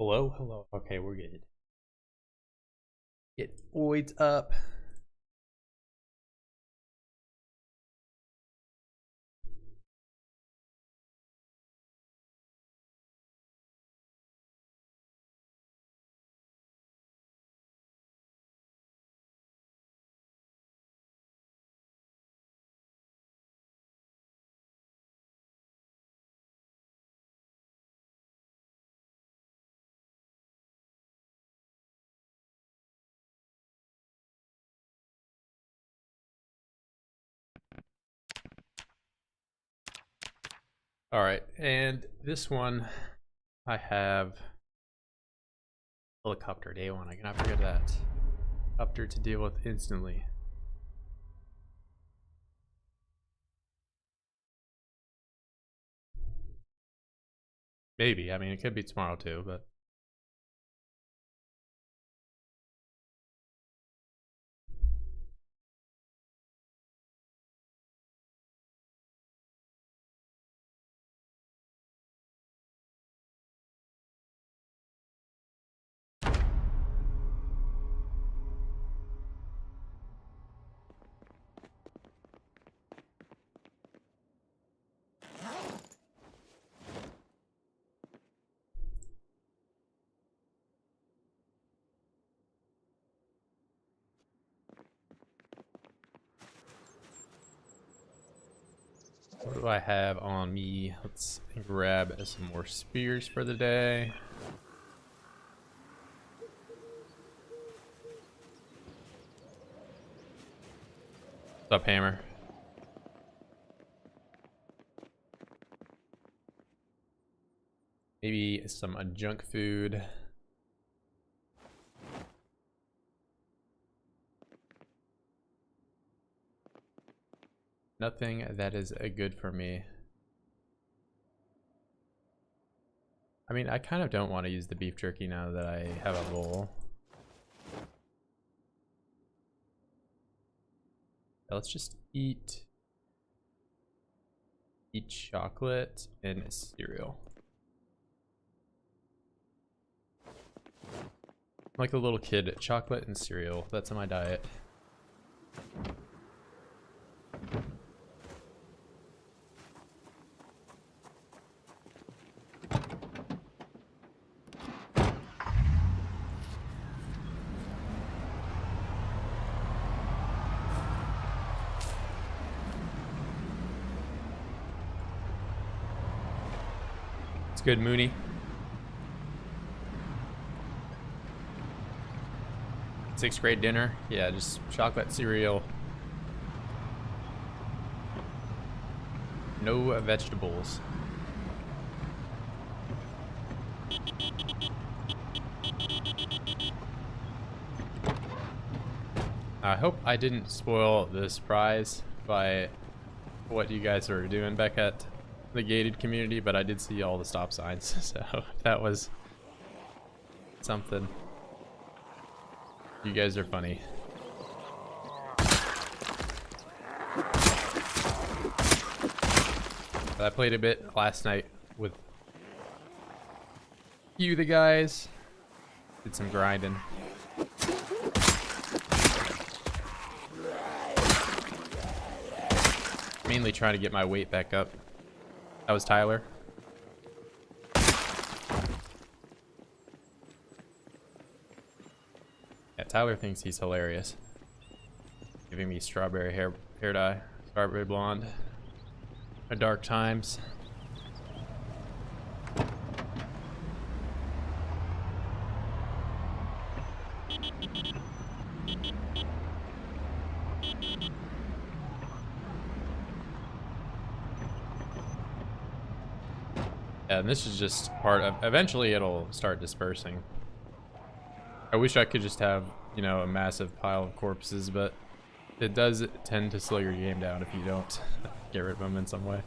Hello, hello. Okay, we're good. Get Oids up. All right, and this one I have helicopter day one. I cannot forget that. Helicopter to deal with instantly. Maybe. I mean, it could be tomorrow too, but what do I have on me? Let's grab some more spears for the day. What's up, Hammer? Maybe some junk food. Nothing that is good for me. I mean, I kind of don't want to use the beef jerky now that I have a bowl. Let's just eat chocolate and cereal. Like a little kid, chocolate and cereal. That's in my diet. It's good, Mooney. Sixth grade dinner? Yeah, just chocolate cereal. No vegetables. I hope I didn't spoil the surprise by what you guys were doing back at the gated community, but I did see all the stop signs, so that was something. You guys are funny. I played a bit last night with you, the guys. Did some grinding. Mainly trying to get my weight back up. That was Tyler. Yeah, Tyler thinks he's hilarious. Giving me strawberry hair dye, strawberry blonde. My dark times. And this is just part of, eventually it'll start dispersing. I wish I could just have, you know, a massive pile of corpses, but it does tend to slow your game down if you don't get rid of them in some way.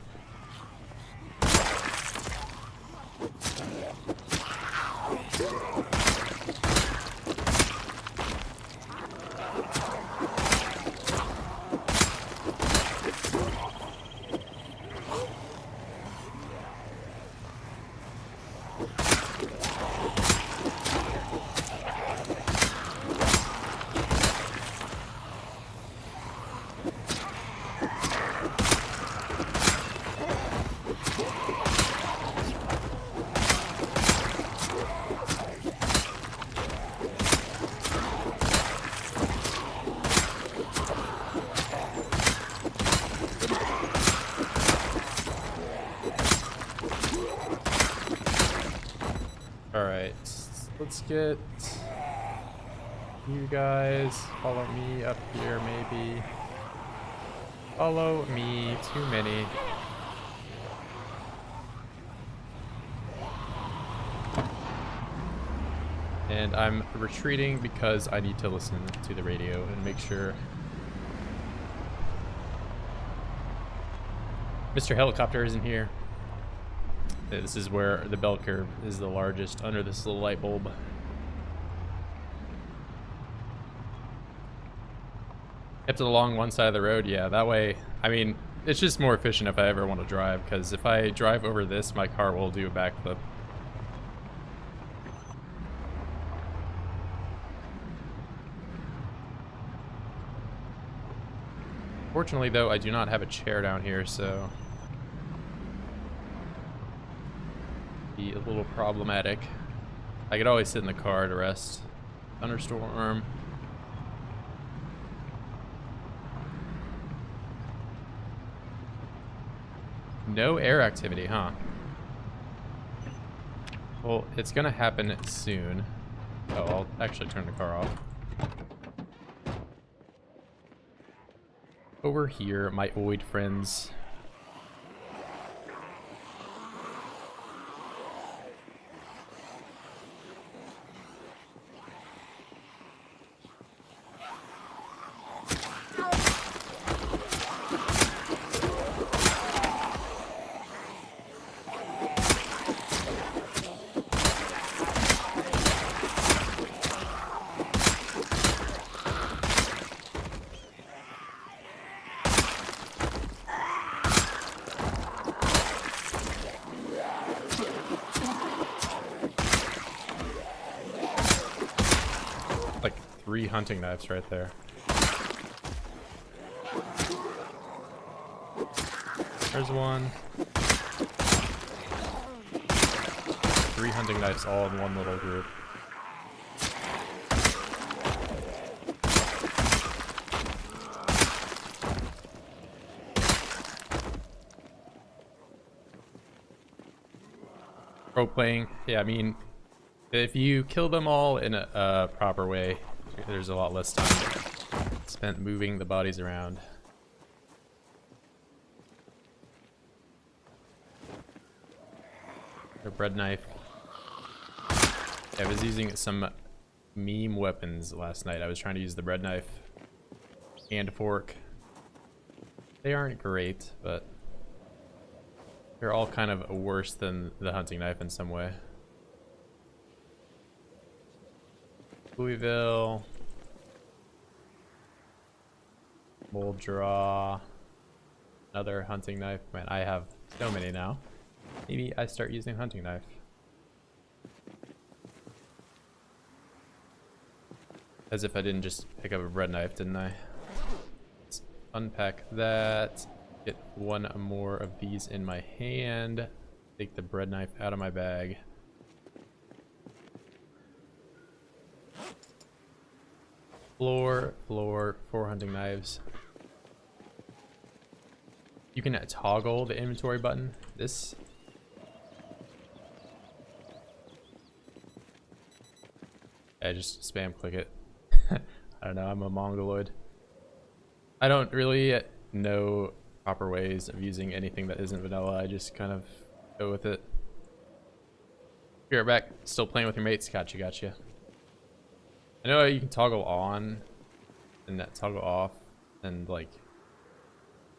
let's get you guys. Follow me up here, maybe. Follow me. Too many. And I'm retreating because I need to listen to the radio and make sure. Mr. Helicopter isn't here. This is where the bell curve is the largest, under this little light bulb. Kept it along one side of the road, yeah, that way, I mean, it's just more efficient if I ever want to drive, because if I drive over this, my car will do a backflip. Fortunately, though, I do not have a chair down here, so be a little problematic. I could always sit in the car to rest. Thunderstorm. No air activity, huh? Well, it's gonna happen soon. Oh, I'll actually turn the car off. Over here, my oid friends. Like 3 hunting knives right there. There's one. 3 hunting knives all in one little group. Pro playing, yeah, I mean, if you kill them all in a proper way, there's a lot less time spent moving the bodies around. A bread knife. Yeah, I was using some meme weapons last night. I was trying to use the bread knife and a fork. They aren't great, but they're all kind of worse than the hunting knife in some way. Louisville. Muldraugh. Another hunting knife. Man, I have so many now. Maybe I start using hunting knife. As if I didn't just pick up a bread knife, didn't I? Let's unpack that. Get one more of these in my hand. Take the bread knife out of my bag. Floor, 4 hunting knives. You can toggle the inventory button. This. I just spam click it. I don't know, I'm a mongoloid. I don't really know proper ways of using anything that isn't vanilla. I just kind of go with it. Be right back. Still playing with your mates. Gotcha. I know you can toggle on and that toggle off, and like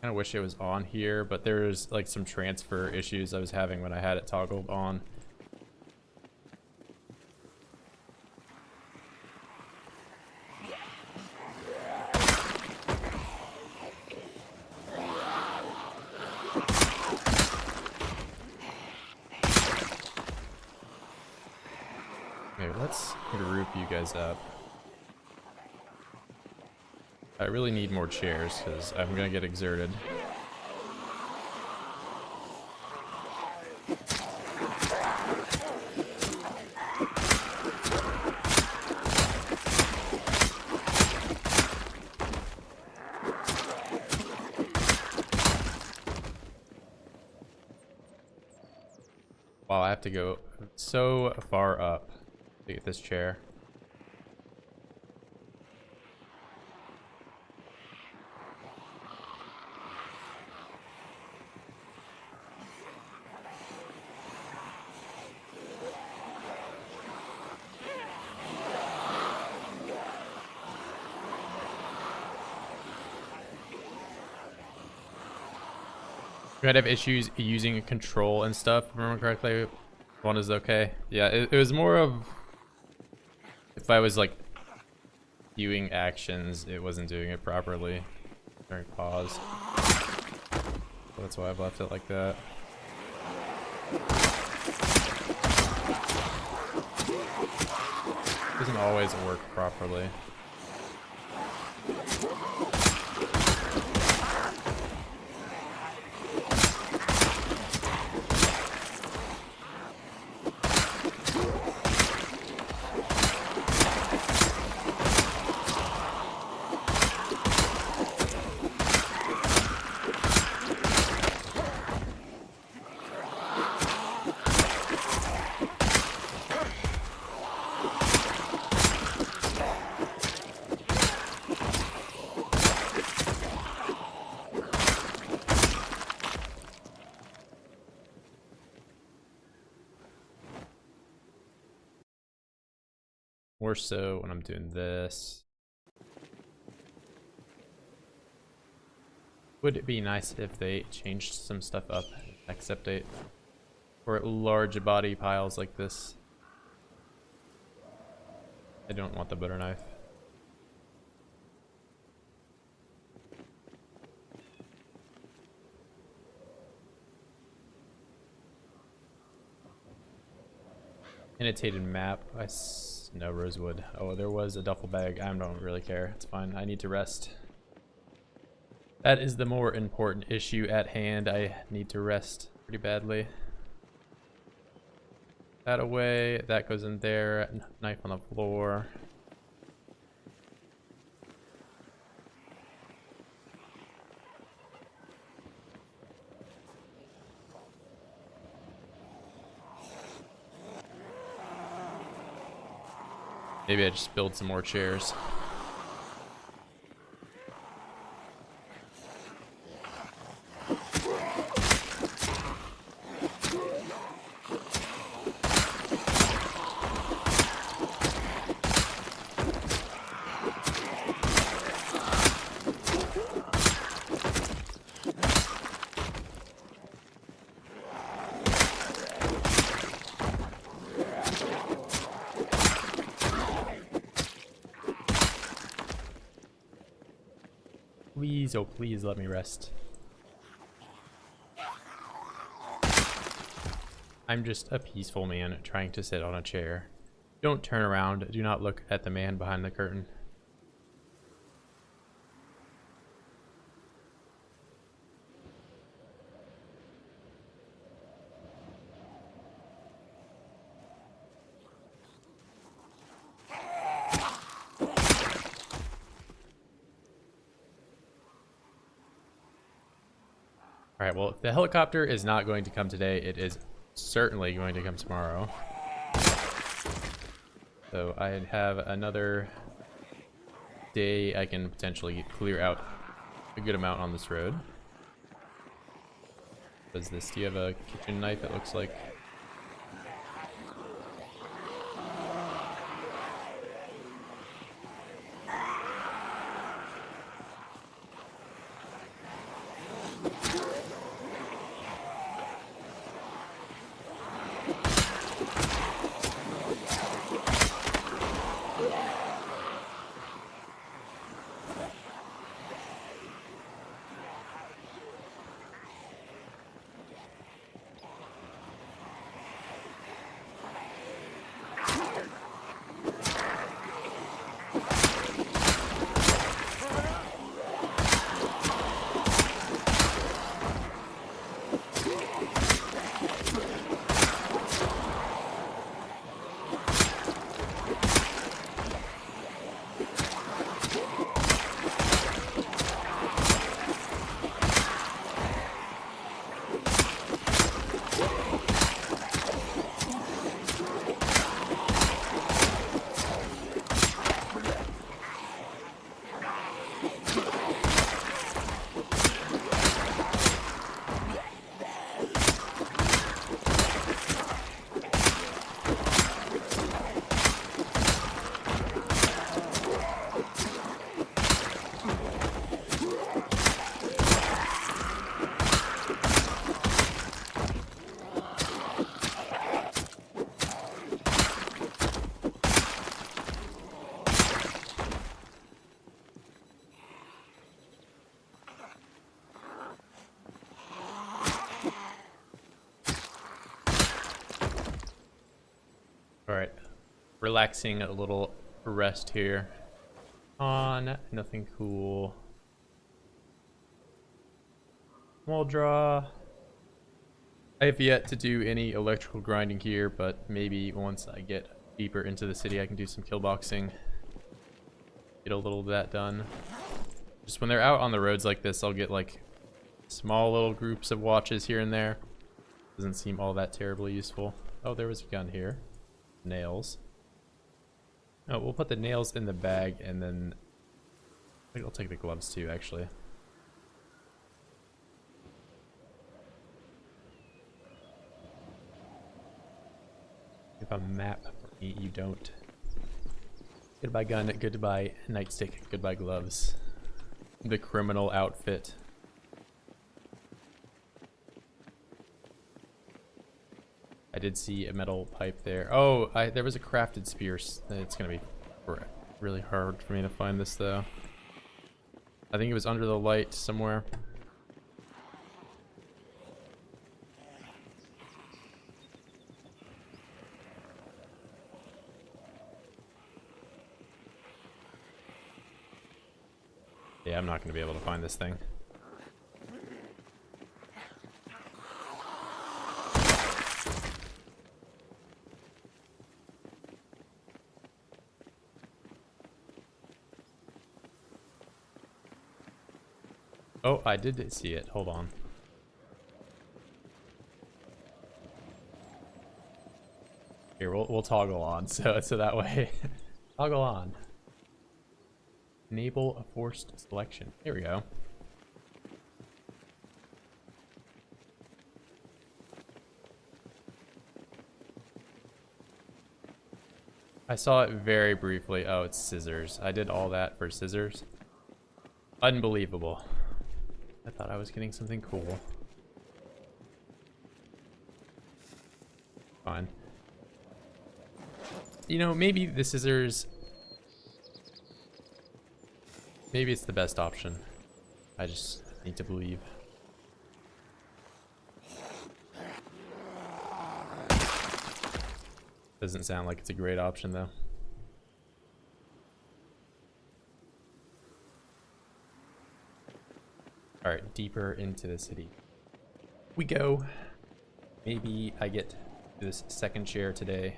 kind of wish it was on here, but there's like some transfer issues I was having when I had it toggled on. Okay, let's group you guys up. I really need more chairs because I'm gonna get exerted. Wow, I have to go so far up. to get this chair. We might have issues using control and stuff, if I remember correctly. One is okay. Yeah, it was more of if I was like viewing actions, it wasn't doing it properly during pause. So that's why I've left it like that. It doesn't always work properly. More so when I'm doing this. Would it be nice if they changed some stuff up in the next update for large body piles like this? I don't want the butter knife. Annotated map. No rosewood. Oh, there was a duffel bag. I don't really care. It's fine. I need to rest. That is the more important issue at hand. I need to rest pretty badly. That away. That goes in there. Knife on the floor. Maybe I just build some more chairs. Please, oh please let me rest. I'm just a peaceful man trying to sit on a chair. Don't turn around. Do not look at the man behind the curtain. All right, well, if the helicopter is not going to come today, it is certainly going to come tomorrow. So I have another day I can potentially clear out a good amount on this road. What is this? Do you have a kitchen knife, it looks like? relaxing a little rest here. On nothing cool. Muldraugh. I have yet to do any electrical grinding here, but maybe once I get deeper into the city I can do some kill boxing. Get a little of that done. Just when they're out on the roads like this, I'll get like small little groups of watches here and there. Doesn't seem all that terribly useful. Oh, there was a gun here. Nails. Oh, we'll put the nails in the bag, and then I think I'll take the gloves too, actually. You have a map for me, you don't. Goodbye gun, goodbye nightstick, goodbye gloves. The criminal outfit. I did see a metal pipe there. Oh, there was a crafted spear. It's gonna be really hard for me to find this though. I think it was under the light somewhere. Yeah, I'm not gonna be able to find this thing. Oh, I did see it. Hold on. Here, we'll toggle on, so that way. Toggle on. Enable a forced selection. Here we go. I saw it very briefly. Oh, it's scissors. I did all that for scissors. Unbelievable. I thought I was getting something cool. Fine. You know, maybe the scissors... Maybe it's the best option. I just need to believe. Doesn't sound like it's a great option, though. Alright, deeper into the city we go. Maybe I get this second chair today.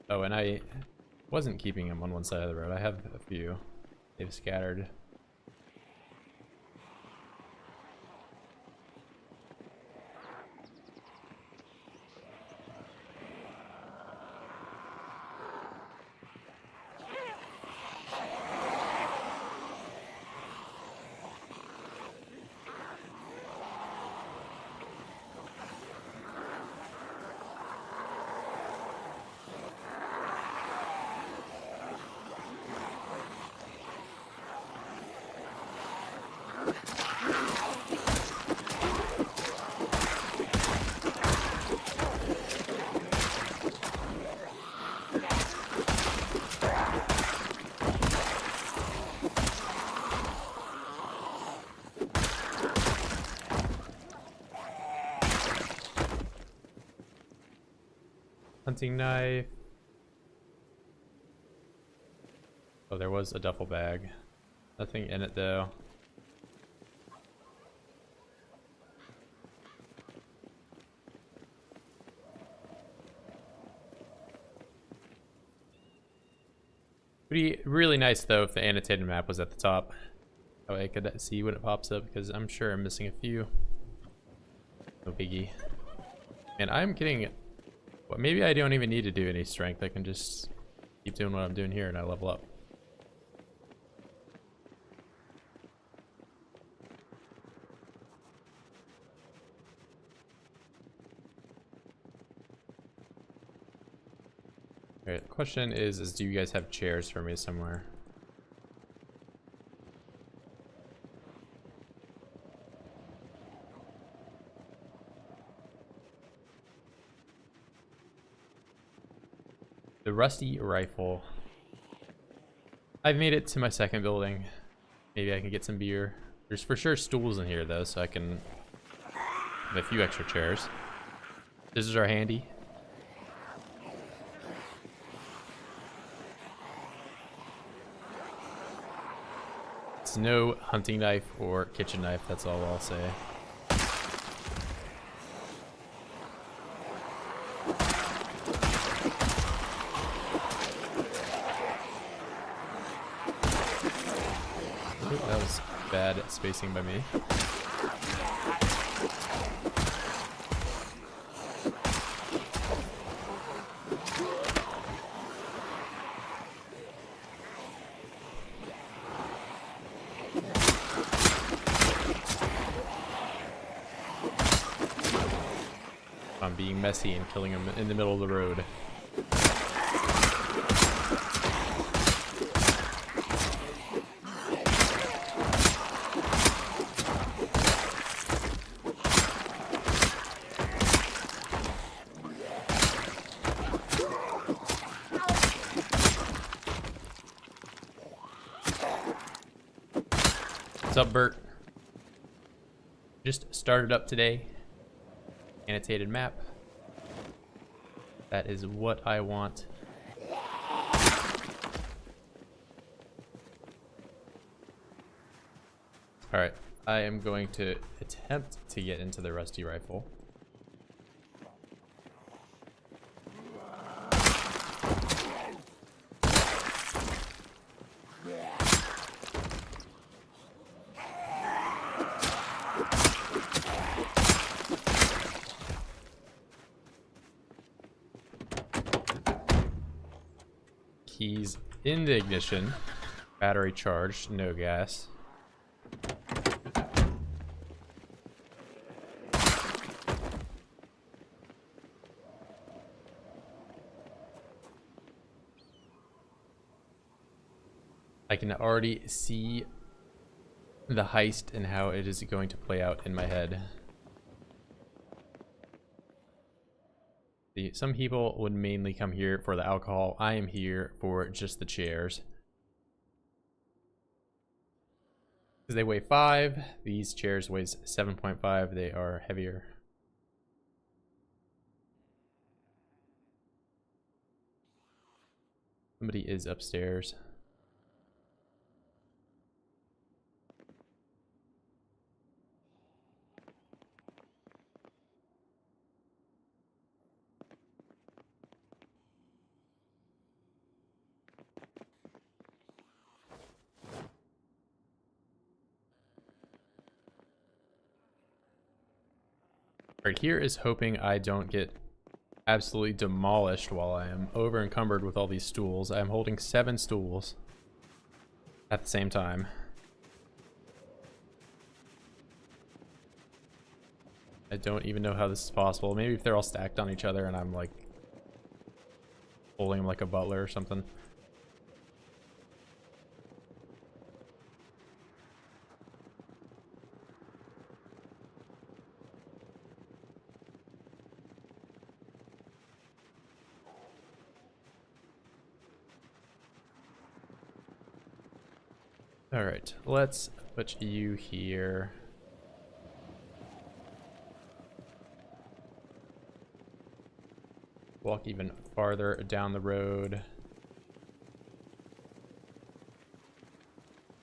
Oh, and I wasn't keeping them on one side of the road. I have a few. They've scattered. Hunting knife. Oh, there was a duffel bag. Nothing in it though. Would be really nice though if the annotated map was at the top. Oh, I could see when it pops up, because I'm sure I'm missing a few. No biggie. And I'm getting... Well, maybe I don't even need to do any strength. I can just keep doing what I'm doing here and I level up. Alright, the question is do you guys have chairs for me somewhere? The rusty rifle. I've made it to my second building. Maybe I can get some beer. There's for sure stools in here though, so I can have a few extra chairs. Scissors are handy. It's no hunting knife or kitchen knife, that's all I'll say. Ooh, that was bad spacing by me. I'm being messy and killing him in the middle of the road. What's up, Bert? Just started up today. Annotated map. That is what I want. Alright, I am going to attempt to get into the rusty rifle. Keys in the ignition. Battery charged, no gas. I can already see the heist and how it is going to play out in my head. Some people would mainly come here for the alcohol. I am here for just the chairs. Because they weigh 5. These chairs weigh 7.5. They are heavier. Somebody is upstairs. Right here is hoping I don't get absolutely demolished while I am over encumbered with all these stools. I am holding 7 stools at the same time. I don't even know how this is possible. Maybe if they're all stacked on each other and I'm like holding them like a butler or something. All right, let's put you here. Walk even farther down the road.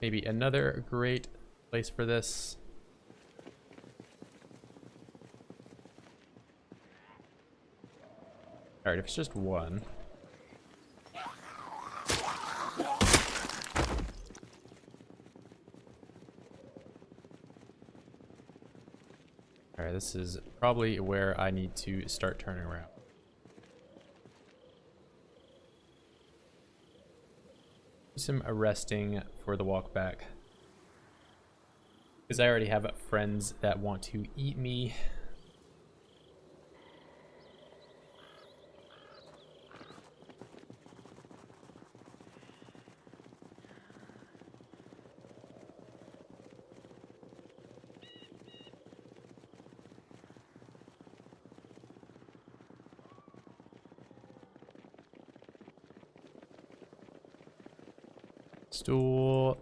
Maybe another great place for this. All right, if it's just one. Alright, this is probably where I need to start turning around. Do some arresting for the walk back. Because I already have friends that want to eat me.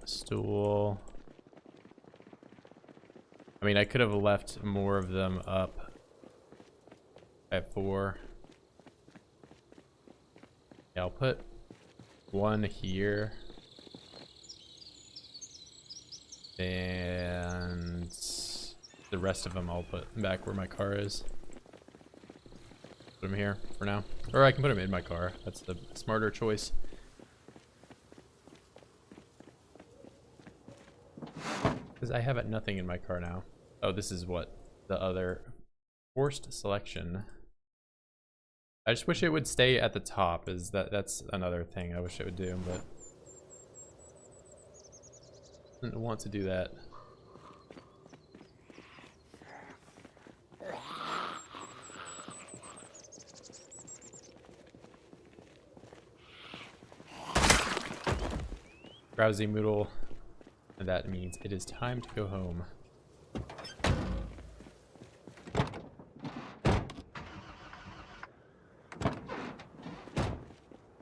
Stool. I mean, I could have left more of them up. I have 4. Yeah, I'll put 1 here. And the rest of them I'll put back where my car is. Put them here for now. Or I can put them in my car. That's the smarter choice. Because I have nothing in my car now. Oh, this is what the other forced selection. I just wish it would stay at the top. That's another thing I wish it would do, but didn't want to do that. Drowsy Moodle, and that means it is time to go home.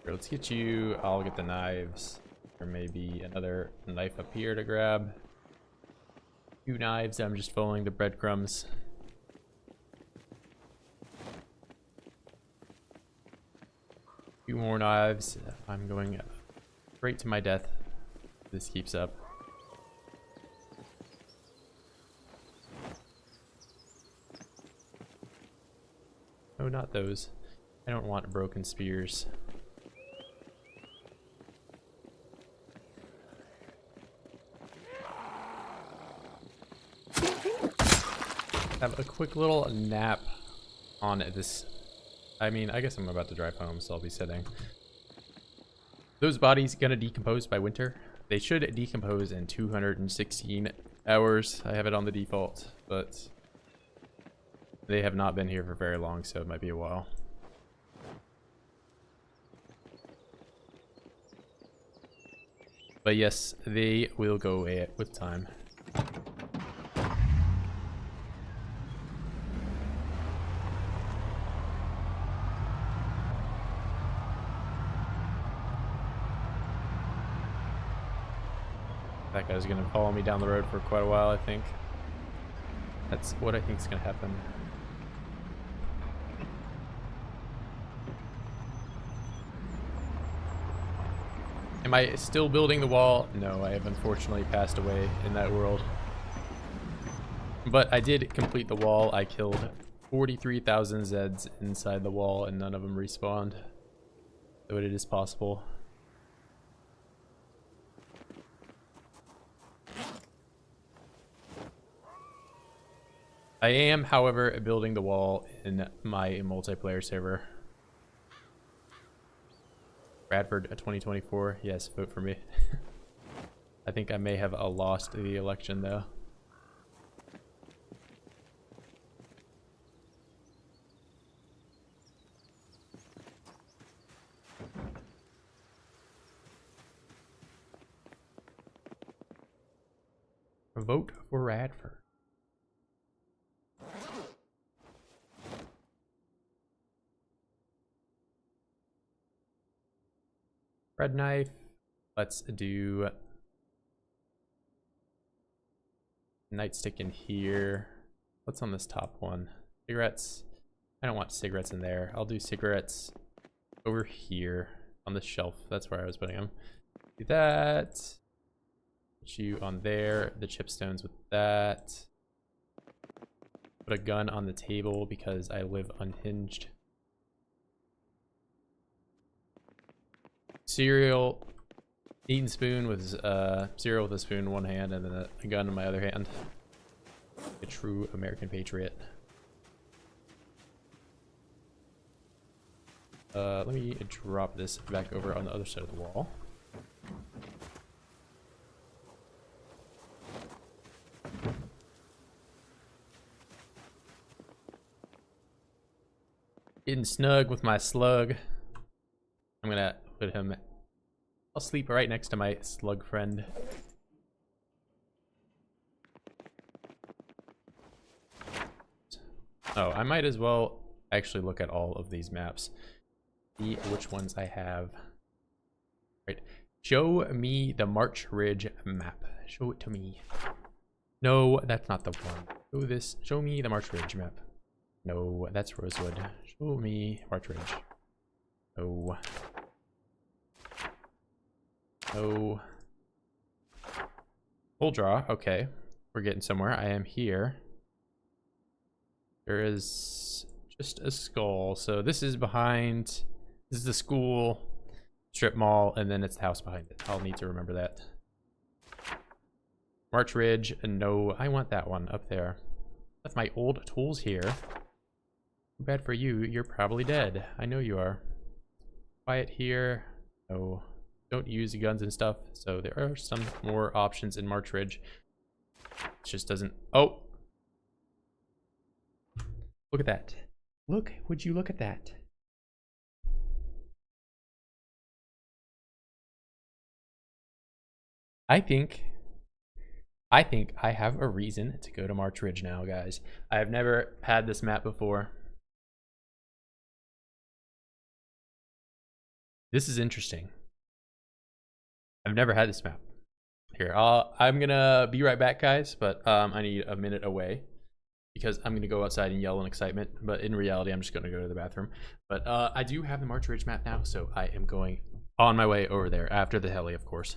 Here, let's get you. I'll get the knives. There may be another knife up here to grab. 2 knives. I'm just following the breadcrumbs. Few more knives. I'm going straight to my death. This keeps up. No, not those. I don't want broken spears. Have a quick little nap on this. I mean, I guess I'm about to drive home, so I'll be sitting. Those bodies gonna decompose by winter. They should decompose in 216 hours. I have it on the default, but they have not been here for very long, so it might be a while. But yes, they will go away with time. That guy's gonna follow me down the road for quite a while, I think. That's what I think is gonna happen. Am I still building the wall? No, I have unfortunately passed away in that world. But I did complete the wall. I killed 43,000 Zeds inside the wall and none of them respawned. So it is possible. I am, however, building the wall in my multiplayer server. Bradford 2024. Yes, vote for me. I think I may have lost the election, though. Vote for Radford. Bread knife. Let's do nightstick in here. What's on this top one? Cigarettes. I don't want cigarettes in there. I'll do cigarettes over here on the shelf. That's where I was putting them. Do that. Put you on there. The chipstones with that. Put a gun on the table because I live unhinged. Cereal, eating spoon with cereal with a spoon in one hand and then a gun in my other hand. A true American patriot. Let me drop this back over on the other side of the wall. Getting snug with my slug. I'm gonna put him. I'll sleep right next to my slug friend. Oh, I might as well actually look at all of these maps. See which ones I have. Right. Show me the March Ridge map. Show it to me. No, that's not the one. Show me the March Ridge map. No, that's Rosewood. Show me March Ridge. No. No. Muldraugh. Okay. We're getting somewhere. I am here. There is just a skull. So this is behind. This is the school, strip mall, and then it's the house behind it. I'll need to remember that. March Ridge. No, I want that one up there. That's my old tools here. Too bad for you. You're probably dead. I know you are. Quiet here. No. Don't use guns and stuff. So there are some more options in March Ridge. It just doesn't. Oh. Look at that. Look. Would you look at that? I think I have a reason to go to March Ridge now, guys. I have never had this map before. This is interesting. I've never had this map. Here, I'm gonna be right back, guys, but I need a minute away because I'm gonna go outside and yell in excitement, but in reality, I'm just gonna go to the bathroom. But I do have the March Ridge map now, so I am going on my way over there after the heli, of course.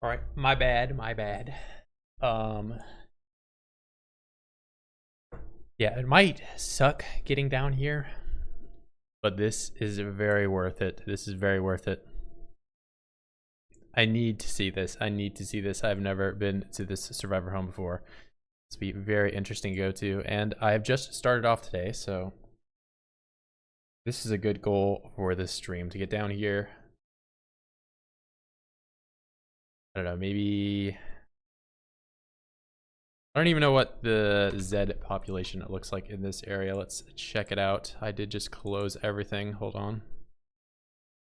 All right, my bad. Yeah, it might suck getting down here, but this is very worth it. This is very worth it. I need to see this. I need to see this. I've never been to this survivor home before. This will be very interesting to go to, and I've just started off today, so this is a good goal for this stream, to get down here. I don't know, maybe... I don't even know what the Z population looks like in this area. Let's check it out. I did just close everything. Hold on.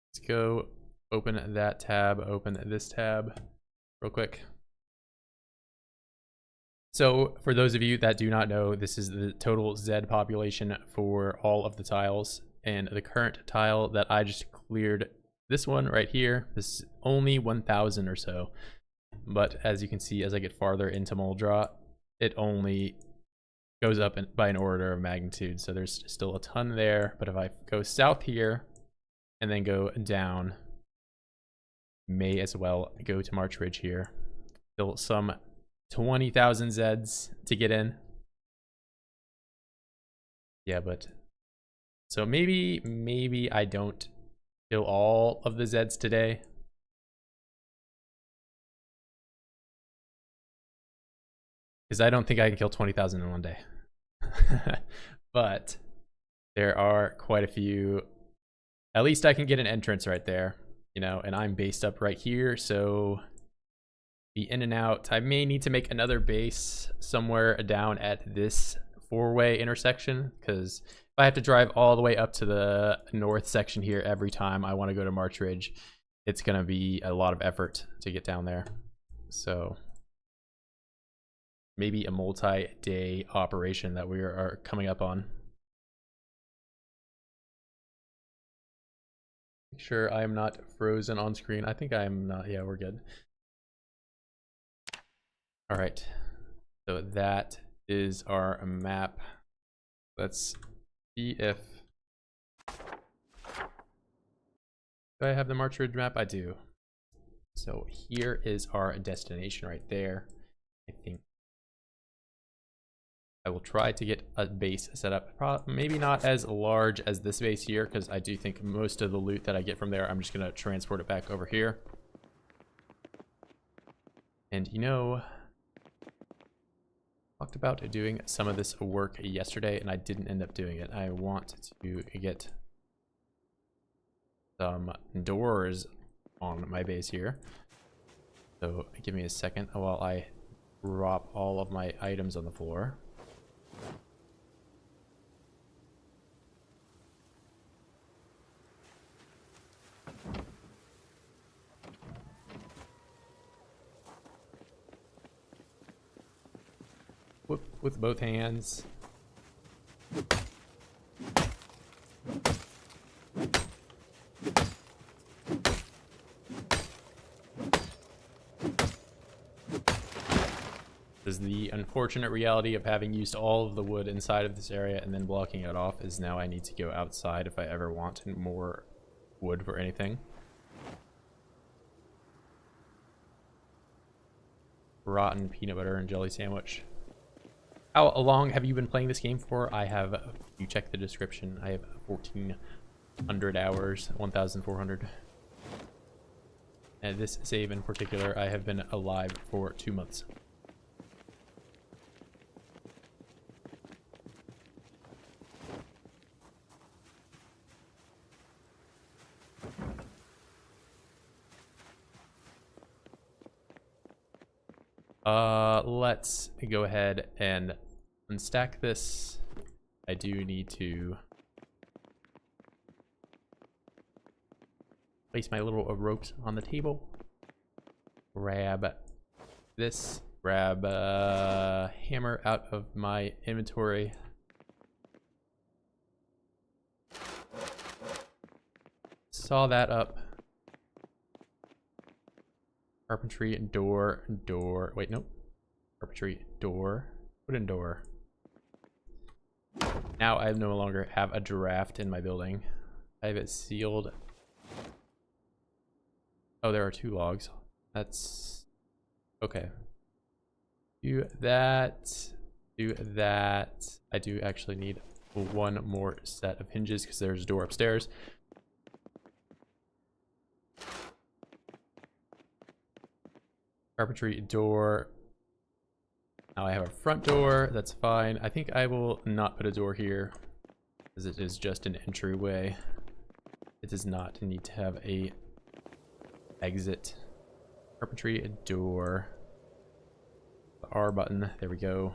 Let's go open that tab, open this tab real quick. So for those of you that do not know, this is the total Z population for all of the tiles, and the current tile that I just cleared, this one right here, this is only 1,000 or so. But as you can see, as I get farther into Muldraugh, it only goes up by an order of magnitude. So there's still a ton there. But if I go south here and then go down, may as well go to March Ridge here. Still some 20,000 Zeds to get in. Yeah, but so maybe I don't kill all of the Zeds today. Because I don't think I can kill 20,000 in one day. But there are quite a few. At least I can get an entrance right there, you know, and I'm based up right here, so be in and out. I may need to make another base somewhere down at this four-way intersection, because if I have to drive all the way up to the north section here every time I want to go to March Ridge, it's going to be a lot of effort to get down there. So maybe a multi-day operation that we are coming up on. Make sure I am not frozen on screen. I think I am not. Yeah, we're good. All right. So that is our map. Let's see if Do I have the March Ridge map? I do. So here is our destination right there. I think I will try to get a base set up. Maybe not as large as this base here, because I do think most of the loot that I get from there, I'm just going to transport it back over here. And you know, talked about doing some of this work yesterday, and I didn't end up doing it. I want to get some doors on my base here. So give me a second while I drop all of my items on the floor. Whoop, with both hands. Is the unfortunate reality of having used all of the wood inside of this area and then blocking it off is now I need to go outside if I ever want more wood for anything. Rotten peanut butter and jelly sandwich. How long have you been playing this game for? I have, you check the description, I have 1,400 hours, 1,400. And this save in particular, I have been alive for 2 months. Let's go ahead and unstack this. I do need to place my little ropes on the table. Grab this. Grab a hammer out of my inventory. Saw that up. Carpentry, door, wait, nope. Carpentry, door, wooden door. Now I no longer have a draft in my building. I have it sealed. Oh, there are 2 logs. That's okay. Do that. Do that. I do actually need 1 more set of hinges because there's a door upstairs. Carpentry, door. Now I have a front door. That's fine. I think I will not put a door here because it is just an entryway. It does not need to have a exit. Carpentry, door. The R button. There we go.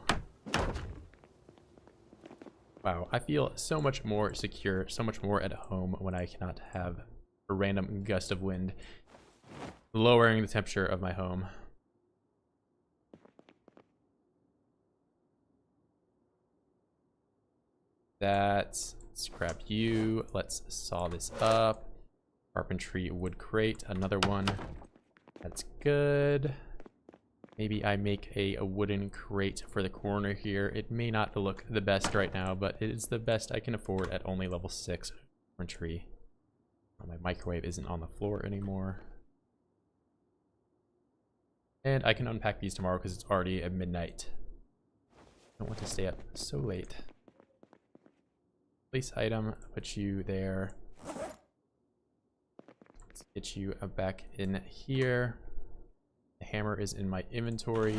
Wow, I feel so much more secure, so much more at home when I cannot have a random gust of wind lowering the temperature of my home. Let's scrap you. Let's saw this up. Carpentry wood crate, another one. That's good. Maybe I make a wooden crate for the corner here. It may not look the best right now, but it is the best I can afford at only level 6 carpentry. Oh, my microwave isn't on the floor anymore. And I can unpack these tomorrow because it's already at midnight. I don't want to stay up so late. Place item, put you there. Let's get you back in here. The hammer is in my inventory.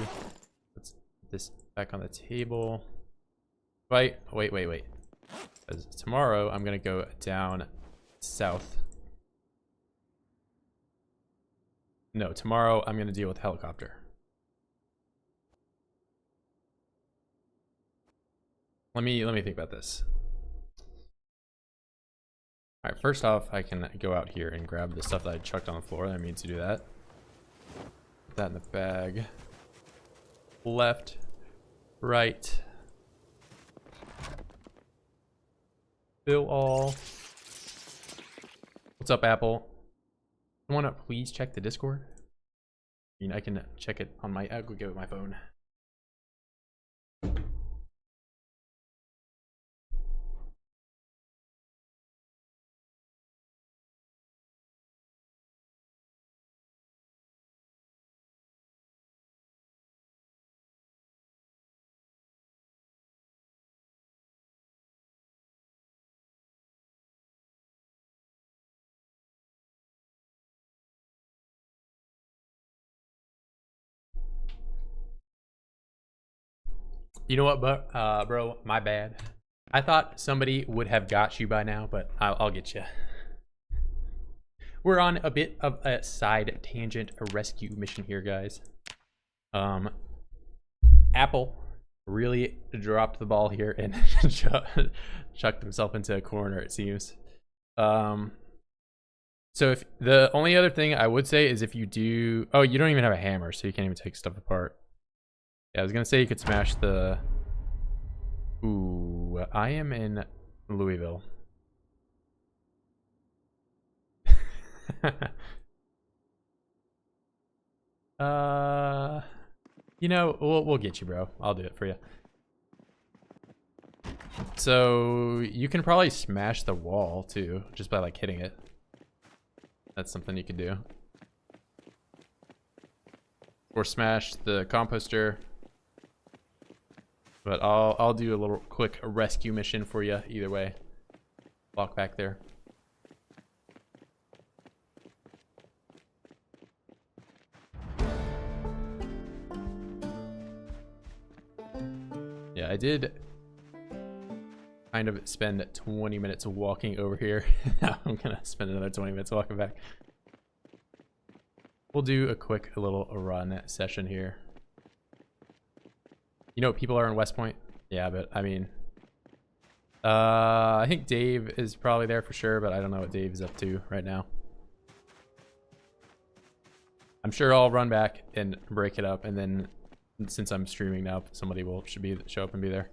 Let's put this back on the table. Wait. Because tomorrow I'm gonna go down south. No, tomorrow I'm gonna deal with helicopter. Let me think about this. All right, first off, I can go out here and grab the stuff that I chucked on the floor. I mean to do that. Put that in the bag. Left, right. Fill all. What's up, Apple? You wanna please check the Discord? I mean, I can check it on my, I'll go get my phone. You know what, bro? My bad. I thought somebody would have got you by now, but I'll get you. We're on a bit of a side tangent, a rescue mission here, guys. Apple really dropped the ball here and chucked himself into a corner, it seems. So if the only other thing I would say is if you do, oh, you don't even have a hammer, so you can't even take stuff apart. Yeah, I was gonna say you could smash the. Ooh, I am in Louisville. You know, we'll get you, bro. I'll do it for you. So you can probably smash the wall too, just by like hitting it. That's something you could do. Or smash the composter. But I'll do a little quick rescue mission for you either way. Walk back there. Yeah, I did kind of spend 20 minutes walking over here. Now I'm gonna spend another 20 minutes walking back. We'll do a quick little run session here. You know, people are in West Point. Yeah, but I mean, I think Dave is probably there for sure, but I don't know what Dave is up to right now. I'm sure I'll run back and break it up, and then since I'm streaming now, somebody should show up and be there.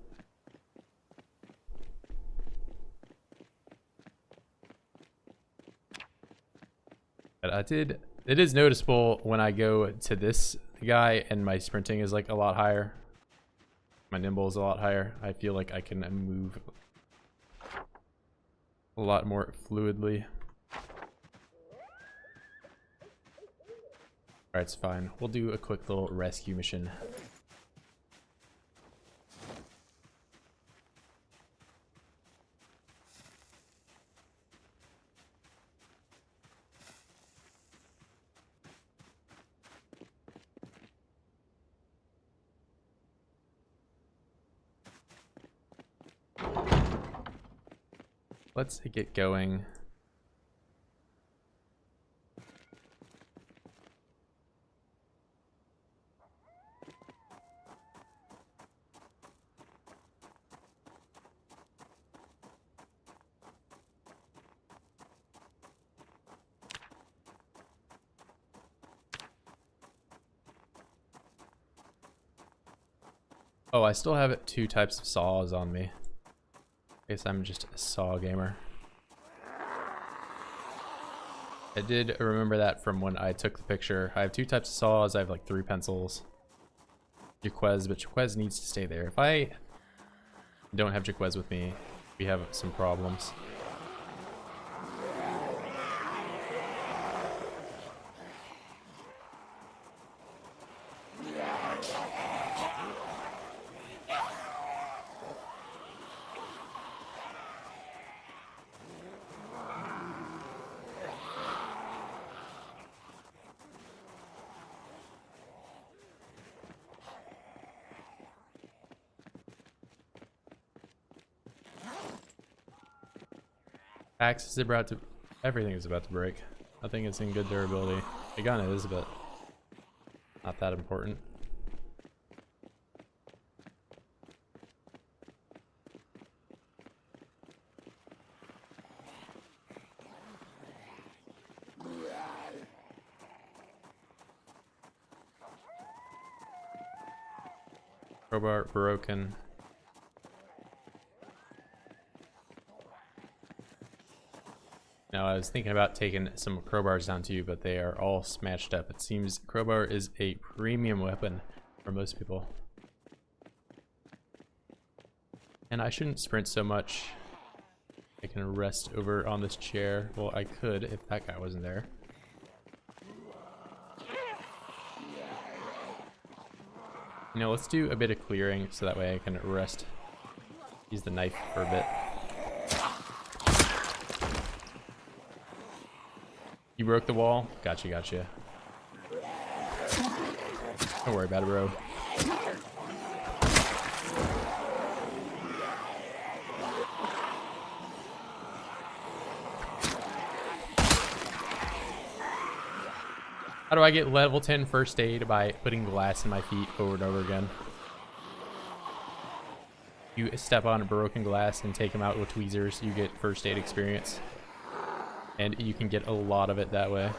But it is noticeable when I go to this guy and my sprinting is like a lot higher. My nimble is a lot higher. I feel like I can move a lot more fluidly. Alright, it's fine. We'll do a quick little rescue mission. Let's get going. Oh, I still have 2 types of saws on me. I guess I'm just a saw gamer. I did remember that from when I took the picture. I have 2 types of saws. I have like 3 pencils. Jaquez, but Jaquez needs to stay there. If I don't have Jaquez with me, we have some problems. Axe is about to... Everything is about to break. Nothing is in good durability. The gun is, but not that important. Crowbar broken. Now, I was thinking about taking some crowbars down to you, but they are all smashed up. It seems crowbar is a premium weapon for most people. And I shouldn't sprint so much. I can rest over on this chair. Well, I could if that guy wasn't there. You know, let's do a bit of clearing so that way I can rest. Use the knife for a bit. You broke the wall? Gotcha, gotcha. Don't worry about it, bro. How do I get level 10 first aid? By putting glass in my feet over and over again. You step on a broken glass and take them out with tweezers, you get first aid experience. And you can get a lot of it that way.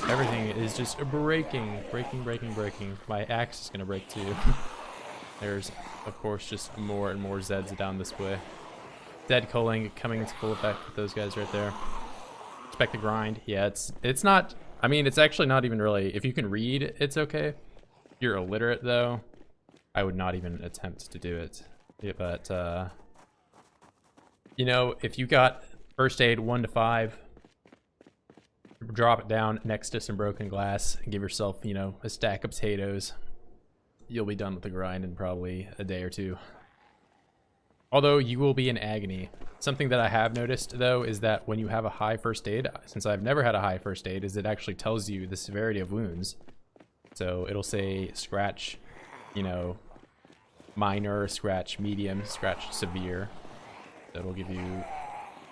Everything is just breaking. My axe is gonna break too. There's, of course, just more and more Zeds down this way. Zed culling coming into full effect with those guys right there. Expect the grind. Yeah, it's not. I mean, it's actually not even really. If you can read, it's okay. If you're illiterate though, I would not even attempt to do it. Yeah, but you know, if you got first aid 1 to 5. Drop it down next to some broken glass and give yourself, you know, a stack of potatoes. You'll be done with the grind in probably a day or two. Although you will be in agony. Something that I have noticed though is that when you have a high first aid, since I've never had a high first aid, is it actually tells you the severity of wounds. So it'll say scratch, you know, minor, scratch medium, scratch severe. That'll give you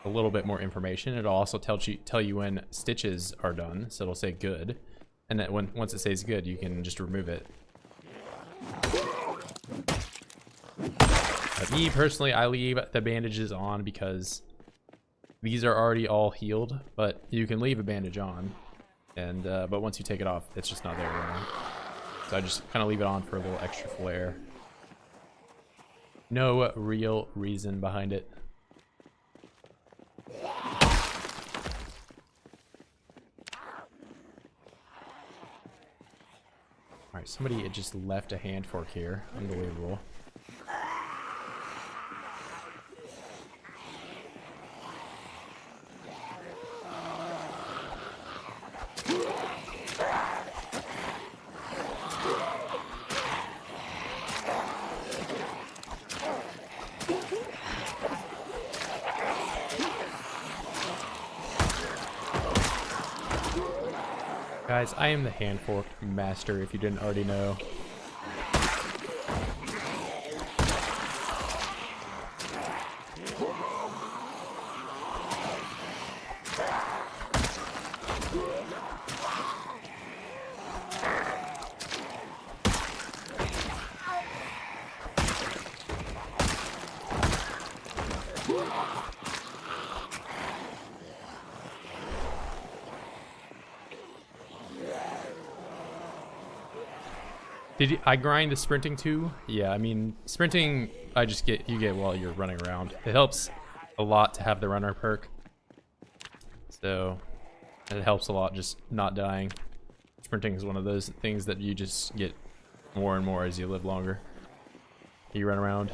a little bit more information. It'll also tell you when stitches are done, so it'll say good, and then once it says good, you can just remove it. Me personally, I leave the bandages on because these are already all healed, but you can leave a bandage on, and but once you take it off, it's just not there anymore. So I just kind of leave it on for a little extra flair. No real reason behind it. Alright, somebody just left a hand fork here. Unbelievable. Guys, I am the hand fork master, if you didn't already know. Did I grind the sprinting too? Yeah, I mean, sprinting, you get while you're running around. It helps a lot to have the runner perk. So, it helps a lot just not dying. Sprinting is one of those things that you just get more and more as you live longer. You run around.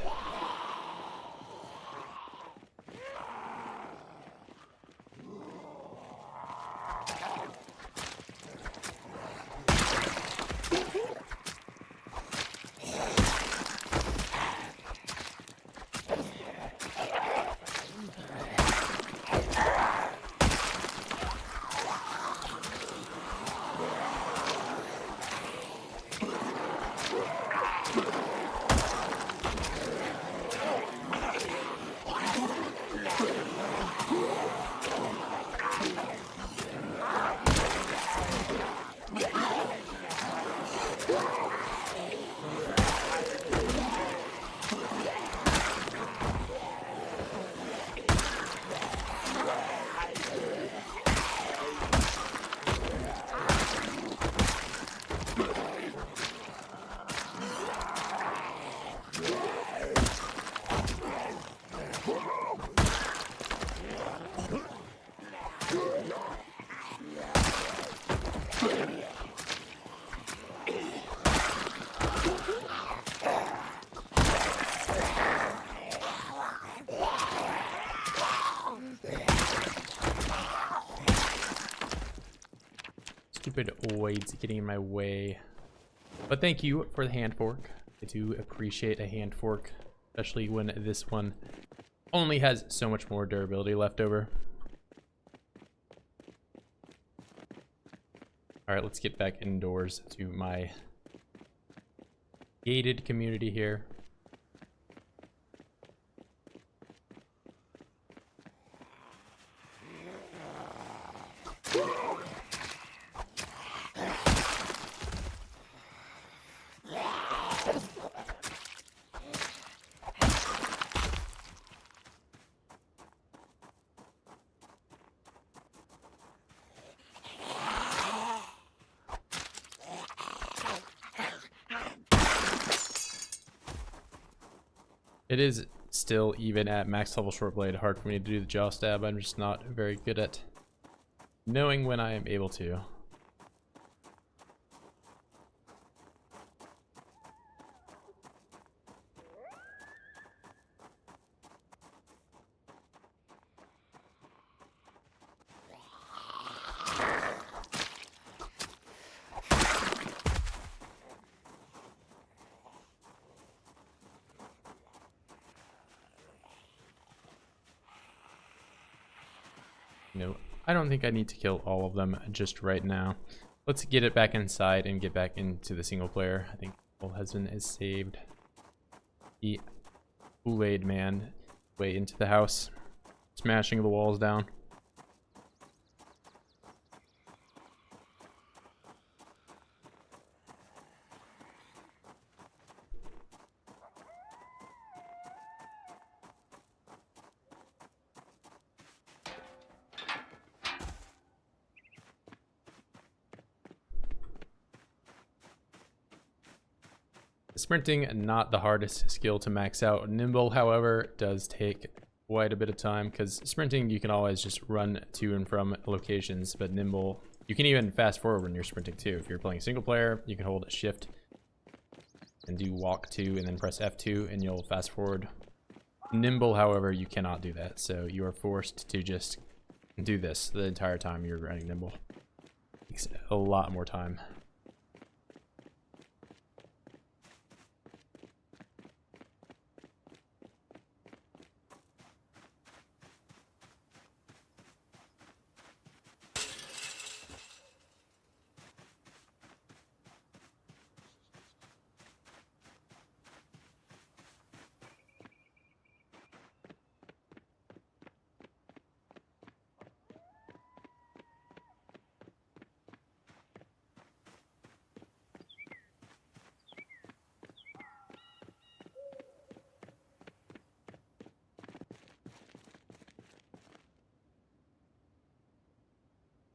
Zomboids getting in my way. But thank you for the hand fork. I do appreciate a hand fork, especially when this one only has so much more durability left over. Alright, let's get back indoors to my gated community here. It is still, even at max level short blade, hard for me to do the jaw stab. I'm just not very good at knowing when I am able to. No, I don't think I need to kill all of them just right now. Let's get it back inside and get back into the single player. I think my husband is saved. The Kool-Aid man way into the house, smashing the walls down. Sprinting, not the hardest skill to max out. Nimble, however, does take quite a bit of time, because sprinting, you can always just run to and from locations, but nimble, you can even fast forward when you're sprinting too. If you're playing single player, you can hold shift and do walk 2 and then press F2 and you'll fast forward. Nimble, however, you cannot do that, so you are forced to just do this the entire time you're running nimble. It takes a lot more time.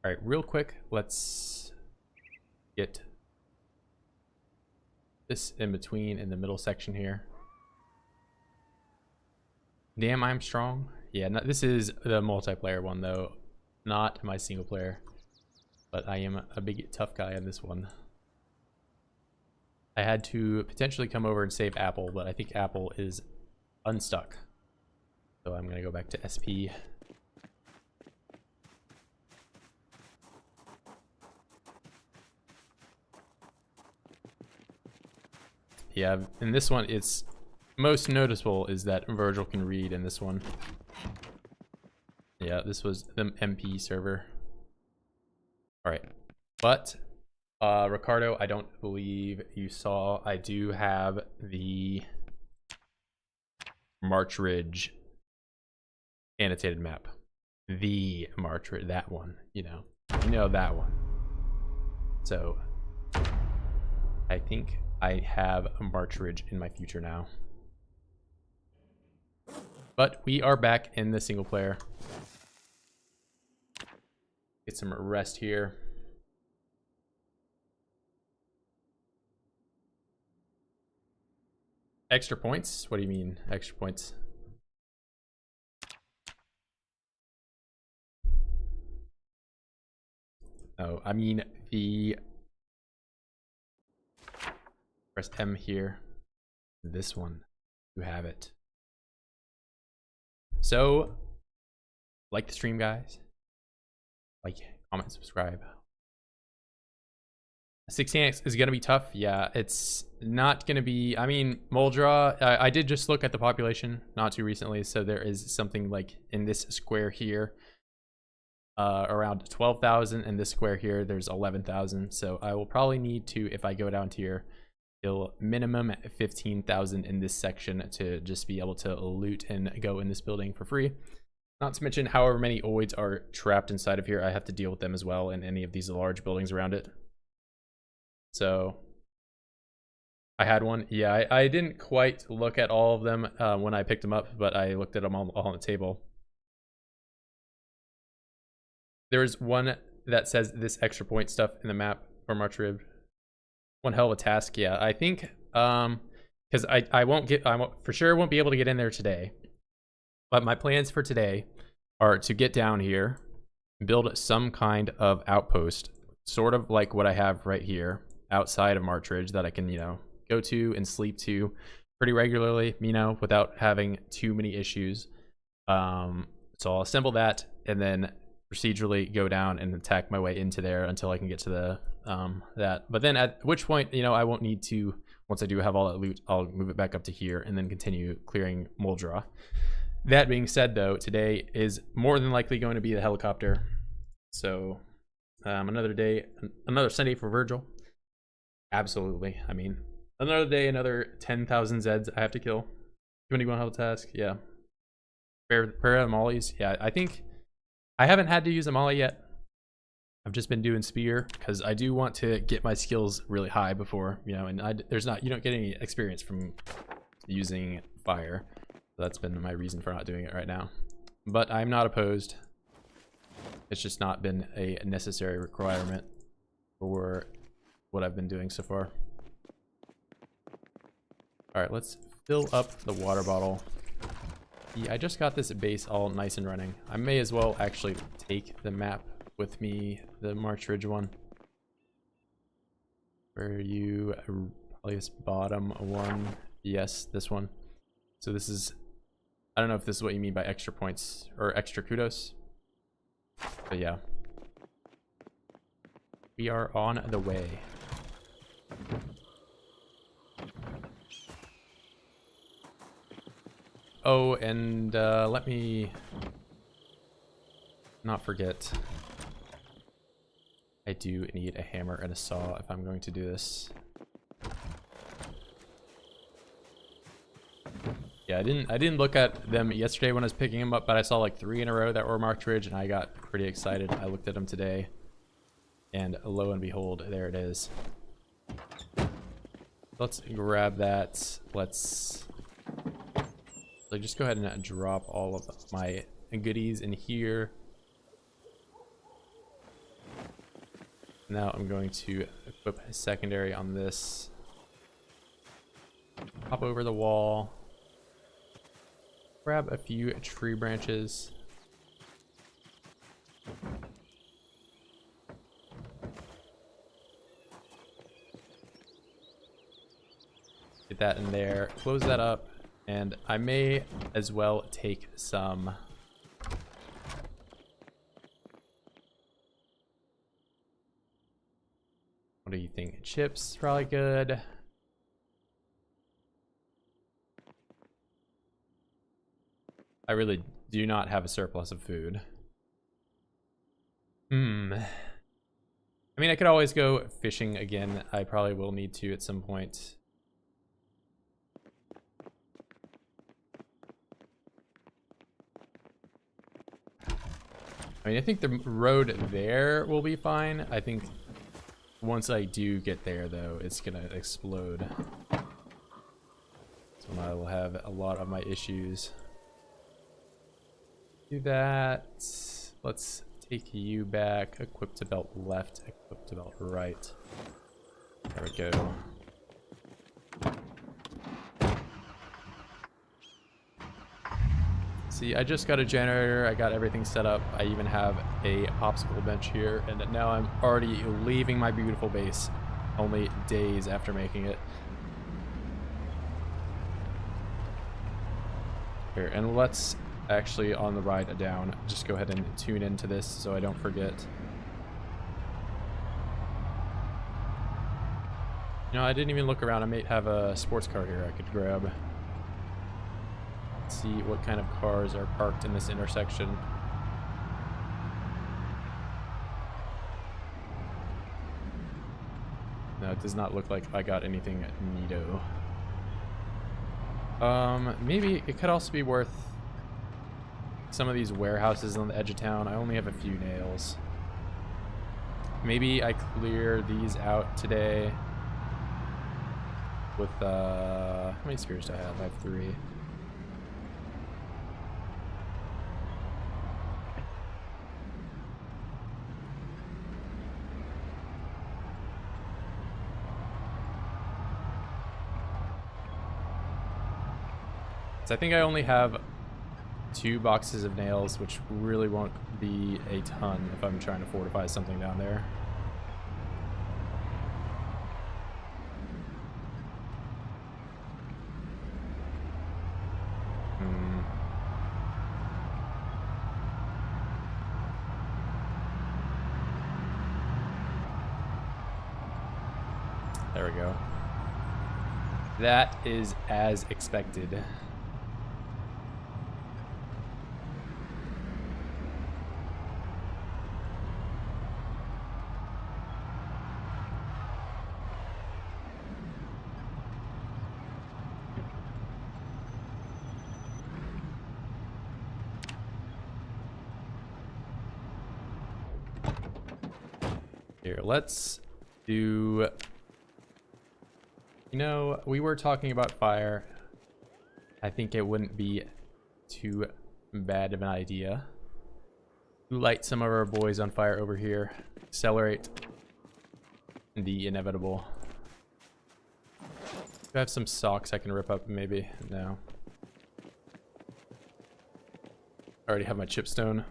All right, real quick, let's get this in between in the middle section here. Damn, I'm strong. Yeah, no, this is the multiplayer one though, not my single player. But I am a big tough guy on this one. I had to potentially come over and save Apple, but I think Apple is unstuck. So I'm gonna go back to SP. Yeah, in this one, it's most noticeable is that Virgil can read in this one. Yeah, this was the MP server. All right, but Ricardo, I don't believe you saw. I do have the March Ridge annotated map. The March Ridge, that one, you know that one. So I think I have a March Ridge in my future now. But we are back in the single player. Get some rest here. Extra points? What do you mean, extra points? Oh, I mean the... Press M here. This one. You have it. So, like the stream, guys. Like, comment, subscribe. 16x is going to be tough. Yeah, it's not going to be... I mean, Muldraugh, I did just look at the population not too recently, so there is something like in this square here, around 12,000. In this square here, there's 11,000. So I will probably need to, if I go down here, kill minimum 15,000 in this section to just be able to loot and go in this building for free. Not to mention however many oids are trapped inside of here, I have to deal with them as well in any of these large buildings around it. So I had one. Yeah, I didn't quite look at all of them when I picked them up, but I looked at them all on the table. There's one that says this extra point stuff in the map for Muldraugh. One hell of a task. Yeah, I think because I for sure won't be able to get in there today. But my plans for today are to get down here, build some kind of outpost, sort of like what I have right here outside of Muldraugh that I can, you know, go to and sleep to pretty regularly, you know, without having too many issues. So I'll assemble that and then procedurally go down and attack my way into there until I can get to the that. But then at which point, you know, I won't need to, once I do have all that loot, I'll move it back up to here and then continue clearing Muldraugh. That being said, though, today is more than likely going to be the helicopter. So another day, another Sunday for Virgil. Absolutely. I mean, another day, another 10,000 Zeds I have to kill. 21 health task. Yeah. Pair of mollies. Yeah, I think I haven't had to use a molly yet. I've just been doing spear because I do want to get my skills really high before, you know, and you don't get any experience from using fire. So that's been my reason for not doing it right now. But I'm not opposed. It's just not been a necessary requirement for what I've been doing so far. All right, let's fill up the water bottle. Yeah, I just got this base all nice and running. I may as well actually take the map with me, the March Ridge one. Where are you? Probably this bottom one. Yes, this one. So this is, I don't know if this is what you mean by extra points or extra kudos. But yeah. We are on the way. Oh, and let me not forget. I do need a hammer and a saw if I'm going to do this. Yeah, I didn't look at them yesterday when I was picking them up, but I saw like 3 in a row that were marked ridge, and I got pretty excited. I looked at them today, and lo and behold, there it is. Let's grab that. Let's just go ahead and drop all of my goodies in here. Now I'm going to equip a secondary on this. Hop over the wall. Grab a few tree branches. Get that in there. Close that up. And I may as well take some what do you think? Chips, probably good. I really do not have a surplus of food. I mean, I could always go fishing again. I probably will need to at some point. I mean, I think the road there will be fine. I think once I do get there, though, it's gonna explode. So I will have a lot of my issues. Do that. Let's take you back. Equip to belt left. Equip to belt right. There we go. See, I just got a generator. I got everything set up. I even have a popsicle bench here, and now I'm already leaving my beautiful base only days after making it. Here, and let's actually, on the ride down, just go ahead and tune into this so I don't forget. You know, I didn't even look around. I may have a sports car here I could grab. Let's see what kind of cars are parked in this intersection. No, it does not look like I got anything neato. Maybe it could also be worth some of these warehouses on the edge of town. I only have a few nails. Maybe I clear these out today with, how many spears do I have? I have 3. So I think I only have 2 boxes of nails, which really won't be a ton if I'm trying to fortify something down there. There we go. That is as expected. Here, let's do... You know, we were talking about fire. I think it wouldn't be too bad of an idea to light some of our boys on fire over here. Accelerate the inevitable. Do I have some socks I can rip up maybe? No. I already have my chipstone.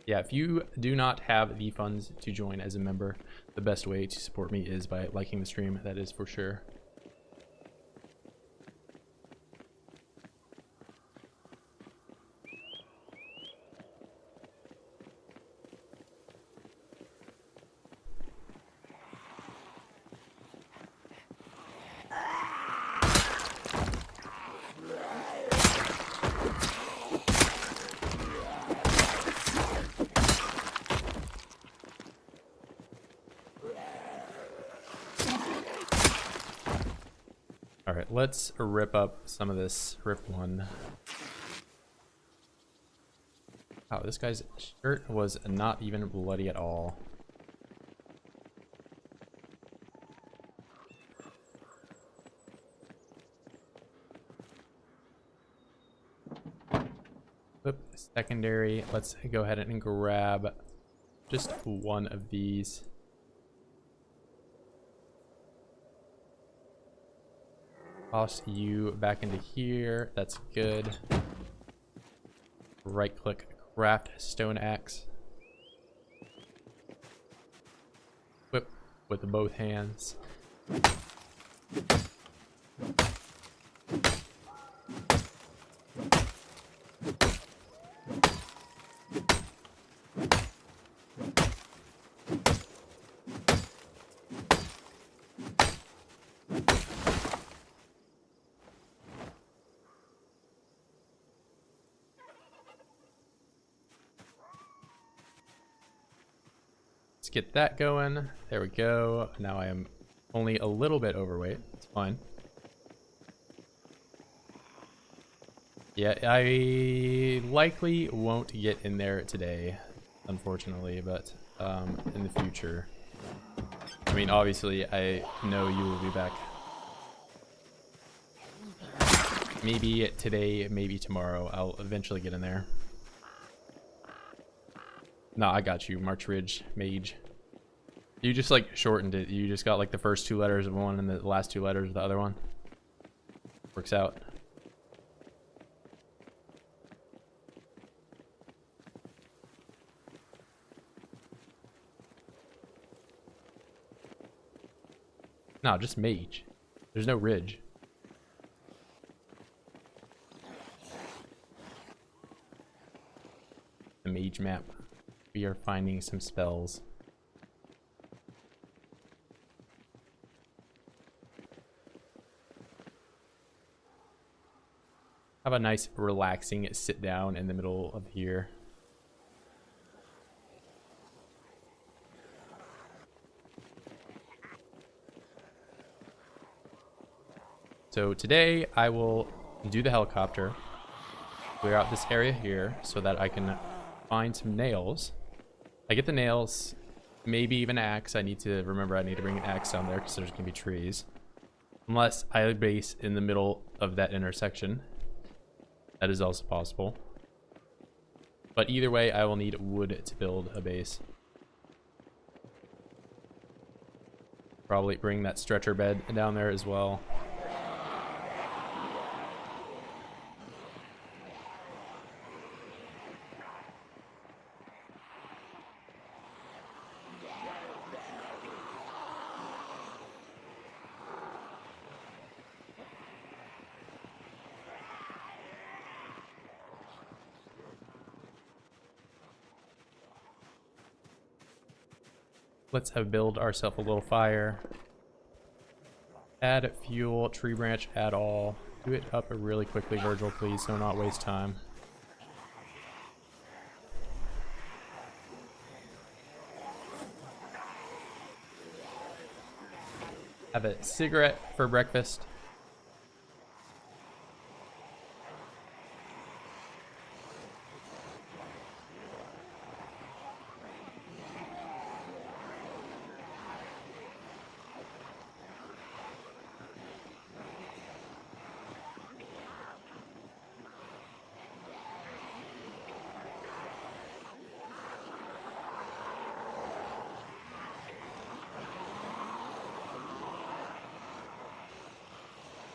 Yeah, if you do not have the funds to join as a member, the best way to support me is by liking the stream. That is for sure. Alright, let's rip up some of this. Rip 1. Wow, this guy's shirt was not even bloody at all. Oop, secondary. Let's go ahead and grab just 1 of these. Toss you back into here. That's good. Right click, craft stone axe. Whip with both hands. Let's get that going. There we go. Now I am only a little bit overweight. It's fine. Yeah, I likely won't get in there today, unfortunately, but in the future. I mean, obviously, I know you will be back. Maybe today, maybe tomorrow. I'll eventually get in there. No, I got you, March Ridge Mage. You just like shortened it. You just got like the first 2 letters of one and the last 2 letters of the other one. Works out. No, just Mage. There's no Ridge. The Mage map. we are finding some spells. Have a nice relaxing sit down in the middle of here. So today I will do the helicopter, clear out this area here so that I can find some nails. I get the nails, maybe even an axe. I need to remember I need to bring an axe down there because there's gonna be trees. Unless I base in the middle of that intersection. That is also possible. But either way, I will need wood to build a base. Probably bring that stretcher bed down there as well. Let's build ourselves a little fire. Add fuel, tree branch, add all. Do it up really quickly, Virgil, please. Do not waste time. Have a cigarette for breakfast.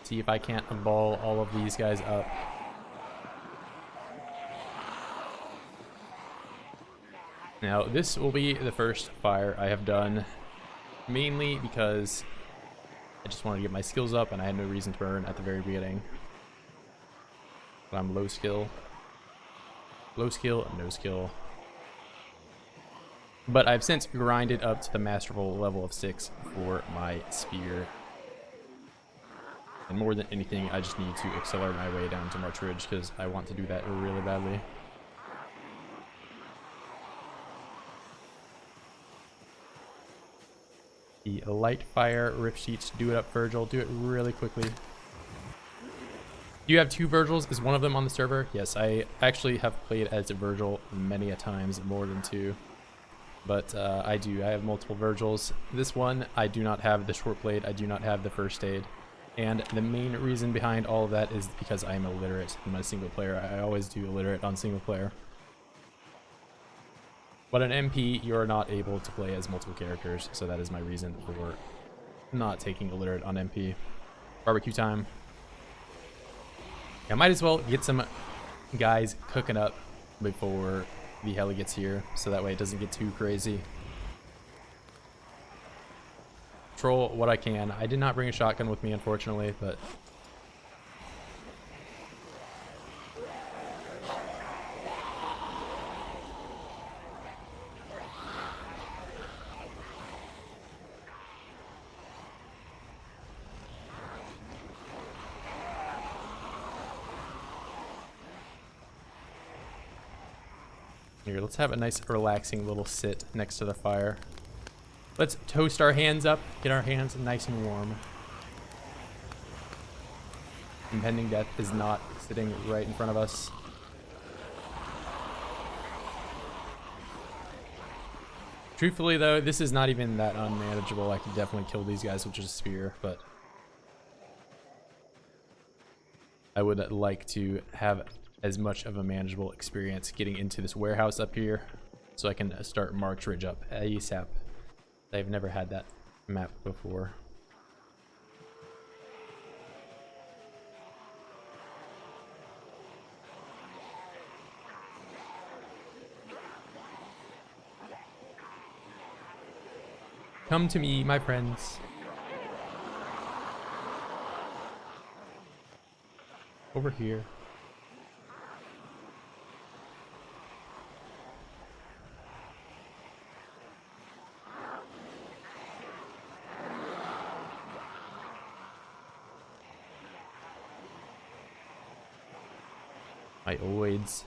See if I can't ball all of these guys up. Now, this will be the first fire I have done, mainly because I just wanted to get my skills up and I had no reason to burn at the very beginning. But I'm low skill. Low skill, no skill. But I've since grinded up to the masterful level of 6 for my spear. And more than anything, I just need to accelerate my way down to March Ridge because I want to do that really badly. The light fire rip sheets, do it up, Virgil. Do it really quickly. You have 2 Virgils. Is one of them on the server? Yes, I actually have played as a Virgil many a times, more than 2. But I do. I have multiple Virgils. This one, I do not have the short blade. I do not have the first aid. And the main reason behind all of that is because I am illiterate in my single player. I always do illiterate on single player. But an MP, you're not able to play as multiple characters, so that is my reason for not taking illiterate on MP. Barbecue time. I might as well get some guys cooking up before the heli gets here, so that way it doesn't get too crazy. Control what I can. I did not bring a shotgun with me, unfortunately, but here, let's have a nice relaxing little sit next to the fire. Let's toast our hands up, get our hands nice and warm. Impending death is not sitting right in front of us. Truthfully though, this is not even that unmanageable. I could definitely kill these guys with just a spear, but I would like to have as much of a manageable experience getting into this warehouse up here so I can start March Ridge up ASAP. I've never had that map before. Come to me, my friends. Over here. My oids.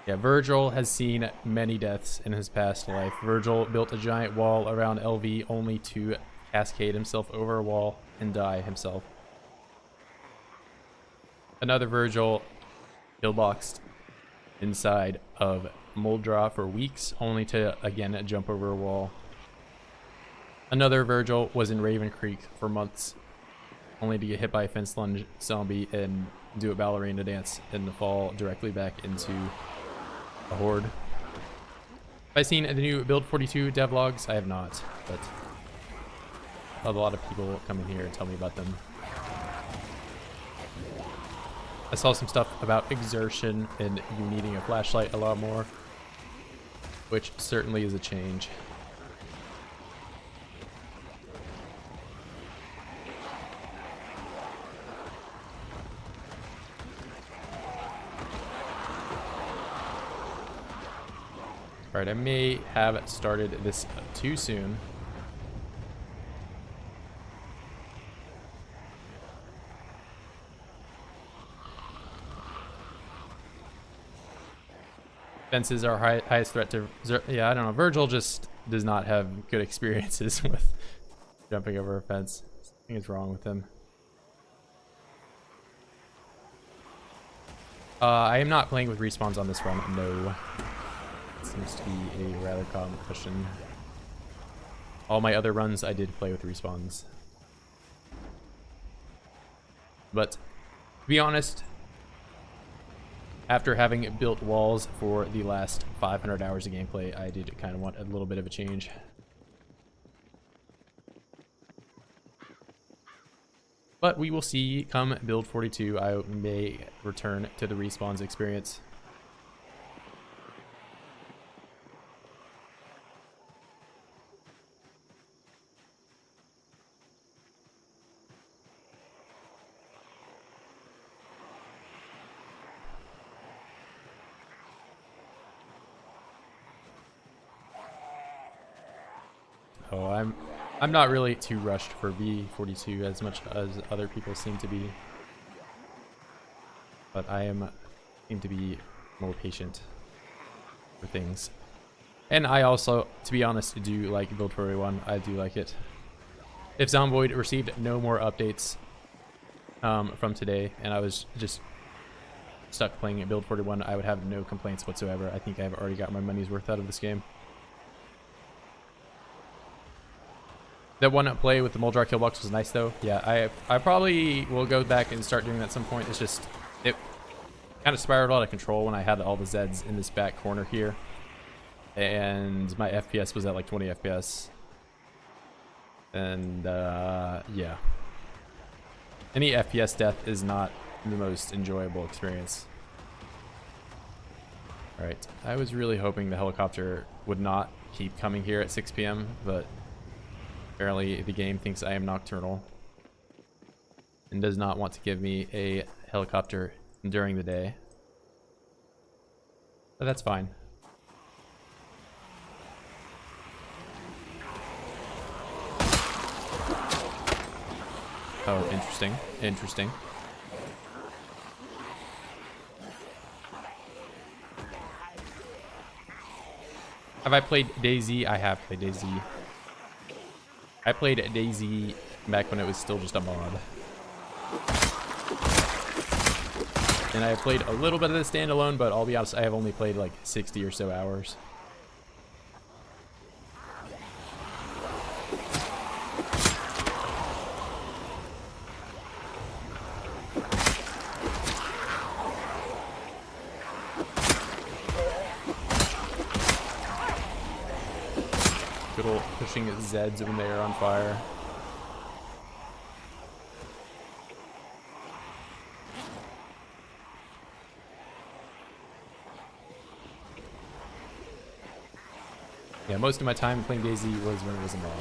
Yeah, Virgil has seen many deaths in his past life. Virgil built a giant wall around LV only to cascade himself over a wall and die himself. Another Virgil pillboxed inside of Muldraugh for weeks only to again jump over a wall. Another Virgil was in Raven Creek for months only to get hit by a fence lunge zombie and do a ballerina dance and fall directly back into a horde. Have I seen the new Build 42 devlogs? I have not, but a lot of people come in here and tell me about them. I saw some stuff about exertion and you needing a flashlight a lot more, which certainly is a change. Alright, I may have started this too soon. Fences are highest threat to... Yeah, I don't know. Virgil just does not have good experiences with jumping over a fence. Something is wrong with him. I am not playing with respawns on this run, no. Seems to be a rather common question. All my other runs I did play with respawns. But to be honest, after having built walls for the last 500 hours of gameplay, I did kind of want a little bit of a change. But we will see come build 42. I may return to the respawns experience. Oh, I'm not really too rushed for B42 as much as other people seem to be. But I seem to be more patient for things. And I also, to be honest, do like Build 41. I do like it. If Zomboid received no more updates from today and I was just stuck playing at Build 41, I would have no complaints whatsoever. I think I've already got my money's worth out of this game. That one play with the Muldraugh kill box was nice though. Yeah, I probably will go back and start doing that at some point. It's just, it kind of spiraled out of control when I had all the Zeds in this back corner here. And my FPS was at like 20 FPS. And yeah. Any FPS death is not the most enjoyable experience. Alright, I was really hoping the helicopter would not keep coming here at 6 PM, but apparently the game thinks I am nocturnal and does not want to give me a helicopter during the day. But that's fine. Oh, interesting. Interesting. Have I played DayZ? I have played DayZ. I played DayZ back when it was still just a mod. And I played a little bit of the standalone, but I'll be honest, I have only played like 60 or so hours. Good old pushing Zeds when they are on fire. Yeah, most of my time playing DayZ was when it was a mod.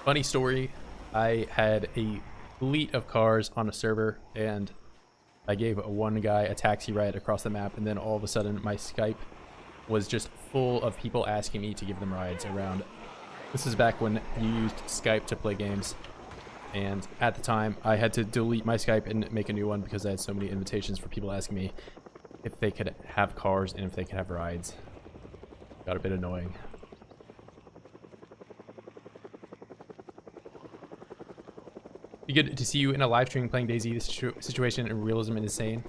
Funny story, I had a fleet of cars on a server and I gave one guy a taxi ride across the map, and then all of a sudden my Skype was just full of people asking me to give them rides around This is back when you used Skype to play games. And at the time, I had to delete my Skype and make a new one because I had so many invitations for people asking me if they could have cars and if they could have rides. Got a bit annoying. Be good to see you in a live stream playing DayZ. This situation and realism is insane.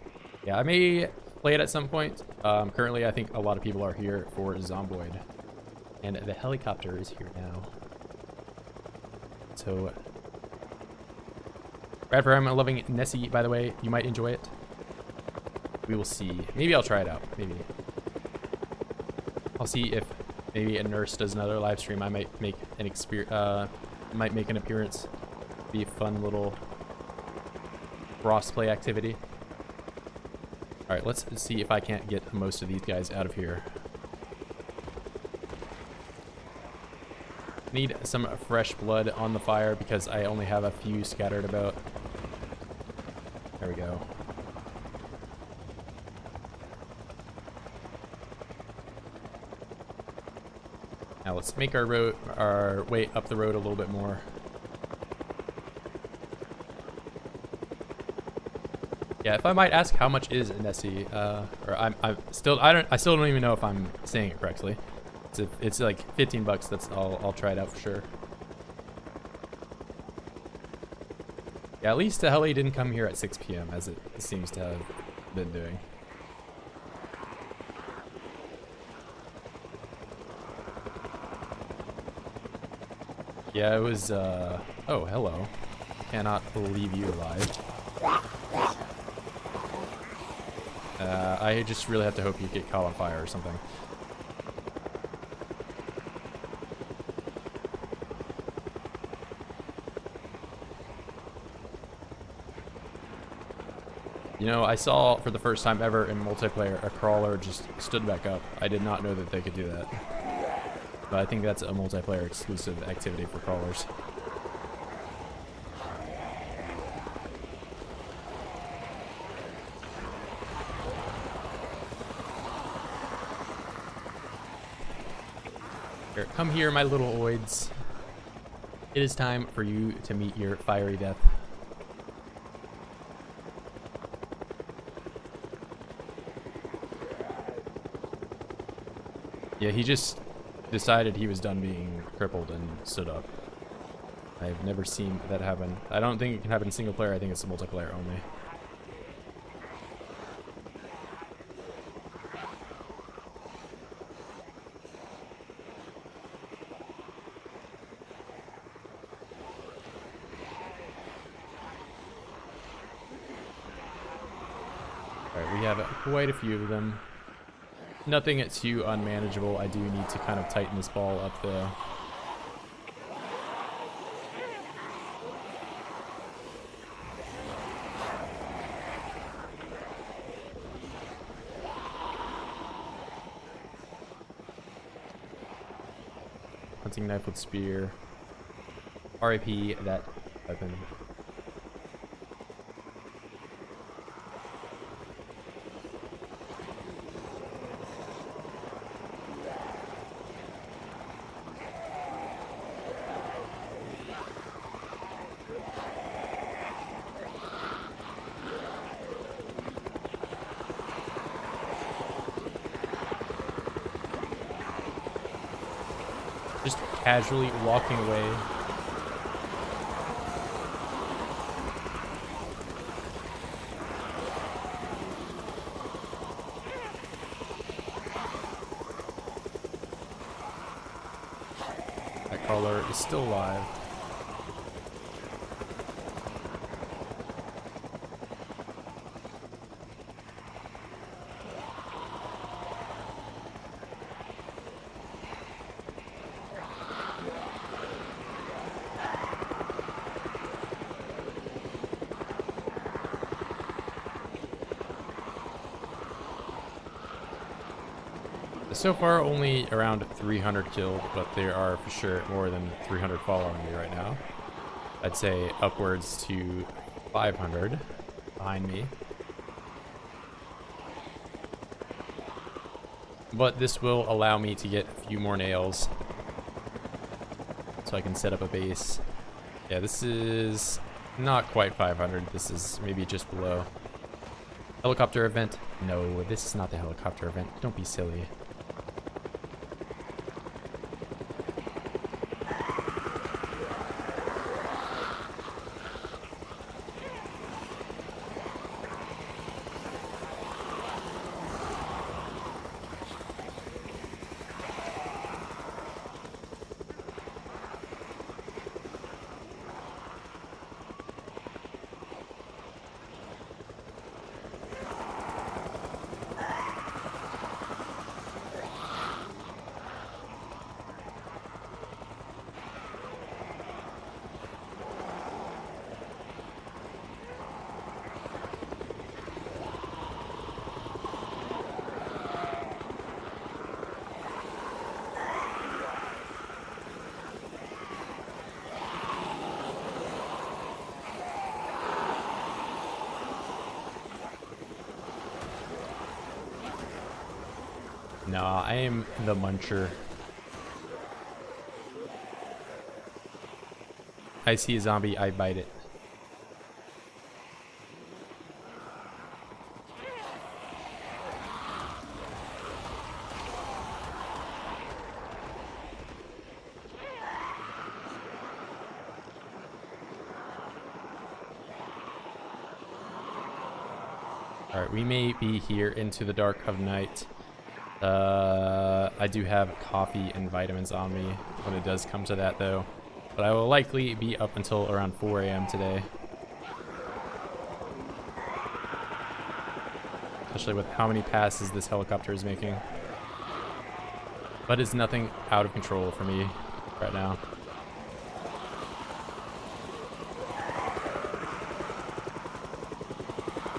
Yeah, I may play it at some point. Currently, I think a lot of people are here for Zomboid. And the helicopter is here now. So, Bradford, I'm loving Nessie, by the way. You might enjoy it. We will see. Maybe I'll try it out. Maybe. I'll see if maybe a nurse does another live stream. I might make an appearance. Be a fun little cross-play activity. All right, let's see if I can't get most of these guys out of here. Need some fresh blood on the fire because I only have a few scattered about. There we go. Now let's make our way up the road a little bit more. Yeah, if I might ask, how much is Nessie? I still don't even know if I'm saying it correctly. It's like 15 bucks. I'll try it out for sure. Yeah, at least the heli didn't come here at 6 p.m. as it seems to have been doing. Yeah, it was, oh, hello. Cannot believe you alive. I just really have to hope you get caught on fire or something. You know, I saw for the first time ever in multiplayer a crawler just stood back up. I did not know that they could do that. But I think that's a multiplayer exclusive activity for crawlers. Here, come here, my little oids. It is time for you to meet your fiery death. Yeah, he just decided he was done being crippled and stood up. I've never seen that happen. I don't think it can happen in single player. I think it's a multiplayer only. Alright, we have quite a few of them. Nothing too unmanageable. I do need to kind of tighten this ball up though. Hunting knife with spear. RIP that weapon. Just casually walking away. That crawler is still alive. So far, only around 300 killed, but there are for sure more than 300 following me right now. I'd say upwards to 500 behind me. But this will allow me to get a few more nails. so I can set up a base. Yeah, this is not quite 500. This is maybe just below. Helicopter event? No, this is not the helicopter event. Don't be silly. Nah, I am the muncher. I see a zombie, I bite it. Alright, we may be here into the dark of night. I do have coffee and vitamins on me when it does come to that though. But I will likely be up until around 4 a.m. today. Especially with how many passes this helicopter is making. But it's nothing out of control for me right now.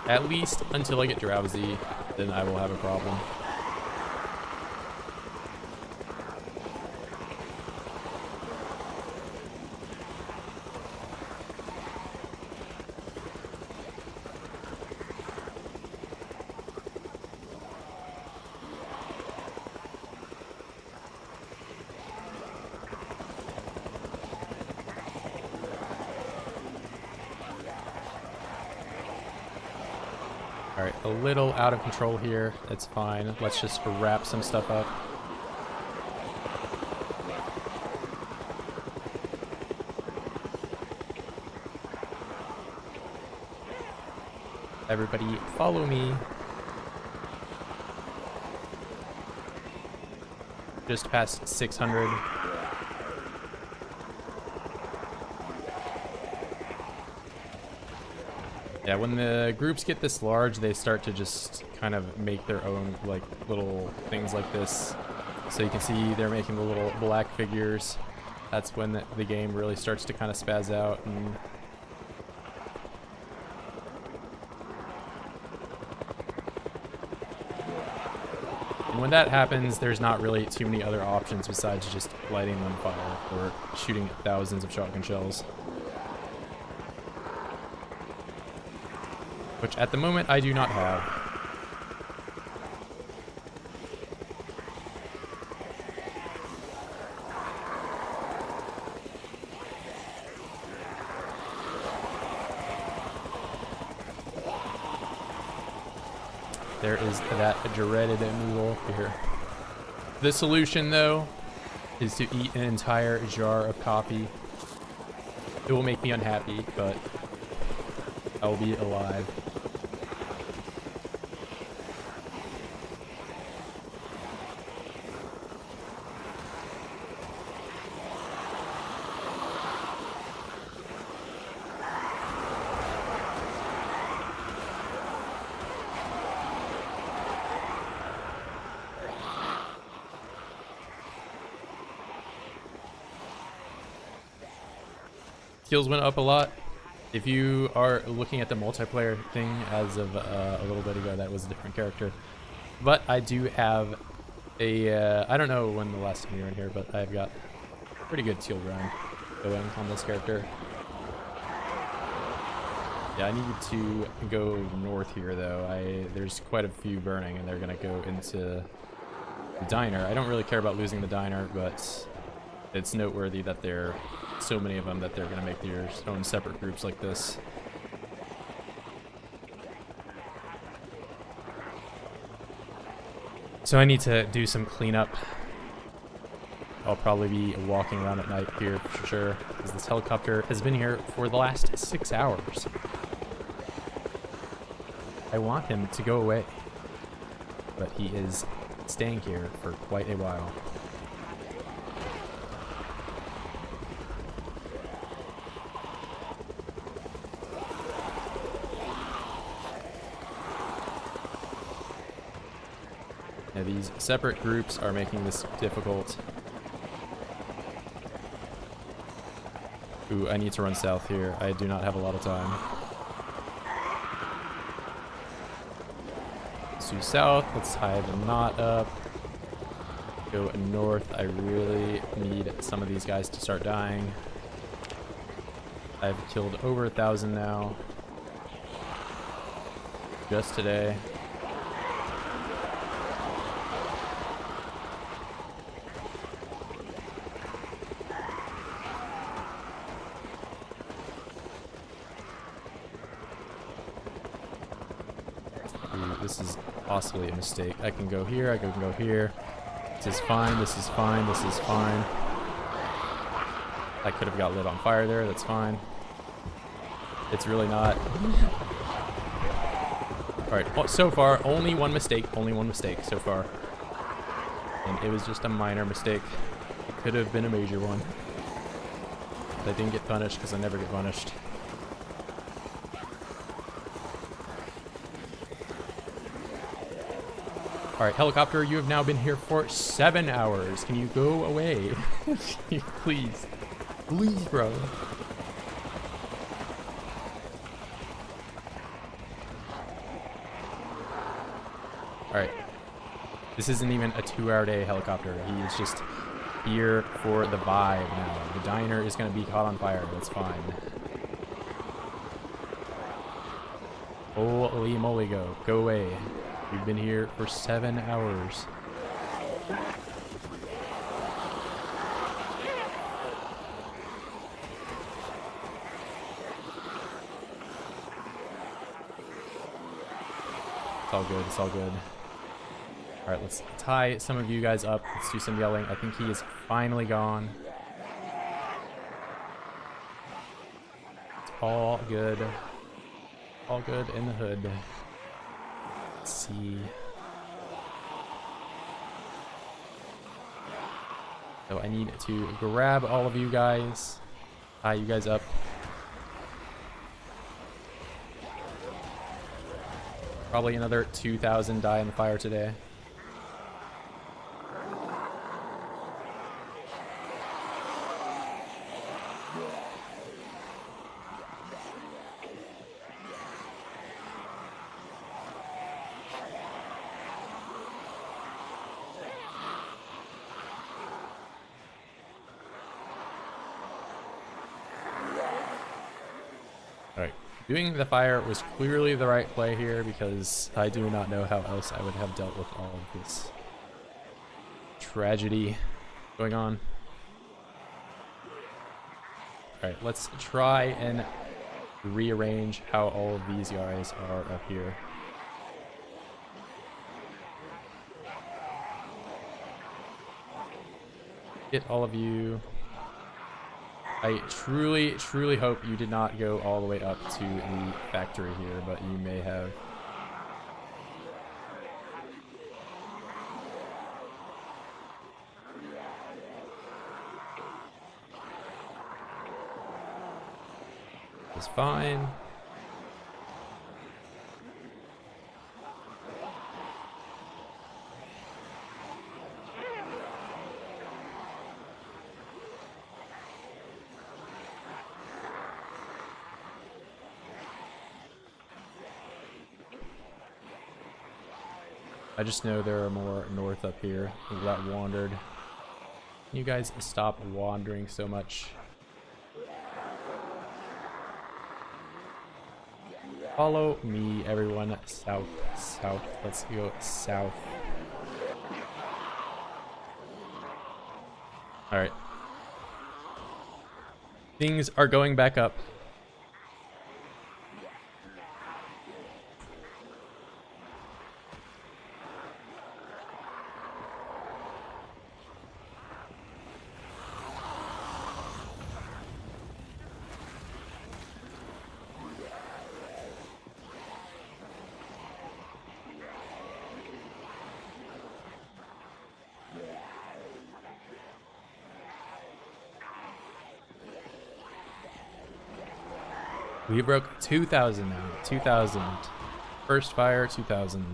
At least until I get drowsy, then I will have a problem. Alright, a little out of control here. It's fine. Let's just wrap some stuff up. Everybody follow me. Just past 600. Yeah, when the groups get this large, they start to just kind of make their own like little things like this. So you can see they're making the little black figures. That's when the game really starts to kind of spaz out. And when that happens, there's not really too many other options besides just lighting them on fire or shooting thousands of shotgun shells. Which at the moment I do not have. There is that dreaded noodle here. The solution though is to eat an entire jar of coffee. It will make me unhappy, but I will be alive. Skills went up a lot. If you are looking at the multiplayer thing as of a little bit ago, that was a different character. But I do have a, I don't know when the last time you were in here, but I've got a pretty good teal grind going on this character. Yeah, I need to go north here though. There's quite a few burning and they're gonna go into the diner. I don't really care about losing the diner, but It's noteworthy that there are so many of them that they're going to make their own separate groups like this. So I need to do some cleanup. I'll probably be walking around at night here for sure, because this helicopter has been here for the last 6 hours. I want him to go away, but he is staying here for quite a while. Now these separate groups are making this difficult. Ooh, I need to run south here. I do not have a lot of time. Let's do south. Let's tie the knot up. Go north. I really need some of these guys to start dying. I've killed over 1,000 now. Just today. This is possibly a mistake. I can go here, I can go here. This is fine, this is fine, this is fine. I could have got lit on fire there, that's fine. It's really not. Alright, well, so far, only one mistake so far. And it was just a minor mistake. It could have been a major one. But I didn't get punished because I never get punished. Alright, helicopter, you have now been here for 7 hours. Can you go away? Please. Please, bro. Alright. This isn't even a 2-hour day helicopter. He is just here for the vibe now. The diner is going to be caught on fire. That's fine. Holy moly, go. Go away. We've been here for 7 hours. It's all good, it's all good. Alright, let's tie some of you guys up. Let's do some yelling. I think he is finally gone. It's all good. All good in the hood. See. So I need to grab all of you guys, tie you guys up. Probably another 2,000 die in the fire today. Alright, doing the fire was clearly the right play here because I do not know how else I would have dealt with all of this tragedy going on. Alright, let's try and rearrange how all of these guys are up here. Get all of you. I truly, truly hope you did not go all the way up to the factory here, but you may have. It's fine. I just know there are more north up here that wandered. You guys stop wandering so much. Follow me, everyone. South, south. Let's go south. Alright. Things are going back up. We broke 2,000 now. 2,000. First fire, 2,000.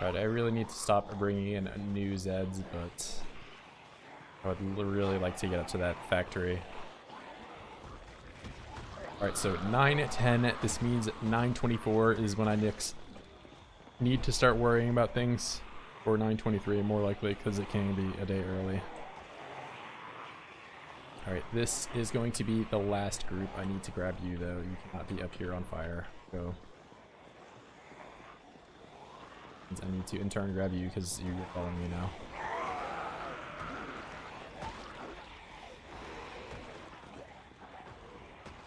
Right, I really need to stop bringing in new Zeds, but I would really like to get up to that factory. Alright, so 9:10, this means 9:24 is when I need to start worrying about things. Or 9:23 more likely, because it can be a day early. Alright, this is going to be the last group. I need to grab you though, you cannot be up here on fire. Go. I need to in turn grab you because you're following me now.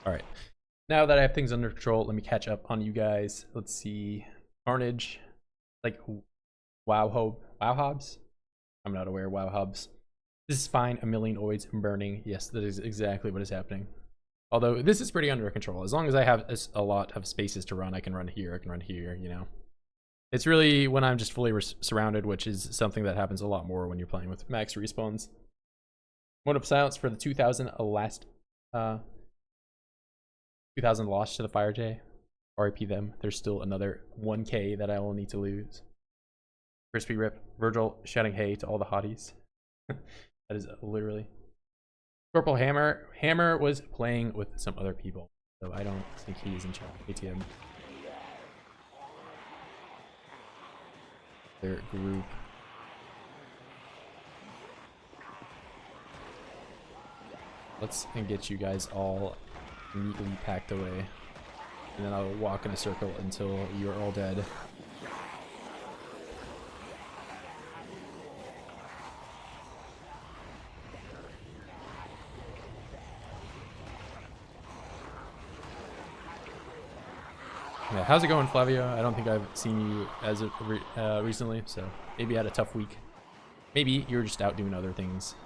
Alright. Now that I have things under control, let me catch up on you guys. Let's see. Carnage. Like wow hobs? I'm not aware of wow hobs. This is fine. A million oids burning. Yes, that is exactly what is happening. Although this is pretty under control. As long as I have a lot of spaces to run, I can run here, you know. It's really when I'm just fully surrounded, which is something that happens a lot more when you're playing with max respawns. Mode of silence for the 2,000 last 2,000 lost to the Fire J. RIP them. There's still another 1k that I will need to lose. Crispy rip. Virgil shouting hey to all the hotties. That is literally. Corporal Hammer was playing with some other people, so I don't think he's in chat. ATM. Their group. Let's get you guys all neatly packed away, and then I'll walk in a circle until you're all dead. Yeah, how's it going, Flavio? I don't think I've seen you as of recently, so maybe you had a tough week. Maybe you're just out doing other things.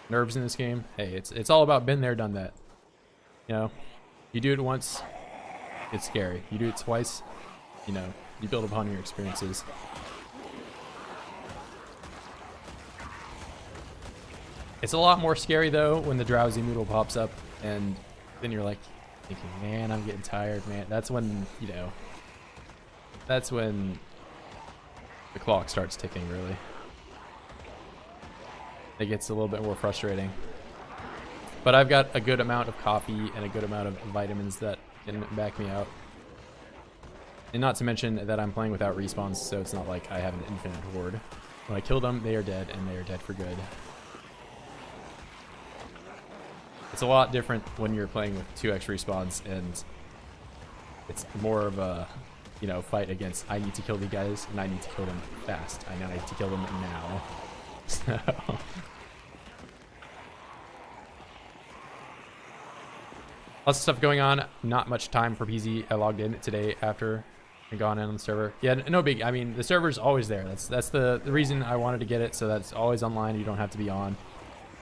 Nerves in this game, hey, it's all about been there, done that. You know, you do it once, it's scary. You do it twice, you know, you build upon your experiences. It's a lot more scary though when the drowsy noodle pops up, and then you're like thinking, man, I'm getting tired, man. That's when, you know, that's when the clock starts ticking, really. It gets a little bit more frustrating. But I've got a good amount of coffee and a good amount of vitamins that can back me out. And not to mention that I'm playing without respawns, so it's not like I have an infinite horde. When I kill them, they are dead, and they are dead for good. It's a lot different when you're playing with 2x respawns, and it's more of a, you know, fight against, I need to kill the guys, and I need to kill them fast. I need to kill them now. So. Lots of stuff going on. Not much time for PZ. I logged in today after I gone in on the server. Yeah, no big. I mean, the server's always there. That's the reason I wanted to get it, so that's always online. You don't have to be on,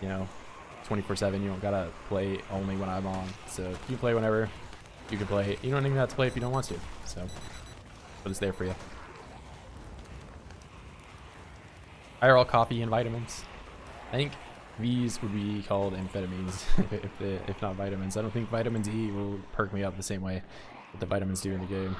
you know, 24/7. You don't gotta play only when I'm on. So if you play whenever, you can play. You don't even have to play if you don't want to. So, but it's there for you. IRL coffee and vitamins. I think These would be called amphetamines if not vitamins. I don't think vitamins E will perk me up the same way that the vitamins do in the game.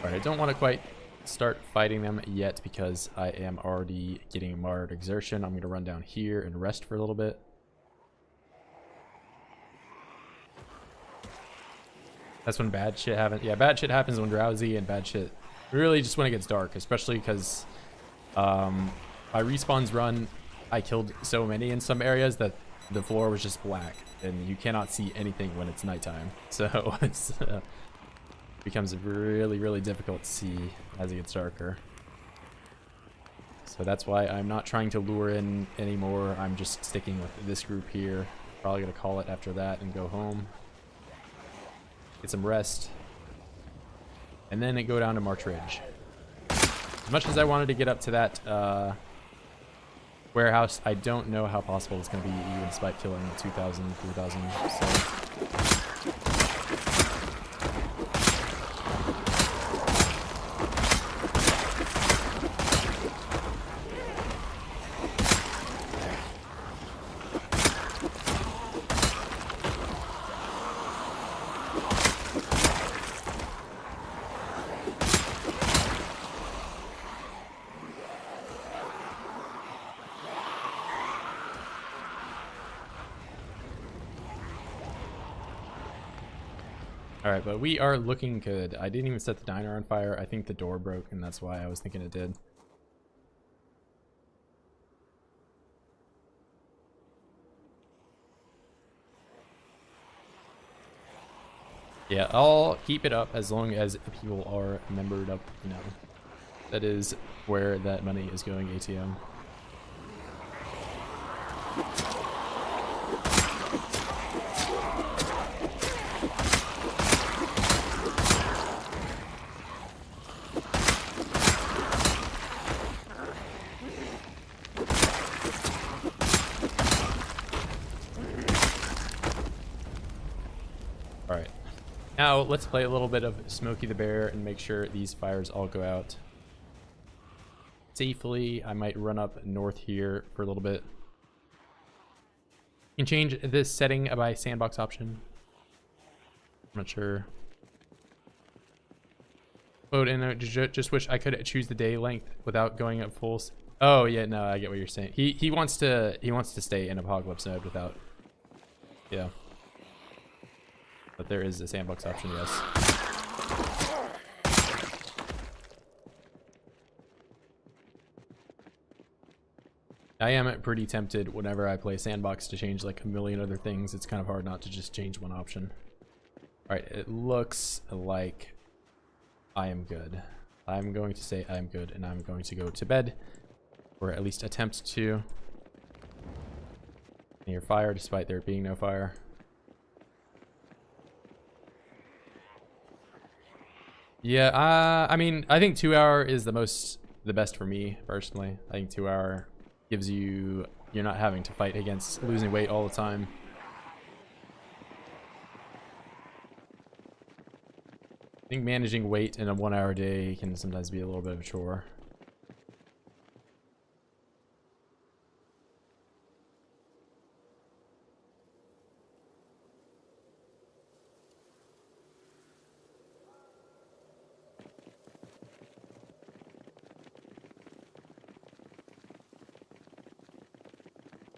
Alright, I don't want to quite start fighting them yet because I am already getting moderate exertion. I'm going to run down here and rest for a little bit. That's when bad shit happens. Yeah, bad shit happens when drowsy, and bad shit really just when it gets dark, especially because my respawns run, I killed so many in some areas that the floor was just black and you cannot see anything when it's nighttime. So it's becomes really, really difficult to see as it gets darker. So that's why I'm not trying to lure in anymore. I'm just sticking with this group here. Probably gonna call it after that and go home. Get some rest, and then go down to March Ridge. As much as I wanted to get up to that warehouse, I don't know how possible it's going to be, even despite killing 2,000, 3,000. So. Alright, but we are looking good. I didn't even set the diner on fire. I think the door broke, and that's why I was thinking it did. Yeah, I'll keep it up as long as people are membered up, you know. That is where that money is going, ATM. Alright, now let's play a little bit of Smokey the Bear and make sure these fires all go out safely. I might run up north here for a little bit. You can change this setting by sandbox option. I'm not sure. Oh, and I just wish I could choose the day length without going up full. Oh yeah, no, I get what you're saying. He wants to stay in Apocalypse mode without. Yeah. But there is a sandbox option, yes. I am pretty tempted whenever I play sandbox to change like a million other things. It's kind of hard not to just change one option. Alright, it looks like I am good. I'm going to say I'm good, and I'm going to go to bed. Or at least attempt to. Near fire, despite there being no fire. Yeah, I mean, I think 2 hour is the best for me personally. I think 2 hour gives you're not having to fight against losing weight all the time. I think managing weight in a 1 hour day can sometimes be a little bit of a chore.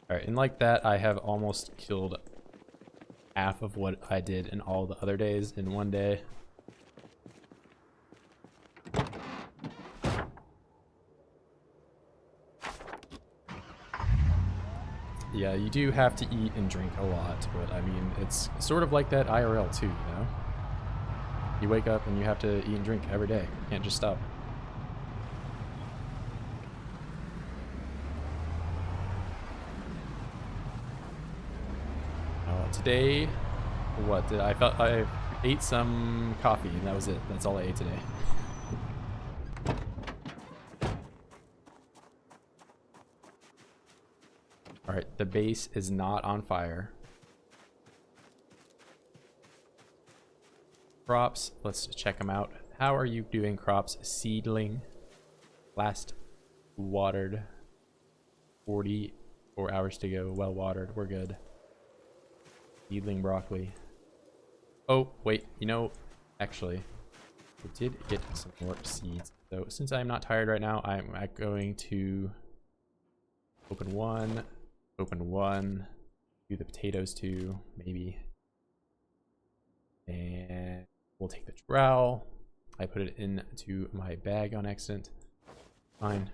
Alright, and like that, I have almost killed half of what I did in all the other days in one day. Yeah, you do have to eat and drink a lot, but I mean, it's sort of like that IRL too, you know? You wake up and you have to eat and drink every day. You can't just stop. Today, what did I ate some coffee and that was it. That's all I ate today. All right, the base is not on fire. Props, let's check them out. How are you doing, crops? Seedling. Last watered. 44 hours to go. Well watered. We're good. Seedling broccoli. Oh, wait. You know, actually, I did get some more seeds. So since I'm not tired right now, I'm going to open one, do the potatoes too, maybe. And we'll take the trowel. I put it into my bag on accident. Fine.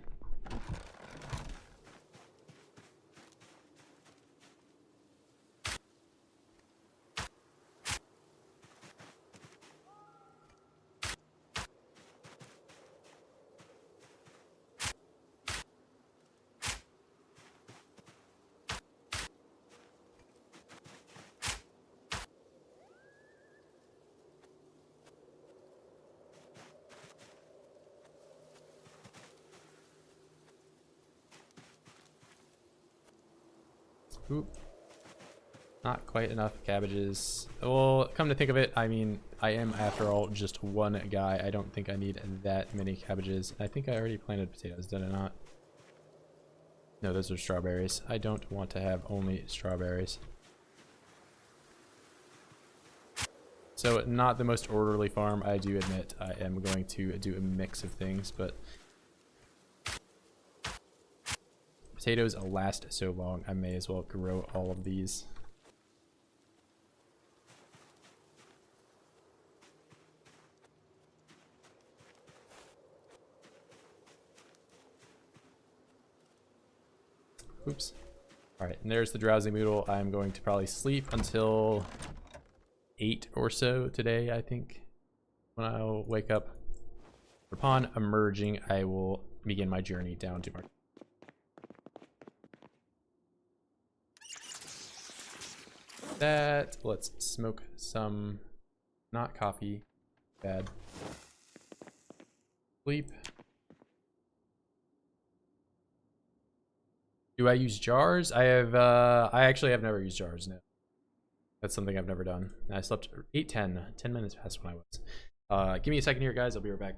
Oop. Not quite enough cabbages. Well, come to think of it, I mean, I am, after all, just one guy. I don't think I need that many cabbages. I think I already planted potatoes, did I not? No, those are strawberries. I don't want to have only strawberries. So, not the most orderly farm, I do admit. I am going to do a mix of things, but potatoes last so long, I may as well grow all of these. Oops. Alright, and there's the drowsy moodle. I'm going to probably sleep until 8 or so today, I think, when I'll wake up. Upon emerging, I will begin my journey down to Mark. That, let's smoke some, not coffee, bad. Sleep. Do I use jars? I actually have never used jars, no. That's something I've never done. I slept 10 minutes past when I was. Give me a second here, guys. I'll be right back.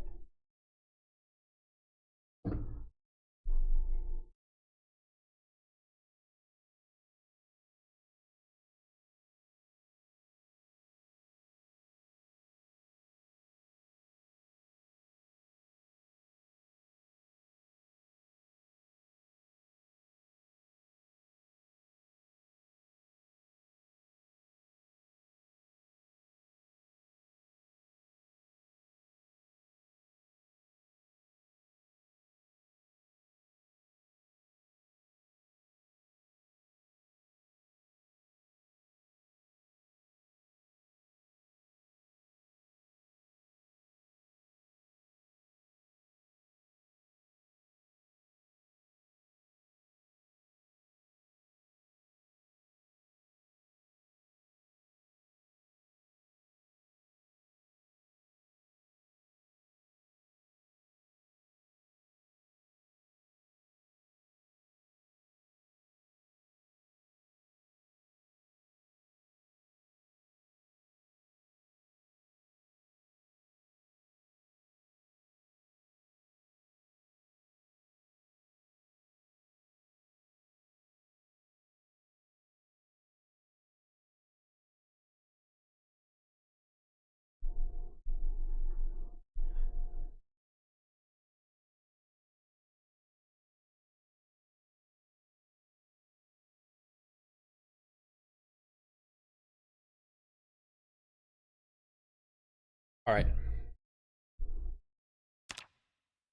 All right.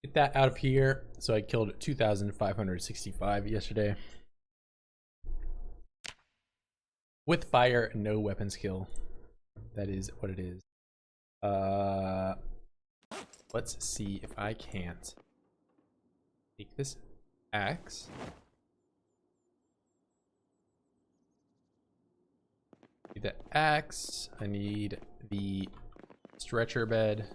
Get that out of here. So I killed 2,565 yesterday. With fire, no weapon skill. That is what it is. Let's see if I can't take this axe. Need the axe. I need the stretcher bed.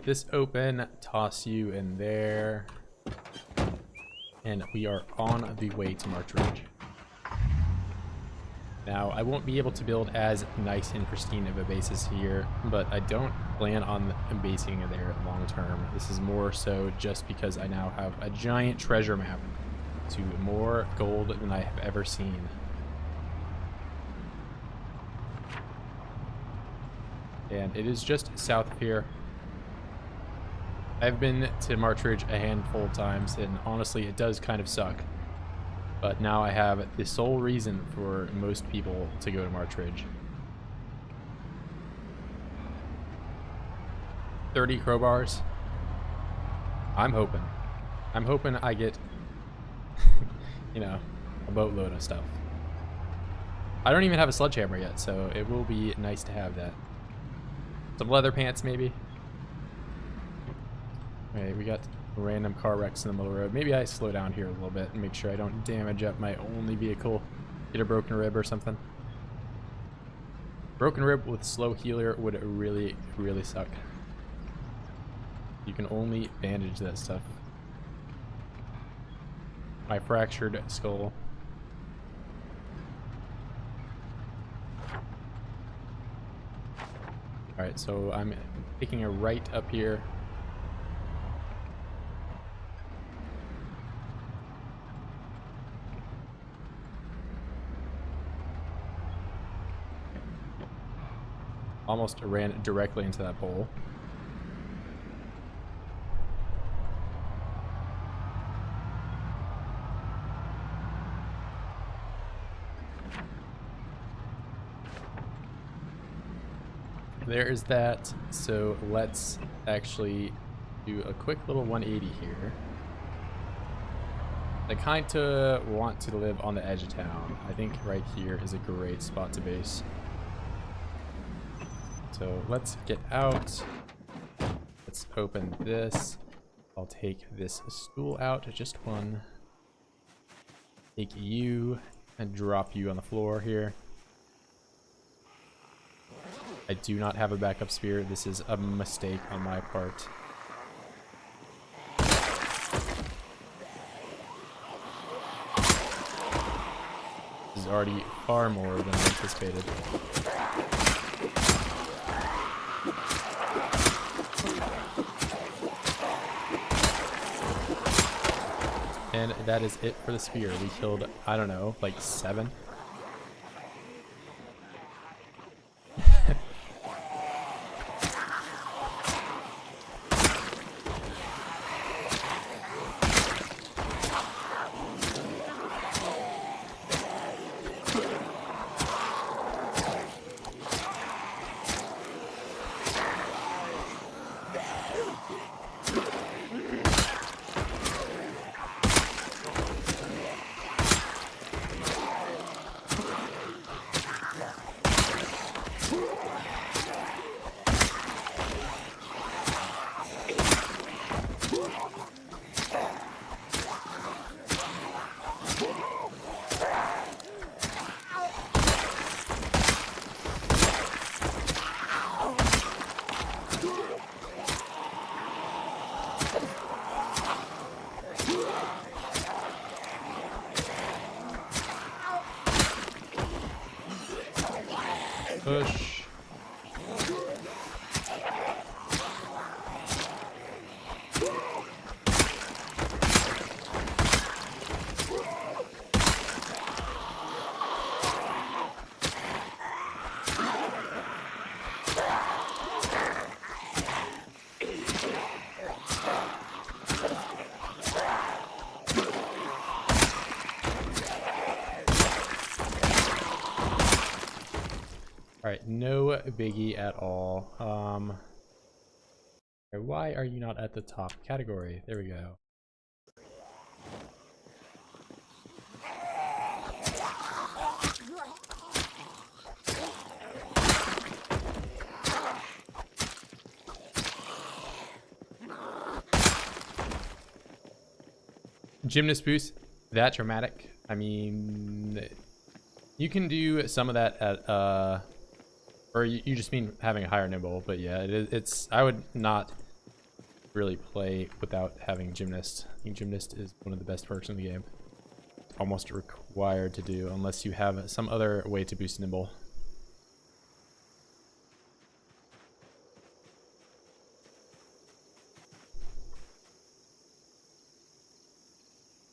this open, toss you in there, and we are on the way to March Ridge. Now, I won't be able to build as nice and pristine of a basis here, but I don't plan on basing it there long term. This is more so just because I now have a giant treasure map to more gold than I have ever seen. And it is just south of here. I've been to March Ridge a handful of times, and honestly, it does kind of suck. But now I have the sole reason for most people to go to March Ridge. 30 crowbars. I'm hoping I get, you know, a boatload of stuff. I don't even have a sledgehammer yet, so it will be nice to have that. Some leather pants, maybe. Okay, we got random car wrecks in the middle of the road. Maybe I slow down here a little bit and make sure I don't damage up my only vehicle. Get a broken rib or something. Broken rib with slow healer would really, really suck. You can only bandage that stuff. My fractured skull. Alright, so I'm taking a right up here. Almost ran directly into that pole. There's that. So let's actually do a quick little 180 here. I kind of want to live on the edge of town. I think right here is a great spot to base. So let's get out. Let's open this. I'll take this stool out, just one. Take you and drop you on the floor here. I do not have a backup spear. This is a mistake on my part. This is already far more than I anticipated. And that is it for the spear. We killed, I don't know, like 7. Push. Alright, no biggie at all. Why are you not at the top category? There we go. Gymnast boost, that dramatic. I mean, you can do some of that at or you just mean having a higher nimble, but yeah, it's I would not really play without having Gymnast. I think Gymnast is one of the best perks in the game. Almost required to do unless you have some other way to boost Nimble.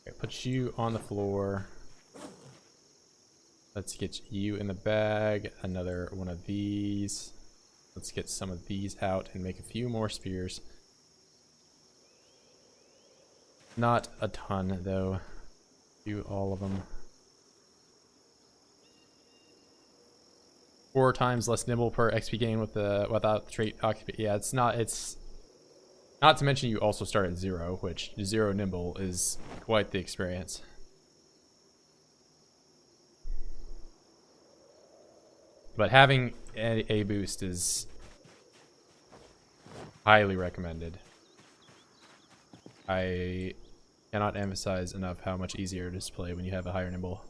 Okay, put you on the floor. Let's get you in the bag. Another one of these. Let's get some of these out and make a few more spears. Not a ton though. Do all of them. 4 times less nimble per XP gain with the without the trait occupant. Yeah, it's not to mention you also start at 0, which 0 nimble is quite the experience. But having a boost is highly recommended. I cannot emphasize enough how much easier it is to play when you have a higher nimble.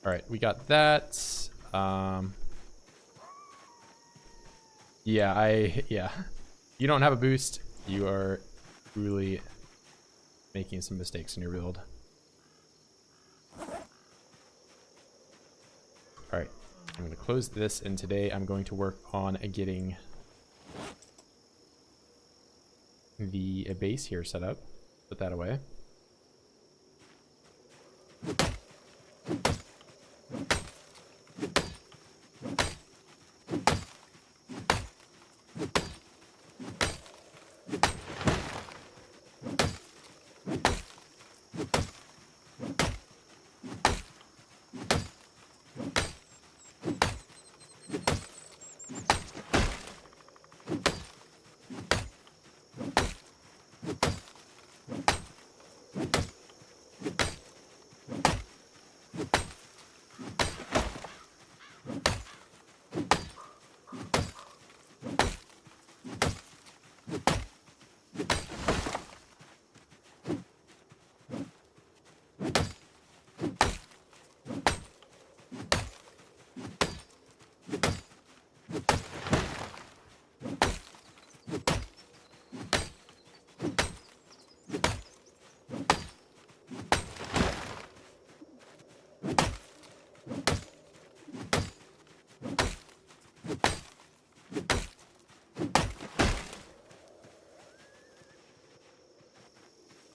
Alright, we got that. Yeah. You don't have a boost. You are truly making some mistakes in your build. Alright, I'm going to close this, and today I'm going to work on getting the base here set up. Put that away.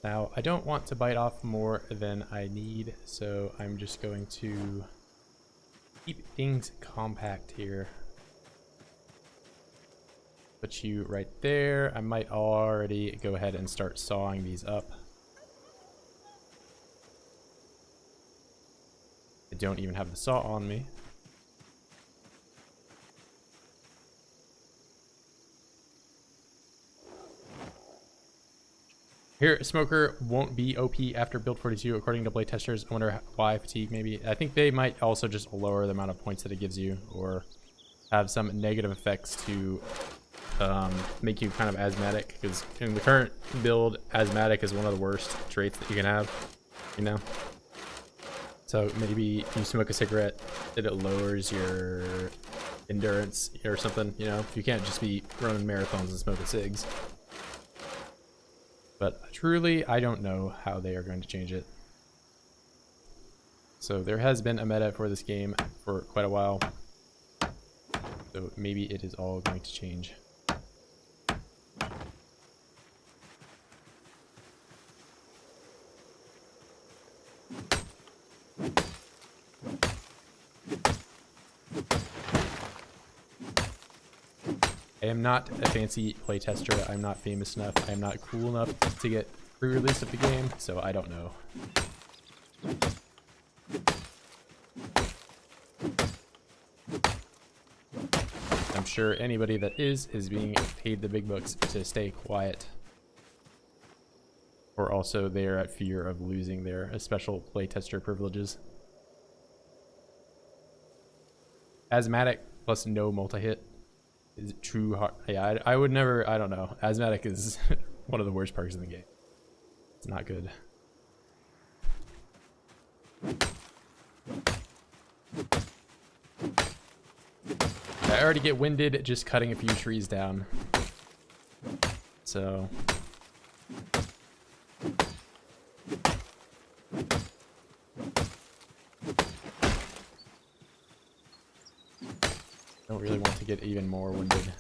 Now, I don't want to bite off more than I need, so I'm just going to keep things compact here. Put you right there. I might already go ahead and start sawing these up. I don't even have the saw on me. Here, Smoker won't be OP after build 42, according to blade testers. I wonder why. Fatigue, maybe. I think they might also just lower the amount of points that it gives you, or have some negative effects to make you kind of asthmatic. Because in the current build, asthmatic is one of the worst traits that you can have, you know? So maybe you smoke a cigarette, that it lowers your endurance or something, you know? You can't just be running marathons and smoking cigs. But truly, I don't know how they are going to change it. So there has been a meta for this game for quite a while. So maybe it is all going to change. I am not a fancy playtester. I'm not famous enough. I am not cool enough to get pre-release of the game, so I don't know. I'm sure anybody that is being paid the big bucks to stay quiet. Or also they are at fear of losing their special playtester privileges. Asthmatic plus no multi-hit. Is it true hard? Yeah, I would never, I don't know. Asthmatic is one of the worst perks in the game. It's not good. I already get winded just cutting a few trees down. So don't really want to get even more winded.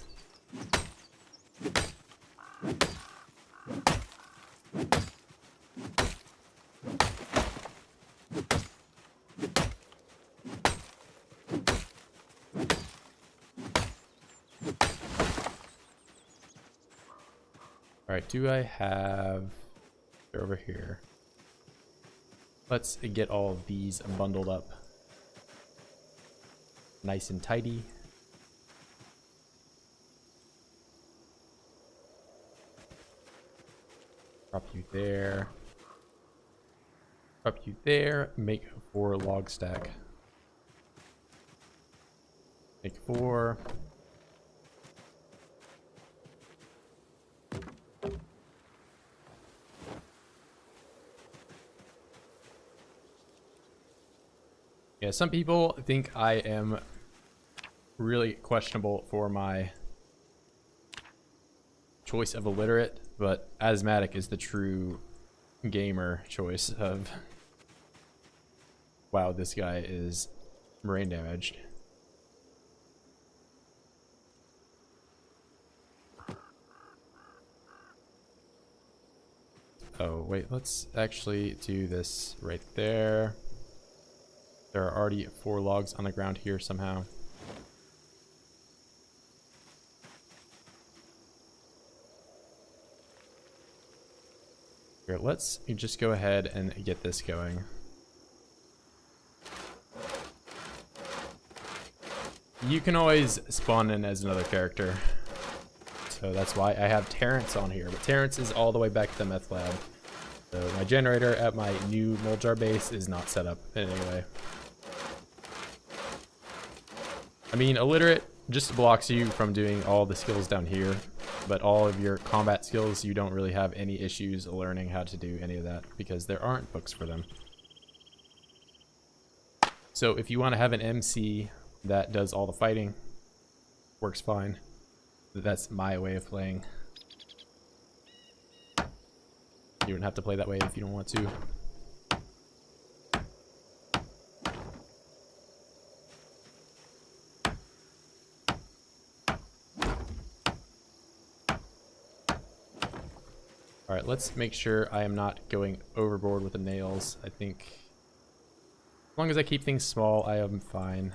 Alright, do I have... They're over here. Let's get all of these bundled up. Nice and tidy. Drop you there. Drop you there. Make 4 log stack. Make 4. Yeah, some people think I am really questionable for my choice of illiterate, but asthmatic is the true gamer choice of, wow, this guy is brain damaged. Oh, wait, let's actually do this right there. There are already 4 logs on the ground here somehow. Here, let's just go ahead and get this going. You can always spawn in as another character. So that's why I have Terrence on here. But Terrence is all the way back to the meth lab. So my generator at my new Muldraugh base is not set up in any way. I mean, illiterate just blocks you from doing all the skills down here, but all of your combat skills, you don't really have any issues learning how to do any of that because there aren't books for them. So if you want to have an MC that does all the fighting, works fine. That's my way of playing. You don't have to play that way if you don't want to. Alright, let's make sure I am not going overboard with the nails. I think as long as I keep things small, I am fine.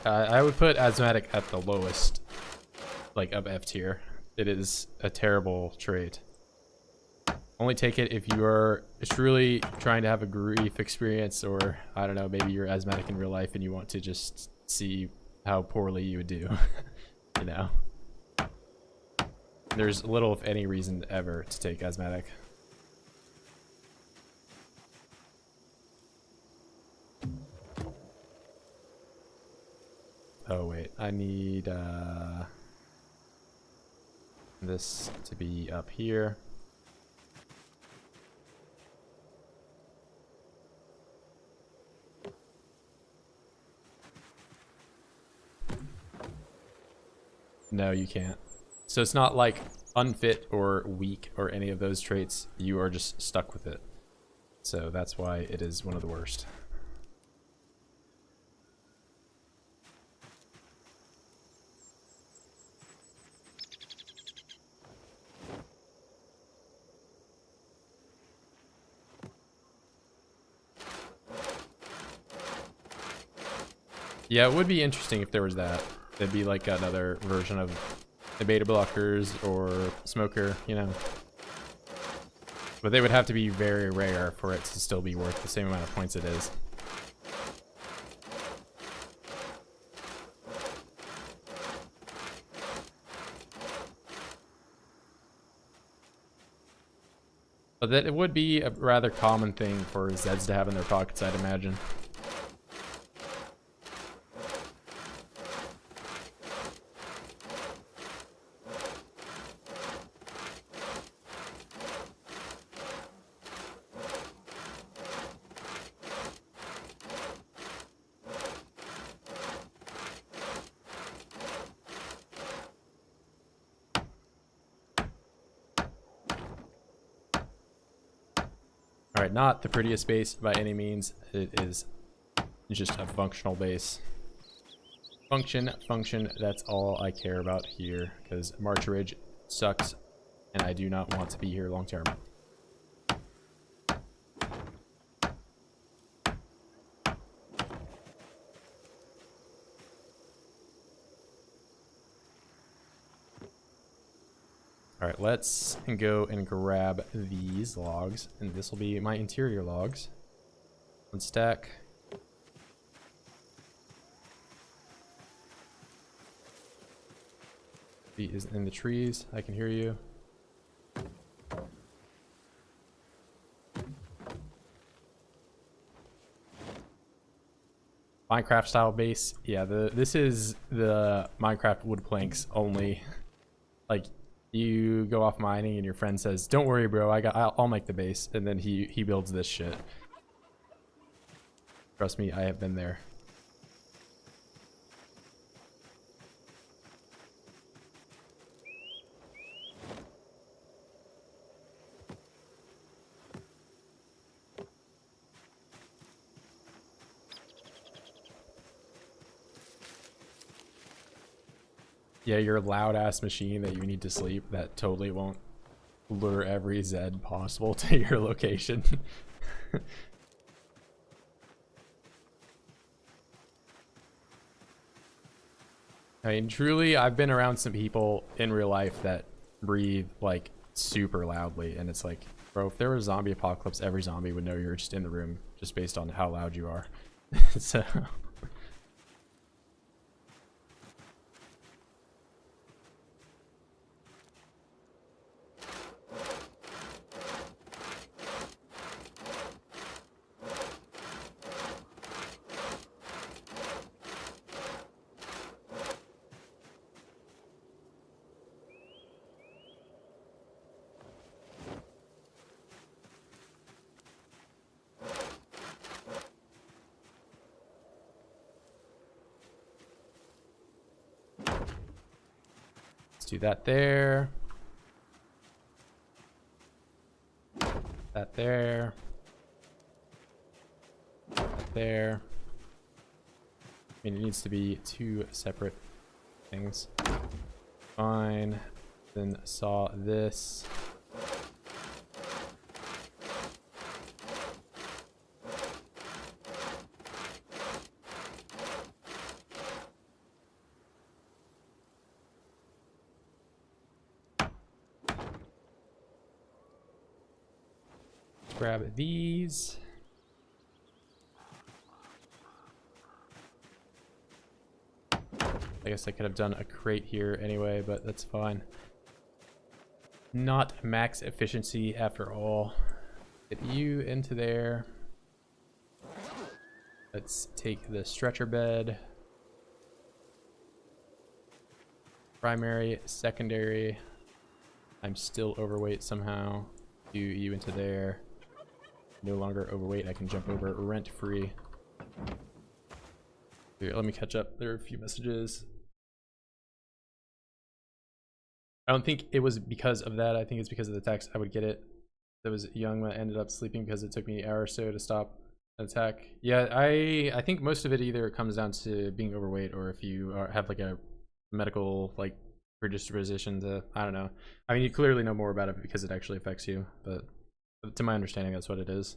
I would put asthmatic at the lowest, like of F tier. It is a terrible trait. Only take it if you are truly trying to have a grief experience, or I don't know, maybe you're asthmatic in real life and you want to just see how poorly you would do. You know, there's little if any reason ever to take asthmatic. Oh wait, I need this to be up here. No, you can't. So it's not like unfit or weak or any of those traits. You are just stuck with it. So that's why it is one of the worst. Yeah, it would be interesting if there was that. It'd be like another version of the beta blockers or smoker, you know. But they would have to be very rare for it to still be worth the same amount of points it is. But that it would be a rather common thing for Zeds to have in their pockets, I'd imagine. All right, not the prettiest base by any means. It is just a functional base. Function, that's all I care about here, because March Ridge sucks, and I do not want to be here long term. All right, let's go and grab these logs, and this will be my interior logs. One stack. He is in the trees. I can hear you. Minecraft style base. Yeah, this is the Minecraft wood planks only. Like, you go off mining and your friend says, "Don't worry, bro. I'll make the base," and then he builds this shit. Trust me, I have been there. Yeah, your loud ass machine that you need to sleep, that totally won't lure every Zed possible to your location. I mean, truly, I've been around some people in real life that breathe like super loudly, and it's like, bro, if there was a zombie apocalypse, every zombie would know you're just in the room just based on how loud you are. So let's do that there. That there. That there. I mean, it needs to be two separate things. Fine. Then saw this. Grab these. I guess I could have done a crate here anyway, but that's fine. Not max efficiency after all. Get you into there. Let's take the stretcher bed. Primary, secondary. I'm still overweight somehow. Do you into there. No longer overweight. I can jump over rent free. Here, let me catch up. There are a few messages. I don't think it was because of that. I think it's because of the text. I would get it. That was young when I ended up sleeping because it took me an hour or so to stop an attack. Yeah, I think most of it either comes down to being overweight, or if you have like a medical like predisposition to, I don't know. I mean, you clearly know more about it because it actually affects you, but to my understanding, that's what it is.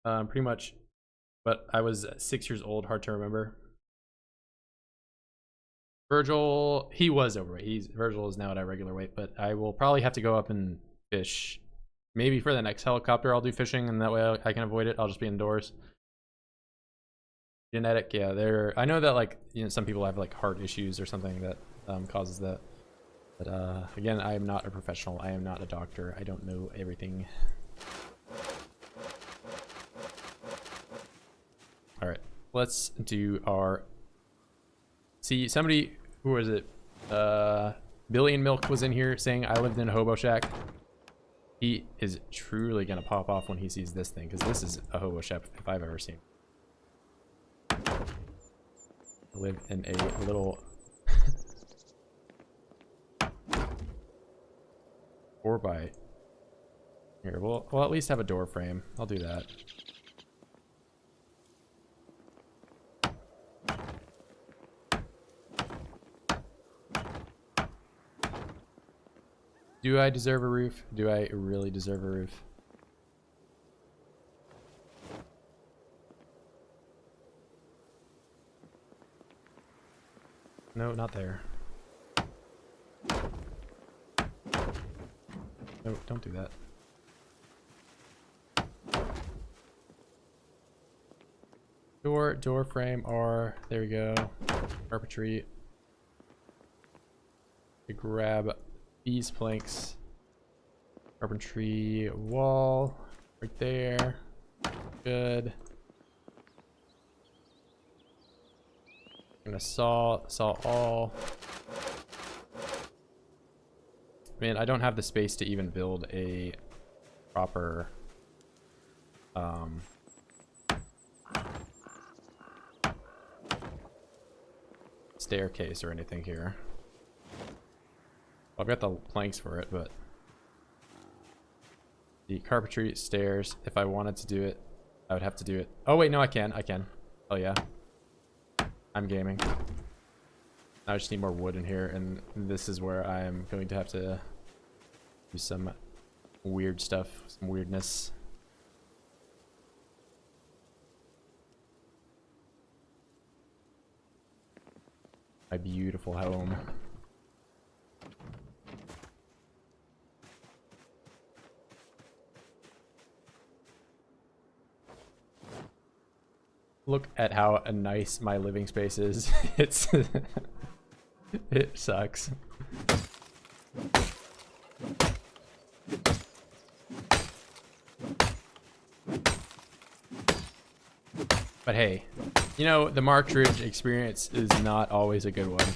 Pretty much. But I was 6 years old, hard to remember. Virgil, he was overweight. Virgil is now at a regular weight, but I will probably have to go up and fish. Maybe for the next helicopter, I'll do fishing, and that way I can avoid it. I'll just be indoors. Genetic, yeah. I know that, like, you know, some people have like heart issues or something that causes that. But again, I am not a professional. I am not a doctor. I don't know everything. All right, let's do our... See, somebody, who was it? Billy and Milk was in here saying I lived in a hobo shack. He is truly gonna pop off when he sees this thing, because this is a hobo shack if I've ever seen. I live in a little 4x. Here, we'll at least have a door frame. I'll do that. Do I deserve a roof? Do I really deserve a roof? No, not there. No, don't do that. Door frame R. There we go. Carpentry. To grab these planks. Carpentry wall. Right there. Good. Gonna saw all. Man, I don't have the space to even build a proper staircase or anything here. I've got the planks for it, but the carpentry, stairs, if I wanted to do it, I would have to do it. Oh wait, no, I can. Oh yeah. I'm gaming. I just need more wood in here, and this is where I am going to have to do some weird stuff, some weirdness. My beautiful home. Look at how nice my living space is. It's it sucks. But hey, you know, the Mark Ridge experience is not always a good one.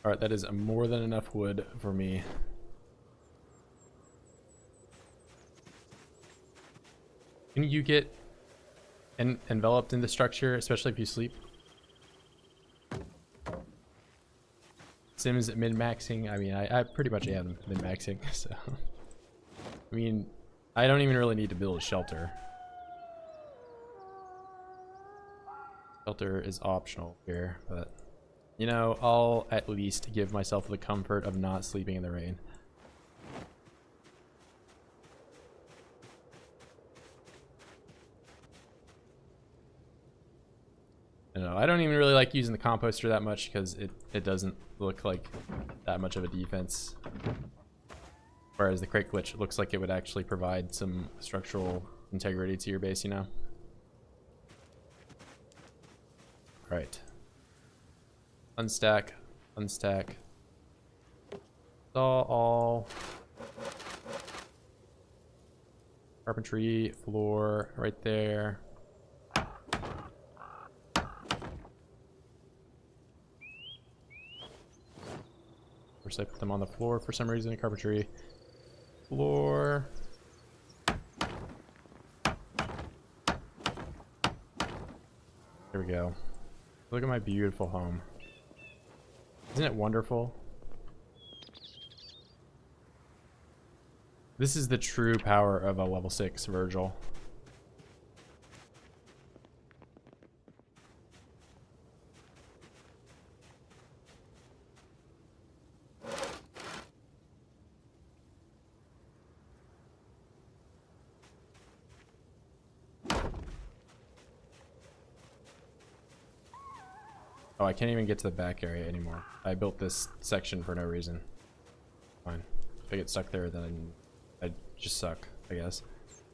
Alright, that is more than enough wood for me. Can you get enveloped in the structure, especially if you sleep? Sims min-maxing? I mean, I pretty much am min-maxing, so... I mean, I don't even really need to build a shelter. Shelter is optional here, but... You know, I'll at least give myself the comfort of not sleeping in the rain. No, I don't even really like using the composter that much because it doesn't look like that much of a defense. Whereas the crate glitch looks like it would actually provide some structural integrity to your base, you know? Alright. Unstack, unstack. Saw all. Carpentry, floor, right there. Of course, I put them on the floor for some reason. Carpentry, floor. There we go. Look at my beautiful home. Isn't it wonderful? This is the true power of a level 6 Virgil. Oh, I can't even get to the back area anymore. I built this section for no reason. Fine. If I get stuck there, then I just suck, I guess.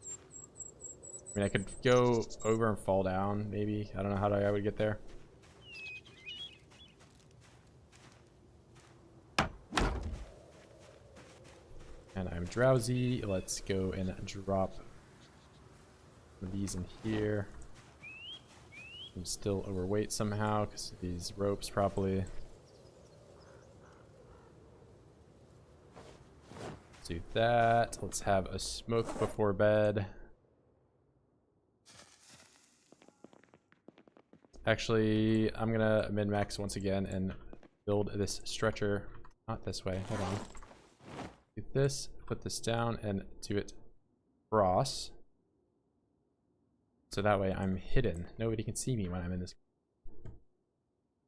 I mean, I could go over and fall down, maybe. I don't know how I would get there. And I'm drowsy. Let's go and drop these in here. I'm still overweight somehow because of these ropes probably. Let's do that. Let's have a smoke before bed. Actually, I'm gonna min-max once again and build this stretcher. Not this way, hold on. Do this, put this down, and do it cross. So that way I'm hidden. Nobody can see me when I'm in this.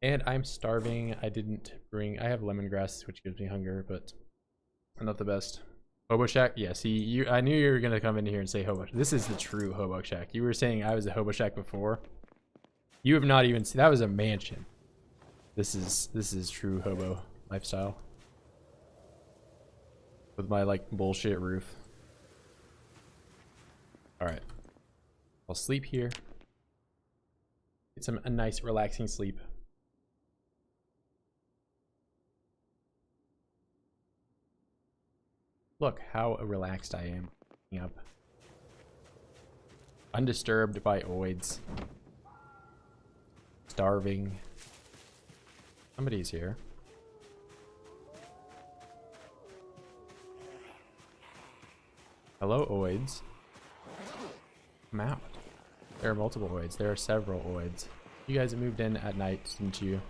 And I'm starving. I have lemongrass, which gives me hunger, but I'm not the best. Hobo Shack? Yeah, see, I knew you were gonna come in here and say Hobo. This is the true Hobo Shack. You were saying I was a Hobo Shack before. You have not even seen, that was a mansion. This is true hobo lifestyle. With my like bullshit roof. Alright. I'll sleep here. Get a nice relaxing sleep. Look how relaxed I am. Waking up. Undisturbed by oids. Starving. Somebody's here. Hello, oids. Come out. There are multiple oids. There are several oids. You guys moved in at night, didn't you?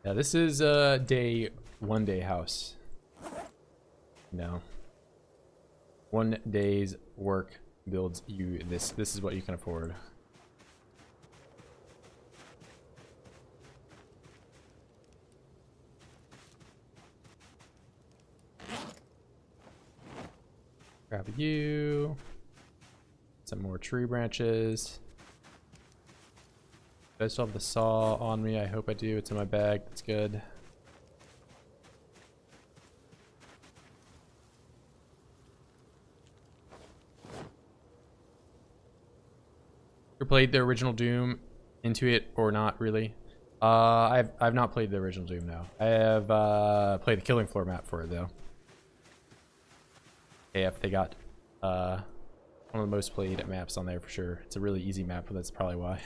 Yeah, this is a one day house. No. 1 day's work builds you this. This is what you can afford. Grab you. Some more tree branches. I still have the saw on me. I hope I do. It's in my bag. That's good. You played the original Doom? Into it or not really? I've not played the original Doom now. I have played the Killing Floor map for it though. AF, they got one of the most played maps on there for sure. It's a really easy map, but that's probably why.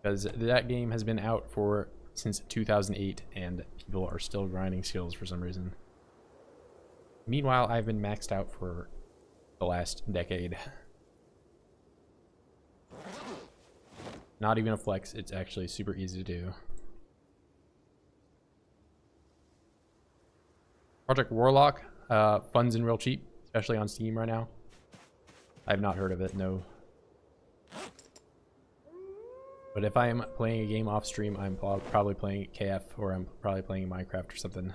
Because that game has been out since 2008 and people are still grinding skills for some reason. Meanwhile, I've been maxed out for the last decade. Not even a flex, it's actually super easy to do. Project Warlock, funds and real cheap, especially on Steam right now. I've not heard of it, no. But if I am playing a game off stream, I'm probably playing KF, or I'm probably playing Minecraft or something.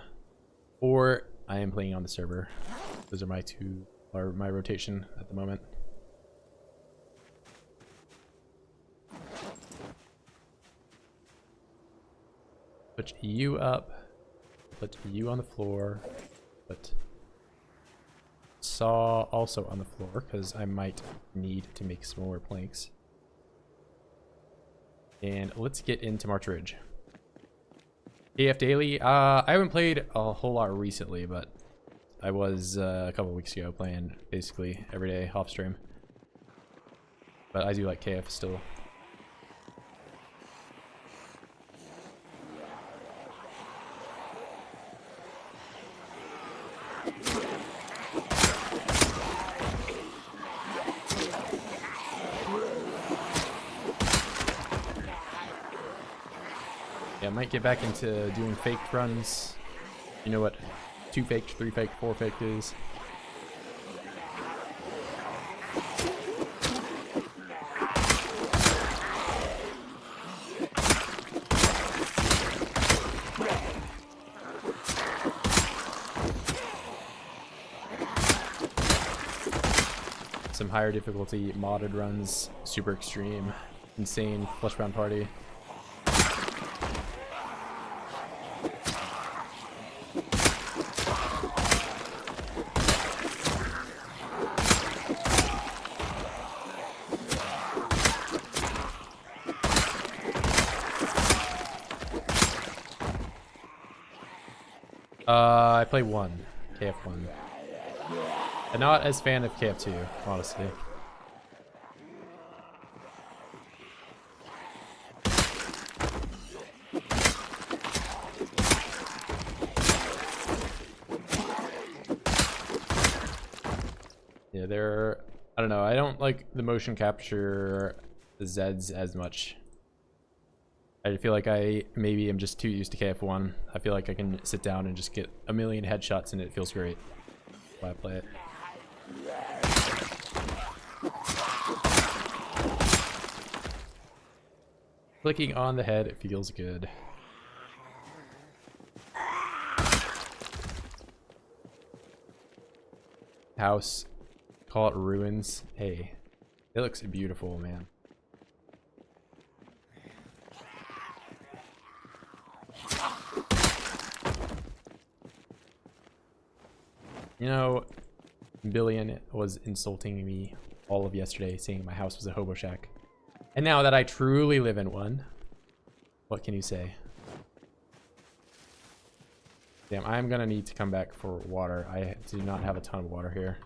Or I am playing on the server. Those are my rotation at the moment. Put you up. Put you on the floor. Put saw also on the floor, because I might need to make some more planks. And let's get into March Ridge. AF Daily. I haven't played a whole lot recently, but I was a couple weeks ago playing basically every day off stream. But I do like KF still. Yeah, I might get back into doing faked runs. You know what 2 faked, 3 faked, 4 faked is. Some higher difficulty modded runs, super extreme, insane flush round party. I play 1, KF1. I'm not as fan of KF2, honestly. Yeah, I don't know, I don't like the motion capture Zeds as much. I feel like I maybe am just too used to KF1. I feel like I can sit down and just get a million headshots and it feels great while I play it. Clicking on the head, it feels good. House, call it ruins. Hey, it looks beautiful, man. You know, Billion was insulting me all of yesterday, saying my house was a hobo shack. And now that I truly live in one, what can you say? Damn, I'm gonna need to come back for water. I do not have a ton of water here.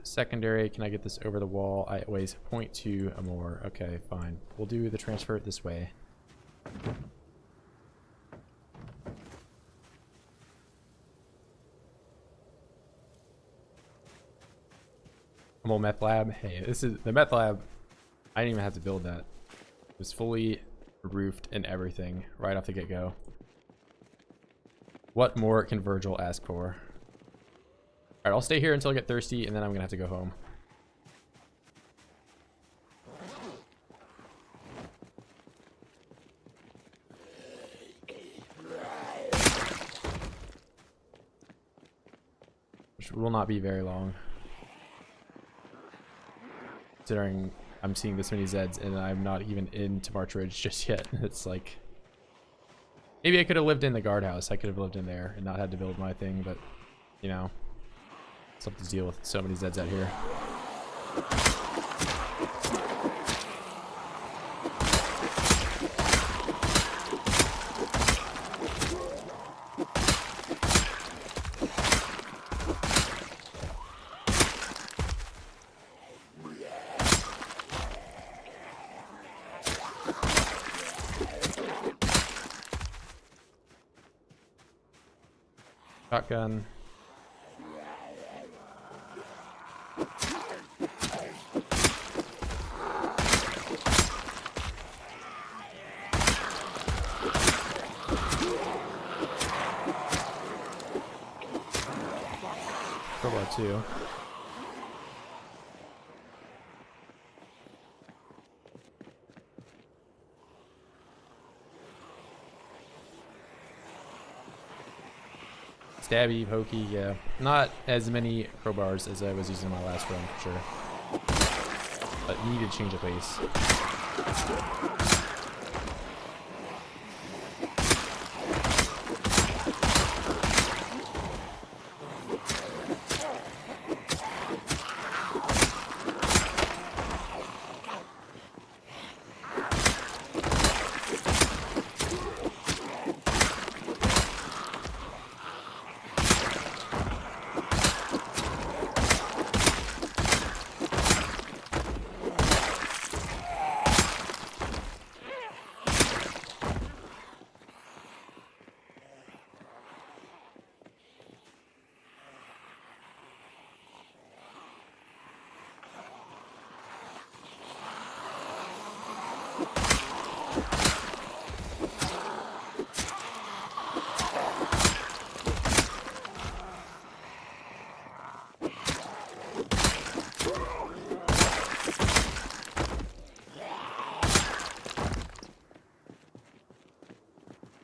Secondary, can I get this over the wall? It weighs 0.2 or more. Okay, fine. We'll do the transfer this way. Humble meth lab. Hey, this is the meth lab. I didn't even have to build that. It was fully roofed and everything right off the get-go. What more can Virgil ask for? Alright, I'll stay here until I get thirsty, and then I'm gonna have to go home. Which will not be very long. Considering I'm seeing this many Zeds, and I'm not even into March Ridge just yet. It's like... Maybe I could have lived in the guardhouse. I could have lived in there and not had to build my thing, but, you know... Something to deal with so many Zeds out here. Shotgun. Crowbar too. Stabby, pokey, yeah. Not as many crowbars as I was using my last run, for sure. But needed change of pace.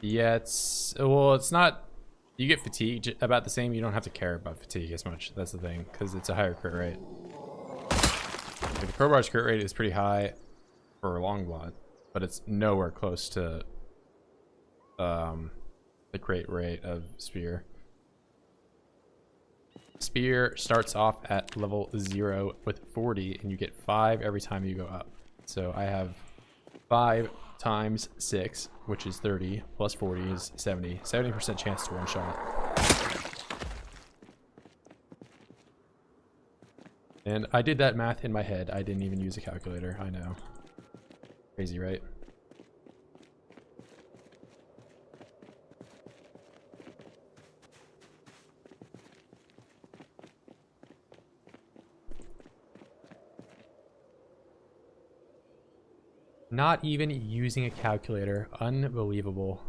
Yeah, it's not. You get fatigued about the same. You don't have to care about fatigue as much. That's the thing, because it's a higher crit rate. Like the crowbar's crit rate is pretty high for a long blot, but it's nowhere close to the crit rate of spear. Spear starts off at level 0 with 40, and you get 5 every time you go up. So I have 5 times 6, which is 30, plus 40 is 70. 70% chance to one shot. And I did that math in my head. I didn't even use a calculator. I know. Crazy, right? Not even using a calculator. Unbelievable.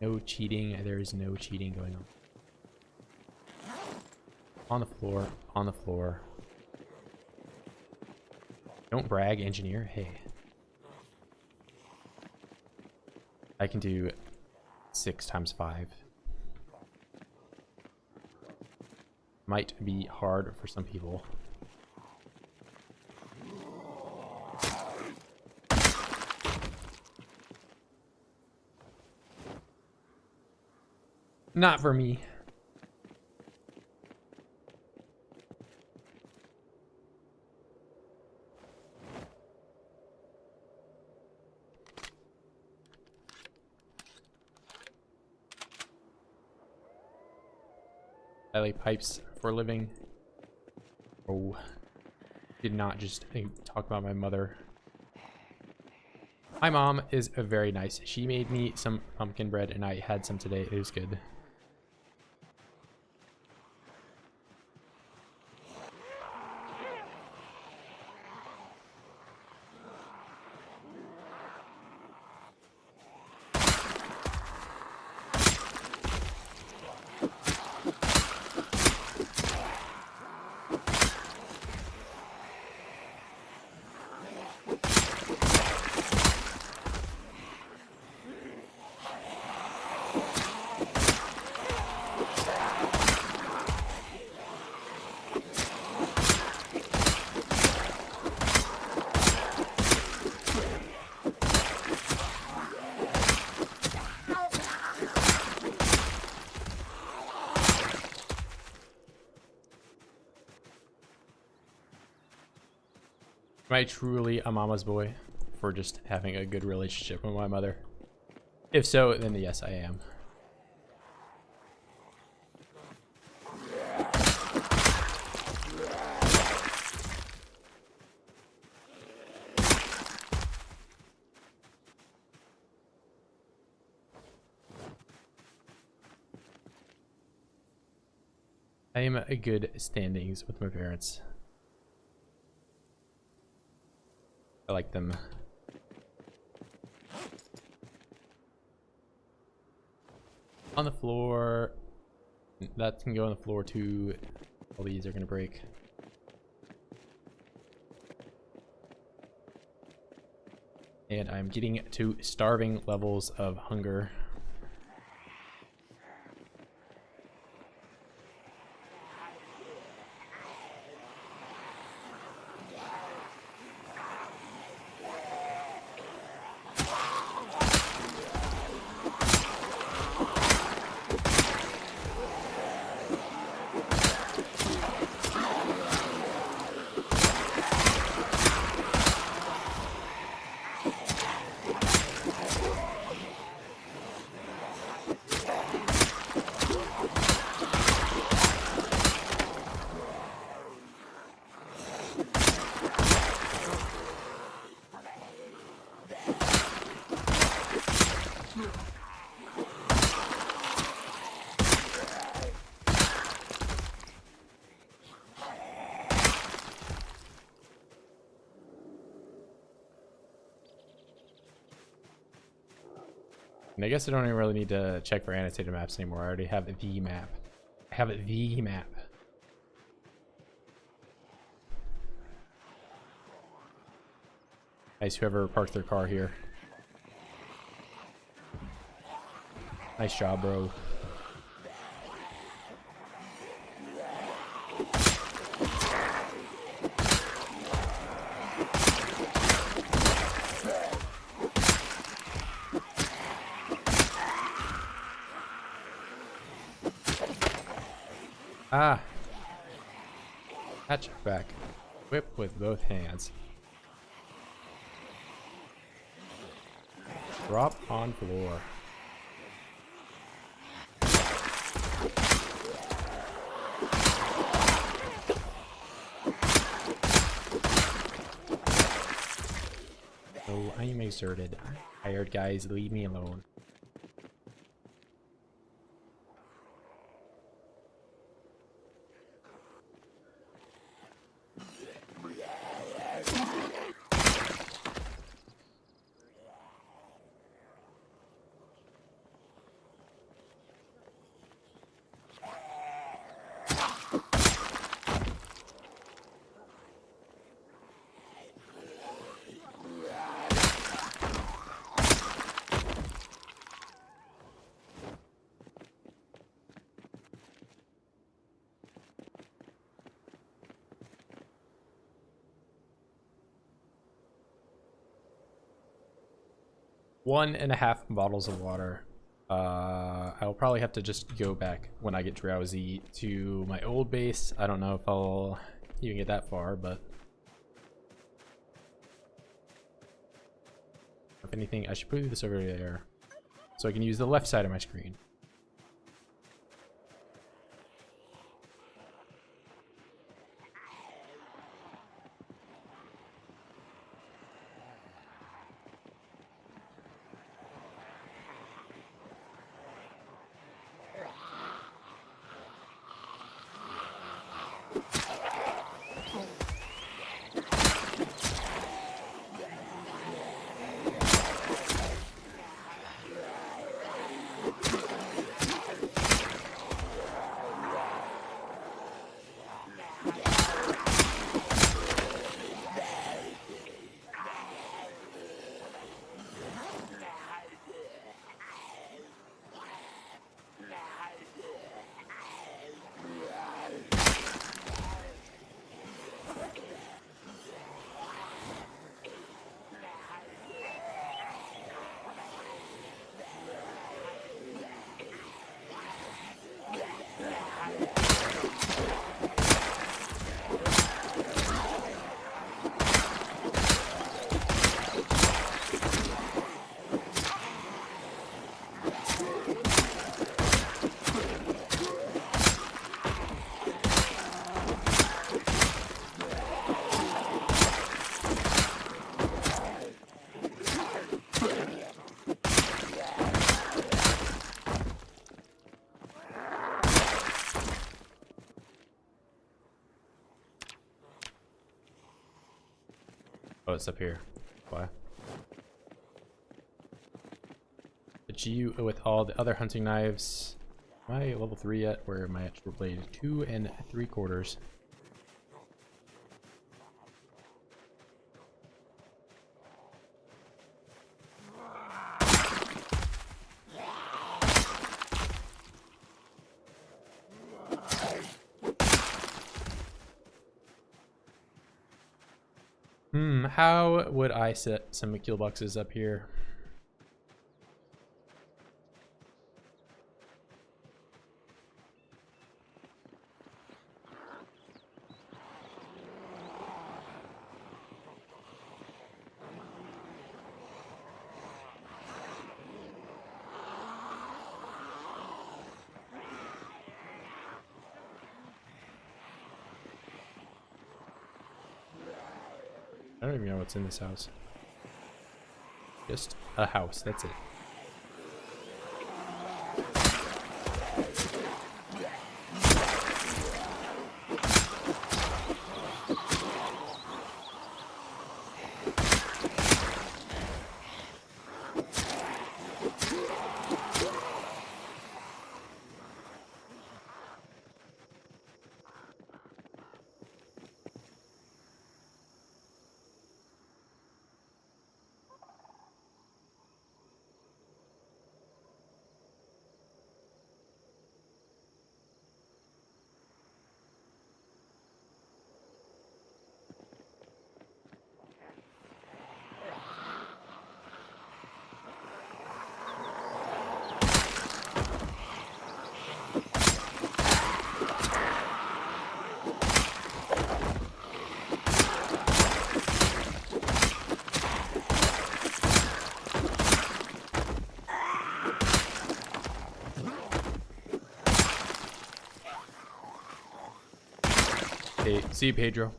No cheating. There is no cheating going on. On the floor. On the floor. Don't brag, engineer. Hey. I can do 6 times 5. Might be hard for some people. Not for me. I lay pipes for a living. Oh, did not just talk about my mother. My mom is very nice. She made me some pumpkin bread and I had some today. It was good. Am I truly a mama's boy for just having a good relationship with my mother? If so, then yes, I am. I am a good standings with my parents. I like them. On the floor. That can go on the floor too. All these are gonna break. And I'm getting to starving levels of hunger. And I guess I don't even really need to check for annotated maps anymore. I already have the map. I have the map. Nice, whoever parked their car here. Nice job, bro. Ah. Hatch back. Whip with both hands. Drop on floor. Oh, I'm exerted. I'm tired, guys. Leave me alone. One and a half bottles of water. I'll probably have to just go back when I get drowsy to my old base. I don't know if I'll even get that far, but if anything, I should put this over there so I can use the left side of my screen. Oh, it's up here. Why? The GU with all the other hunting knives. Am I level 3 yet? Where am I actual blade? 2 3/4. How would I set some kill boxes up here? I don't even know what's in this house. Just a house, that's it. See you, Pedro.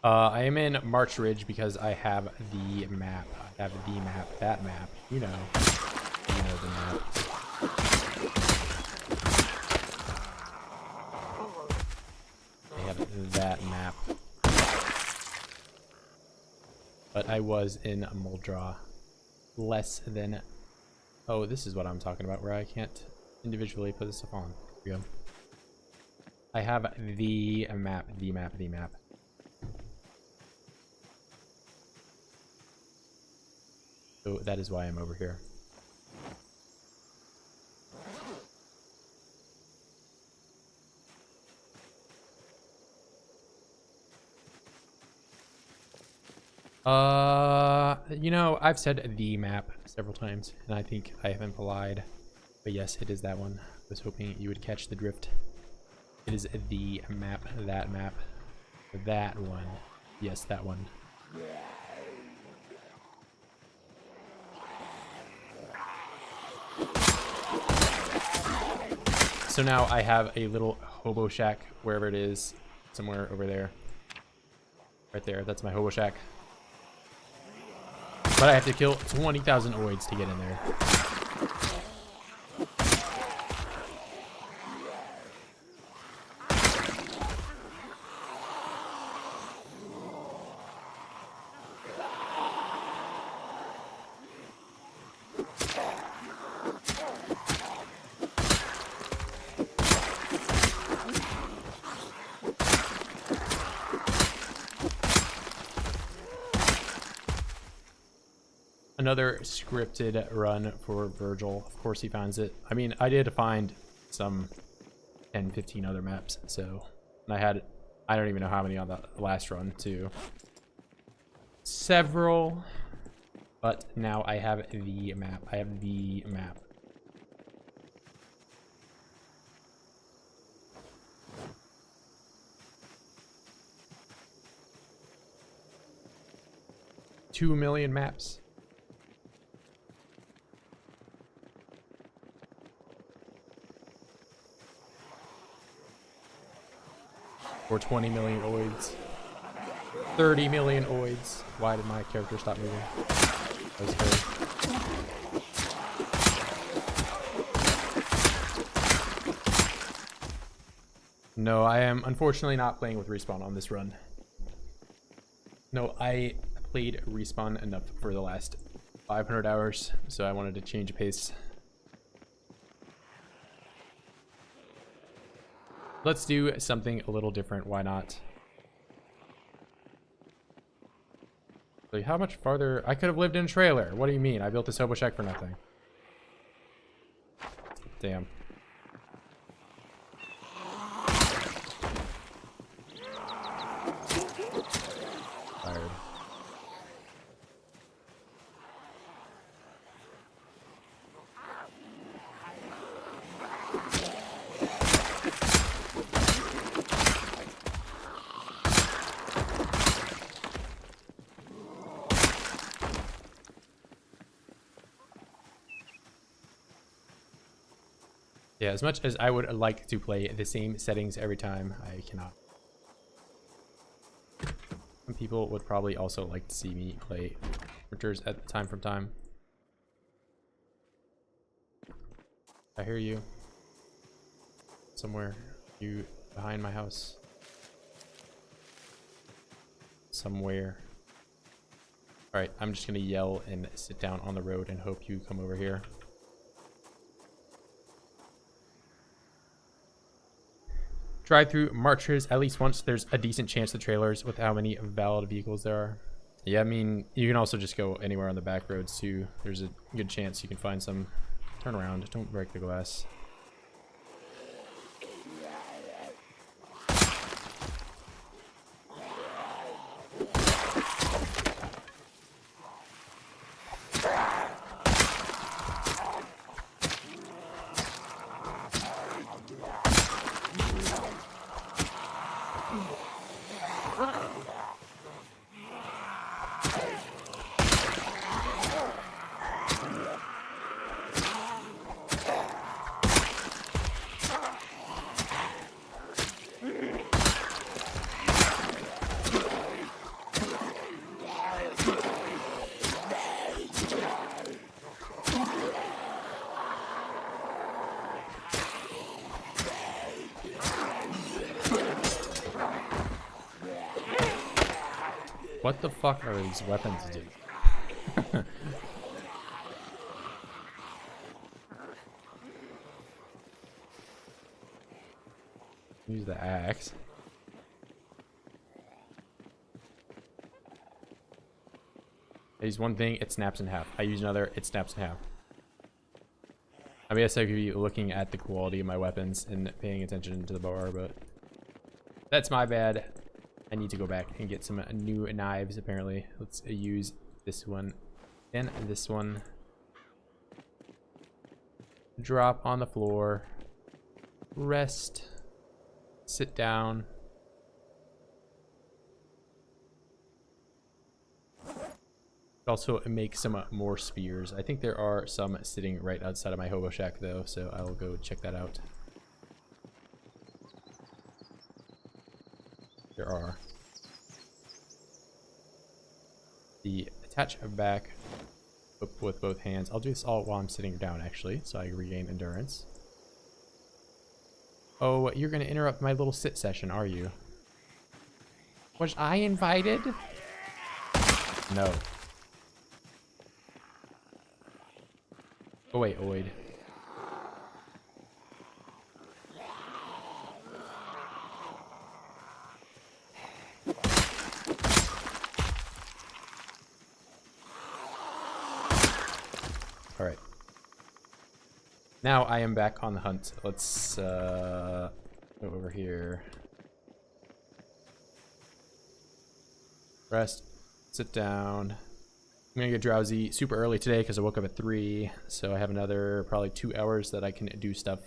I am in March Ridge because I have the map. I have the map. That map. You know the map. I have that map. But I was in Muldraugh. Less than... Oh, this is what I'm talking about, where I can't individually put this stuff on. Here we go. I have the map. The map. The map. So that is why I'm over here. You know, I've said the map several times, and I think I haven't lied. But yes, it is that one. I was hoping you would catch the drift. It is the map, that map. That one. Yes, that one. So now I have a little hobo shack wherever it is, somewhere over there. Right there, that's my hobo shack. But I have to kill 20,000 oids to get in there. Another scripted run for Virgil. Of course he finds it. I mean, I did find some 10, 15 other maps, so... And I don't even know how many on the last run, too. Several. But now I have the map. I have the map. $2 million maps. Or 20 million oids. 30 million oids. Why did my character stop moving? That was scary. No, I am unfortunately not playing with Respawn on this run. No, I played Respawn enough for the last 500 hours, so I wanted to change a pace. Let's do something a little different. Why not? Like, how much farther? I could have lived in a trailer. What do you mean? I built this hobo shack for nothing. Damn. Tired. Yeah, as much as I would like to play the same settings every time, I cannot. Some people would probably also like to see me play printers at time from time. I hear you. Somewhere. You behind my house. Somewhere. Alright, I'm just gonna yell and sit down on the road and hope you come over here. Drive through marchers at least once. There's a decent chance the trailers with how many valid vehicles there are. Yeah, I mean, you can also just go anywhere on the back roads too. There's a good chance you can find some. Turn around, don't break the glass. What the fuck are these weapons do? Use the axe. I use one thing, it snaps in half. I use another, it snaps in half. I guess I could be looking at the quality of my weapons and paying attention to the bar, but that's my bad. I need to go back and get some new knives, apparently. Let's use this one and this one. Drop on the floor. Rest. Sit down. Also make some more spears. I think there are some sitting right outside of my hobo shack though, so I will go check that out. There are. The attach back with both hands. I'll do this all while I'm sitting down actually, so I regain endurance. Oh, you're gonna interrupt my little sit session, are you? Was I invited? No. Oh wait, Oid. Alright. Now I am back on the hunt. Let's go over here. Rest. Sit down. I'm gonna get drowsy super early today because I woke up at 3, so I have another probably 2 hours that I can do stuff.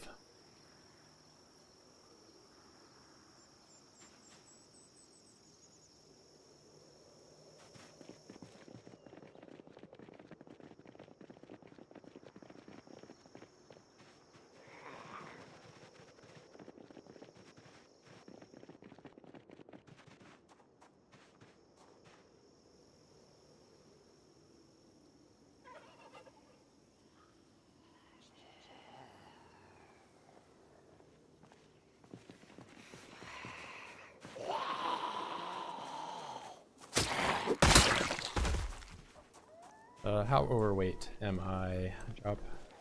How overweight am I?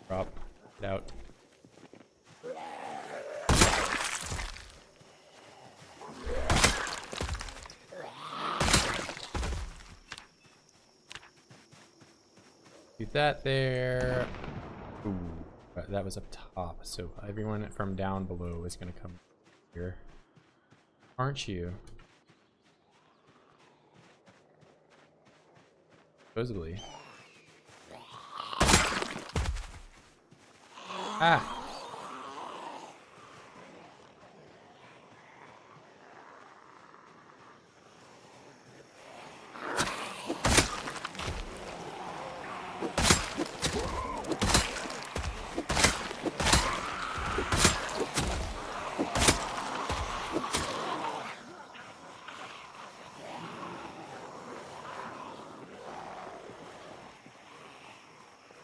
Drop, get out. Do that there. Ooh, that was up top, so everyone from down below is gonna come here. Aren't you? Supposedly. Ah!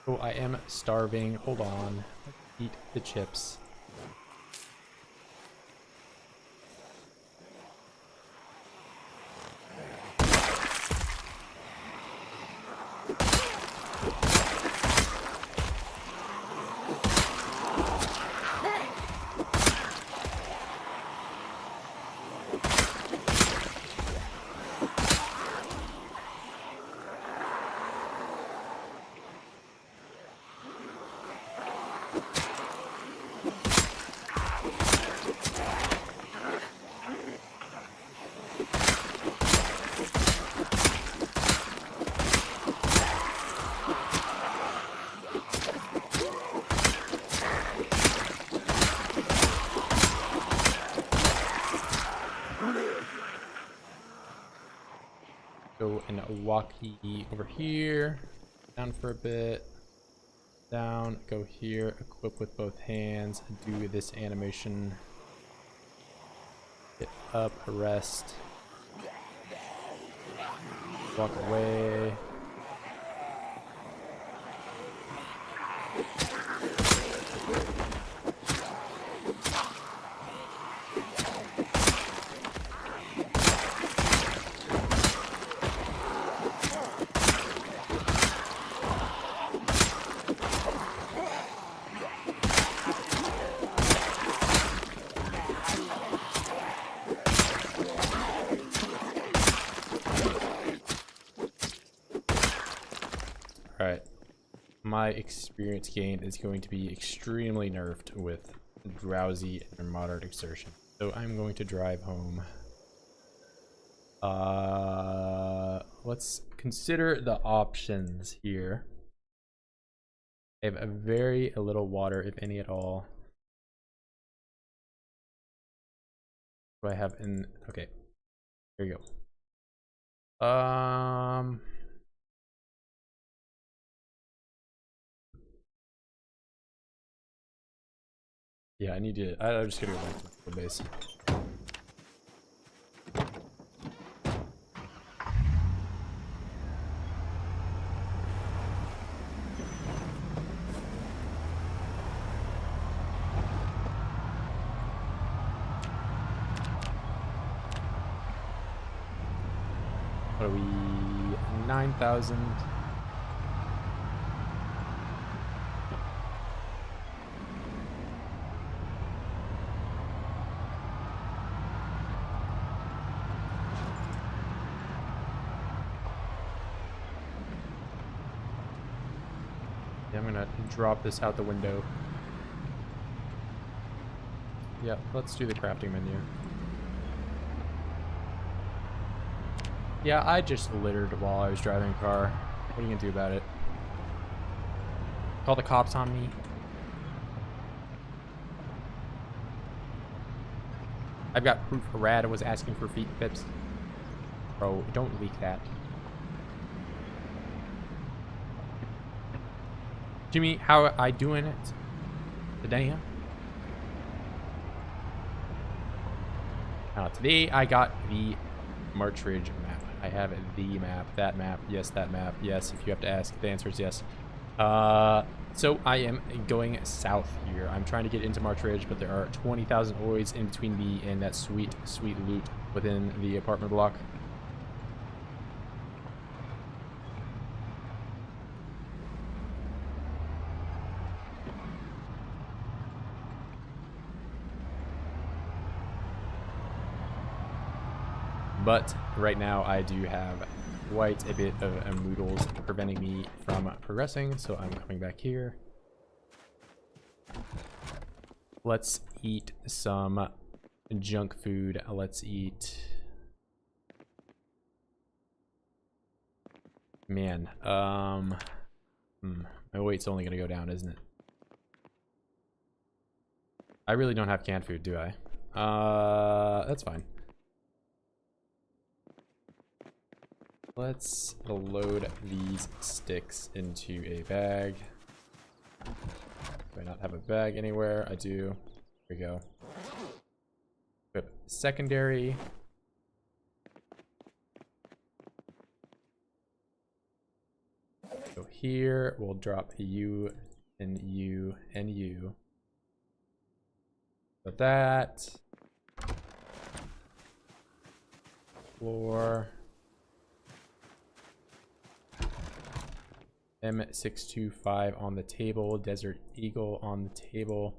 Oh, I am starving. Hold on. Eat the chips. Go and walk over here, down for a bit, down, go here, equip with both hands, do this animation, get up, rest, walk away. Alright, my experience gain is going to be extremely nerfed with drowsy and moderate exertion. So I'm going to drive home. Let's consider the options here. I have a very little water, if any at all. What do I have in? Okay, here you go. Yeah, I need to. I'm just gonna go back to the base. What are we? 9,000. Yeah, I'm gonna drop this out the window. Yeah, let's do the crafting menu. Yeah, I just littered while I was driving a car. What are you gonna do about it? Call the cops on me? I've got proof Rad was asking for feet pips. Bro, don't leak that. Jimmy, how I doing it today? Today I got the Martridge map. I have the map, that map, yes, that map, yes. If you have to ask, the answer is yes. So I am going south here. I'm trying to get into Martridge, but there are 20,000 oids in between me and that sweet, sweet loot within the apartment block. But right now I do have quite a bit of moodles preventing me from progressing, so I'm coming back here. Let's eat some junk food. Let's eat... Man, my weight's only gonna go down, isn't it? I really don't have canned food, do I? That's fine. Let's load these sticks into a bag. Do I not have a bag anywhere? I do. Here we go. Equip secondary. Go here. We'll drop you and you and you. But that. Floor. M625 on the table. Desert Eagle on the table.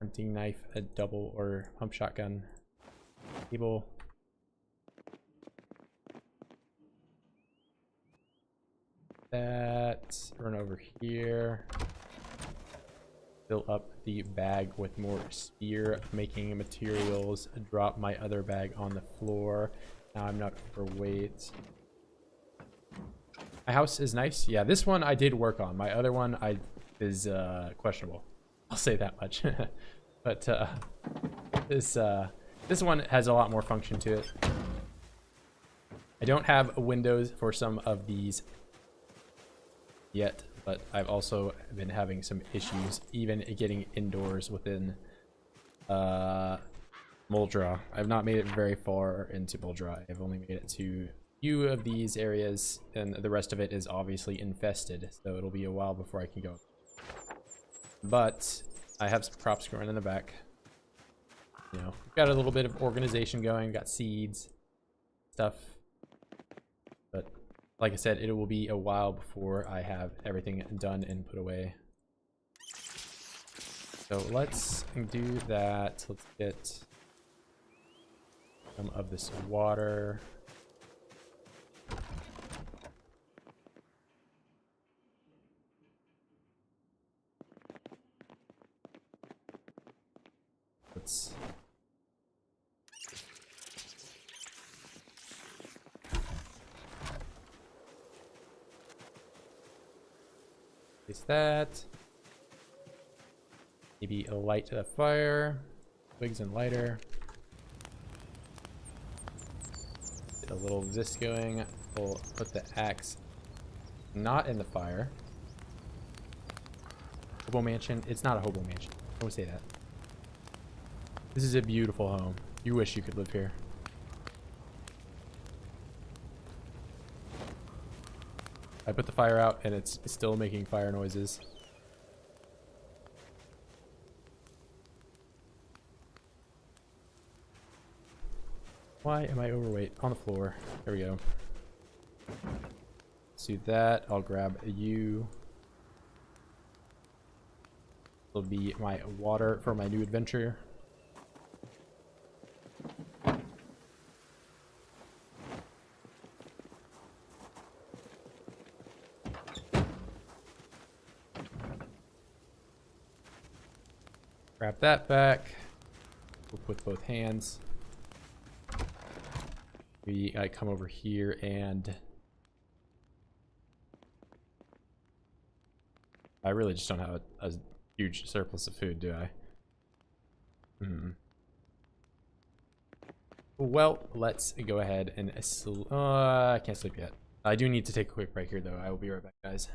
Hunting knife, a double or pump shotgun. Table. That. Run over here. Fill up the bag with more spear making materials. Drop my other bag on the floor. Now I'm not overweight. My house is nice. Yeah, this one I did work on. My other one is questionable. I'll say that much. But this one has a lot more function to it. I don't have windows for some of these yet, but I've also been having some issues even getting indoors within Muldraugh. I've not made it very far into Muldraugh. I've only made it to few of these areas, and the rest of it is obviously infested, so it'll be a while before I can go. But I have some crops growing in the back. You know, got a little bit of organization going, got seeds, stuff. But like I said, it will be a while before I have everything done and put away. So let's do that. Let's get some of this water. Let's place that. Maybe a light to the fire. Twigs and lighter. Get a little of this going. We'll put the axe not in the fire. Hobo mansion. It's not a hobo mansion. Don't say that. This is a beautiful home. You wish you could live here. I put the fire out and it's still making fire noises. Why am I overweight? On the floor. There we go. Let's do that. I'll grab you. This will be my water for my new adventure. Grab that back. We'll put both hands. I come over here and I really just don't have a huge surplus of food, do I? Well, let's go ahead and I can't sleep yet. I do need to take a quick break here though. I will be right back, guys.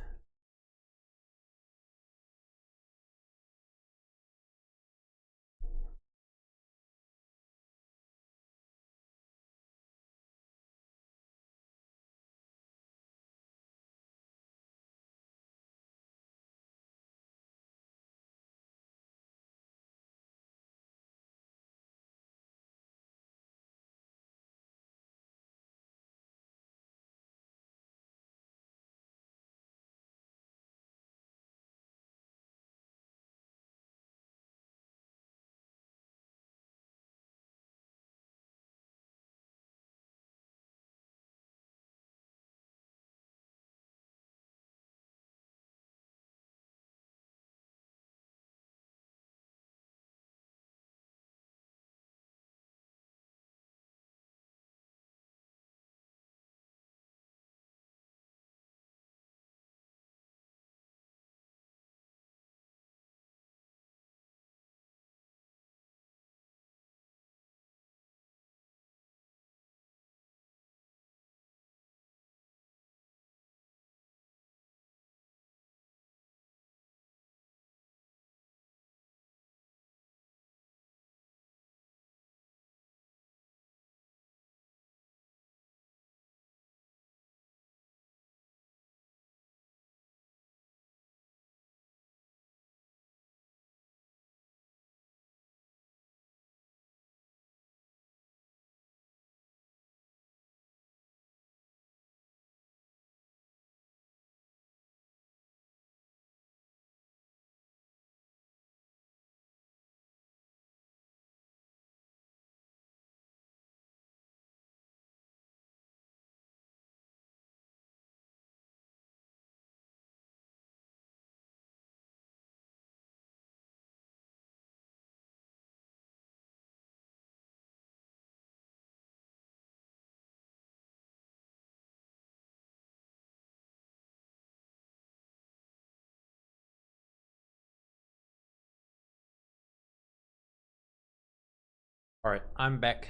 All right, I'm back.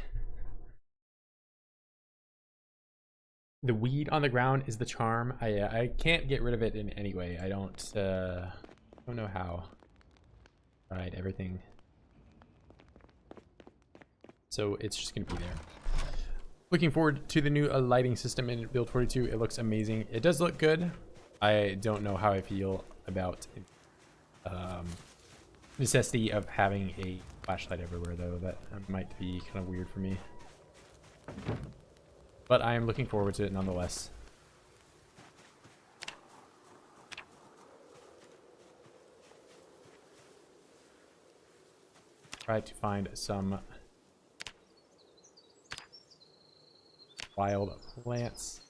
The weed on the ground is the charm. I can't get rid of it in any way. I don't know how. All right, everything. So it's just gonna be there. Looking forward to the new lighting system in build 42. It looks amazing. It does look good. I don't know how I feel about necessity of having a flashlight everywhere, though. That might be kind of weird for me. But I am looking forward to it nonetheless. Try to find some wild plants.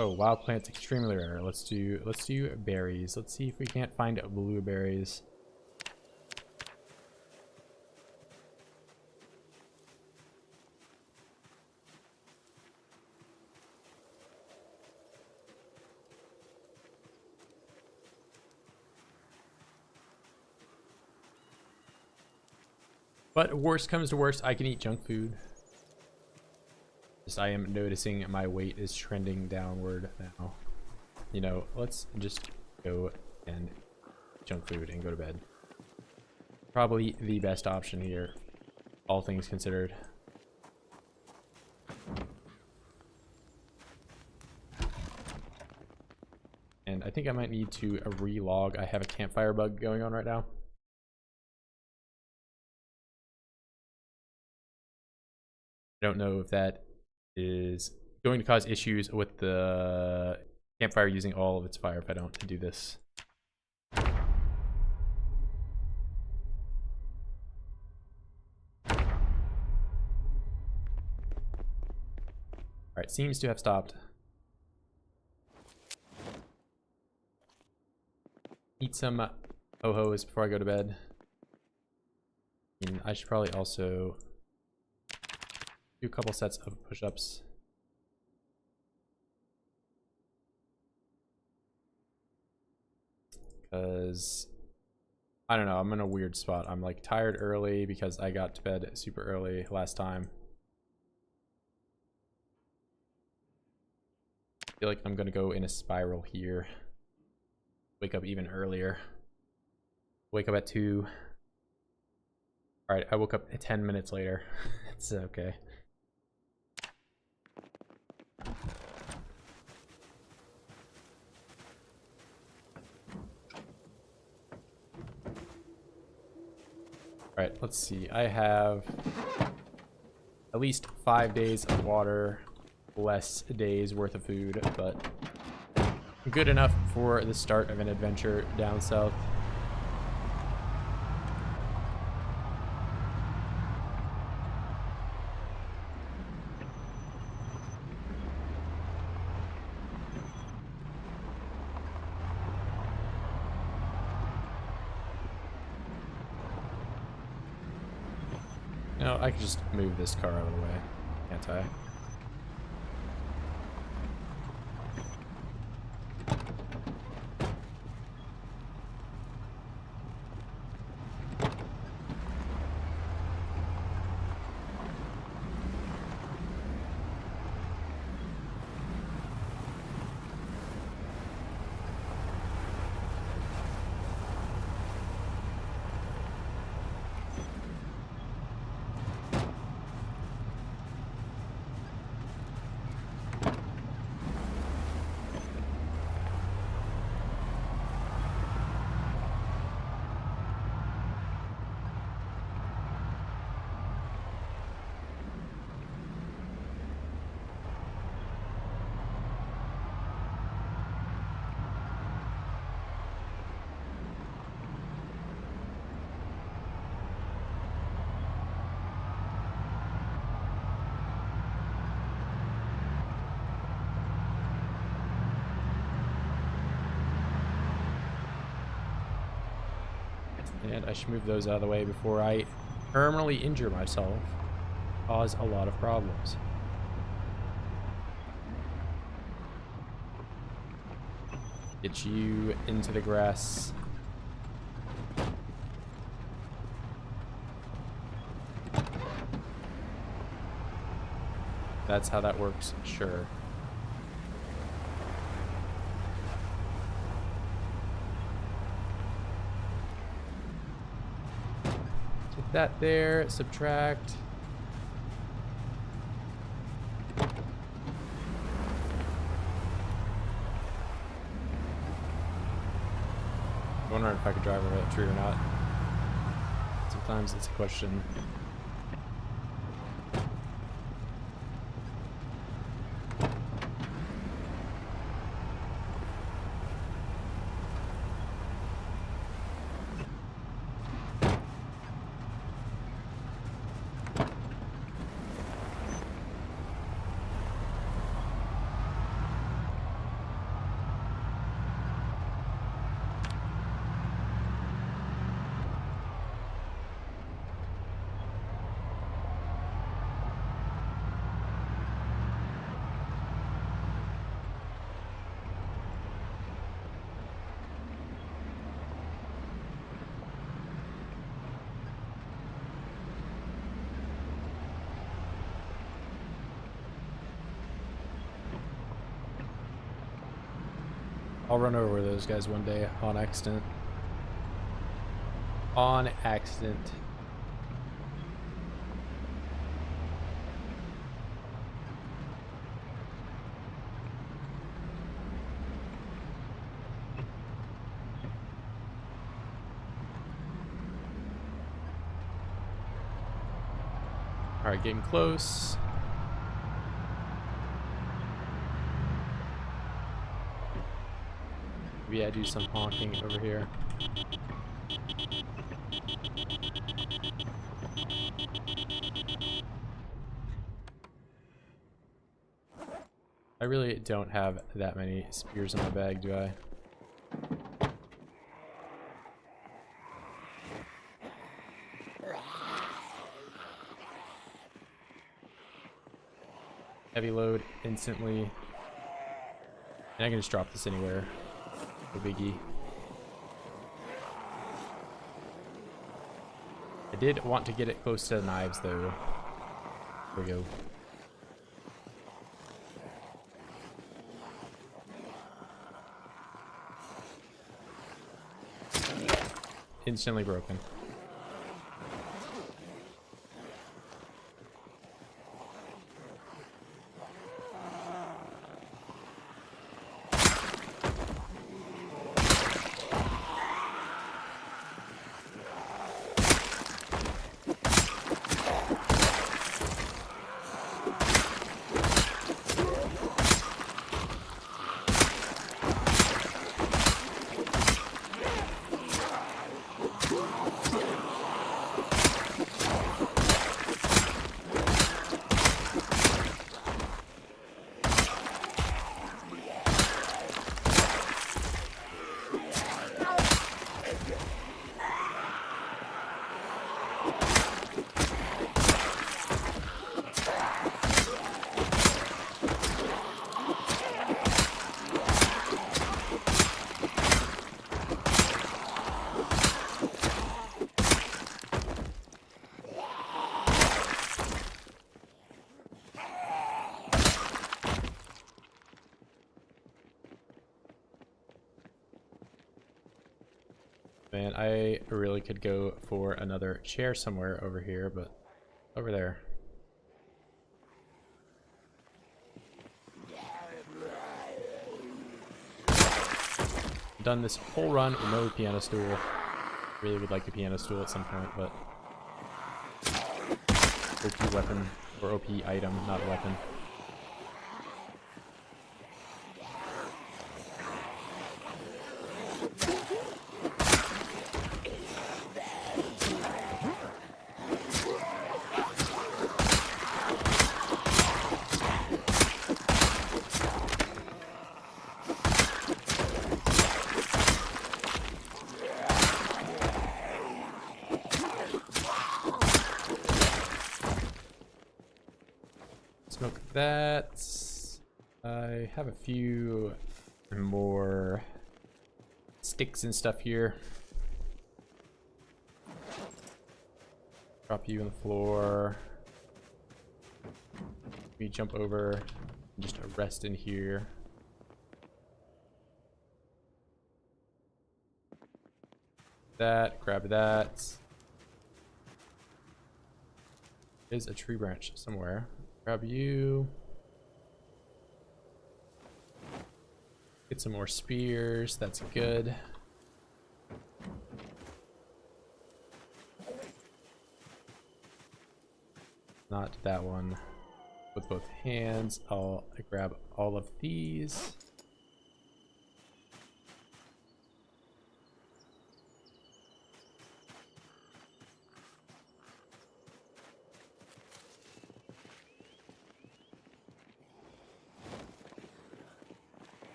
Oh, wild plants extremely rare. Let's do berries. Let's see if we can't find blueberries. But worst comes to worst, I can eat junk food. Just I am noticing my weight is trending downward now. You know, let's just go and eat junk food and go to bed. Probably the best option here, all things considered. And I think I might need to relog. I have a campfire bug going on right now. I don't know if that is going to cause issues with the campfire using all of its fire if I don't do this. Alright, seems to have stopped. Eat some ho-hos before I go to bed. And I should probably also do a couple sets of push-ups. Because I don't know, I'm in a weird spot. I'm like tired early because I got to bed super early last time. I feel like I'm gonna go in a spiral here. Wake up even earlier. Wake up at 2. Alright, I woke up 10 minutes later. It's okay. Alright, let's see. I have at least 5 days of water, less days worth of food, but good enough for the start of an adventure down south. No, I can just move this car out of the way, can't I? And I should move those out of the way before I permanently injure myself, cause a lot of problems. Get you into the grass. That's how that works, sure. Get that there, subtract. I'm wondering if I could drive over that tree or not. Sometimes it's a question. I'll run over those guys one day on accident. On accident. All right, getting close. Maybe I do some honking over here. I really don't have that many spears in my bag, do I? Heavy load instantly. And I can just drop this anywhere. No biggie. I did want to get it close to the knives though. There we go. Instantly broken. Man, I really could go for another chair somewhere over here, but over there. Done this whole run with no piano stool. Really would like a piano stool at some point, but OP weapon, or OP item, not weapon. Smoke that. I have a few more sticks and stuff here. Drop you on the floor. We jump over and just rest in here. That, grab that. There's a tree branch somewhere. Grab you. Get some more spears, that's good. Not that one. With both hands, I'll grab all of these.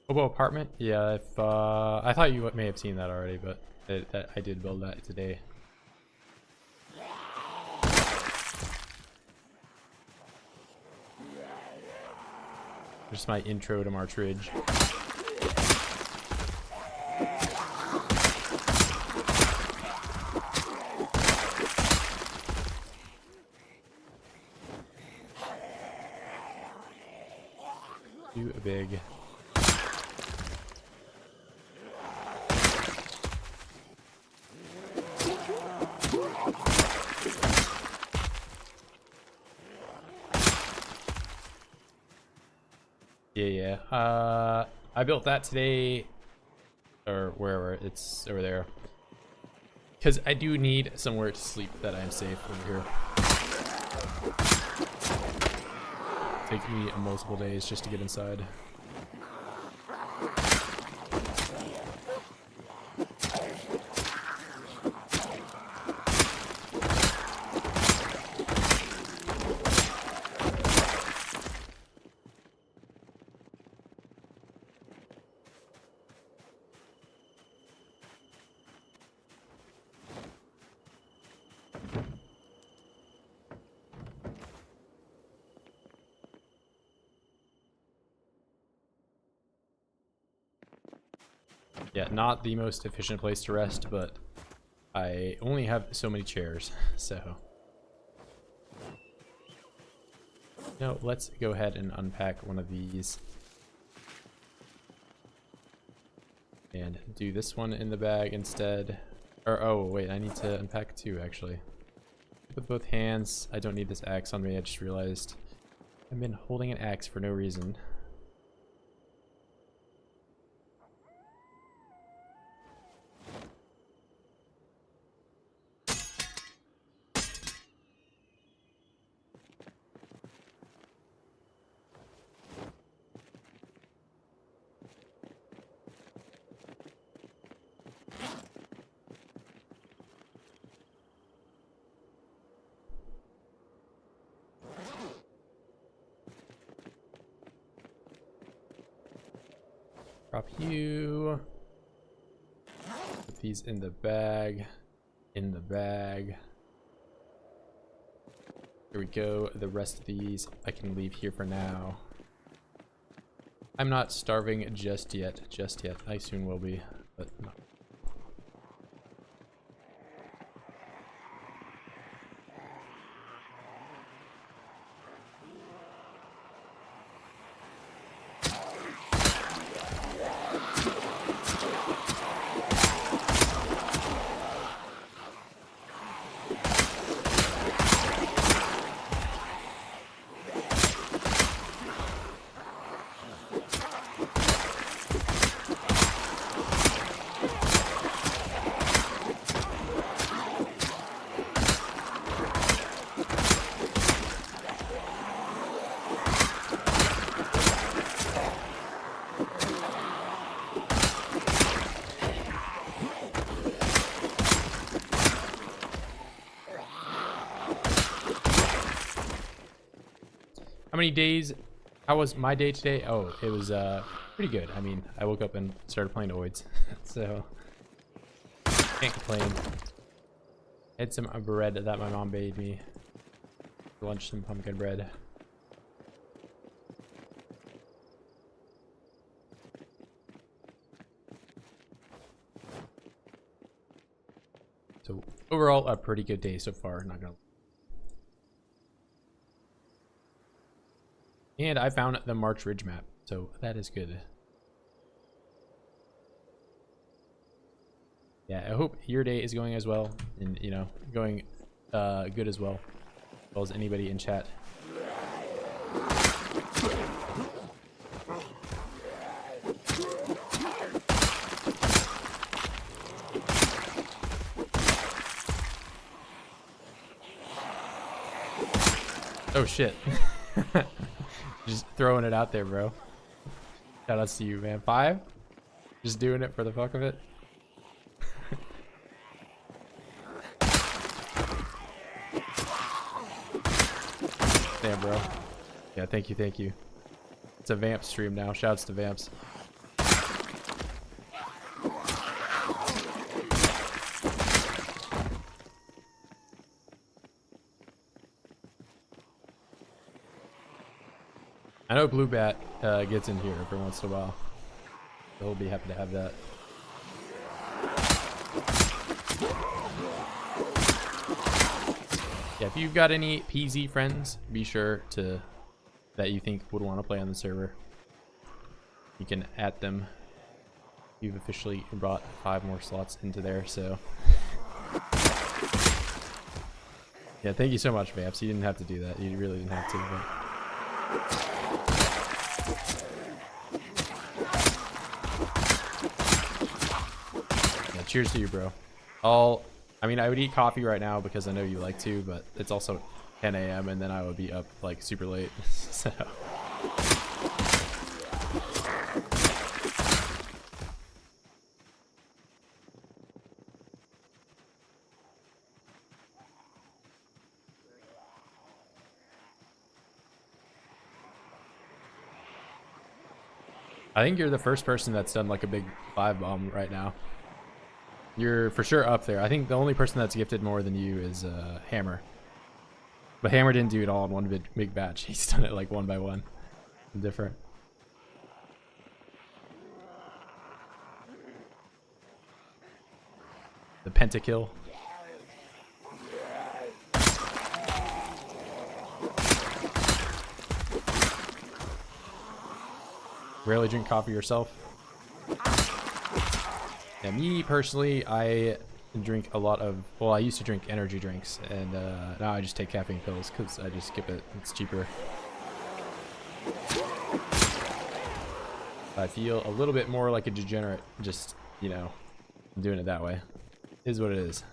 Hobo apartment? Yeah, if I thought you may have seen that already, but I did build that today. Just my intro to March Ridge. Do a big. Yeah. I built that today, or wherever, it's over there, because I do need somewhere to sleep that I'm safe over here. Take me multiple days just to get inside. Yeah, not the most efficient place to rest, but I only have so many chairs, so. No, let's go ahead and unpack one of these. And do this one in the bag instead. Or, oh, wait, I need to unpack two, actually. With both hands. I don't need this axe on me, I just realized. I've been holding an axe for no reason. Drop you. Put these in the bag. In the bag. Here we go. The rest of these I can leave here for now. I'm not starving just yet. Just yet. I soon will be, but not. many days? How was my day today? Oh, it was pretty good. I mean, I woke up and started playing Oids, so can't complain. Had some bread that my mom made me. For lunch, some pumpkin bread. So overall, a pretty good day so far. Not gonna. And I found the March Ridge map, so that is good. Yeah, I hope your day is going as well, and you know, going good as well as anybody in chat. Oh shit. Just throwing it out there, bro. Shout outs to you, man. 5? Just doing it for the fuck of it. Damn, bro. Yeah, thank you, thank you. It's a Vamp stream now. Shouts to Vamps. I know Blue Bat gets in here every once in a while. So he'll be happy to have that. Yeah, if you've got any PZ friends, be sure to that you think would want to play on the server. You can add them. You've officially brought 5 more slots into there, so yeah, thank you so much, Vamps. You didn't have to do that. You really didn't have to. But yeah, cheers to you, bro. I mean, I would eat coffee right now because I know you like to, but it's also 10 a.m. and then I would be up like super late. So I think you're the first person that's done like a big 5 bomb right now. You're for sure up there. I think the only person that's gifted more than you is Hammer. But Hammer didn't do it all in one big batch. He's done it like one by one. Different. The pentakill. Rarely drink coffee yourself. Yeah, me personally, I drink a lot of, well, I used to drink energy drinks, and now I just take caffeine pills because I just skip it. It's cheaper. I feel a little bit more like a degenerate, just, you know, doing it that way. Is what it is.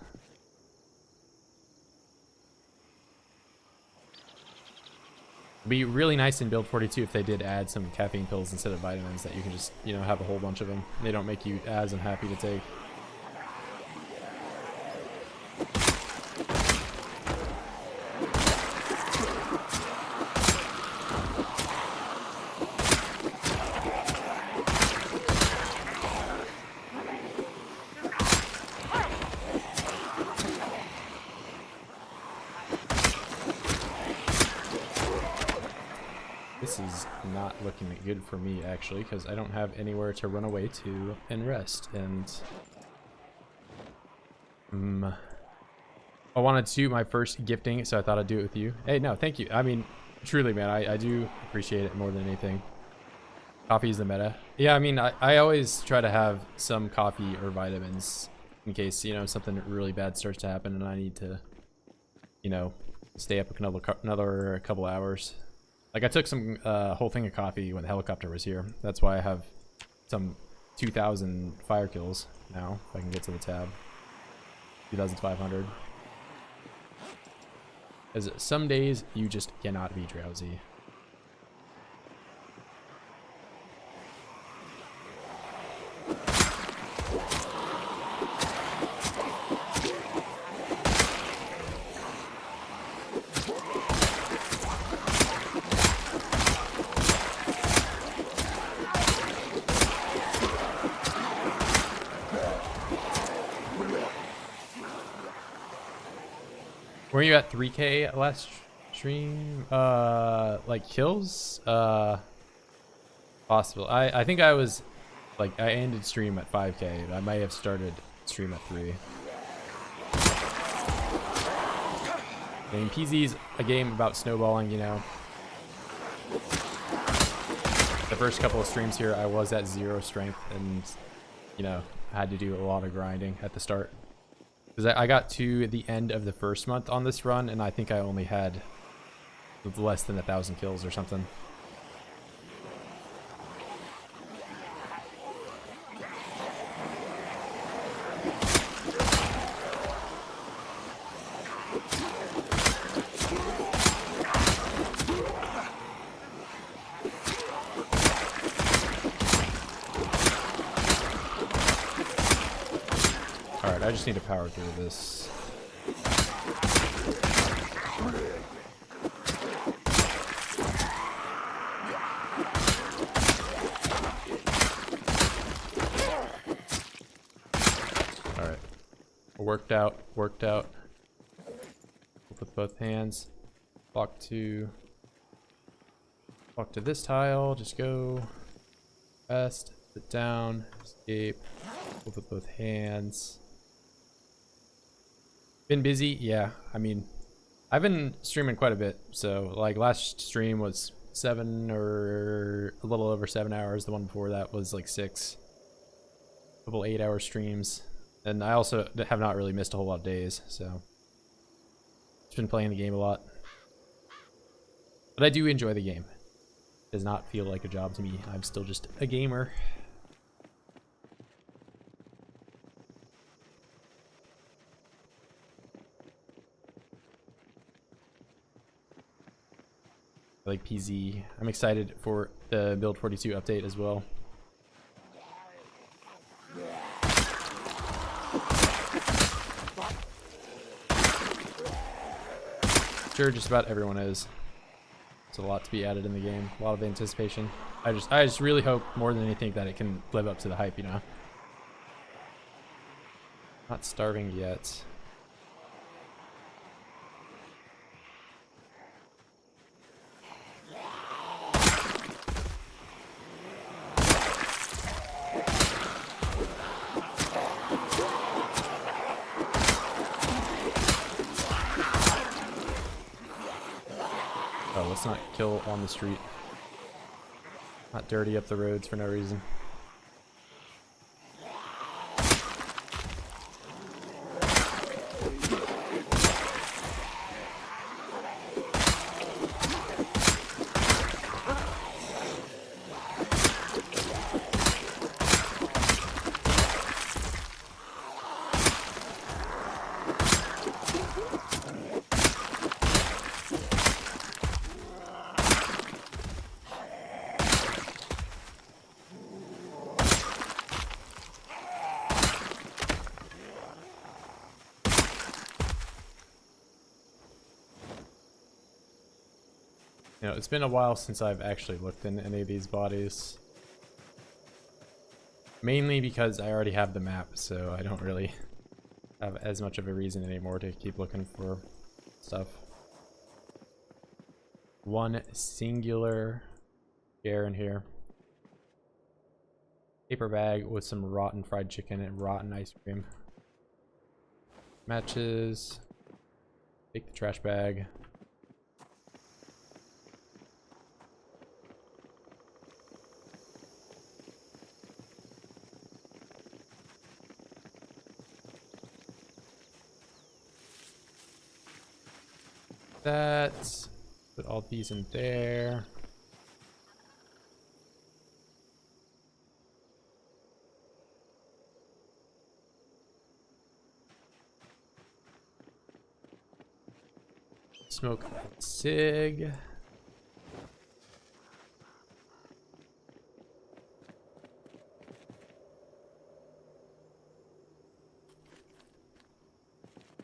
It'd be really nice in build 42 if they did add some caffeine pills instead of vitamins that you can just, you know, have a whole bunch of them. They don't make you as unhappy to take. This is not looking good for me, actually, because I don't have anywhere to run away to and rest. And I wanted to do my first gifting, so I thought I'd do it with you. Hey, no, thank you. I mean, truly, man, I do appreciate it more than anything. Coffee is the meta. Yeah, I mean, I always try to have some coffee or vitamins in case, you know, something really bad starts to happen and I need to, you know, stay up another couple hours. Like I took some whole thing of coffee when the helicopter was here. That's why I have some 2,000 fire kills now. If I can get to the tab, 2,500. Because some days you just cannot be drowsy. Were you at 3K last stream? Like kills? Possible. I think I was like, I ended stream at 5K. I might have started stream at 3. I mean, PZ's a game about snowballing, you know. The first couple of streams here, I was at 0 strength and, you know, I had to do a lot of grinding at the start. Because I got to the end of the first month on this run, and I think I only had less than 1,000 kills or something. Alright, I just need to power through this. Alright. Worked out. With both hands. Walk to this tile, just go. Rest, sit down, escape. With both hands. Been busy, yeah. I mean, I've been streaming quite a bit. So, like, last stream was 7 or a little over 7 hours. The one before that was like 6. A couple 8-hour streams. And I also have not really missed a whole lot of days, so. Just been playing the game a lot. But I do enjoy the game. It does not feel like a job to me. I'm still just a gamer. I like PZ. I'm excited for the Build 42 update as well. Sure, just about everyone is. There's a lot to be added in the game. A lot of anticipation. I just really hope more than anything that it can live up to the hype, you know. Not starving yet. Let's not kill on the street. Not dirty up the roads for no reason. You know, it's been a while since I've actually looked in any of these bodies. Mainly because I already have the map, so I don't really have as much of a reason anymore to keep looking for stuff. One singular chair in here. Paper bag with some rotten fried chicken and rotten ice cream. Matches. Take the trash bag. That. Put all these in there. Smoke a cig.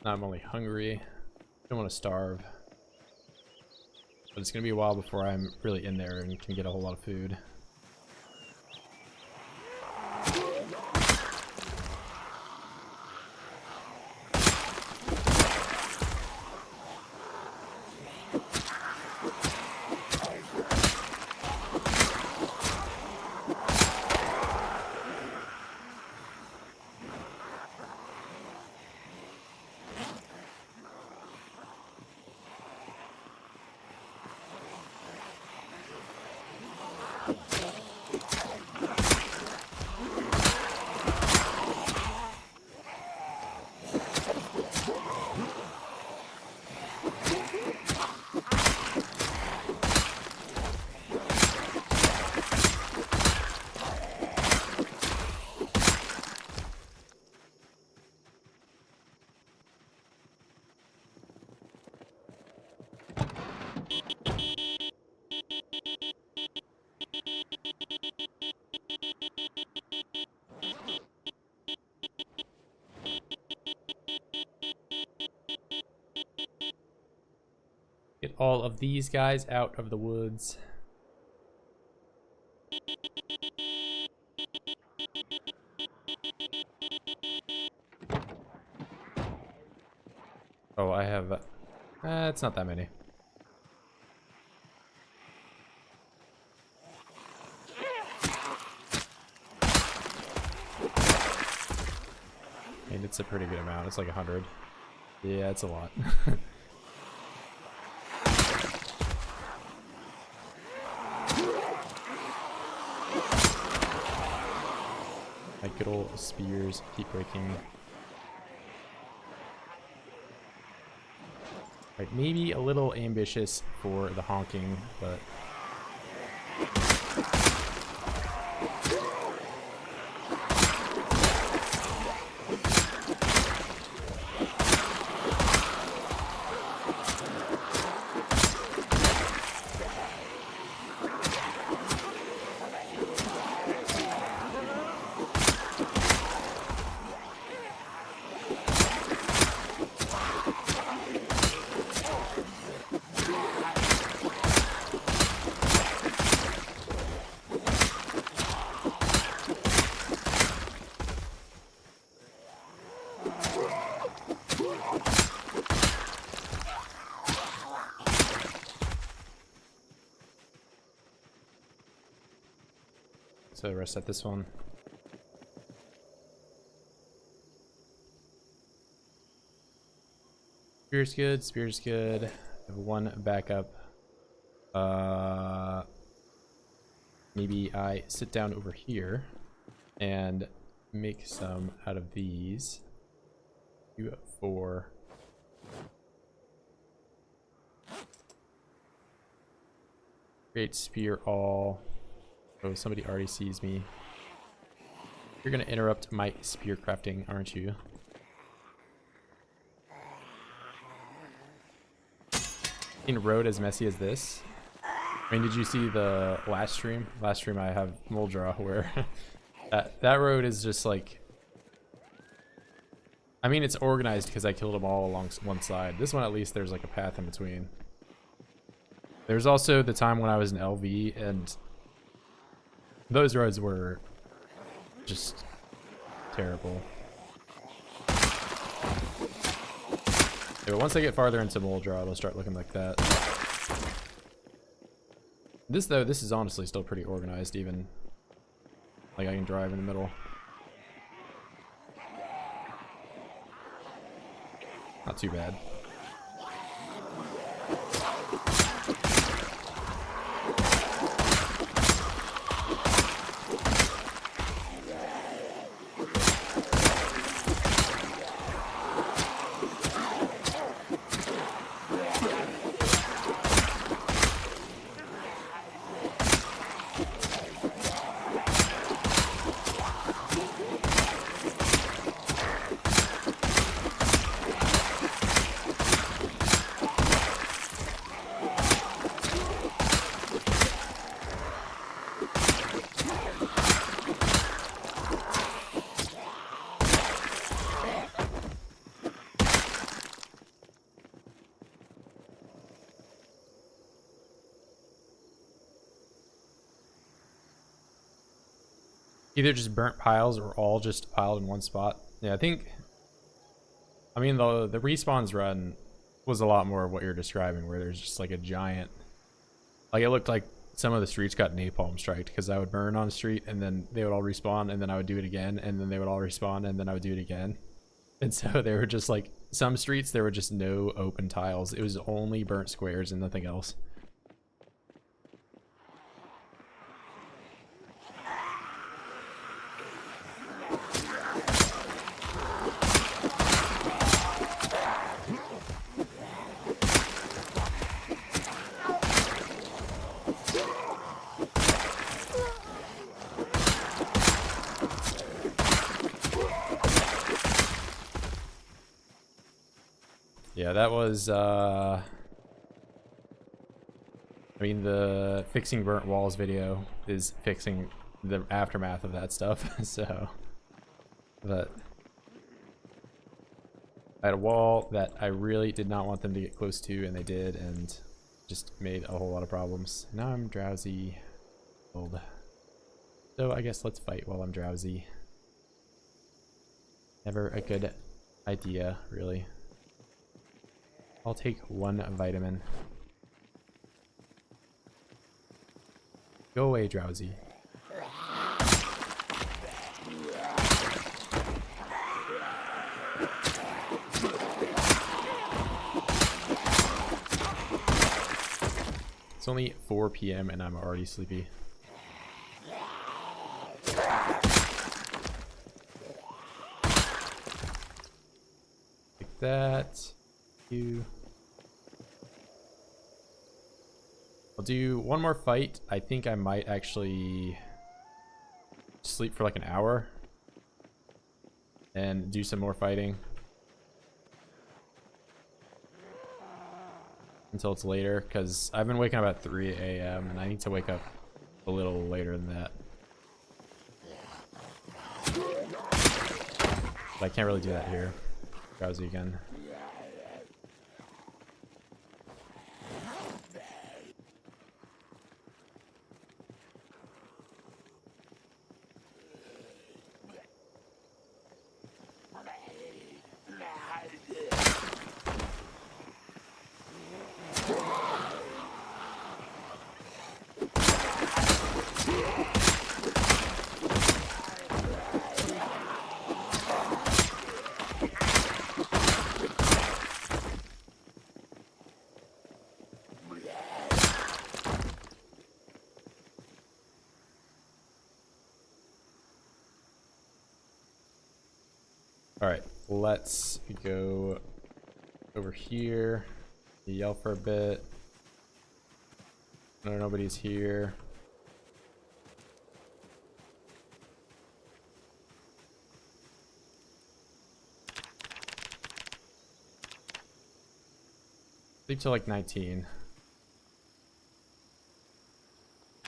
Now I'm only hungry. Don't want to starve. But it's gonna be a while before I'm really in there and can get a whole lot of food. Get all of these guys out of the woods. Oh, I have... it's not that many. I mean, it's a pretty good amount. It's like 100. Yeah, it's a lot. My good old spears keep breaking. Right, maybe a little ambitious for the honking, but... So reset this one. Spear's good, spear's good. I have one backup. Maybe I sit down over here and make some out of these. 2, 4. Create spear all. Oh, somebody already sees me. You're gonna interrupt my spear crafting, aren't you? In road as messy as this? I mean, did you see the last stream? Last stream I have Muldraugh where that road is just like... I mean, it's organized because I killed them all along one side. This one, at least, there's like a path in between. There's also the time when I was in LV and those roads were just terrible. Yeah, but once I get farther into Muldraugh, it'll start looking like that. This, though, this is honestly still pretty organized, even. Like, I can drive in the middle. Not too bad. Either just burnt piles or all just piled in one spot. Yeah, I think... I mean, the respawns run was a lot more of what you're describing, where there's just like a giant... Like, it looked like some of the streets got napalm striked, because I would burn on a street, and then they would all respawn, and then I would do it again, and then they would all respawn, and then I would do it again. And so they were just like... Some streets, there were just no open tiles. It was only burnt squares and nothing else. Yeah, that was, I mean, the fixing burnt walls video is fixing the aftermath of that stuff. So, but I had a wall that I really did not want them to get close to, and they did, and just made a whole lot of problems. Now I'm drowsy. Old. So I guess let's fight while I'm drowsy. Never a good idea, really. I'll take one vitamin. Go away, drowsy. It's only 4 p.m. and I'm already sleepy. Like that. I'll do one more fight. I think I might actually sleep for like an hour and do some more fighting until it's later, because I've been waking up at 3 a.m. and I need to wake up a little later than that. But I can't really do that here. Drowsy again. Alright, let's go over here, yell for a bit. No, nobody's here. Sleep till like 19.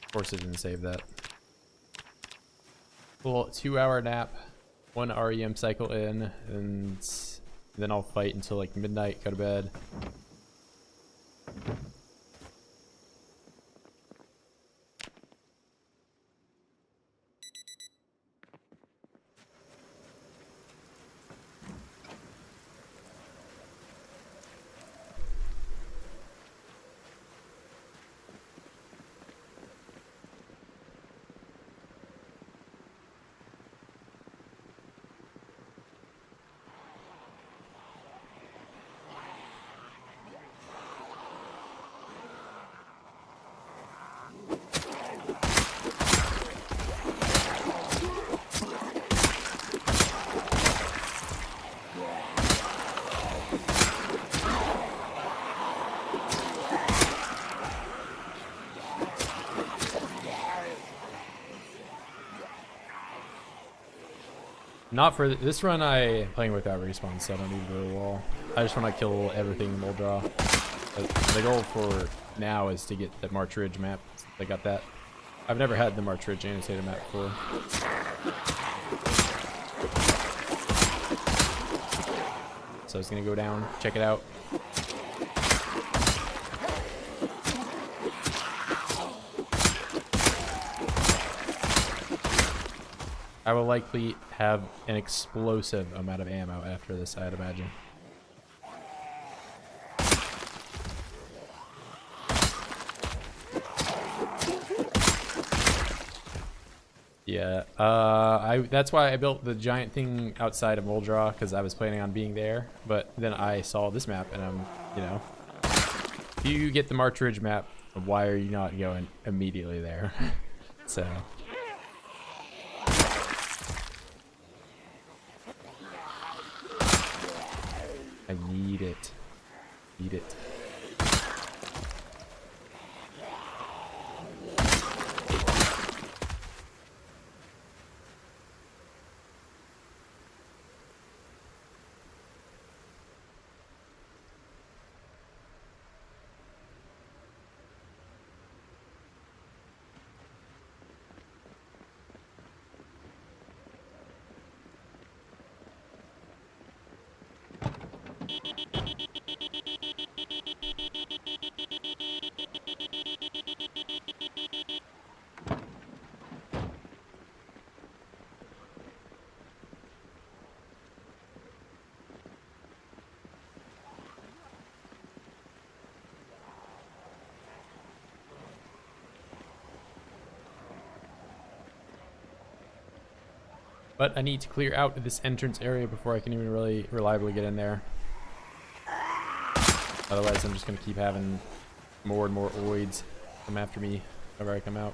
Of course it didn't save that. Little 2-hour nap. 1 REM cycle in, and then I'll fight until like midnight, go to bed. Not for this run, I am playing without respawn, so I don't need the wall. I just want to kill everything in Muldraugh. The goal for now is to get the March Ridge map. I got that. I've never had the March Ridge annotated map before. So I was gonna go down, check it out. I will likely have an explosive amount of ammo after this, I'd imagine. Yeah, that's why I built the giant thing outside of Muldraugh, because I was planning on being there, but then I saw this map and I'm, you know, if you get the March Ridge map, why are you not going immediately there? So... I need it. Need it. But I need to clear out this entrance area before I can even really reliably get in there. Otherwise, I'm just going to keep having more and more oids come after me whenever I come out.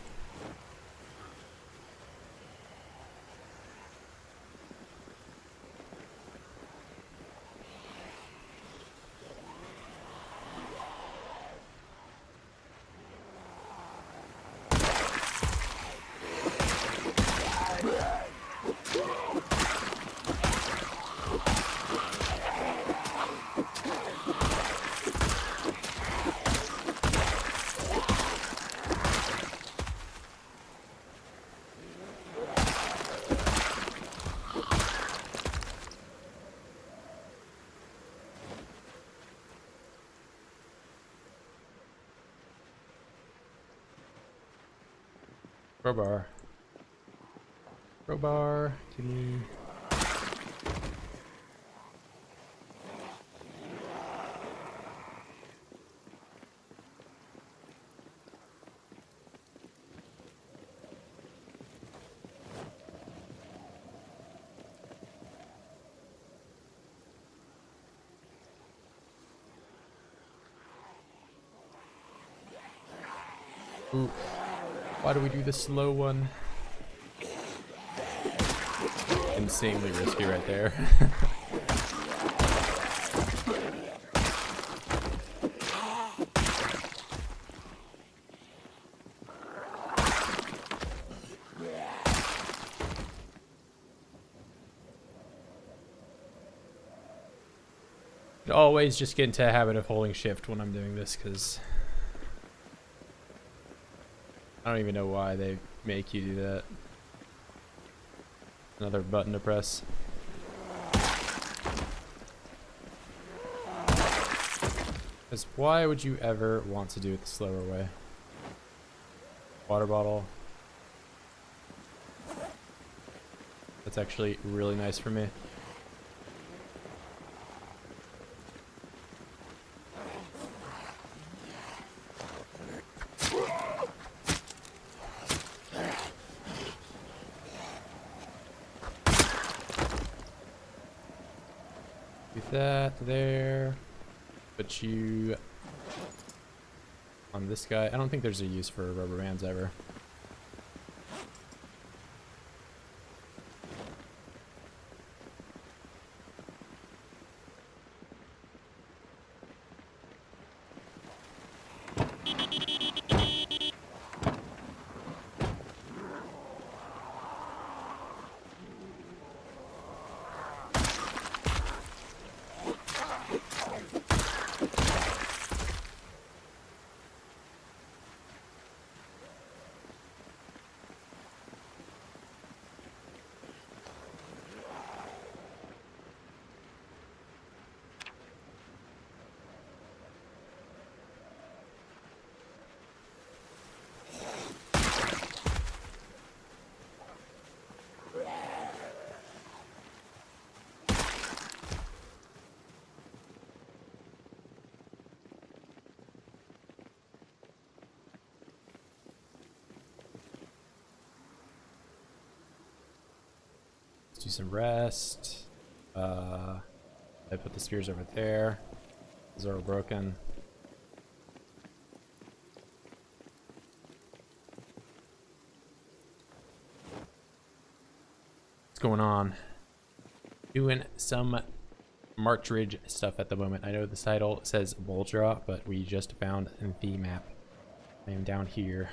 Crowbar. Crowbar to me. Ooh. Why do we do the slow one? Insanely risky right there. Always just get into a habit of holding shift when I'm doing this, because I don't even know why they make you do that. Another button to press. Because why would you ever want to do it the slower way? Water bottle. That's actually really nice for me. That there, but you on this guy. I don't think there's a use for rubber bands ever. Do some rest. I put the spears over there. Those are all broken. What's going on? Doing some March Ridge stuff at the moment. I know the title says Muldraugh, but we just found the map. I am down here,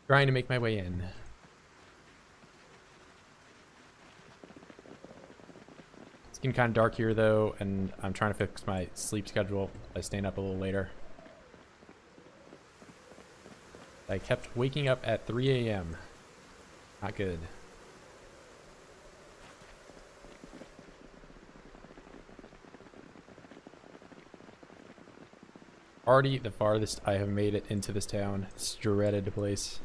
trying to make my way in. Getting kind of dark here though, and I'm trying to fix my sleep schedule by staying up a little later. I kept waking up at 3 a.m. Not good. Already the farthest I have made it into this town. This dreaded place.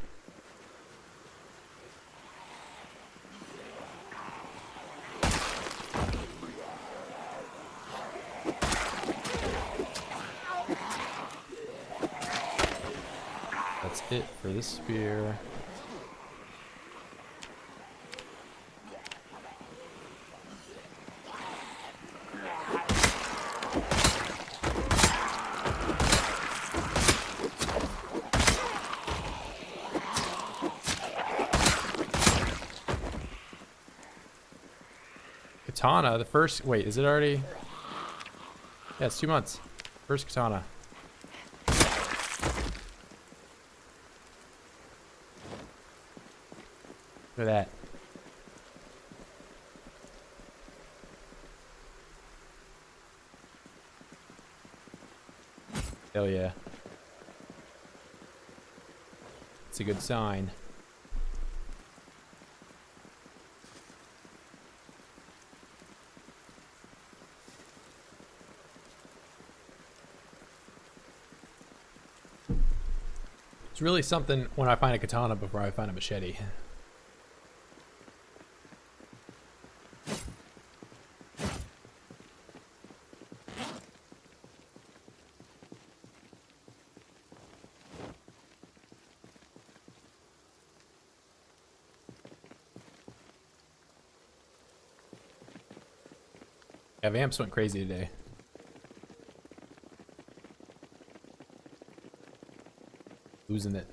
That's it for this spear. katana. The first, wait, is it already? Yeah, it's 2 months. First katana. Look at that. Hell yeah. It's a good sign. It's really something when I find a katana before I find a machete. Yeah, Vamps went crazy today. Losing it.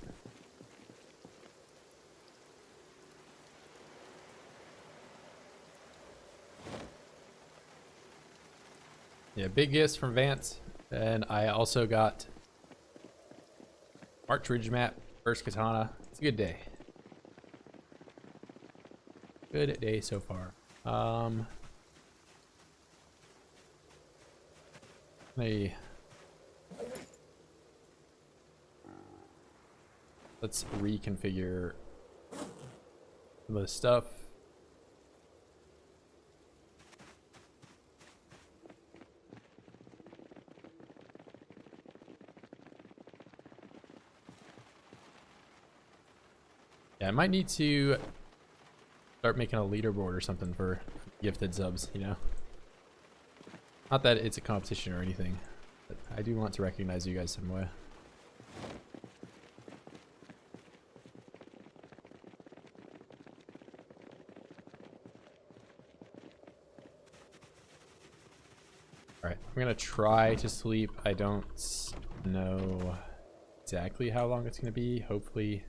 Yeah, big gifts from Vance. And I also got March Ridge map, first katana. It's a good day. Good day so far. Let's reconfigure some of the stuff. Yeah, I might need to start making a leaderboard or something for gifted subs, you know? Not that it's a competition or anything, but I do want to recognize you guys some way. Alright, I'm gonna try to sleep. I don't know exactly how long it's gonna be. Hopefully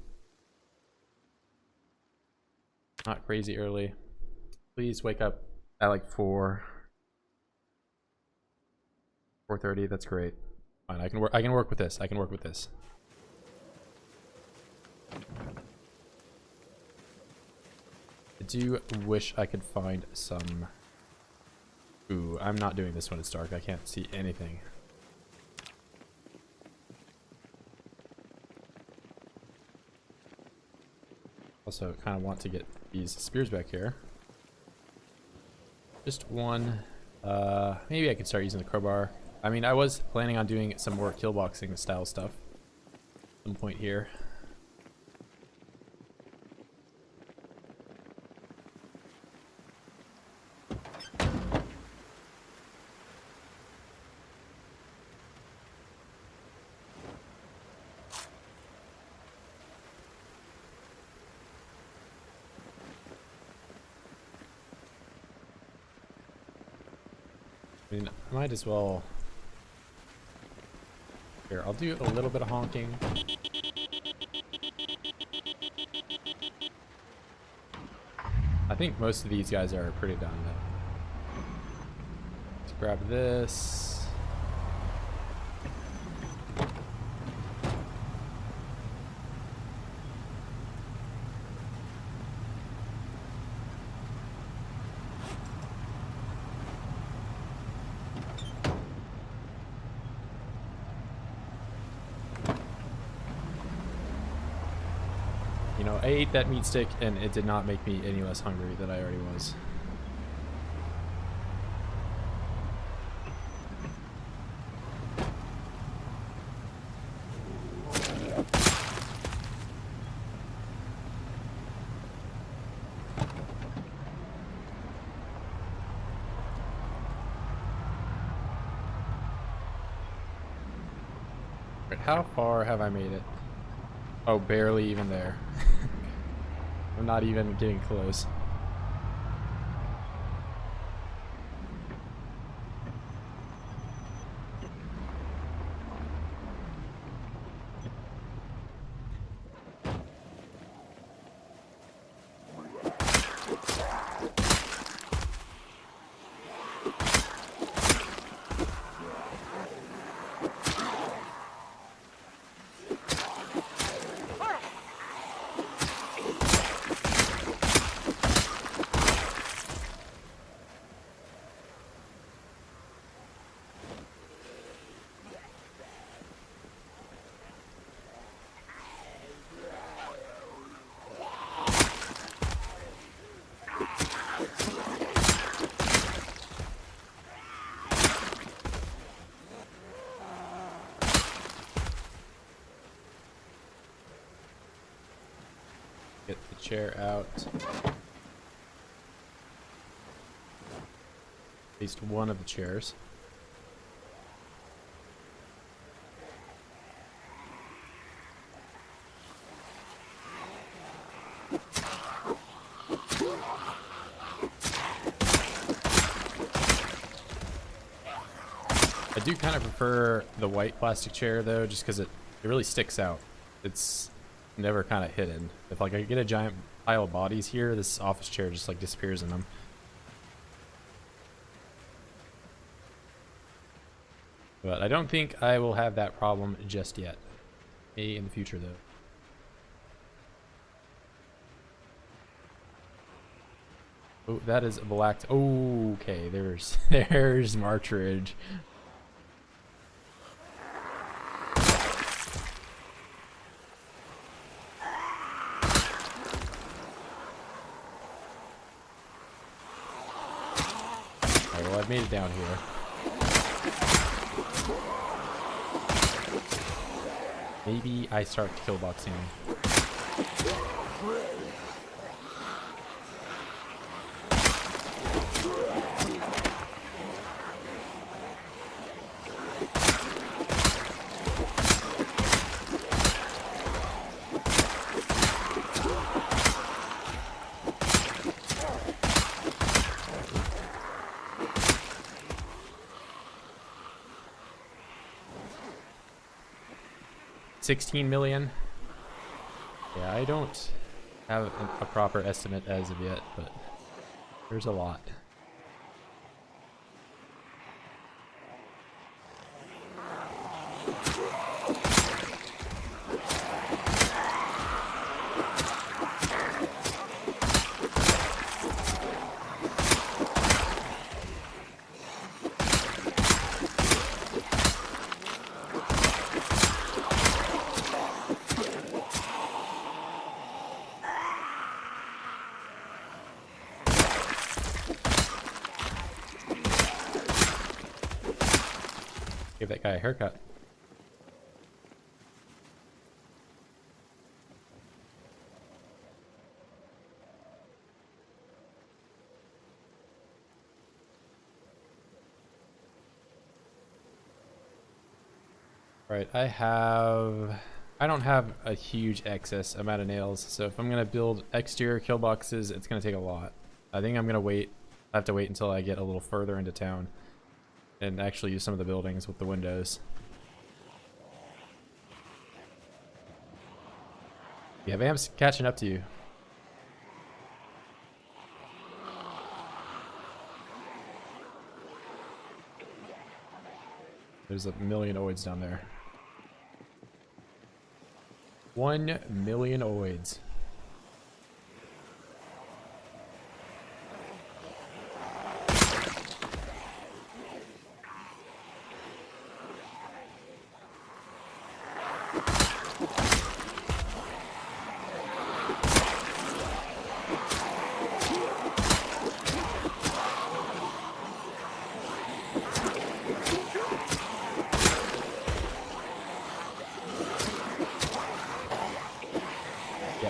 not crazy early. Please wake up at like 4:30. That's great. Fine, I can work with this. I can work with this. I do wish I could find some. Ooh, I'm not doing this when it's dark. I can't see anything. Also, kind of want to get these spears back here. Just one. Maybe I could start using the crowbar. I mean, I was planning on doing some more killboxing style stuff at some point here. I mean, I might as well. Here, I'll do a little bit of honking. I think most of these guys are pretty done though. Let's grab this. You know, I ate that meat stick and it did not make me any less hungry than I already was. Right, how far have I made it? Oh, barely even there. I'm not even getting close. chair out. At least one of the chairs. I do kind of prefer the white plastic chair though, just because it really sticks out. It's never kind of hidden. If like I get a giant pile of bodies here, this office chair just like disappears in them. But I don't think I will have that problem just yet. Maybe in the future though. Oh, that is a black. Oh, okay, there's Martridge. Alright, well I've made it down here. Maybe I start kill boxing. 16 million. Yeah, I don't have a proper estimate as of yet, but there's a lot. Give that guy a haircut. Right, I don't have a huge excess amount of nails, so if I'm gonna build exterior kill boxes, it's gonna take a lot. I think I'm gonna wait. I have to wait until I get a little further into town and actually use some of the buildings with the windows. Yeah, Vamp's catching up to you. There's a million oids down there. 1 million oids.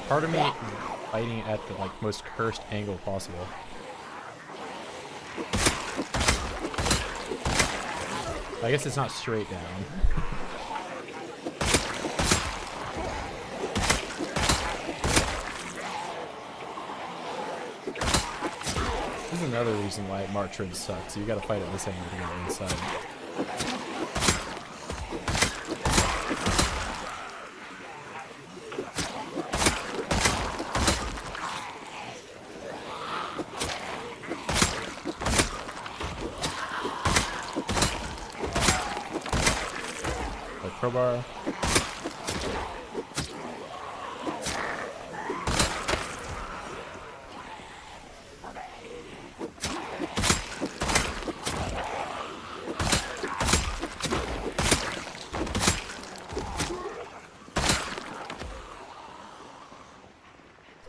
Part of me fighting at the most cursed angle possible. I guess it's not straight down. This is another reason why Martridge sucks. You gotta fight at this angle to get inside. Crowbar.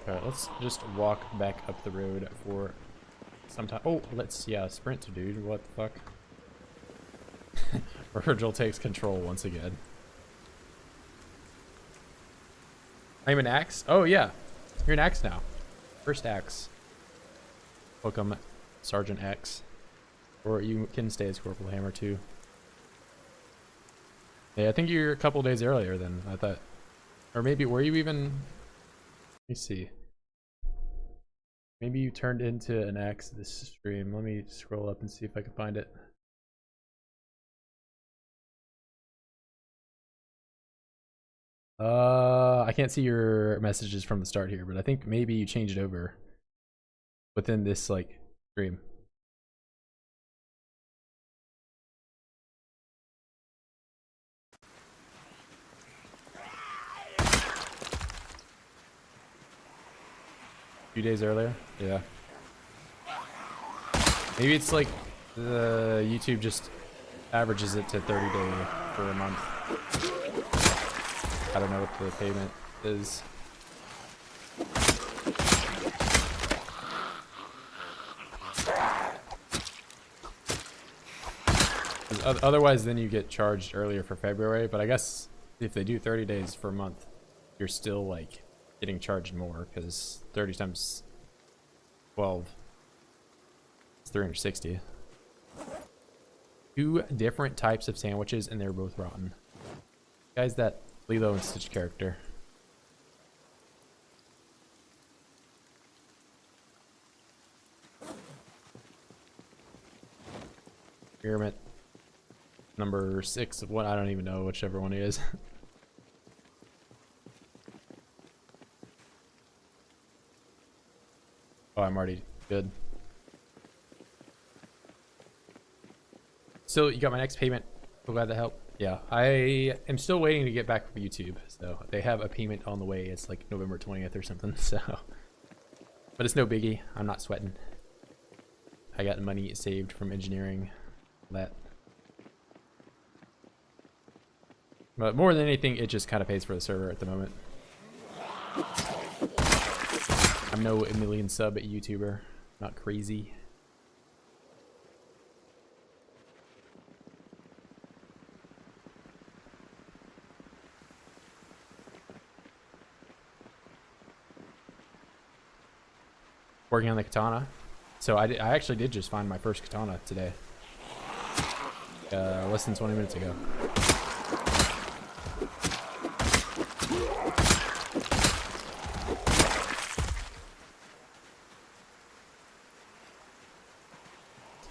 Alright, let's just walk back up the road for some time. Oh, let's, yeah, sprint, dude. What the fuck? Virgil takes control once again. I'm an axe? Oh, yeah. You're an Axe now. First Axe. Welcome, Sergeant X. Or you can stay as Corporal Hammer too. Yeah, I think you're a couple days earlier than I thought. Or maybe, were you even... Let me see. Maybe you turned into an Axe this stream. Let me scroll up and see if I can find it. I can't see your messages from the start here, but I think maybe you changed over within this like stream. A few days earlier, yeah. Maybe it's like the YouTube just averages it to 30 days for a month. I don't know what the payment is. Otherwise, then you get charged earlier for February. But I guess if they do 30 days for a month, you're still like getting charged more because 30 times 12 is 360. 2 different types of sandwiches, and they're both rotten. Guys, that Lilo and Stitch character. Experiment number 6 of what, I don't even know whichever one it is. Oh, I'm already good. So you got my next payment. So glad to help. Yeah, I am still waiting to get back from YouTube. So they have a payment on the way. It's like November 20th or something. So, but it's no biggie. I'm not sweating. I got money saved from engineering. That. But more than anything, it just kind of pays for the server at the moment. I'm no a million sub YouTuber. Not crazy. Working on the katana. So I actually did just find my first katana today. Less than 20 minutes ago.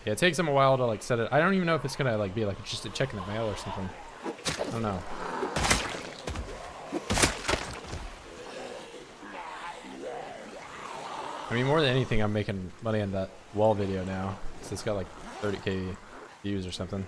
Yeah, it takes them a while to like set it. I don't even know if it's gonna like be like just a check in the mail or something. I don't know. I mean, more than anything, I'm making money on that wall video now. So it's got like 30k views or something.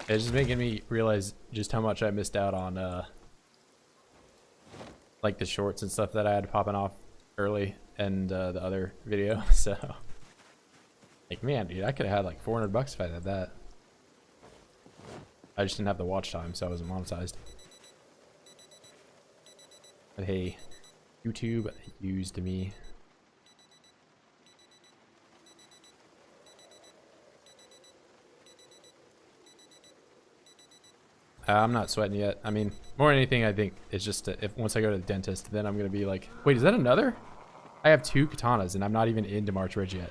It's just making me realize just how much I missed out on like the shorts and stuff that I had popping off early and the other video. So like, man, dude, I could have had like 400 bucks if I had that. I just didn't have the watch time, so I wasn't monetized. But hey, YouTube used me. I'm not sweating yet. I mean, more than anything, I think it's just if once I go to the dentist, then I'm gonna be like, wait, is that another? I have 2 katanas, and I'm not even into March Ridge yet.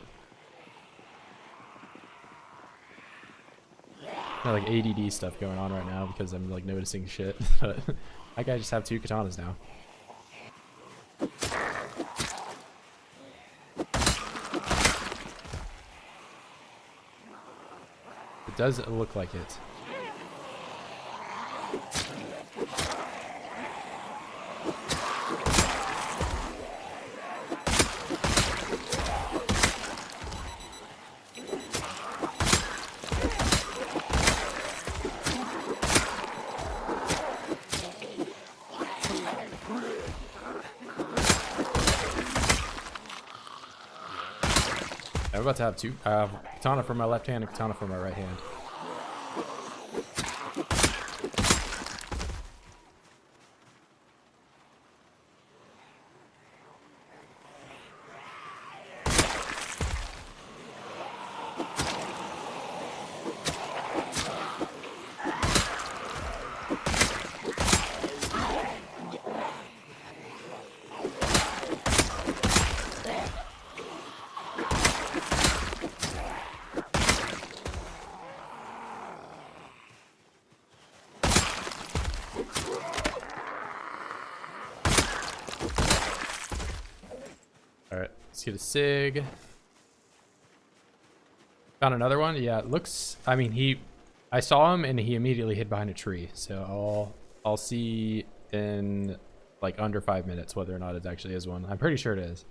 Got like ADD stuff going on right now because I'm like noticing shit. But I gotta just have 2 katanas now. It does look like it. I'm about to have two katana from my left hand and katana from my right hand. Alright, let's get a sig. Found another one? Yeah, it looks... I mean, I saw him and he immediately hid behind a tree. So I'll see in like under 5 minutes whether or not it actually is one. I'm pretty sure it is.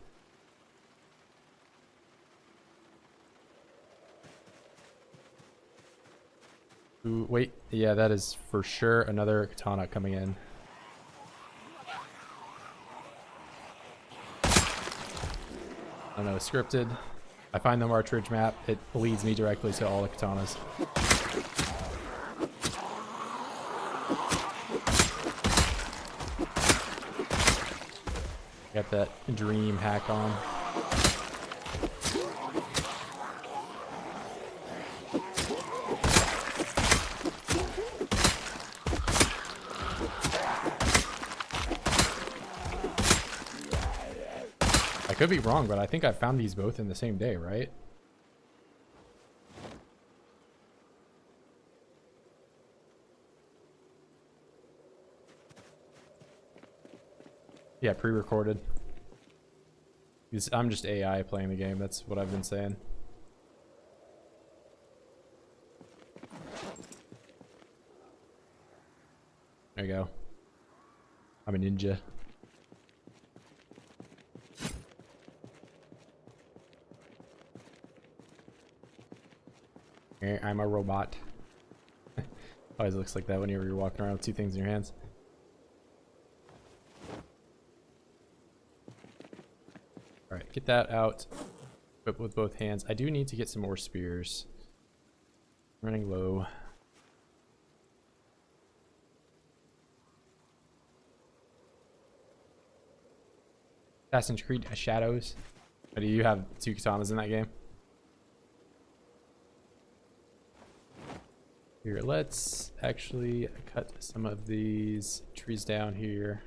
Ooh, wait. Yeah, that is for sure another katana coming in. I don't know, scripted. I find the March map. It leads me directly to all the katanas. Got that dream hack on. I could be wrong, but I think I found these both in the same day, right? Yeah, pre-recorded. I'm just AI playing the game. That's what I've been saying. There you go. I'm a ninja. I'm a robot. Always looks like that whenever you're walking around with two things in your hands. Alright, get that out. Equip with both hands. I do need to get some more spears. Running low. Assassin's Creed Shadows. Do you have two katanas in that game? Here, let's actually cut some of these trees down here.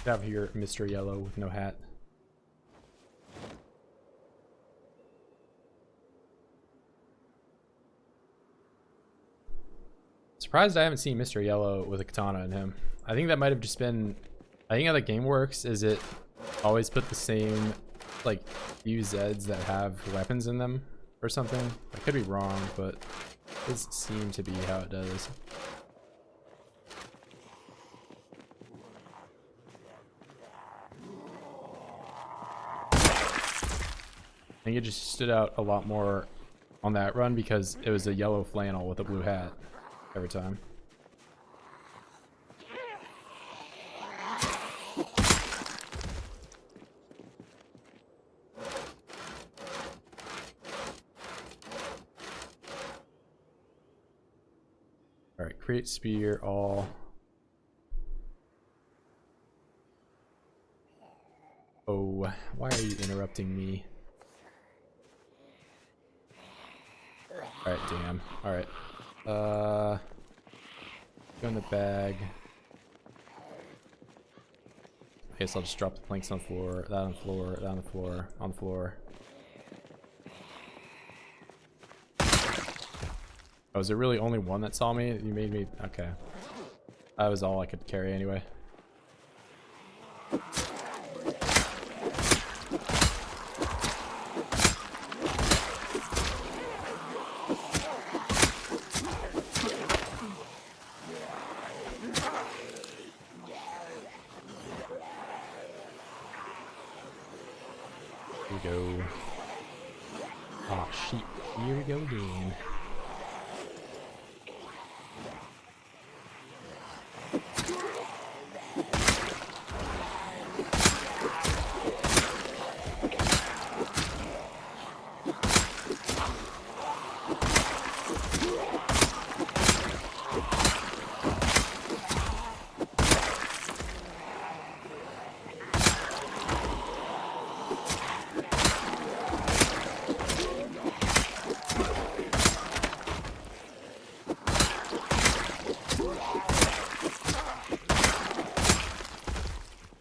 Out here, Mr. Yellow with no hat. Surprised I haven't seen Mr. Yellow with a katana in him. I think that might have just been... I think how the game works is it always put the same, like, few Zeds that have weapons in them or something. I could be wrong, but it does seem to be how it does. I think it just stood out a lot more on that run because it was a yellow flannel with a blue hat every time. All right, create spear all. Oh, why are you interrupting me? Alright, damn. Alright. Go in the bag. I guess I'll just drop the planks on the floor, that on the floor, that on the floor, on the floor. Oh, is there really only one that saw me? You made me... Okay. That was all I could carry anyway. Here we go. Oh, sheep. Here we go again.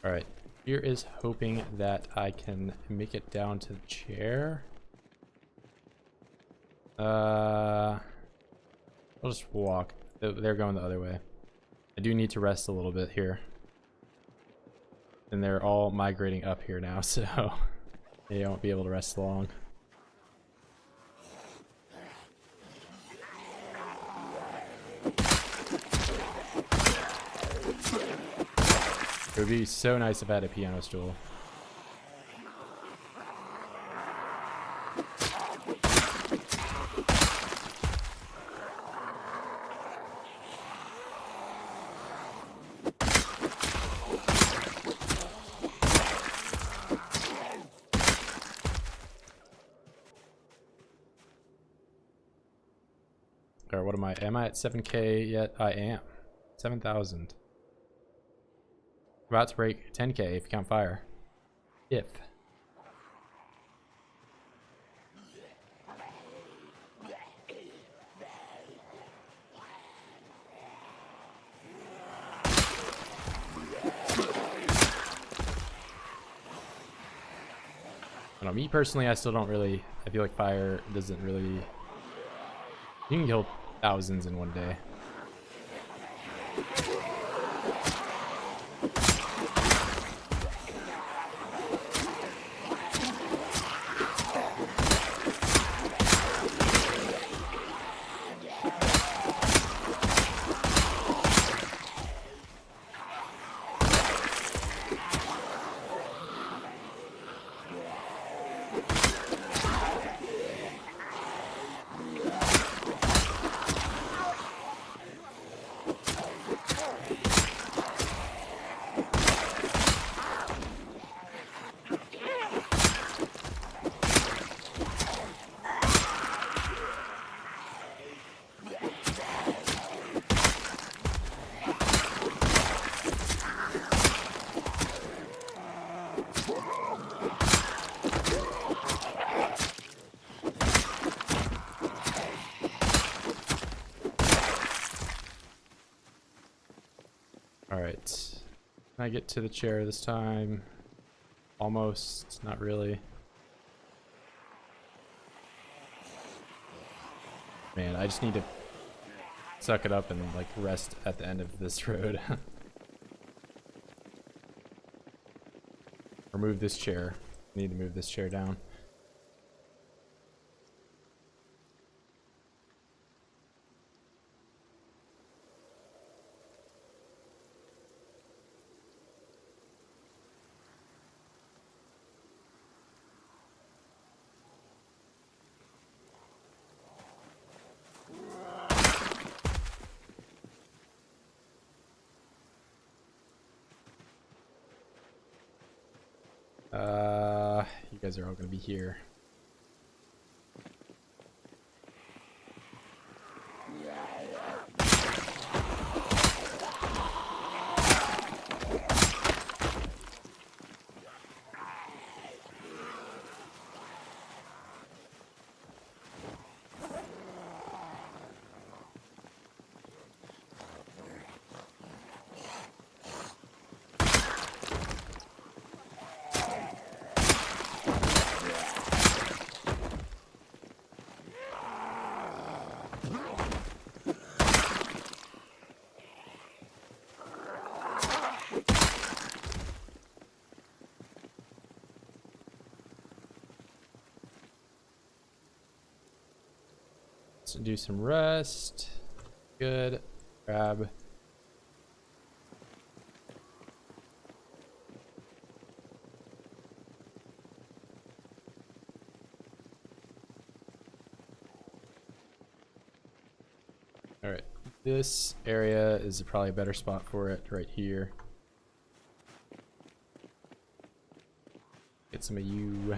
Alright, here is hoping that I can make it down to the chair. I'll just walk. They're going the other way. I do need to rest a little bit here. And they're all migrating up here now, so they won't be able to rest long. It would be so nice if I had a piano stool. Or what am I? Am I at 7K yet? I am. 7,000. About to break 10K if you count fire. If. I don't know, me personally, I still don't really, I feel like fire doesn't really, you can kill thousands in one day. Alright. Can I get to the chair this time? Almost. Not really. Man, I just need to suck it up and like rest at the end of this road. Or move this chair. I need to move this chair down. You guys are all gonna be here. Let's do some rest. Good. Grab. All right. This area is probably a better spot for it right here. Get some of you.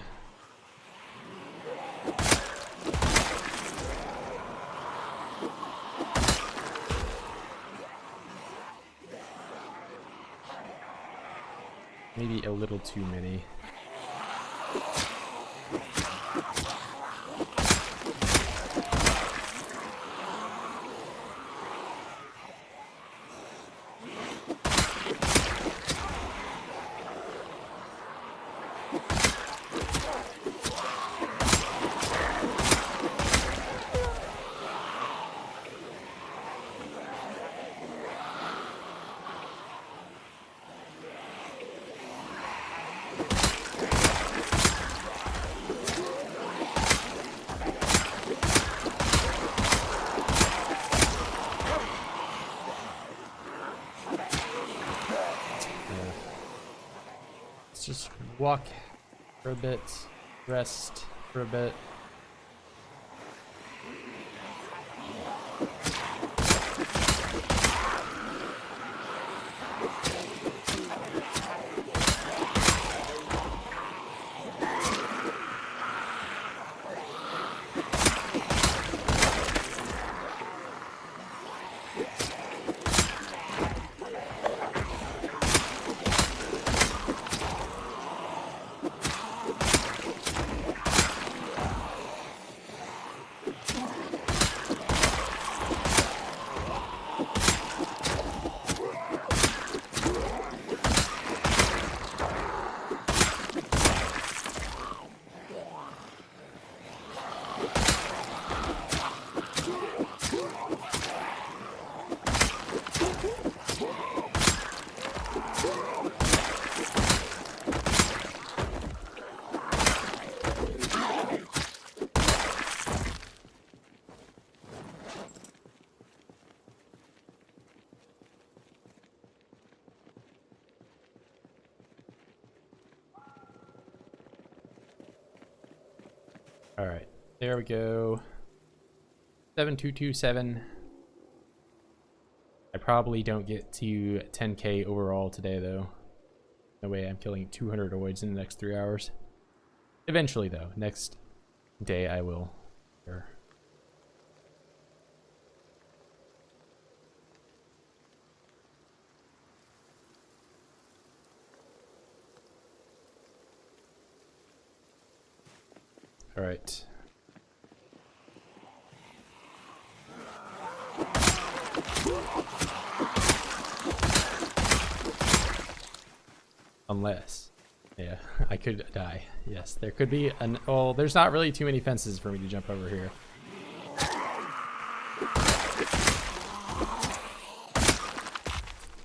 Maybe a little too many. Just walk for a bit, rest for a bit. All right, there we go. 7227. I probably don't get to 10k overall today though. No way I'm killing 200 oids in the next 3 hours. Eventually though, next day I will. Sure. All right. Unless, yeah, I could die. Yes, there could be an, well, there's not really too many fences for me to jump over here.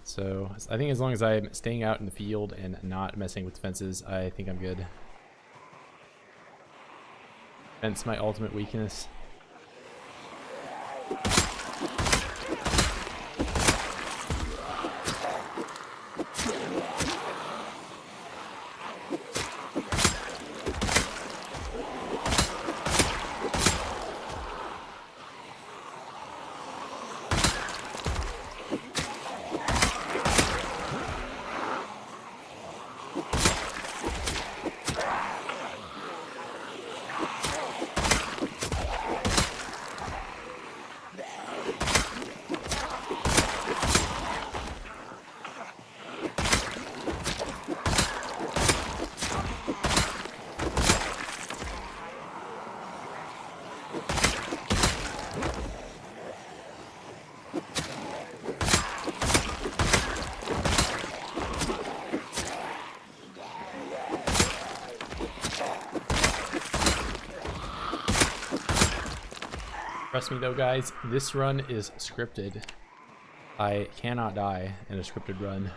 So I think as long as I'm staying out in the field and not messing with fences, I think I'm good. Fence my ultimate weakness. Trust me though, guys, this run is scripted. I cannot die in a scripted run.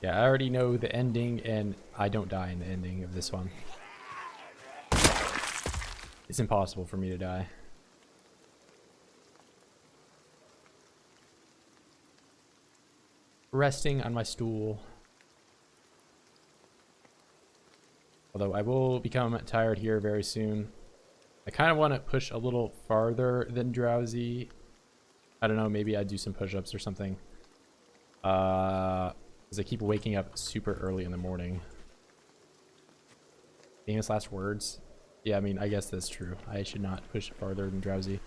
Yeah, I already know the ending, and I don't die in the ending of this one. It's impossible for me to die. Resting on my stool. Although I will become tired here very soon. I kind of want to push a little farther than drowsy. I don't know, maybe I'd do some push-ups or something. Because I keep waking up super early in the morning. Famous last words? Yeah, I mean, I guess that's true. I should not push farther than drowsy.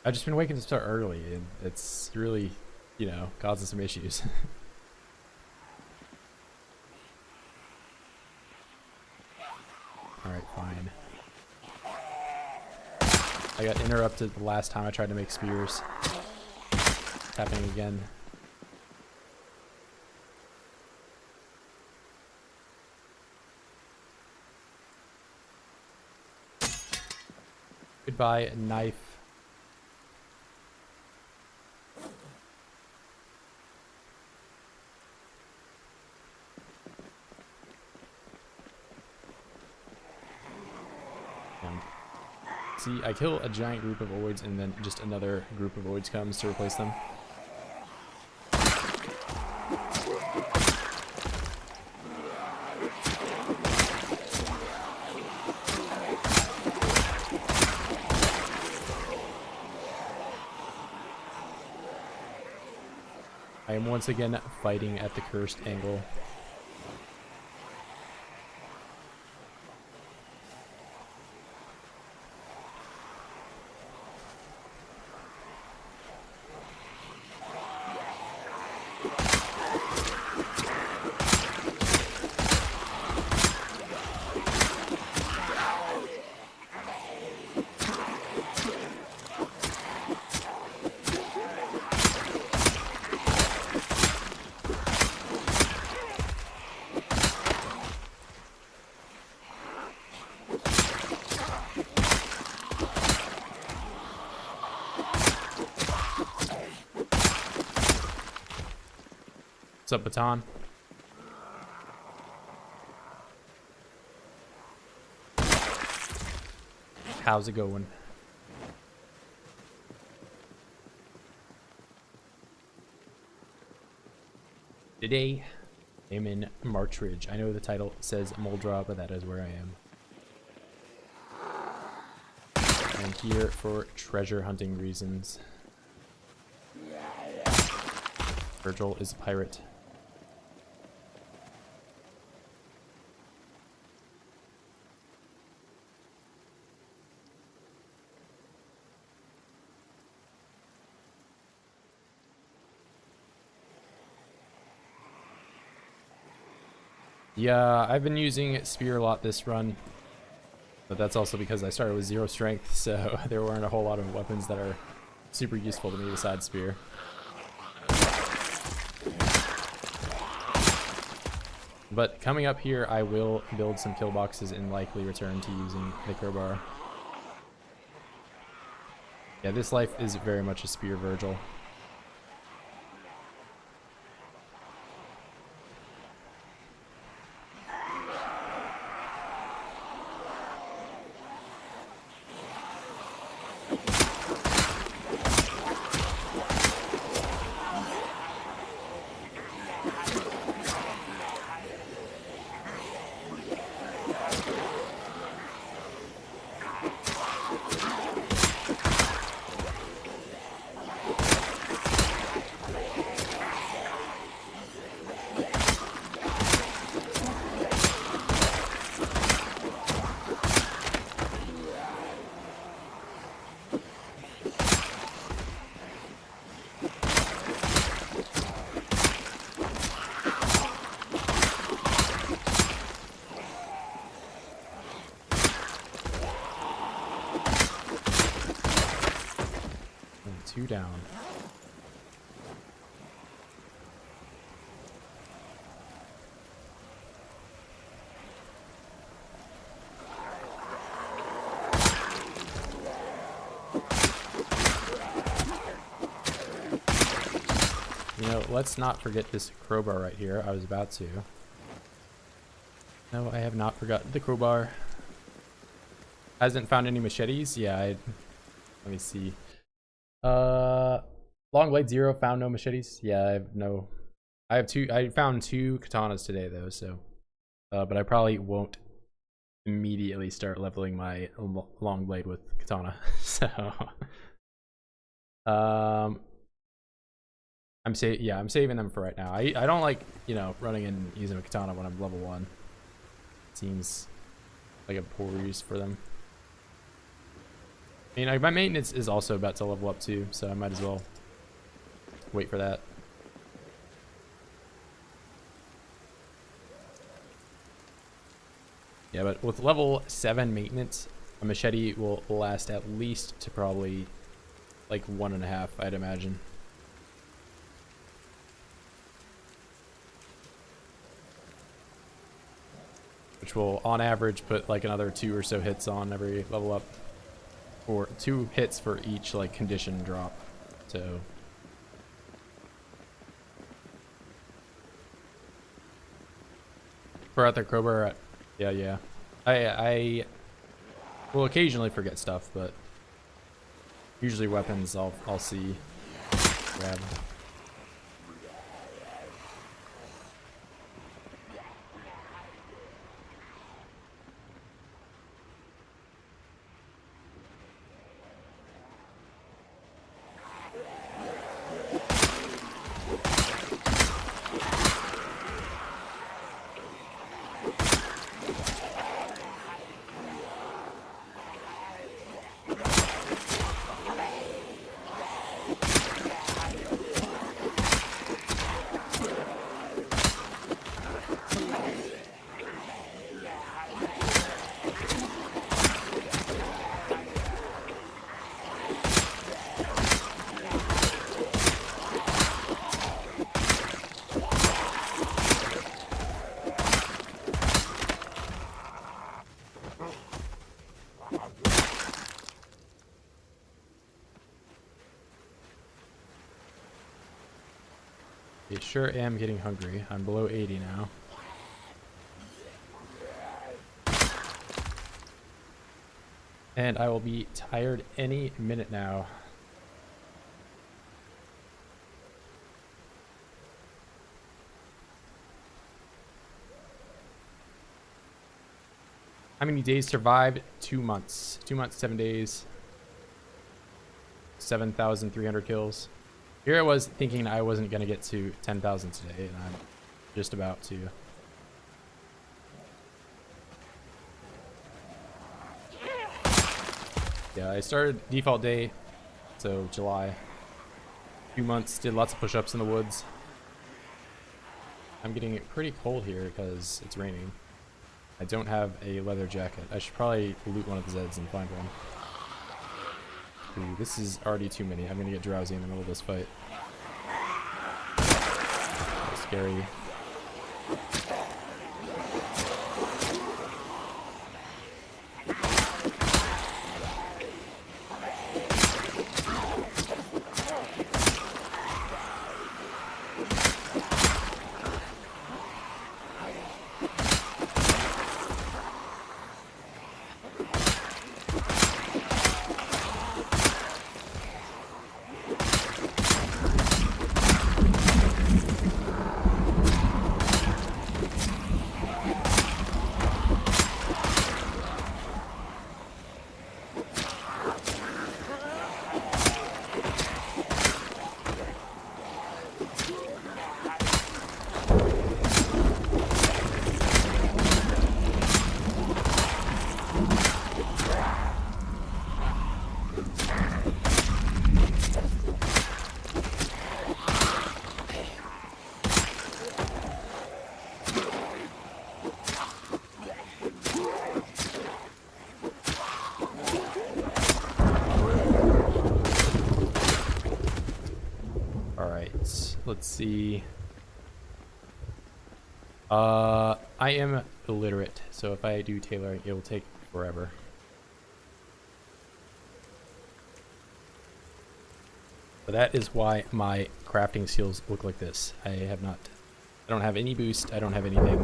I've just been waking up so early, and it's really, you know, causing some issues. Alright, fine. I got interrupted the last time I tried to make spears. It's happening again. Goodbye, knife. See, I kill a giant group of oids and then just another group of oids comes to replace them. I am once again fighting at the cursed angle. What's up, Baton? How's it going? Today, I'm in March Ridge. I know the title says Muldraugh, but that is where I am. I'm here for treasure hunting reasons. Virgil is a pirate. Yeah, I've been using spear a lot this run, but that's also because I started with 0 strength, so there weren't a whole lot of weapons that are super useful to me besides spear. But coming up here, I will build some pillboxes and likely return to using the crowbar. Yeah, this life is very much a spear Virgil. Two down. You know, let's not forget this crowbar right here. I was about to. No, I have not forgotten the crowbar. Hasn't found any machetes? Yeah, let me see. Long blade 0 found no machetes. Yeah, I have two. I found 2 katanas today though, so but I probably won't immediately start leveling my long blade with katana. So I'm saving them for right now. I don't like, you know, running and using a katana when I'm level 1. Seems like a poor use for them. I mean, my maintenance is also about to level up too, so I might as well wait for that. Yeah, but with level 7 maintenance, a machete will last at least to probably like 1.5, I'd imagine. Which will, on average, put like another 2 or so hits on every level up. Or 2 hits for each like condition drop. So for out there crowbar, yeah. I will occasionally forget stuff, but usually weapons I'll see grab. I sure am getting hungry. I'm below 80 now. And I will be tired any minute now. How many days survived? 2 months. 2 months, 7 days. 7,300 kills. Here I was thinking I wasn't going to get to 10,000 today, and I'm just about to. Yeah, I started default day, so July. 2 months, did lots of push-ups in the woods. I'm getting pretty cold here because it's raining. I don't have a leather jacket. I should probably loot one of the Zeds and find one. Ooh, this is already too many. I'm gonna get drowsy in the middle of this fight. That's scary. Let's see. I am illiterate, so if I do tailoring, it will take forever. But that is why my crafting skills look like this. I don't have any boost. I don't have anything.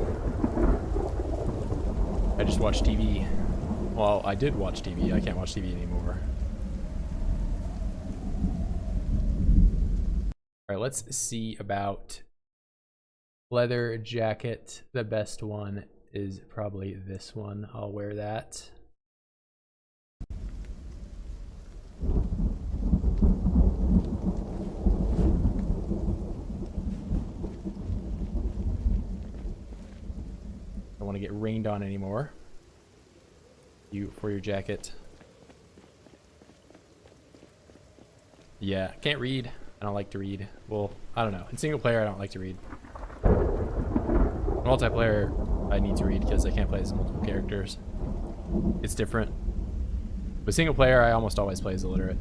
I just watch TV. Well, I did watch TV. I can't watch TV anymore. All right, let's see about leather jacket. The best one is probably this one. I'll wear that. Don't want to get rained on anymore. You for your jacket. Yeah, can't read. I don't like to read. Well, I don't know. In single player, I don't like to read. Multiplayer, I need to read because I can't play as multiple characters. It's different. But single player, I almost always play as illiterate.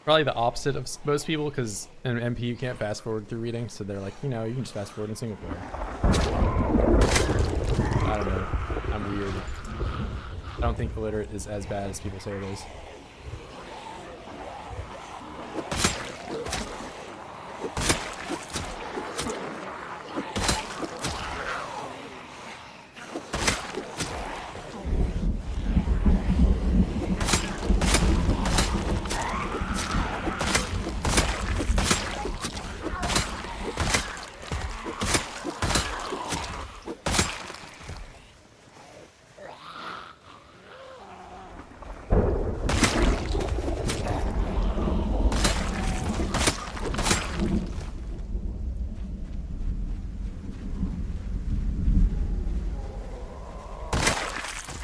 Probably the opposite of most people, because in MP you can't fast forward through reading, so they're like, you know, you can just fast forward in single player. I don't know. I'm weird. I don't think illiterate is as bad as people say it is.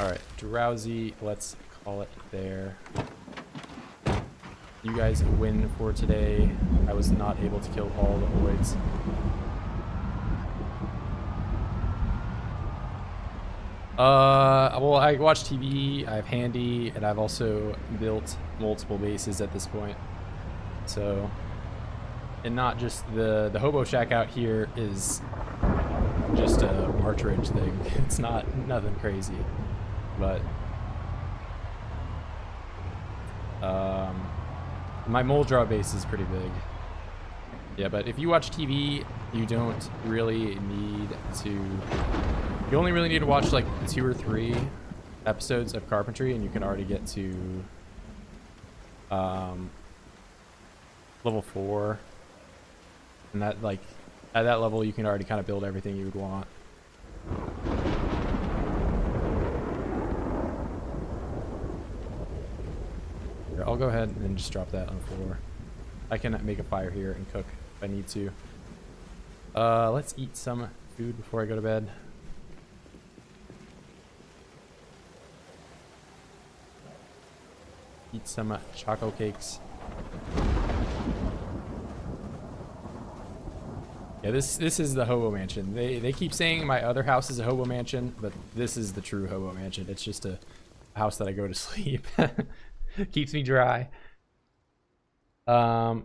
Alright, drowsy, let's call it there. You guys win for today. I was not able to kill all the voids. Well, I watch TV, I have handy, and I've also built multiple bases at this point. So, and not just the hobo shack out here is just a partridge thing. It's nothing crazy. But my Muldraugh base is pretty big. Yeah, but if you watch TV, you don't really need to. You only really need to watch like 2 or 3 episodes of carpentry, and you can already get to level 4. And that, like, at that level, you can already kind of build everything you would want. I'll go ahead and just drop that on the floor. I can make a fire here and cook if I need to. Let's eat some food before I go to bed. Eat some choco cakes. Yeah, this is the hobo mansion. They keep saying my other house is a hobo mansion, but this is the true hobo mansion. It's just a house that I go to sleep. Keeps me dry. Like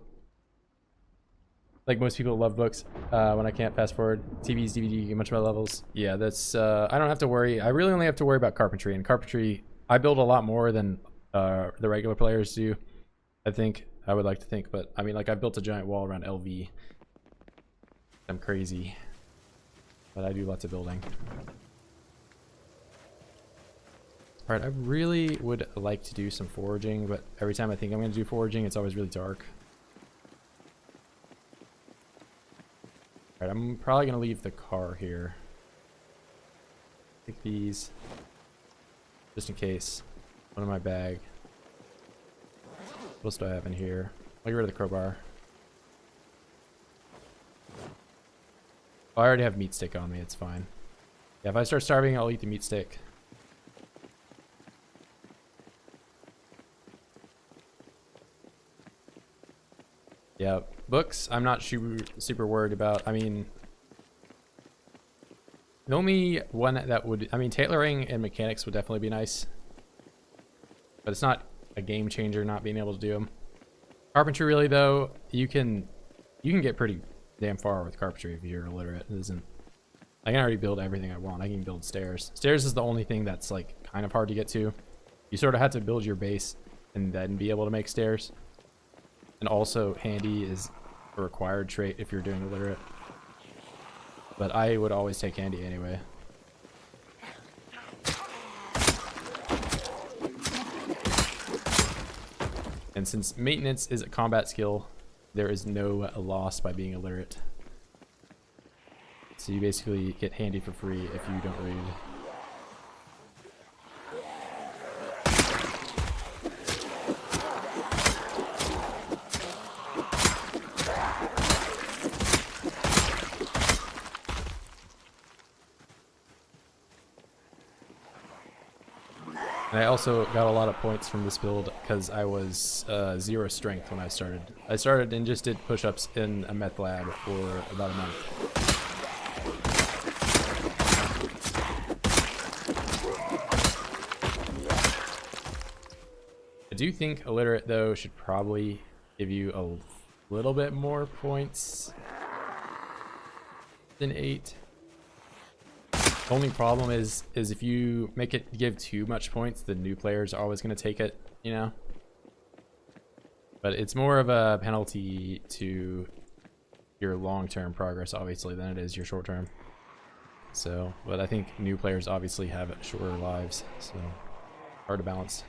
most people love books when I can't fast forward. TVs, DVD, get much more levels. Yeah, that's I don't have to worry. I really only have to worry about carpentry, and carpentry I build a lot more than the regular players do. I think, I would like to think, but I mean, like, I built a giant wall around LV. I'm crazy, but I do lots of building. Alright, I really would like to do some foraging, but every time I think I'm going to do foraging, it's always really dark. Alright, I'm probably going to leave the car here. Take these, just in case. One in my bag. What else do I have in here? I'll get rid of the crowbar. Oh, I already have meat stick on me, it's fine. Yeah, if I start starving, I'll eat the meat stick. Yeah, books, I'm not super worried about. I mean, the only one that would, I mean, tailoring and mechanics would definitely be nice. But it's not a game changer not being able to do them. Carpentry, really, though, you can get pretty damn far with carpentry if you're illiterate. It isn't I can already build everything I want. I can build stairs. Stairs is the only thing that's like kind of hard to get to. You sort of have to build your base and then be able to make stairs. And also handy is a required trait if you're doing illiterate. But I would always take handy anyway. And since maintenance is a combat skill, there is no loss by being illiterate. So you basically get handy for free if you don't read. And I also got a lot of points from this build because I was 0 strength when I started. I started and just did push-ups in a meth lab for about a month. I do think illiterate though should probably give you a little bit more points than 8. The only problem is if you make it give too much points, the new players are always going to take it, you know? But it's more of a penalty to your long-term progress, obviously, than it is your short-term. So, but I think new players obviously have shorter lives, so hard to balance.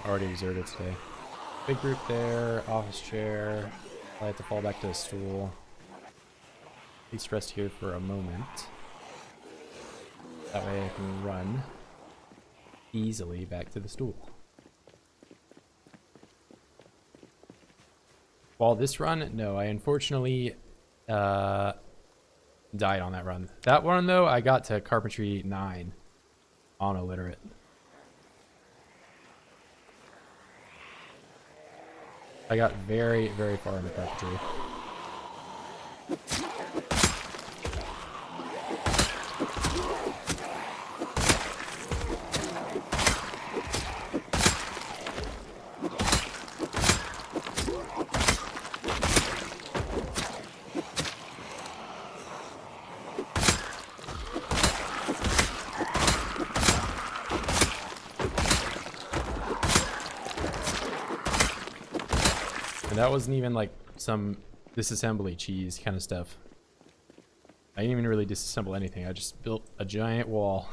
Already exerted today. Big group there, office chair. I have to fall back to the stool. Be stressed here for a moment. That way I can run easily back to the stool. While this run, no, I unfortunately died on that run. That one though, I got to carpentry 9 on illiterate. I got very, very far into carpentry. And that wasn't even like some disassembly cheese kind of stuff. I didn't even really disassemble anything. I just built a giant wall.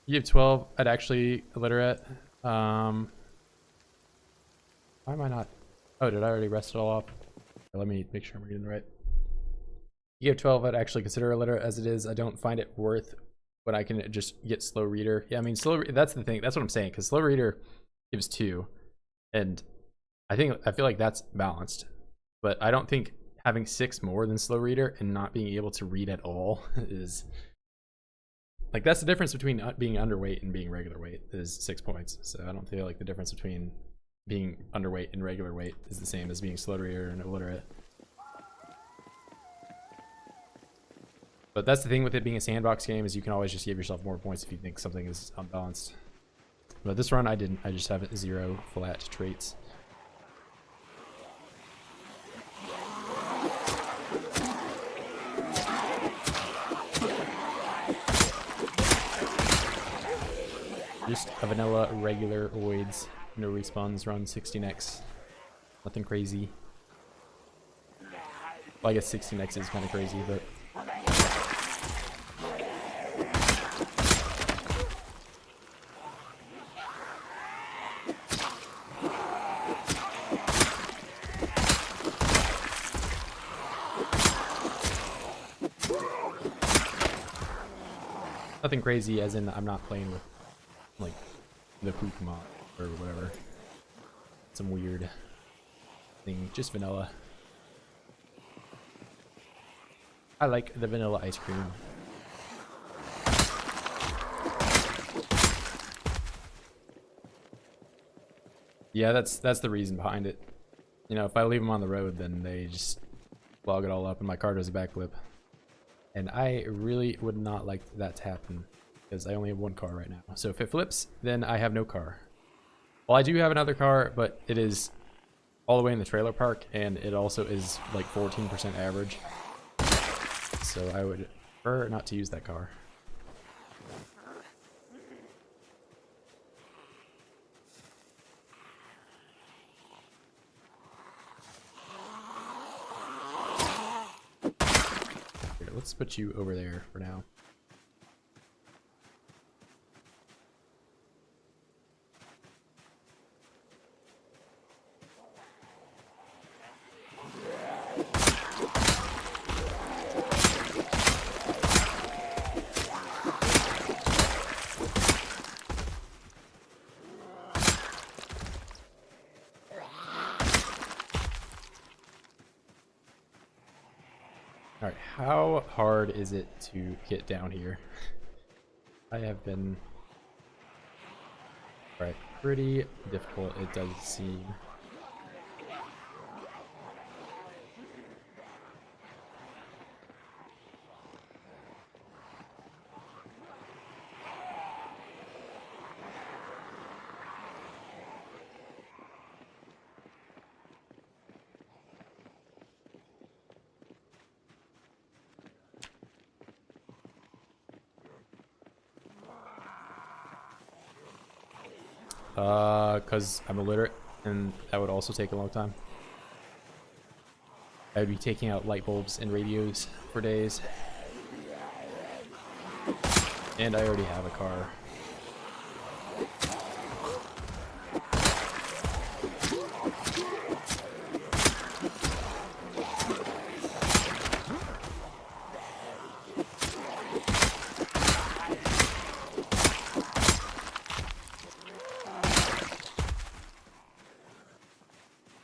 You have 12 at actually illiterate. Why am I not? Oh, did I already rest it all off? Let me make sure I'm reading it right. You have 12 at actually consider illiterate as it is. I don't find it worth when I can just get slow reader. Yeah, I mean, that's the thing. That's what I'm saying, because slow reader gives 2. And I feel like that's balanced. But I don't think having 6 more than slow reader and not being able to read at all is... Like, that's the difference between being underweight and being regular weight is 6 points. So I don't feel like the difference between being underweight and regular weight is the same as being slow reader and illiterate. But that's the thing with it being a sandbox game, is you can always just give yourself more points if you think something is unbalanced. But this run I didn't. I just have 0 flat traits. Just a vanilla regular oids, no respawns, run 16x. Nothing crazy. Well, I guess 16x is kind of crazy, but... Nothing crazy as in I'm not playing with like the poop mod or whatever. Some weird thing, just vanilla. I like the vanilla ice cream. Yeah, that's the reason behind it. You know, if I leave them on the road, then they just clog it all up and my car does a backflip. And I really would not like that to happen because I only have one car right now. So if it flips, then I have no car. Well, I do have another car, but it is all the way in the trailer park and it also is like 14% average. So I would prefer not to use that car. Here, let's put you over there for now. Alright, how hard is it to get down here? I have been... Alright, pretty difficult it does seem. Because I'm illiterate, and that would also take a long time. I would be taking out light bulbs and radios for days. And I already have a car.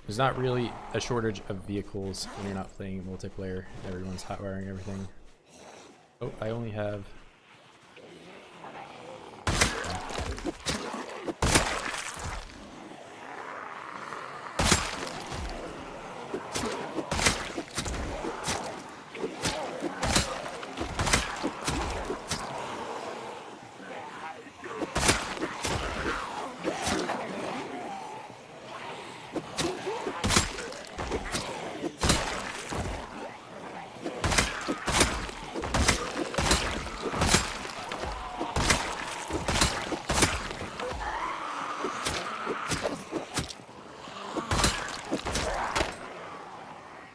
There's not really a shortage of vehicles when you're not playing multiplayer. Everyone's hot wiring everything. Oh, I only have...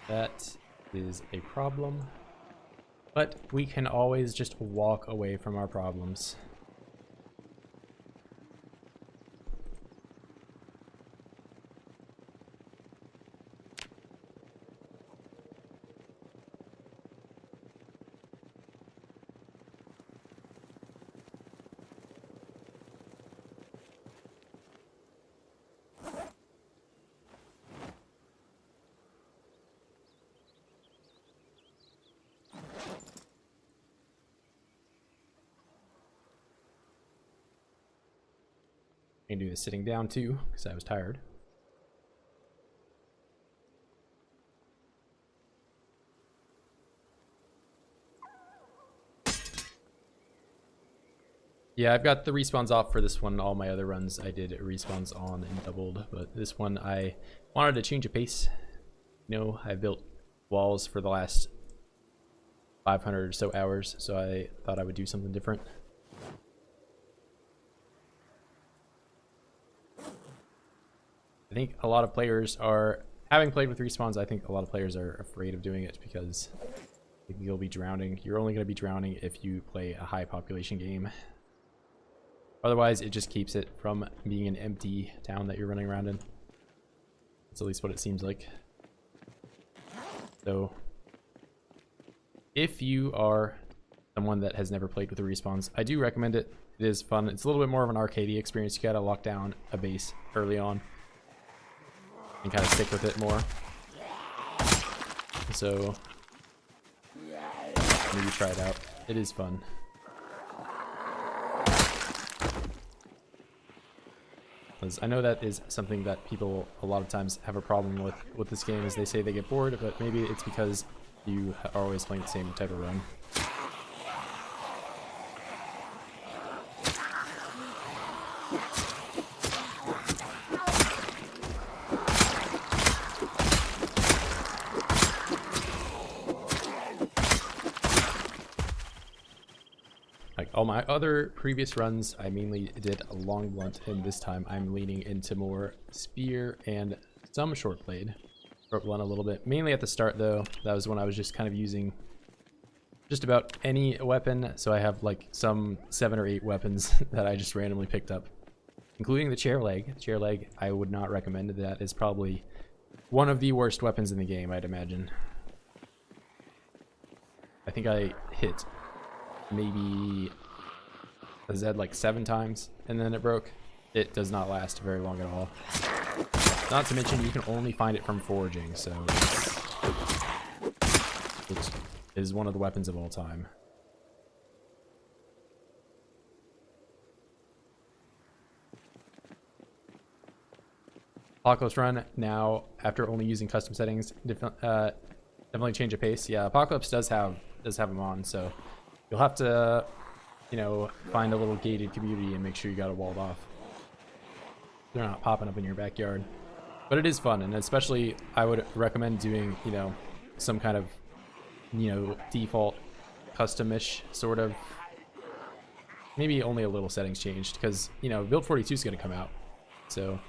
That is a problem, but we can always just walk away from our problems. I can do this sitting down too, because I was tired. Yeah, I've got the respawns off for this one. All my other runs I did respawns on and doubled, but this one I wanted to change a pace. You know, I built walls for the last 500 or so hours, so I thought I would do something different. I think a lot of players are, having played with respawns, I think a lot of players are afraid of doing it because you'll be drowning. You're only going to be drowning if you play a high population game. Otherwise, it just keeps it from being an empty town that you're running around in. That's at least what it seems like. So, if you are someone that has never played with the respawns, I do recommend it. It is fun. It's a little bit more of an arcadey experience. You gotta lock down a base early on and kind of stick with it more. So maybe try it out. It is fun. I know that is something that people a lot of times have a problem with this game, is they say they get bored, but maybe it's because you are always playing the same type of run. Like all my other previous runs, I mainly did a long blunt, and this time I'm leaning into more spear and some short blade. Short blunt a little bit. Mainly at the start though, that was when I was just kind of using just about any weapon. So I have like some 7 or 8 weapons that I just randomly picked up, including the chair leg. Chair leg, I would not recommend. That is probably one of the worst weapons in the game, I'd imagine. I think I hit maybe a Z like 7 times and then it broke. It does not last very long at all. Not to mention you can only find it from foraging, so it is one of the weapons of all time. Apocalypse run now, after only using custom settings, definitely change of pace. Yeah, Apocalypse does have them on, so you'll have to, you know, find a little gated community and make sure you got it walled off. They're not popping up in your backyard. But it is fun, and especially I would recommend doing, you know, some kind of, you know, default custom-ish sort of, maybe only a little settings changed, because, you know, build 42 is going to come out, so you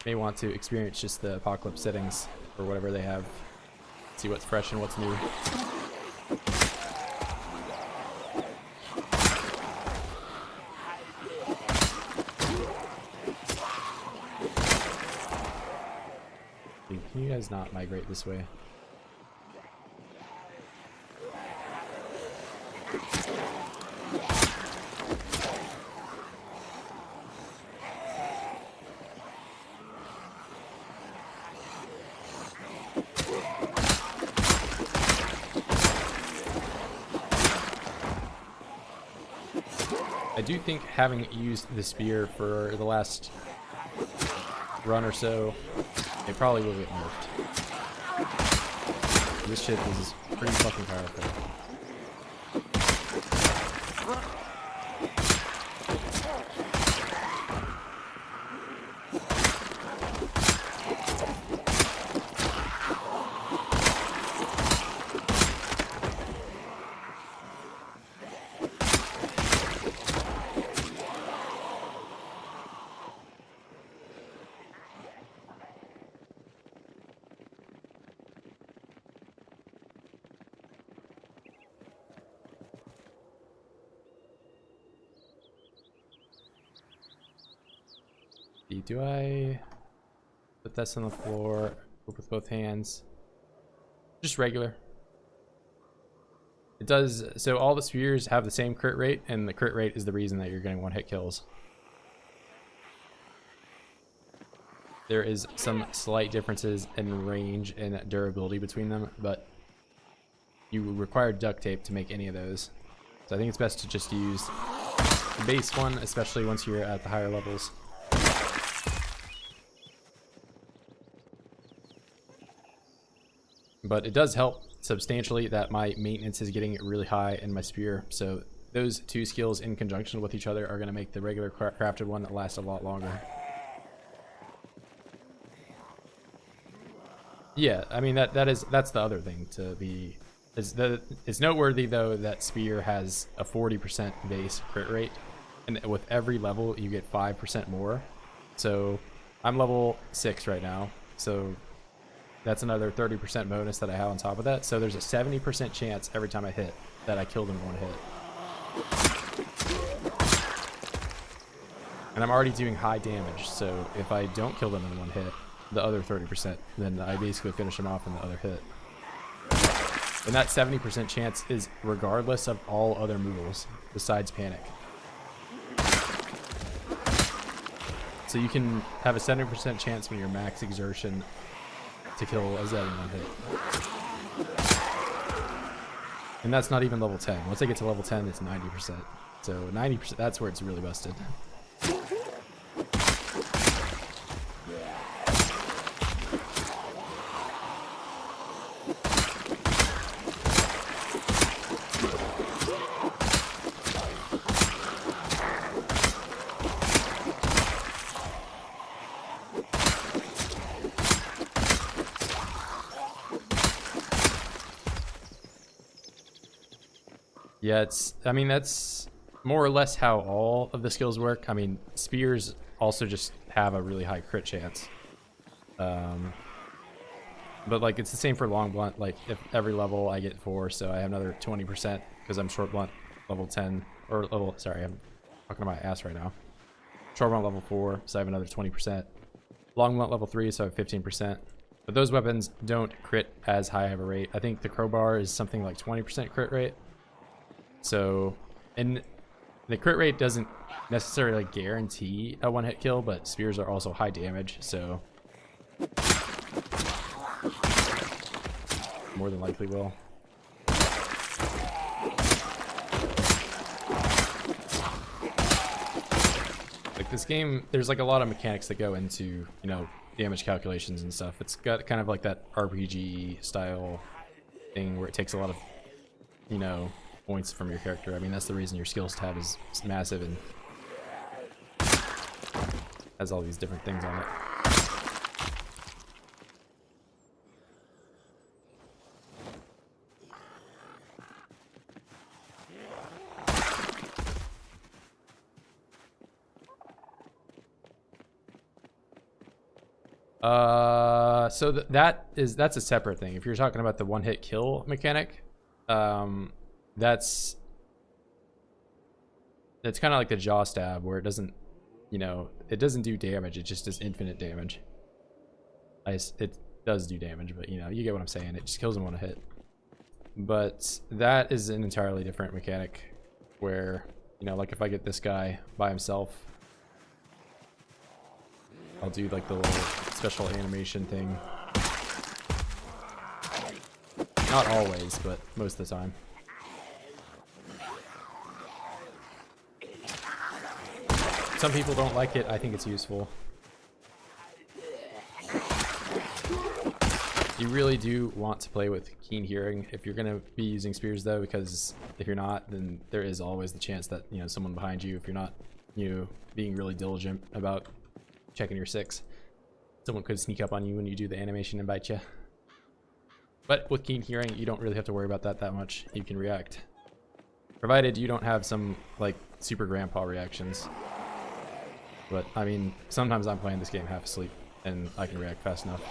may want to experience just the Apocalypse settings or whatever they have, see what's fresh and what's new. Can you guys not migrate this way? I do think having used the spear for the last run or so, it probably will get nerfed. This shit is pretty fucking powerful. Do I put this on the floor with both hands? Just regular. It does, so all the spears have the same crit rate, and the crit rate is the reason that you're getting one-hit kills. There is some slight differences in range and durability between them, but you require duct tape to make any of those. So I think it's best to just use the base one, especially once you're at the higher levels. But it does help substantially that my maintenance is getting really high in my spear. So those two skills in conjunction with each other are going to make the regular crafted one that lasts a lot longer. Yeah, I mean that's the other thing to be. It's noteworthy though that spear has a 40% base crit rate, and with every level you get 5% more. So I'm level 6 right now, so that's another 30% bonus that I have on top of that. So there's a 70% chance every time I hit that I killed in one hit. And I'm already doing high damage, so if I don't kill them in one hit, the other 30%, then I basically finish them off in the other hit. And that 70% chance is regardless of all other moves besides panic. So you can have a 70% chance when you're max exertion to kill a Zed in one hit. And that's not even level 10. Once I get to level 10, it's 90%. So 90%, that's where it's really busted. Yeah, I mean, that's more or less how all of the skills work. I mean, spears also just have a really high crit chance. But like, it's the same for long blunt. Like, if every level I get 4, so I have another 20% because I'm short blunt level 10, or level, sorry, I'm talking about my ass right now. Short blunt level 4, so I have another 20%. Long blunt level 3, so I have 15%. But those weapons don't crit as high of a rate. I think the crowbar is something like 20% crit rate. So, and the crit rate doesn't necessarily guarantee a one-hit kill, but spears are also high damage, so more than likely will. Like, this game, there's like a lot of mechanics that go into, you know, damage calculations and stuff. It's got kind of like that RPG style thing where it takes a lot of, you know, points from your character. I mean, that's the reason your skills tab is massive and has all these different things on it. So that's a separate thing. If you're talking about the one-hit kill mechanic, that's kind of like the jaw stab, where it doesn't, you know, it doesn't do damage, it just does infinite damage. It does do damage, but you know, you get what I'm saying, it just kills him on a hit. But that is an entirely different mechanic where, you know, like if I get this guy by himself, I'll do like the little special animation thing. Not always, but most of the time. Some people don't like it. I think it's useful. You really do want to play with keen hearing if you're going to be using spears, though, because if you're not, then there is always the chance that, you know, someone behind you, if you're not, you know, being really diligent about checking your 6, someone could sneak up on you when you do the animation and bite you. But with keen hearing, you don't really have to worry about that much. You can react, provided you don't have some like super grandpa reactions. But I mean, sometimes I'm playing this game half asleep and I can react fast enough.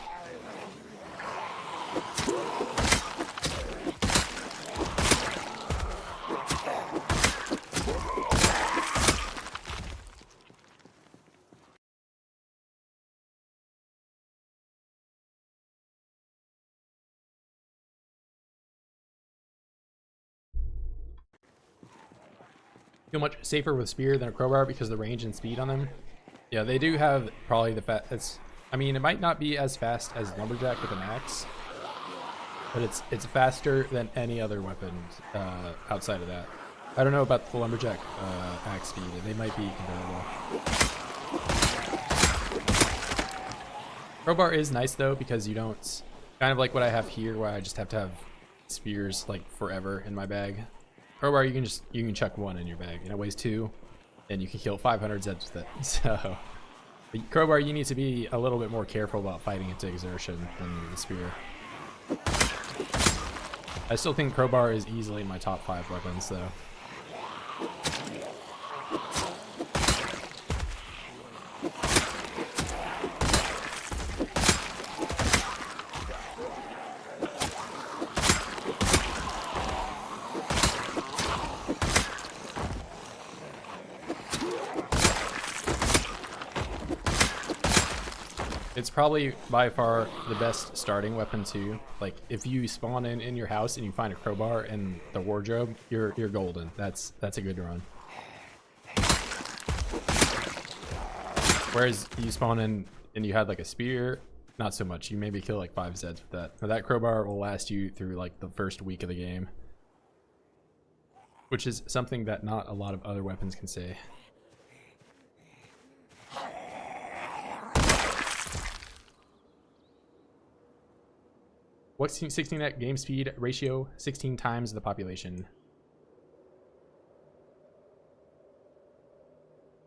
Feel much safer with spear than a crowbar because of the range and speed on them. Yeah, they do have probably the fast. I mean, it might not be as fast as lumberjack with an axe, but it's faster than any other weapon outside of that. I don't know about the lumberjack axe speed. They might be comparable. Crowbar is nice though, because you don't, kind of like what I have here, where I just have to have spears like forever in my bag. Crowbar, you can chuck 1 in your bag, and it weighs 2, and you can kill 500 Zeds with it. So, the crowbar, you need to be a little bit more careful about fighting into exertion than the spear. I still think crowbar is easily my top 5 weapons, though. It's probably by far the best starting weapon too. Like if you spawn in your house and you find a crowbar in the wardrobe, you're golden. That's a good run. Whereas you spawn in and you had like a spear, not so much. You maybe kill like 5 Zeds with that. But that crowbar will last you through like the first week of the game, which is something that not a lot of other weapons can say. What's 16x game speed ratio? 16 times the population.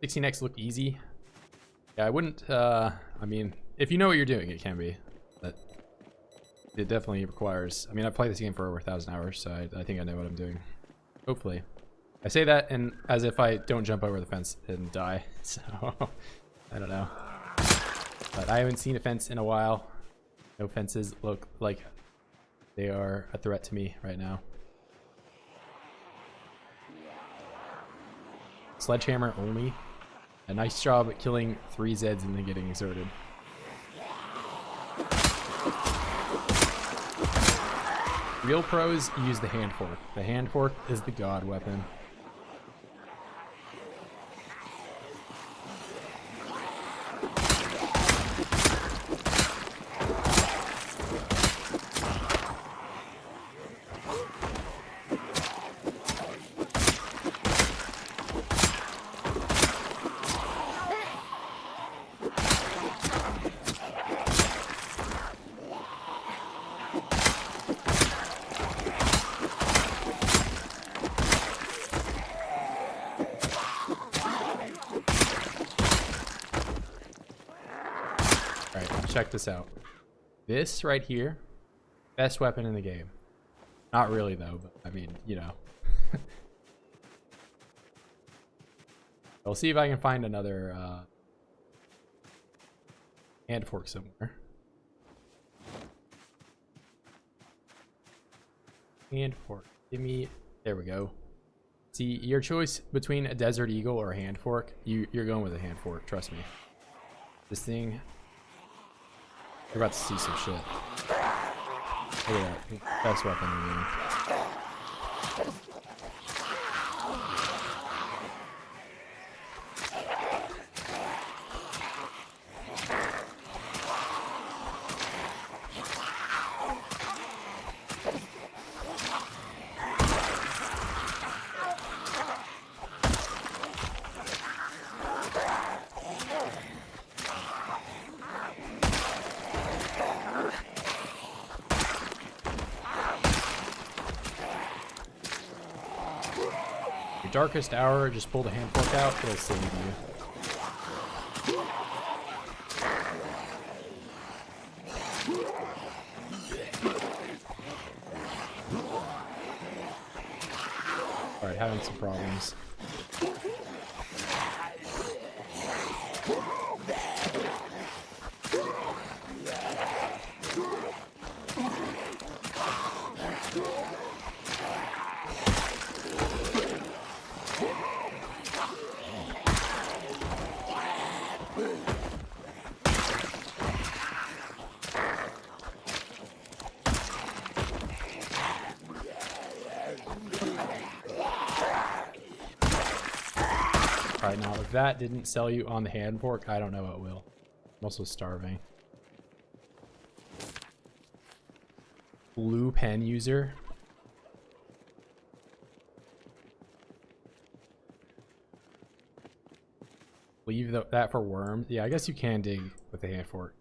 16x look easy. Yeah, I wouldn't, I mean, if you know what you're doing, it can be. But it definitely requires, I mean, I've played this game for over 1,000 hours, so I think I know what I'm doing. Hopefully. I say that and as if I don't jump over the fence and die, so I don't know. But I haven't seen a fence in a while. No fences look like they are a threat to me right now. Sledgehammer only. A nice job at killing 3 Zeds and then getting exerted. Real pros use the hand fork. The hand fork is the god weapon. Check this out. This right here, best weapon in the game. Not really though, but I mean, you know. I'll see if I can find another hand fork somewhere. Hand fork. Give me, there we go. See, your choice between a Desert Eagle or a hand fork, you're going with a hand fork, trust me. This thing, you're about to see some shit. Look at that. Best weapon in the game. Darkest hour, just pull the hand fork out, it'll save you. Alright, having some problems. Alright, now if that didn't sell you on the hand fork, I don't know what will. I'm also starving. Blue pen user. Leave that for worms. Yeah, I guess you can dig with the hand fork.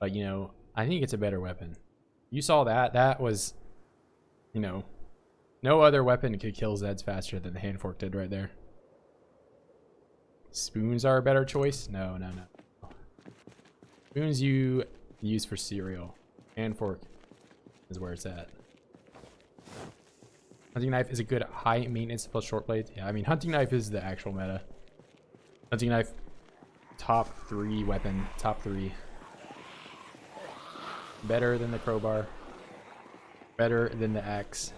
But, you know, I think it's a better weapon. You saw that. That was, you know, no other weapon could kill Zeds faster than the hand fork did right there. Spoons are a better choice? No, no, no. Spoons you use for cereal. Hand fork is where it's at. Hunting knife is a good high maintenance plus short blade. Yeah, I mean, hunting knife is the actual meta. Hunting knife, top 3 weapon, top 3. Better than the crowbar. Better than the axe.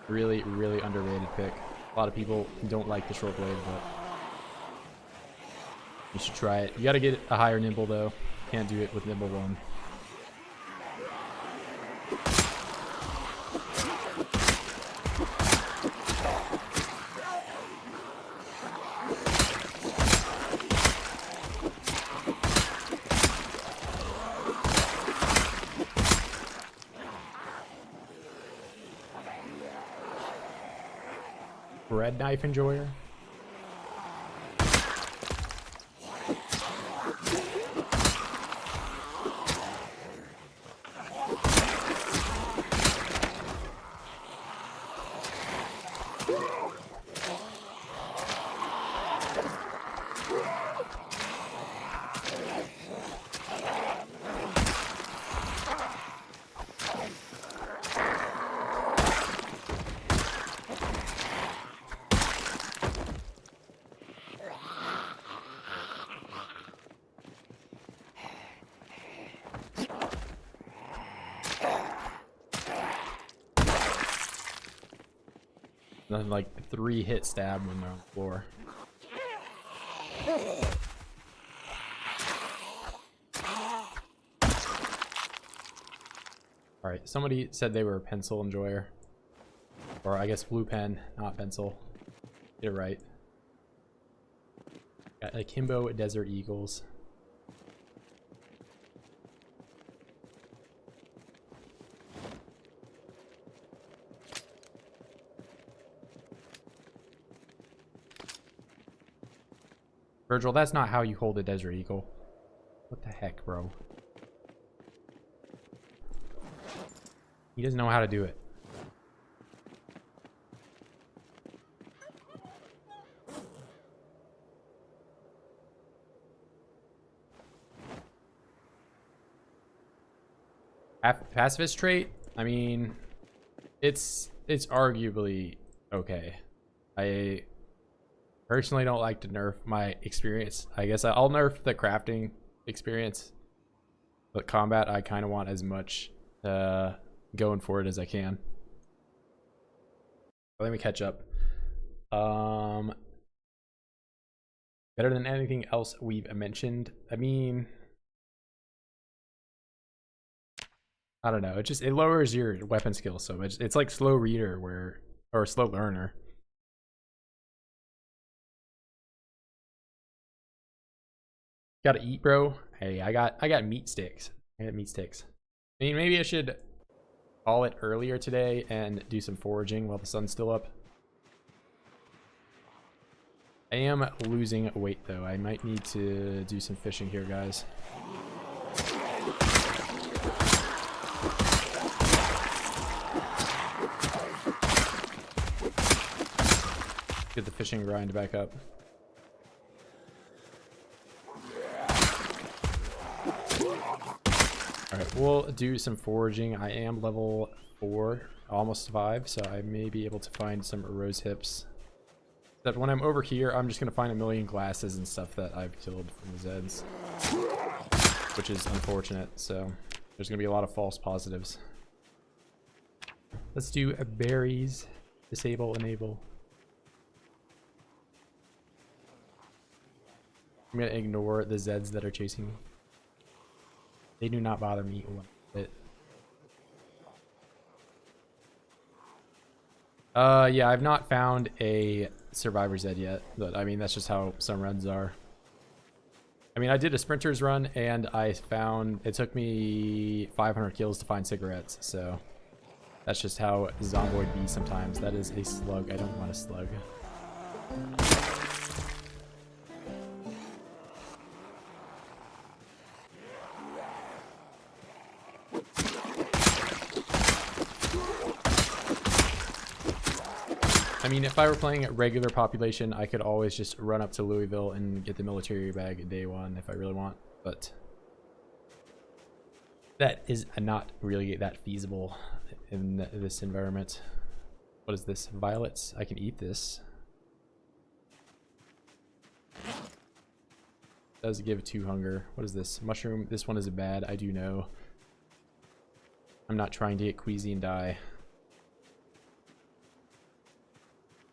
Really, really underrated pick. A lot of people don't like the short blade, but You should try it. You gotta get a higher nibble though. Can't do it with nibble 1. Bread knife enjoyer. Nothing like 3-hit stab when they're on the floor. Alright, somebody said they were a pencil enjoyer. Or I guess blue pen, not pencil. Get it right. Got Akimbo Desert Eagles. Virgil, that's not how you hold a Desert Eagle. What the heck, bro? He doesn't know how to do it. Pacifist trait? I mean, it's arguably okay. I personally don't like to nerf my experience. I guess I'll nerf the crafting experience, but combat I kind of want as much going for it as I can. Let me catch up. Better than anything else we've mentioned. I mean, I don't know. It lowers your weapon skill so much. It's like slow reader or slow learner. Gotta eat, bro. Hey, I got meat sticks. I got meat sticks. I mean, maybe I should call it earlier today and do some foraging while the sun's still up. I am losing weight though. I might need to do some fishing here, guys. Get the fishing grind back up. Alright, we'll do some foraging. I am level 4, almost 5, so I may be able to find some rose hips. Except when I'm over here, I'm just going to find a million glasses and stuff that I've killed from the Zeds. Which is unfortunate, so there's going to be a lot of false positives. Let's do berries. Disable, enable. I'm going to ignore the Zeds that are chasing me. They do not bother me one bit. Yeah, I've not found a Survivor Zed yet, but I mean, that's just how some runs are. I mean, I did a Sprinter's run, and I found, it took me 500 kills to find cigarettes, so that's just how Zomboid be sometimes. That is a slug. I don't want a slug. I mean, if I were playing at regular population, I could always just run up to Louisville and get the military bag day 1 if I really want, but that is not really that feasible in this environment. What is this? Violets? I can eat this. Does give 2 hunger. What is this? Mushroom. This one is bad. I do know. I'm not trying to get queasy and die.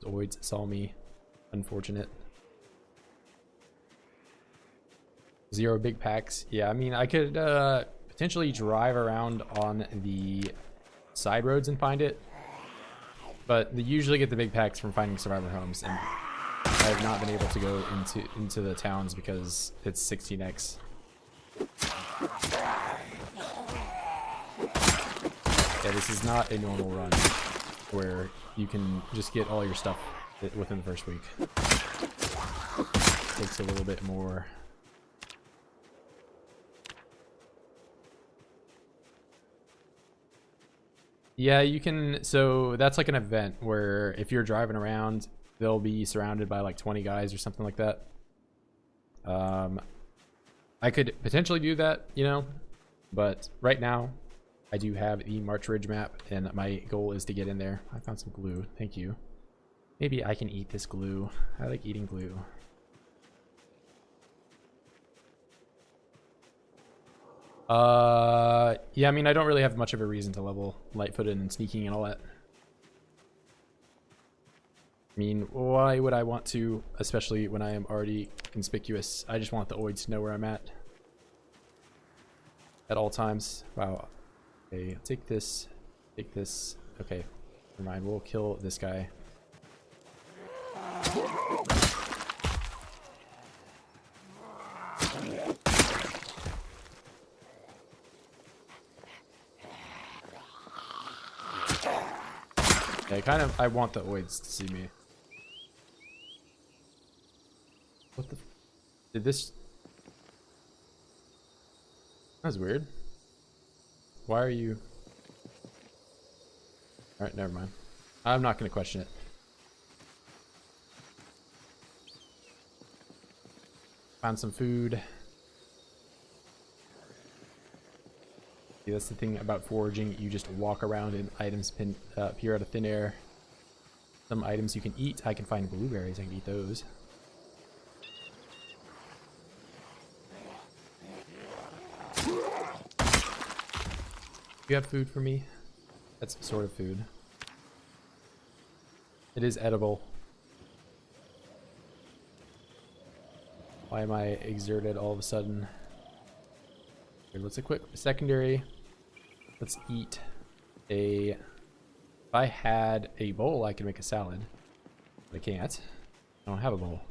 Zoids saw me. Unfortunate. 0 big packs. Yeah, I mean, I could potentially drive around on the side roads and find it, but they usually get the big packs from finding survivor homes, and I have not been able to go into the towns because it's 16x. Yeah, this is not a normal run where you can just get all your stuff within the first week. It takes a little bit more. Yeah, you can. So that's like an event where if you're driving around, they'll be surrounded by like 20 guys or something like that. I could potentially do that, you know, but right now I do have the March Ridge map and my goal is to get in there. I found some glue. Thank you. Maybe I can eat this glue. I like eating glue. Yeah, I mean, I don't really have much of a reason to level light-footed and sneaking and all that. I mean, why would I want to, especially when I am already conspicuous? I just want the oids to know where I'm at all times. Wow. Okay, take this. Take this. Okay, never mind. We'll kill this guy. Yeah, I want the oids to see me. What the? Did this? That's weird. Why are you? Alright, never mind. I'm not going to question it. Found some food. See, that's the thing about foraging. You just walk around and items appear out of thin air. Some items you can eat. I can find blueberries. I can eat those. You have food for me? That's sort of food. It is edible. Why am I exerted all of a sudden? Here, let's equip a secondary. Let's eat a... If I had a bowl, I could make a salad. But I can't. I don't have a bowl.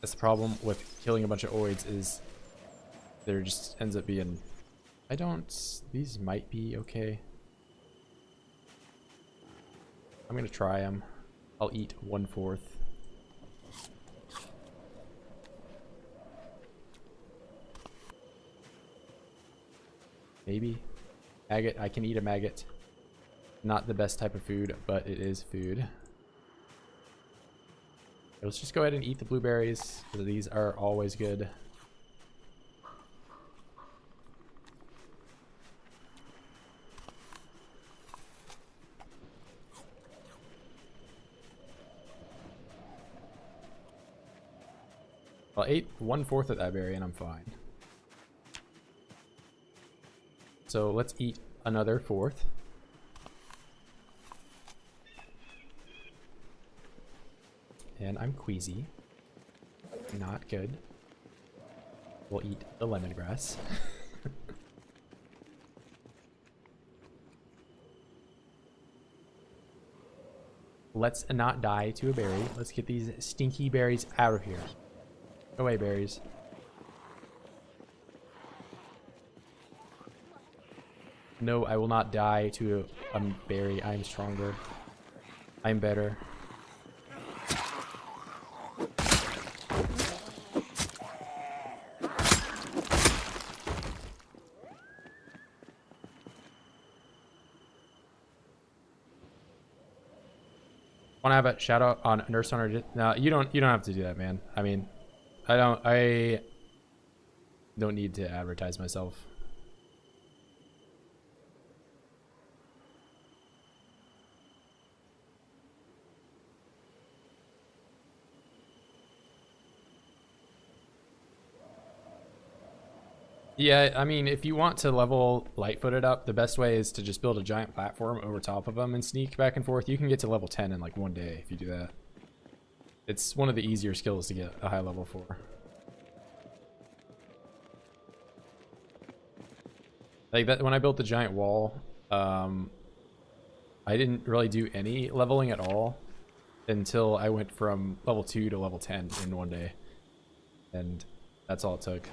That's the problem with killing a bunch of oids is there just ends up being... These might be okay. I'm gonna try them. I'll eat 1/4. Maybe. Maggot. I can eat a maggot. Not the best type of food, but it is food. Let's just go ahead and eat the blueberries. These are always good. I ate 1/4 of that berry and I'm fine. So let's eat another 1/4. And I'm queasy. Not good. We'll eat the lemongrass. Let's not die to a berry. Let's get these stinky berries out of here. Go away, berries. No, I will not die to a berry. I'm stronger. I'm better. Want to have a shout out on Nurse Hunter? No, you don't have to do that, man. I mean, I don't need to advertise myself. Yeah, I mean, if you want to level light-footed up, the best way is to just build a giant platform over top of them and sneak back and forth. You can get to level 10 in like one day if you do that. It's one of the easier skills to get a high level for. Like that, when I built the giant wall, I didn't really do any leveling at all until I went from level 2 to level 10 in one day. And that's all it took.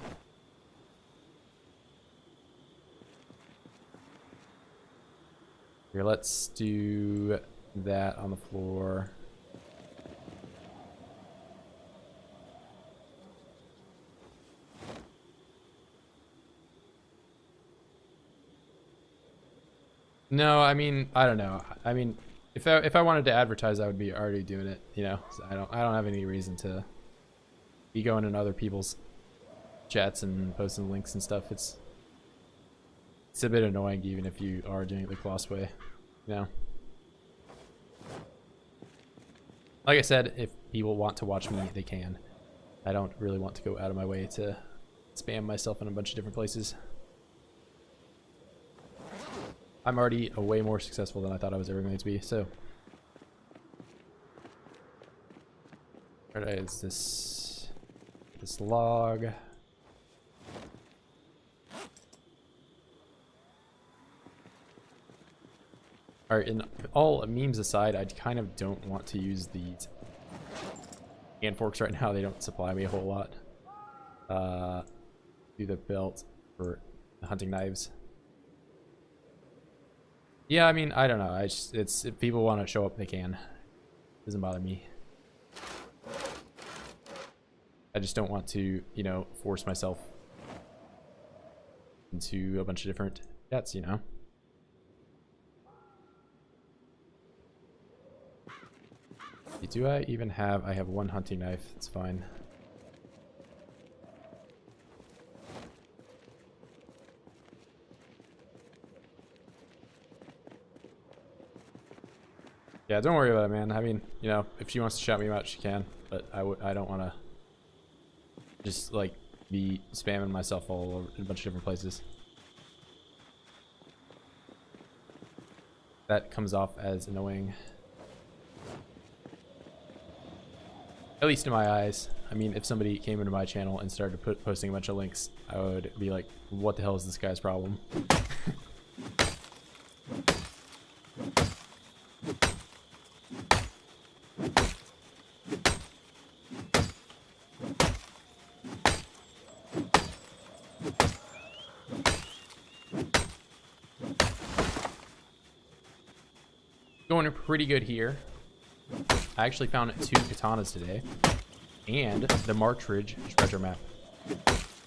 Here, let's do that on the floor. No, I mean, I don't know. I mean, if I wanted to advertise, I would be already doing it, you know. So I don't have any reason to be going in other people's chats and posting links and stuff. It's a bit annoying even if you are doing it the Kloss way, you know. Like I said, if people want to watch me, they can. I don't really want to go out of my way to spam myself in a bunch of different places. I'm already way more successful than I thought I was ever going to be, so. Where is this log? Alright, and all memes aside, I kind of don't want to use these hand forks right now. They don't supply me a whole lot. Do the belt for the hunting knives. Yeah, I mean, I don't know. It's if people want to show up, they can. Doesn't bother me. I just don't want to, you know, force myself into a bunch of different debts, you know. Do I even have? I have one hunting knife. It's fine. Yeah, don't worry about it, man. I mean, you know, if she wants to shout me out, she can. But I don't want to just, like, be spamming myself all over in a bunch of different places. That comes off as annoying. At least in my eyes. I mean, if somebody came into my channel and started posting a bunch of links, I would be like, what the hell is this guy's problem? Going pretty good here. I actually found 2 katanas today and the March Ridge treasure map.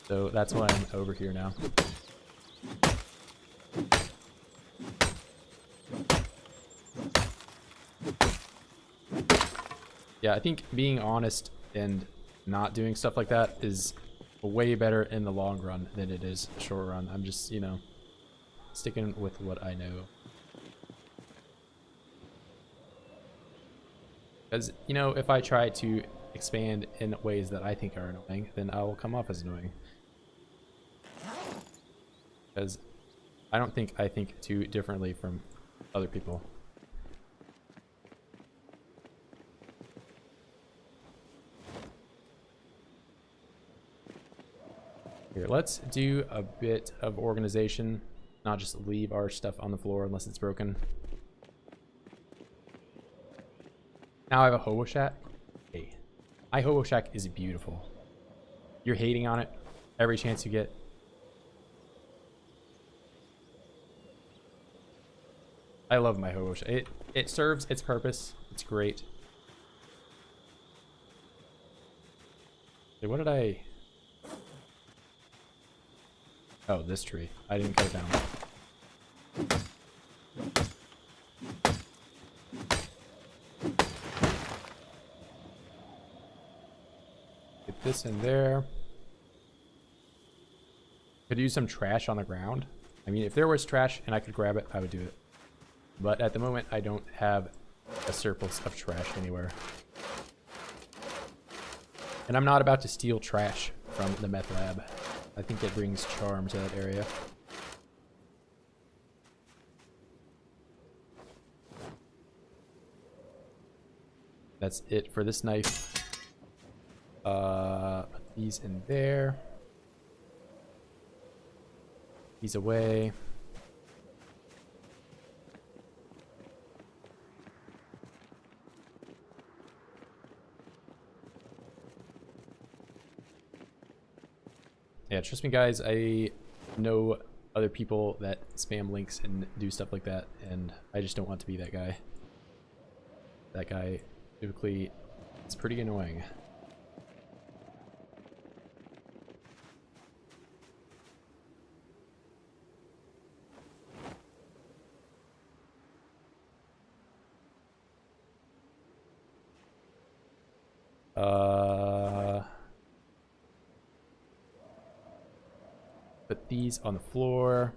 So that's why I'm over here now. Yeah, I think being honest and not doing stuff like that is way better in the long run than it is short run. I'm just, you know, sticking with what I know. Because, you know, if I try to expand in ways that I think are annoying, then I will come off as annoying. Because I don't think I think too differently from other people. Here, let's do a bit of organization, not just leave our stuff on the floor unless it's broken. Now I have a hobo shack. Hey, my hobo shack is beautiful. You're hating on it every chance you get. I love my hobo shack. It serves its purpose. It's great. Hey, what did I... Oh, this tree. I didn't cut it down. Get this in there. Could use some trash on the ground. I mean, if there was trash and I could grab it, I would do it. But at the moment, I don't have a surplus of trash anywhere. And I'm not about to steal trash from the meth lab. I think it brings charm to that area. That's it for this knife. Put these in there. These away. Yeah, trust me guys, I know other people that spam links and do stuff like that, and I just don't want to be that guy. That guy typically is pretty annoying. Put these on the floor.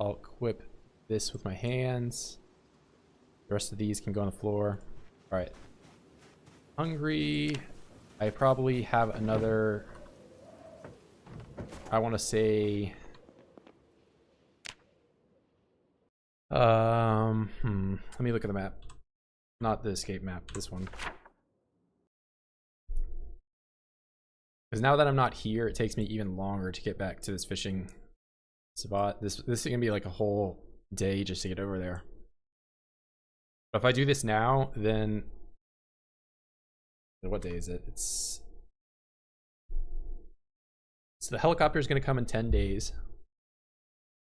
I'll equip this with my hands. The rest of these can go on the floor. All right. Hungry. I probably have another, I want to say, let me look at the map. Not the escape map, this one. Because now that I'm not here, it takes me even longer to get back to this fishing spot. This is gonna be like a whole day just to get over there. But if I do this now, then what day is it? It's the helicopter is gonna come in 10 days.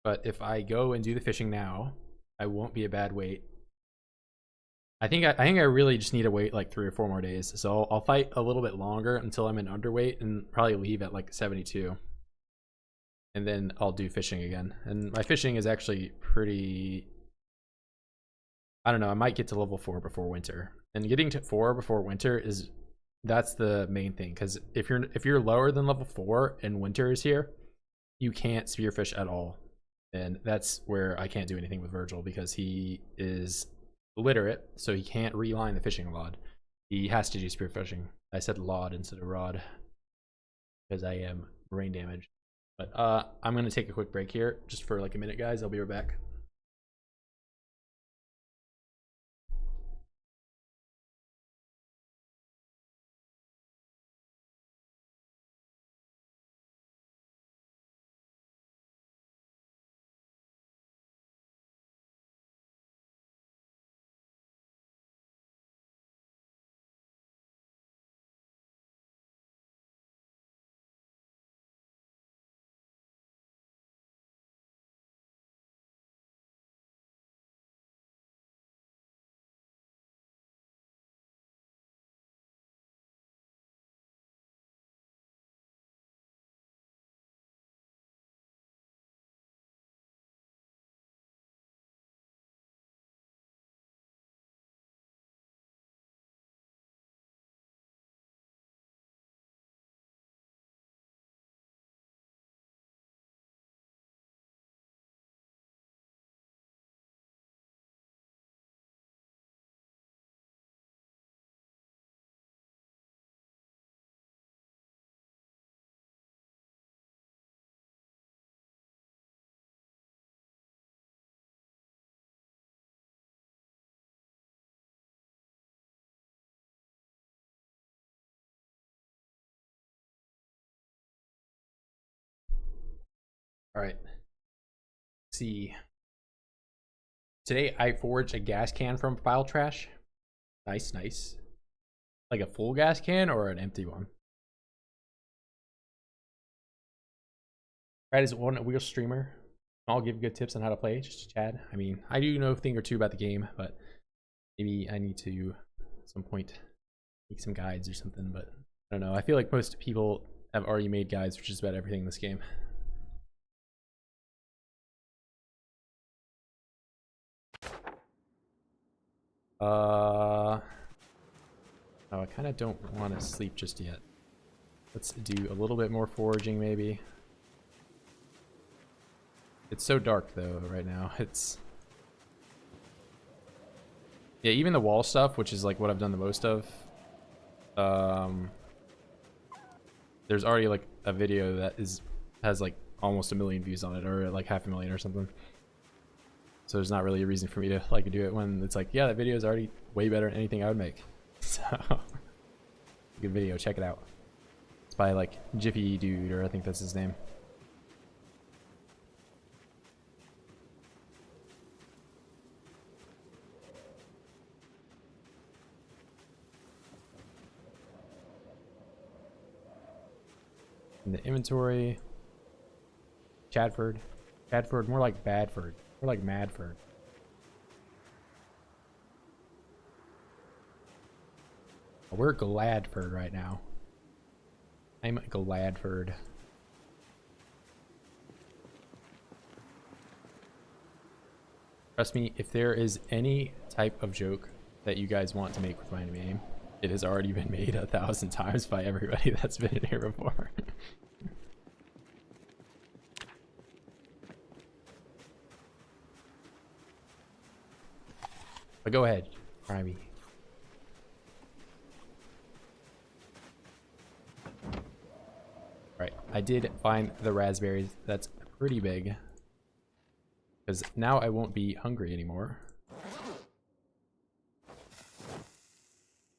But if I go and do the fishing now, I won't be a bad wait. I think I really just need to wait like 3 or 4 more days. So I'll fight a little bit longer until I'm in underweight and probably leave at like 72. And then I'll do fishing again. And my fishing is actually pretty, I don't know, I might get to level 4 before winter. And getting to 4 before winter that's the main thing. Because if you're lower than level 4 and winter is here, you can't spearfish at all. And that's where I can't do anything with Virgil because he is illiterate, so he can't reline the fishing rod. He has to do spearfishing. I said lod instead of rod because I am brain damaged. But I'm gonna take a quick break here just for like a minute, guys. I'll be right back. All right. Let's see. Today I forged a gas can from pile trash. Nice, nice. Like a full gas can or an empty one? Brad is one wheel streamer. I'll give good tips on how to play, just to Chad. I mean, I do know a thing or two about the game, but maybe I need to at some point make some guides or something, but I don't know. I feel like most people have already made guides for just about everything in this game. Oh, I kind of don't want to sleep just yet. Let's do a little bit more foraging, maybe. It's so dark, though, right now. It's... Yeah, even the wall stuff, which is, like, what I've done the most of. There's already, like, a video that has, like, almost 1 million views on it, or, like, 500,000 or something. So there's not really a reason for me to, like, do it when it's like, yeah, that video is already way better than anything I would make. So... Good video. Check it out. It's by like Jiffy Dude, or I think that's his name. In the inventory, Chadford, more like Badford, more like Madford. We're Gladford right now. I'm Gladford. Trust me, if there is any type of joke that you guys want to make with my name, it has already been made 1,000 times by everybody that's been in here before. But go ahead, try me. Alright, I did find the raspberries. That's pretty big. Because now I won't be hungry anymore.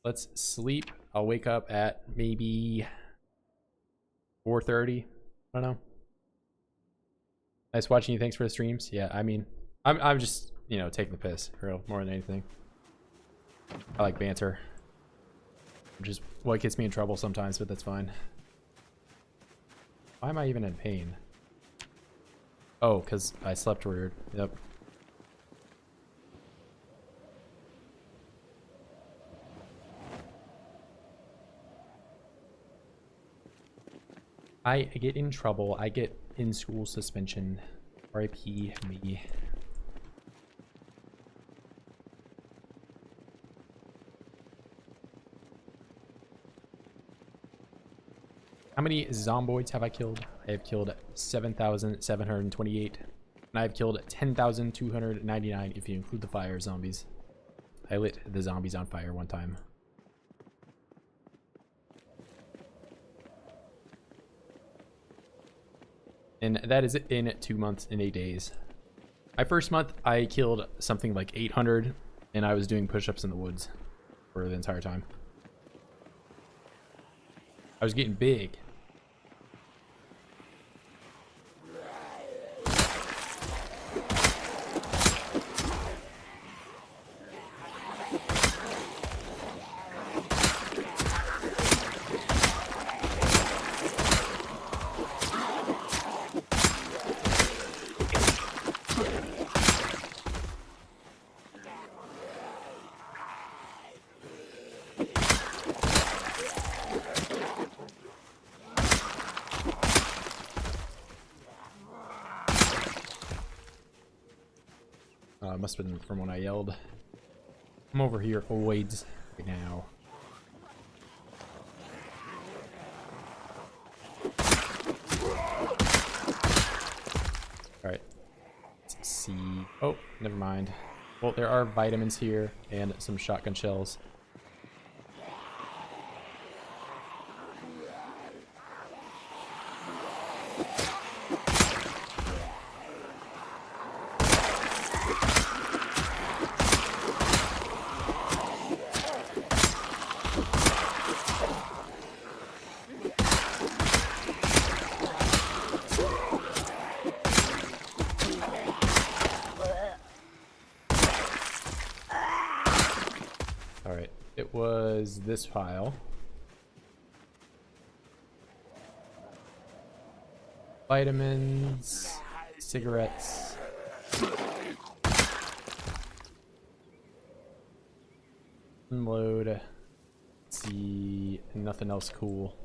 Let's sleep. I'll wake up at maybe 4:30. I don't know. Nice watching you. Thanks for the streams. Yeah, I mean, I'm just, you know, taking the piss, real, more than anything. I like banter. Which is what gets me in trouble sometimes, but that's fine. Why am I even in pain? Oh, because I slept weird. Yep. I get in trouble. I get in school suspension. R.I.P. me. How many Zomboids have I killed? I have killed 7,728. And I have killed 10,299 if you include the fire zombies. I lit the zombies on fire one time. And that is it in 2 months and 8 days. My first month, I killed something like 800, and I was doing push-ups in the woods for the entire time. I was getting big. Must have been from when I yelled. I'm over here, oids, right now. Alright. Let's see. Oh, never mind. Well, there are vitamins here and some shotgun shells. This file. Vitamins, cigarettes. Unload. Let's see, nothing else cool.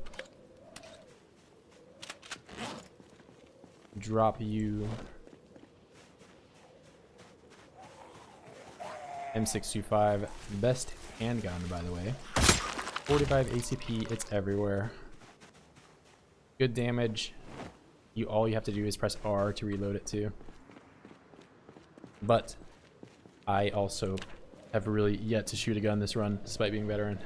Drop you. M625, best handgun, by the way. 45 ACP, it's everywhere. Good damage. All you have to do is press R to reload it too. But I also have really yet to shoot a gun this run, despite being veteran.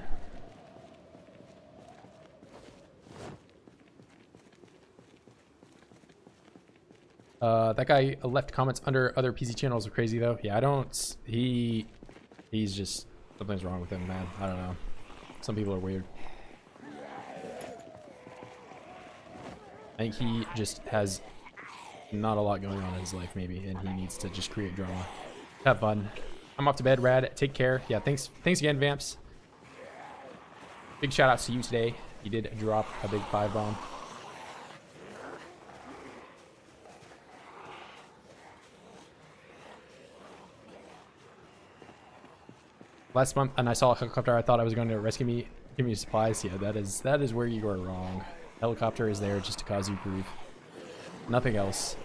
That guy left comments under other PC channels are crazy though. Yeah, I don't. He's just, something's wrong with him, man. I don't know. Some people are weird. I think he just has not a lot going on in his life, maybe, and he needs to just create drama. Have fun. I'm off to bed, Rad. Take care. Yeah, thanks again, Vamps. Big shout outs to you today. You did drop a big 5-bomb. Last month, and I saw a helicopter. I thought I was going to rescue me, give me supplies. Yeah, that is where you are wrong. Helicopter is there just to cause you grief. Nothing else.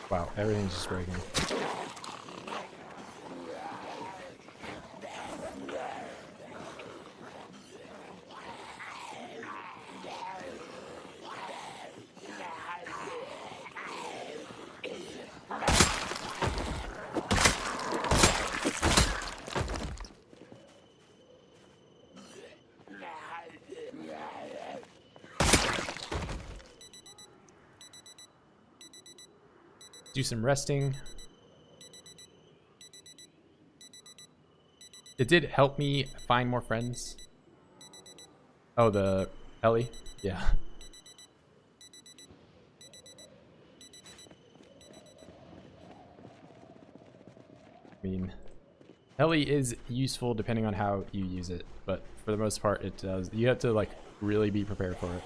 Wow, everything's just breaking. Do some resting. It did help me find more friends. Oh, the Ellie? Yeah. I mean, Ellie is useful depending on how you use it, but for the most part it does. You have to like really be prepared for it.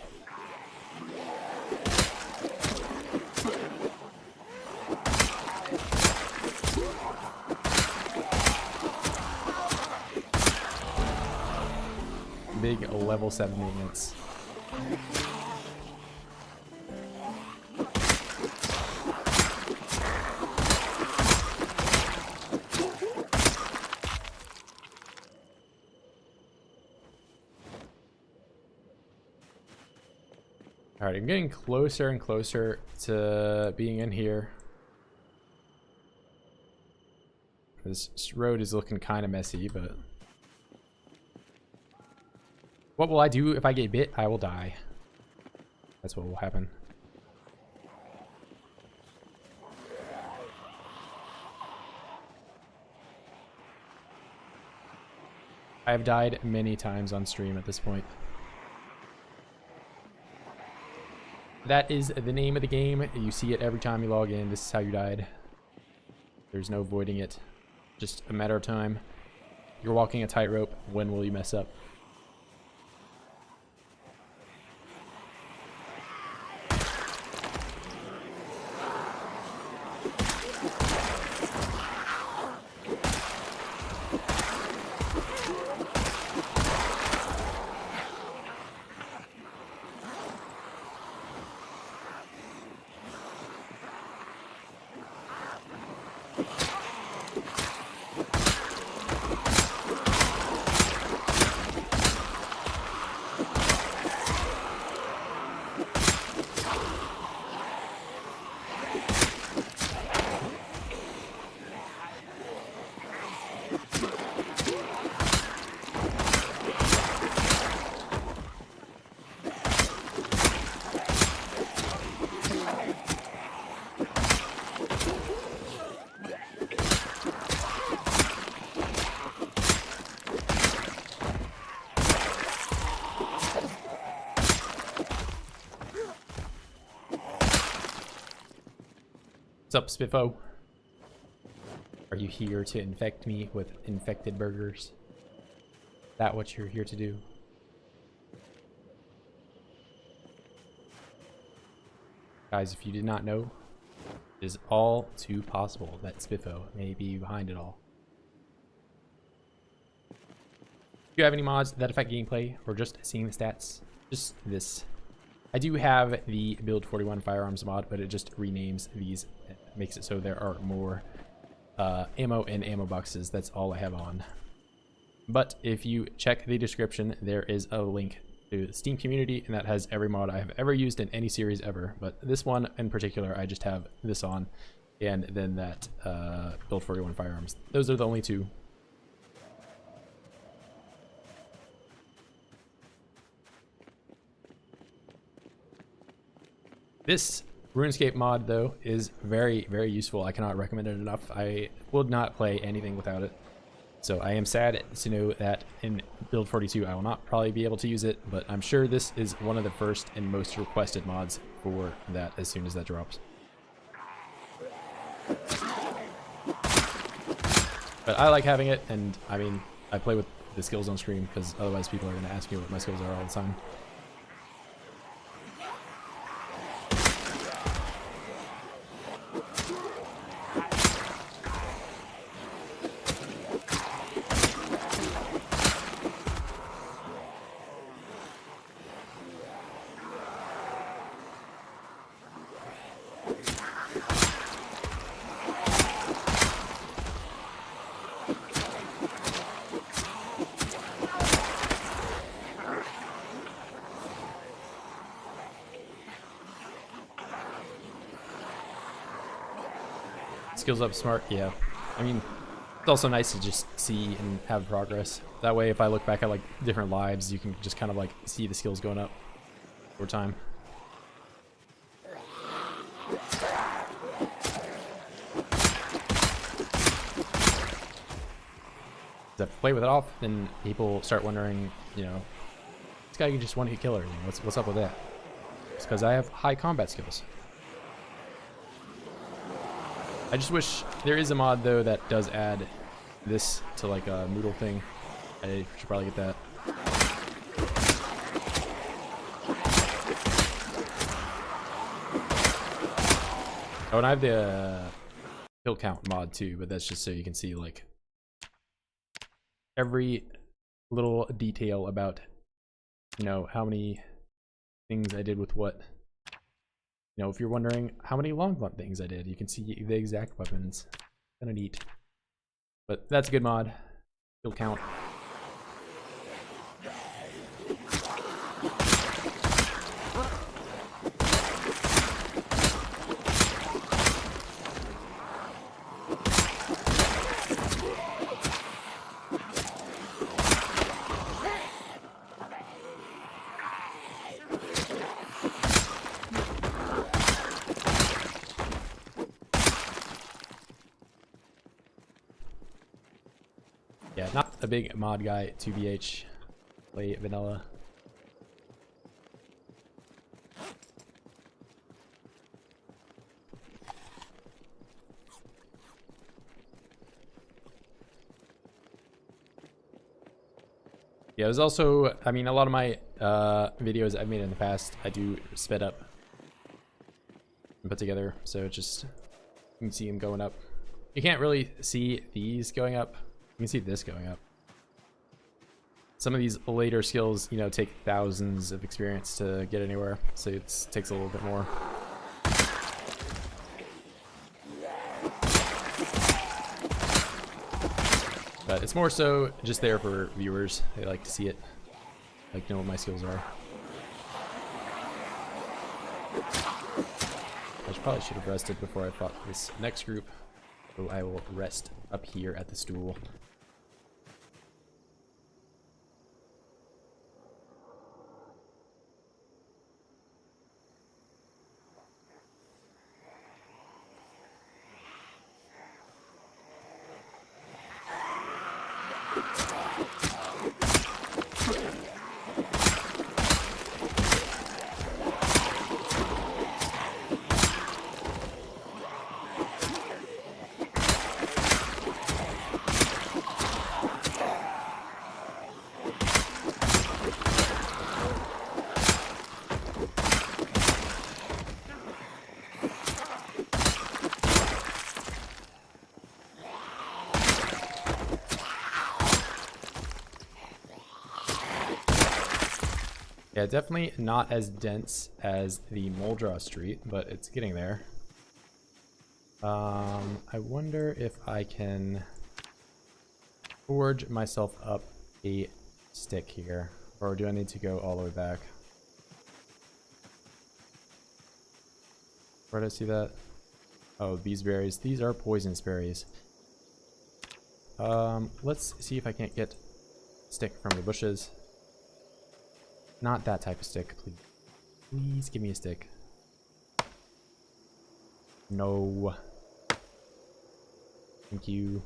Big level 7 maintenance. Alright, I'm getting closer and closer to being in here. This road is looking kind of messy, but... What will I do if I get bit? I will die. That's what will happen. I have died many times on stream at this point. That is the name of the game. You see it every time you log in. This is how you died. There's no avoiding it. Just a matter of time. You're walking a tightrope. When will you mess up? What's up, Spiffo? Are you here to infect me with infected burgers? Is that what you're here to do? Guys, if you did not know, it is all too possible that Spiffo may be behind it all. Do you have any mods that affect gameplay or just seeing the stats? Just this. I do have the Build 41 firearms mod, but it just renames these. It makes it so there are more ammo and ammo boxes. That's all I have on. But if you check the description, there is a link to the Steam community, and that has every mod I have ever used in any series ever. But this one in particular, I just have this on, and then that Build 41 firearms. Those are the only two. This RuneScape mod, though, is very, very useful. I cannot recommend it enough. I would not play anything without it. So I am sad to know that in build 42 I will not probably be able to use it, but I'm sure this is one of the first and most requested mods for that as soon as that drops. But I like having it, and I mean, I play with the skills on screen because otherwise people are going to ask me what my skills are all the time. Skills up smart, yeah. I mean, it's also nice to just see and have progress. That way, if I look back at like different lives, you can just kind of like see the skills going up over time. If I play with it off, then people start wondering, you know, this guy can just one-hit killer. You know, what's up with that? It's because I have high combat skills. I just wish there is a mod though that does add this to like a Moodle thing. I should probably get that. Oh, and I have the kill count mod too, but that's just so you can see like every little detail about, you know, how many things I did with what. You know, if you're wondering how many long blunt things I did, you can see the exact weapons. Kinda neat. But that's a good mod. Kill count. Yeah, not a big mod guy, 2BH. Play vanilla. Yeah, there's also, I mean, a lot of my videos I've made in the past, I do sped up and put together, so it's just, you can see them going up. You can't really see these going up. You can see this going up. Some of these later skills, you know, take thousands of experience to get anywhere, so it takes a little bit more. But it's more so just there for viewers. They like to see it, like know what my skills are. Probably should have rested before I fought this next group, so I will rest up here at the stool. Yeah, definitely not as dense as the Muldraugh street, but it's getting there. I wonder if I can forge myself up a stick here, or do I need to go all the way back? Where did I see that? Oh, these berries. These are poisonous berries. Let's see if I can't get a stick from the bushes. Not that type of stick, please. Please give me a stick. No. Thank you.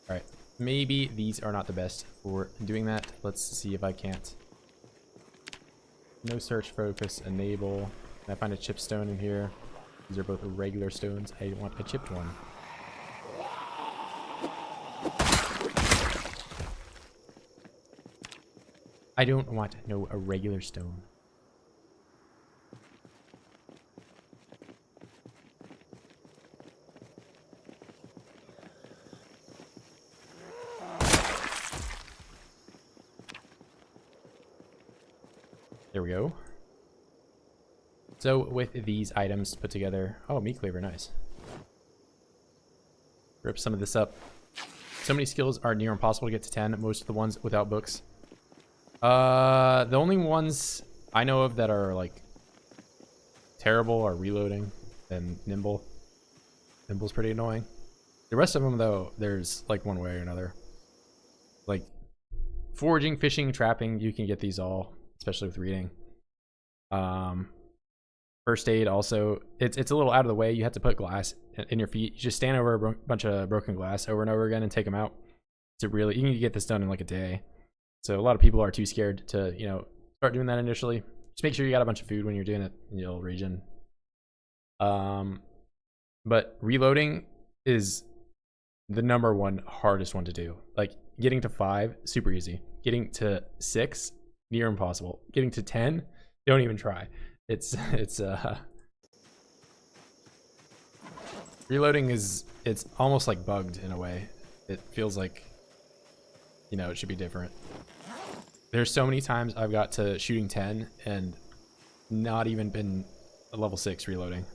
Alright, maybe these are not the best for doing that. Let's see if I can't. No search focus, enable. Can I find a chip stone in here? These are both regular stones. I want a chipped one. I don't want a regular stone. There we go. So with these items put together, oh, meat cleaver, nice. Rip some of this up. So many skills are near impossible to get to 10. Most of the ones without books. The only ones I know of that are like terrible are reloading and nimble. Nimble's pretty annoying. The rest of them though, there's like one way or another. Like foraging, fishing, trapping, you can get these all, especially with reading. First aid also, it's a little out of the way. You have to put glass in your feet. You just stand over a bunch of broken glass over and over again and take them out. You can get this done in like a day. So a lot of people are too scared to, you know, start doing that initially. Just make sure you got a bunch of food when you're doing it in the old region. But reloading is the #1 hardest one to do. Like getting to 5, super easy. Getting to 6, near impossible. Getting to 10, don't even try. Reloading it's almost like bugged in a way. It feels like, you know, it should be different. There's so many times I've got to shooting 10 and not even been a level 6 reloading.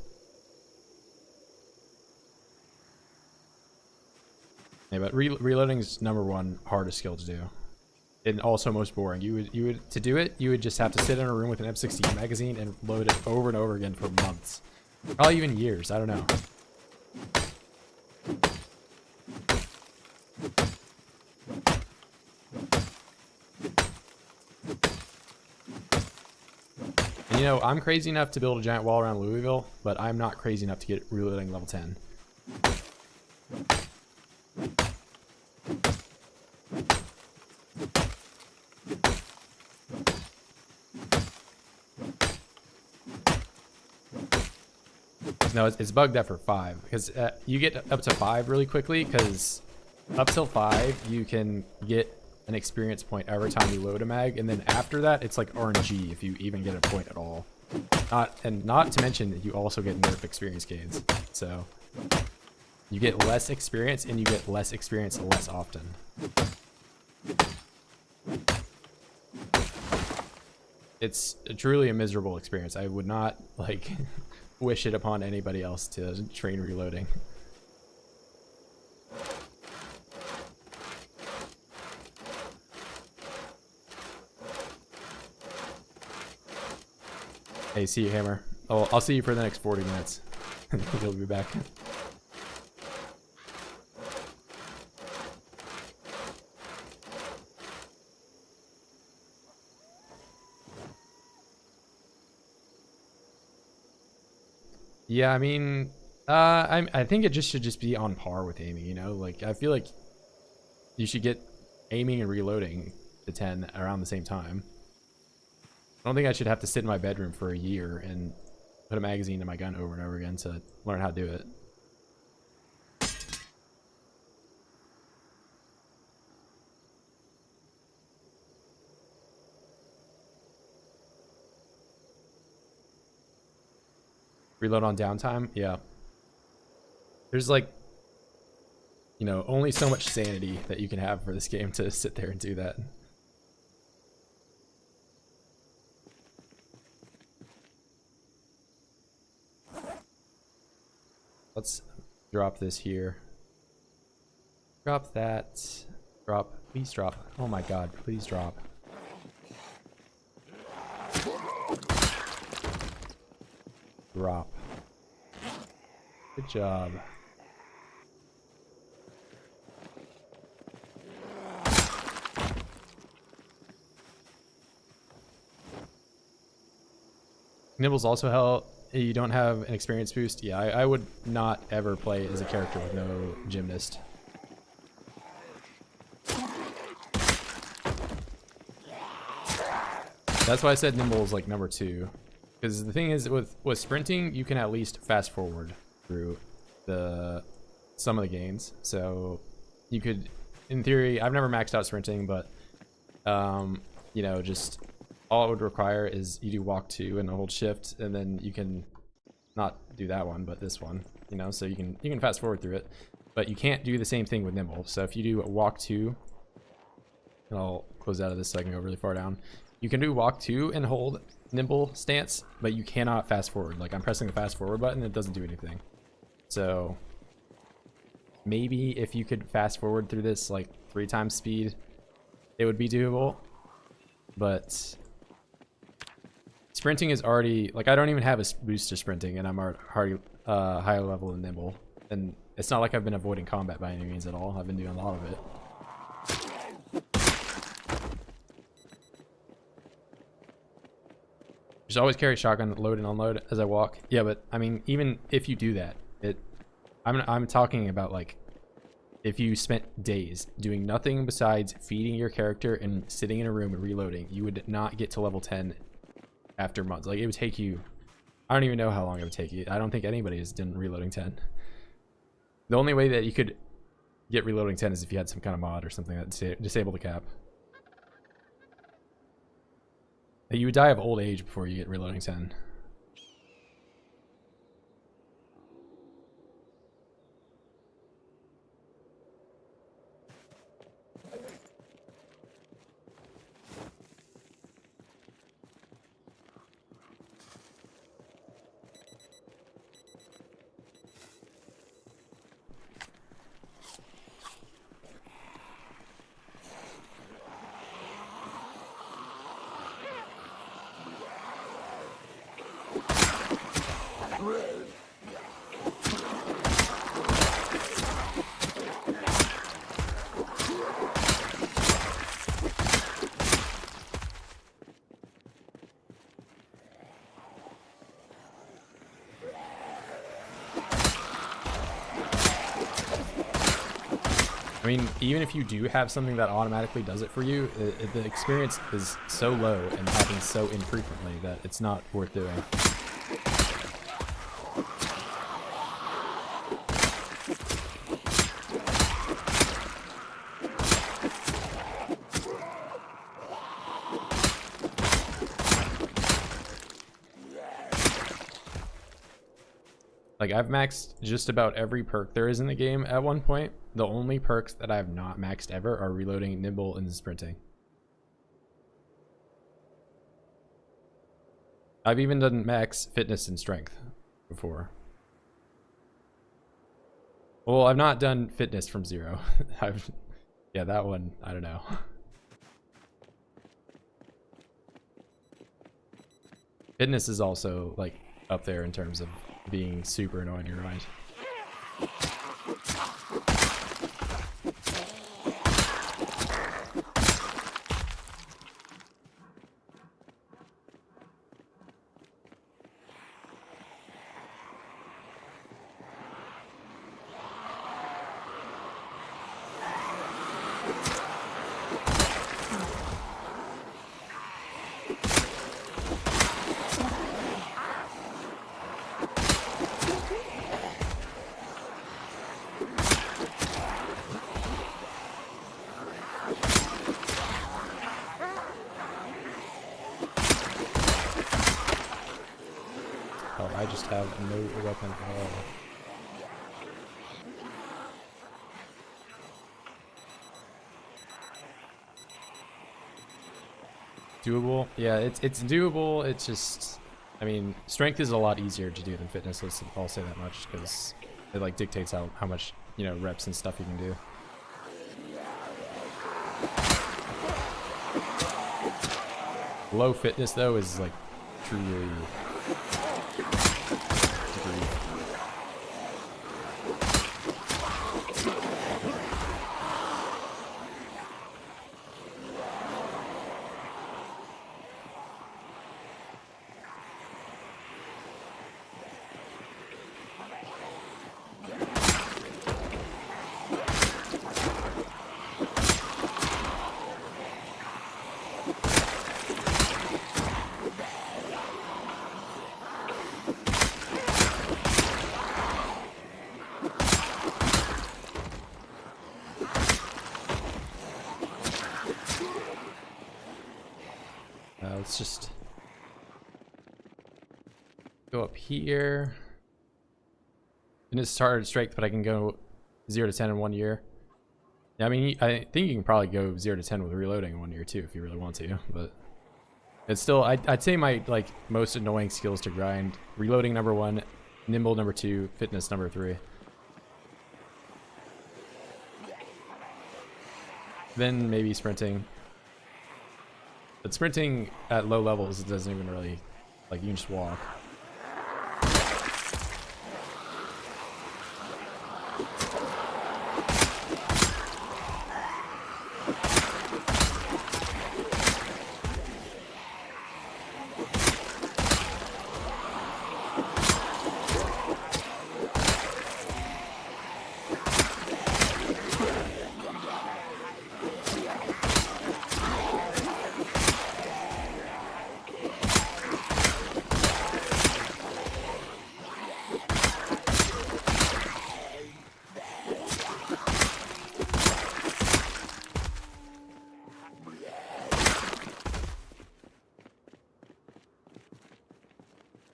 Yeah, but reloading is #1 hardest skill to do. And also most boring. You would to do it, you would just have to sit in a room with an M16 magazine and load it over and over again for months. Probably even years, I don't know. And you know, I'm crazy enough to build a giant wall around Louisville, but I'm not crazy enough to get reloading level 10. No, it's bugged after 5 because you get up to 5 really quickly, because up till 5 you can get an experience point every time you load a mag, and then after that it's like RNG if you even get a point at all. Not to mention that you also get nerf experience gains, so you get less experience and you get less experience less often. It's truly a miserable experience. I would not like wish it upon anybody else to train reloading. Hey, see you, Hammer. Oh, I'll see you for the next 40 minutes. You'll be back. Yeah, I mean, I think it just should just be on par with aiming, you know? Like, I feel like you should get aiming and reloading to 10 around the same time. I don't think I should have to sit in my bedroom for a year and put a magazine in my gun over and over again to learn how to do it. Reload on downtime? Yeah. There's like, you know, only so much sanity that you can have for this game to sit there and do that. Let's drop this here. Drop that. Drop. Please drop. Oh my god, please drop. Drop. Good job. Nibbles also help. You don't have an experience boost. Yeah, I would not ever play as a character with no gymnast. That's why I said Nimble is like number 2. Because the thing is, with sprinting, you can at least fast forward through some of the games. So you could, in theory, I've never maxed out sprinting, but you know, just all it would require is you do walk 2 and hold shift, and then you can not do that one, but this one, you know, so you can fast forward through it. But you can't do the same thing with Nimble. So if you do walk 2, and I'll close out of this so I can go really far down. You can do walk 2 and hold Nimble stance, but you cannot fast forward. Like, I'm pressing the fast forward button, it doesn't do anything. So maybe if you could fast forward through this like 3 times speed, it would be doable. But sprinting is already, like, I don't even have a boost to sprinting, and I'm already higher level than Nimble. And it's not like I've been avoiding combat by any means at all. I've been doing a lot of it. Just always carry shotgun, load and unload as I walk. Yeah, but I mean, even if you do that, I'm talking about, like, if you spent days doing nothing besides feeding your character and sitting in a room and reloading, you would not get to level 10 after months. Like, it would take you, I don't even know how long it would take you. I don't think anybody has done reloading 10. The only way that you could get reloading 10 is if you had some kind of mod or something that disabled the cap. You would die of old age before you get reloading 10. I mean, even if you do have something that automatically does it for you, the experience is so low and happens so infrequently that it's not worth doing. Like, I've maxed just about every perk there is in the game at one point. The only perks that I have not maxed ever are reloading, nimble, and sprinting. I've even done max fitness and strength before. Well, I've not done fitness from 0. Yeah, that one, I don't know. Fitness is also, like, up there in terms of being super annoying to grind. I just have no weapon at all. Doable. Yeah, it's doable. It's just, I mean, strength is a lot easier to do than fitness. I'll say that much because it like dictates how much, you know, reps and stuff you can do. Low fitness though is like truly degree. Let's just go up here. And it's started strength, but I can go 0 to 10 in 1 year. Yeah, I mean, I think you can probably go 0 to 10 with reloading in 1 year too, if you really want to. But it's still, I'd say my like most annoying skills to grind: reloading number 1, nimble number 2, fitness number 3. Then maybe sprinting. But sprinting at low levels, it doesn't even really, like, you can just walk.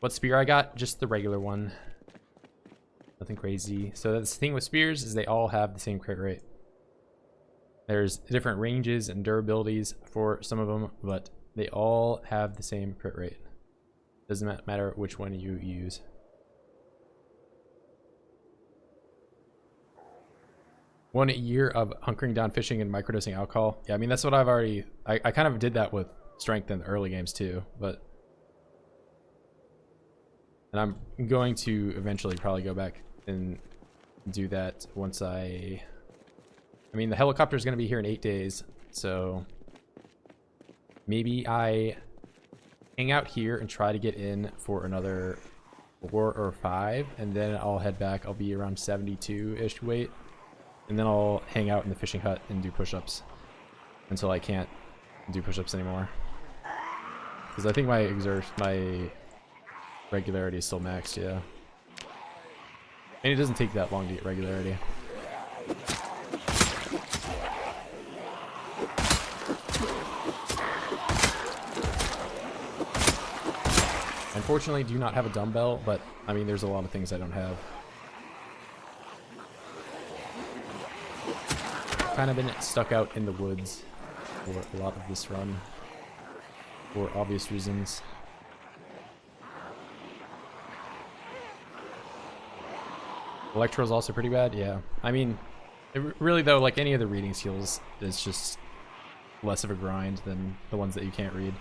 What spear I got? Just the regular one. Nothing crazy. So that's the thing with spears, is they all have the same crit rate. There's different ranges and durabilities for some of them, but they all have the same crit rate. Doesn't matter which one you use. One year of hunkering down fishing and microdosing alcohol. Yeah, I mean, that's what I've already... I kind of did that with strength in the early games too, but... And I'm going to eventually probably go back and do that once I mean, the helicopter is going to be here in 8 days, so maybe I hang out here and try to get in for another 4 or 5, and then I'll head back. I'll be around 72-ish weight, and then I'll hang out in the fishing hut and do push-ups until I can't do push-ups anymore. Because I think my regularity is still maxed, yeah. And it doesn't take that long to get regularity. Unfortunately, I do not have a dumbbell, but I mean, there's a lot of things I don't have. Kind of been stuck out in the woods for a lot of this run, for obvious reasons. Electro is also pretty bad, yeah. I mean, really though, like any of the reading skills, is just less of a grind than the ones that you can't read.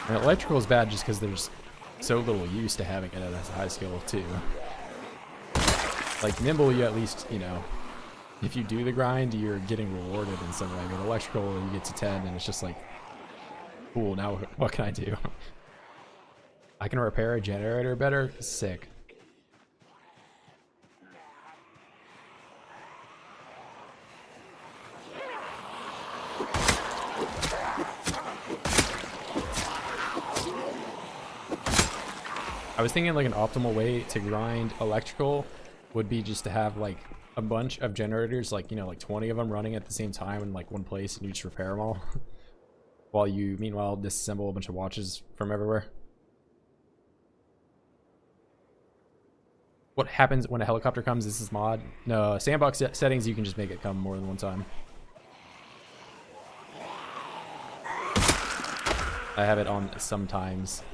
And electrical is bad just because there's so little use to having it as a high skill too. Like nimble, you at least, you know, if you do the grind, you're getting rewarded in some way. But electrical, you get to 10 and it's just like, cool, now what can I do? I can repair a generator better? Sick. I was thinking like an optimal way to grind electrical would be just to have like a bunch of generators, like, you know, like 20 of them running at the same time in like one place, and you just repair them all while you meanwhile disassemble a bunch of watches from everywhere. what happens when a helicopter comes. This is mod. No, sandbox settings, you can just make it come more than one time. I have it on sometimes.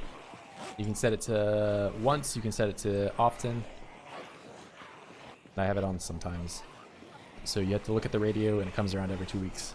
You can set it to once, you can set it to often. I have it on sometimes. So you have to look at the radio and it comes around every 2 weeks.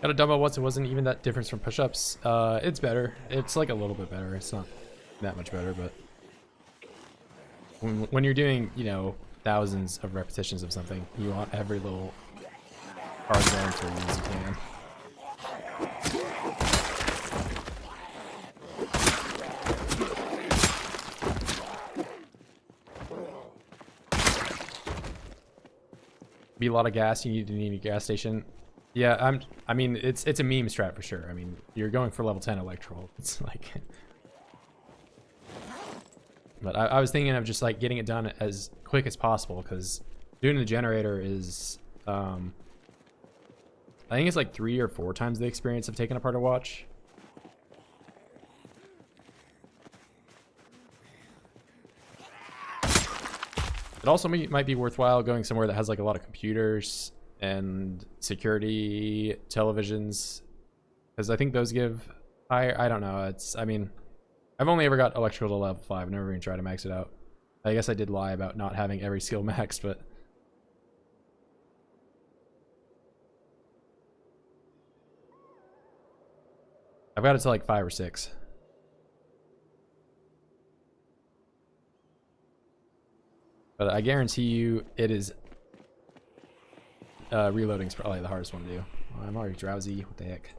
Got a dumbbell once, it wasn't even that difference from push-ups. It's better. It's like a little bit better. It's not that much better, but when you're doing, you know, thousands of repetitions of something, you want every little part going for you as you can. Be a lot of gas. You need a gas station. Yeah, I mean, it's a meme strat for sure. I mean, you're going for level 10 electrical. It's like, but I was thinking of just like getting it done as quick as possible because doing the generator is, I think it's like 3 or 4 times the experience of taking apart a watch. It also might be worthwhile going somewhere that has like a lot of computers and security televisions, because I think those give higher. I don't know. I mean, I've only ever got electrical to level 5. Never even tried to max it out. I guess I did lie about not having every skill maxed, but I've got it to like 5 or 6. But I guarantee you it is reloading is probably the hardest one to do. Oh, I'm already drowsy. What the heck?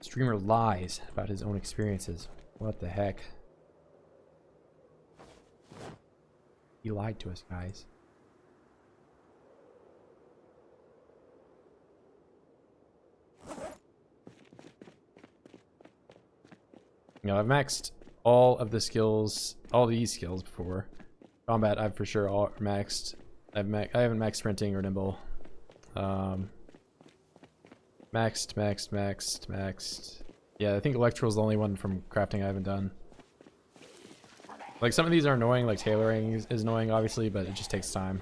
Streamer lies about his own experiences. What the heck? He lied to us, guys. You know, I've maxed all of the skills, all these skills before. Combat, I've for sure all maxed. I haven't maxed sprinting or nimble. Maxed. Yeah, I think electrical is the only one from crafting I haven't done. Like, some of these are annoying, like tailoring is annoying, obviously, but it just takes time.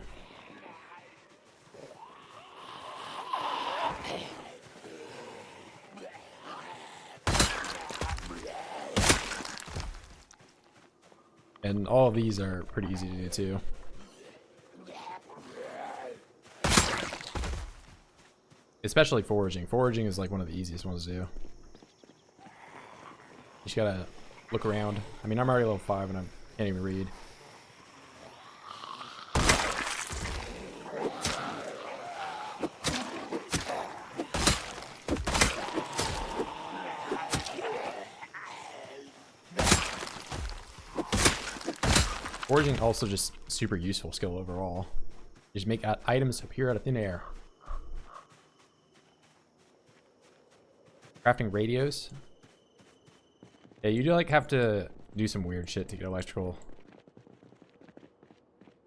And all of these are pretty easy to do too. Especially foraging. Foraging is like one of the easiest ones to do. You just gotta look around. I mean, I'm already level 5 and I can't even read. Foraging also just super useful skill overall. You just make items appear out of thin air. Crafting radios. Yeah, you do like have to do some weird shit to get electrical.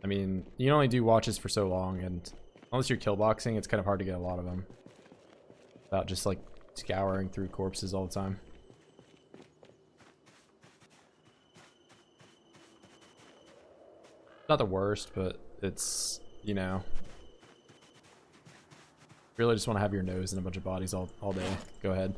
I mean, you can only do watches for so long, and unless you're killboxing, it's kind of hard to get a lot of them without just like scouring through corpses all the time. Not the worst, but it's, you know, really just want to have your nose in a bunch of bodies all day. Go ahead.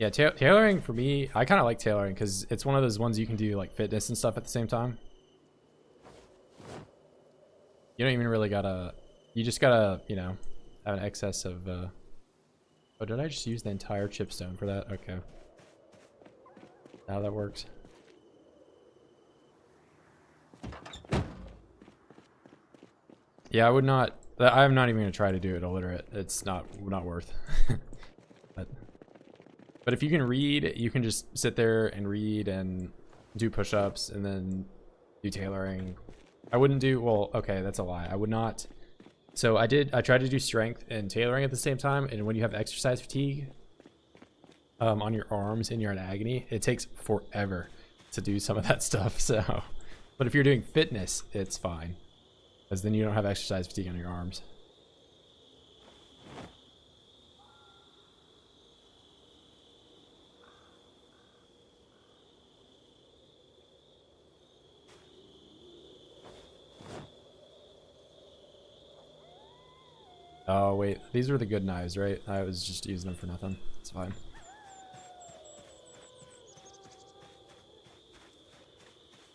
Yeah, tailoring for me, I kind of like tailoring because it's one of those ones you can do like fitness and stuff at the same time. You don't even really gotta, you just gotta, you know, have an excess of, oh, did I just use the entire chipstone for that? Okay. How that works. Yeah, I would not, I'm not even gonna try to do it illiterate. It's not worth. But if you can read, you can just sit there and read and do push-ups and then do tailoring. I wouldn't do, well, okay, that's a lie. I would not. So I tried to do strength and tailoring at the same time. And when you have exercise fatigue on your arms and you're in agony, it takes forever to do some of that stuff. So, but if you're doing fitness, it's fine. Because then you don't have exercise fatigue on your arms. Oh, wait. These were the good knives, right? I was just using them for nothing. It's fine.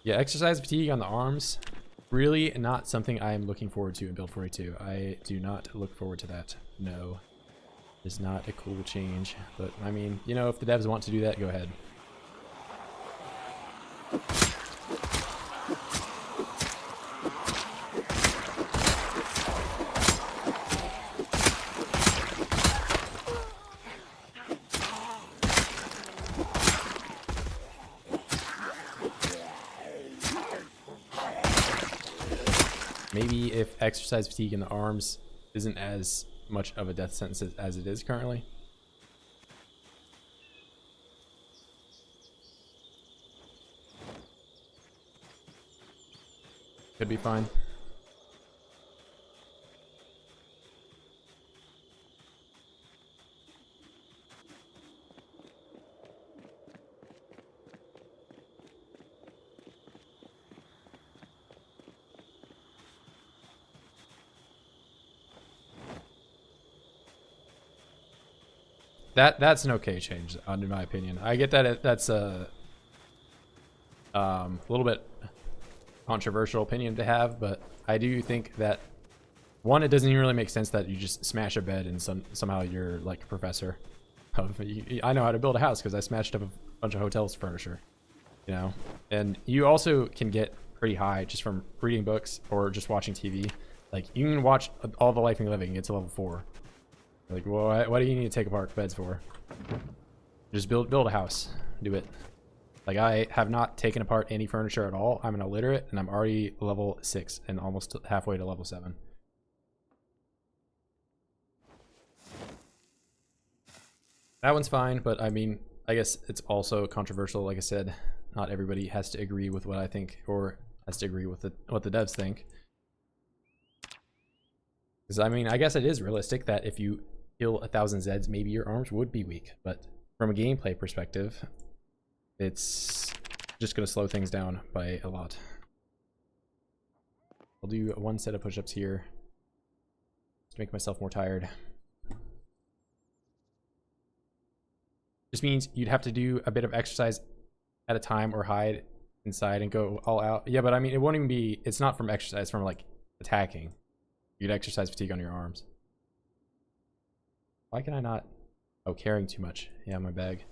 Yeah, exercise fatigue on the arms. Really not something I am looking forward to in Build 42. I do not look forward to that. No. It's not a cool change. But, I mean, you know, if the devs want to do that, go ahead. Maybe if exercise fatigue in the arms isn't as much of a death sentence as it is currently. Could be fine. That's an okay change, in my opinion. I get that that's a little bit controversial opinion to have, but I do think that one, it doesn't even really make sense that you just smash a bed and somehow you're like a professor. I know how to build a house because I smashed up a bunch of hotels furniture, you know. And you also can get pretty high just from reading books or just watching TV. Like you can watch All the Life and Living and get to level 4. Like, well, what do you need to take apart beds for? Just build a house. Do it. Like, I have not taken apart any furniture at all. I'm an illiterate, and I'm already level 6 and almost halfway to level 7. That one's fine, but I mean, I guess it's also controversial. Like I said, not everybody has to agree with what I think or has to agree with what the devs think. Because, I mean, I guess it is realistic that if you kill 1,000 Zeds, maybe your arms would be weak. But from a gameplay perspective, it's just going to slow things down by a lot. I'll do one set of push-ups here to make myself more tired. Just means you'd have to do a bit of exercise at a time or hide inside and go all out. Yeah, but I mean, it won't even be, it's not from exercise, from like attacking. You get exercise fatigue on your arms. Why can I not? Oh, carrying too much. Yeah, my bag.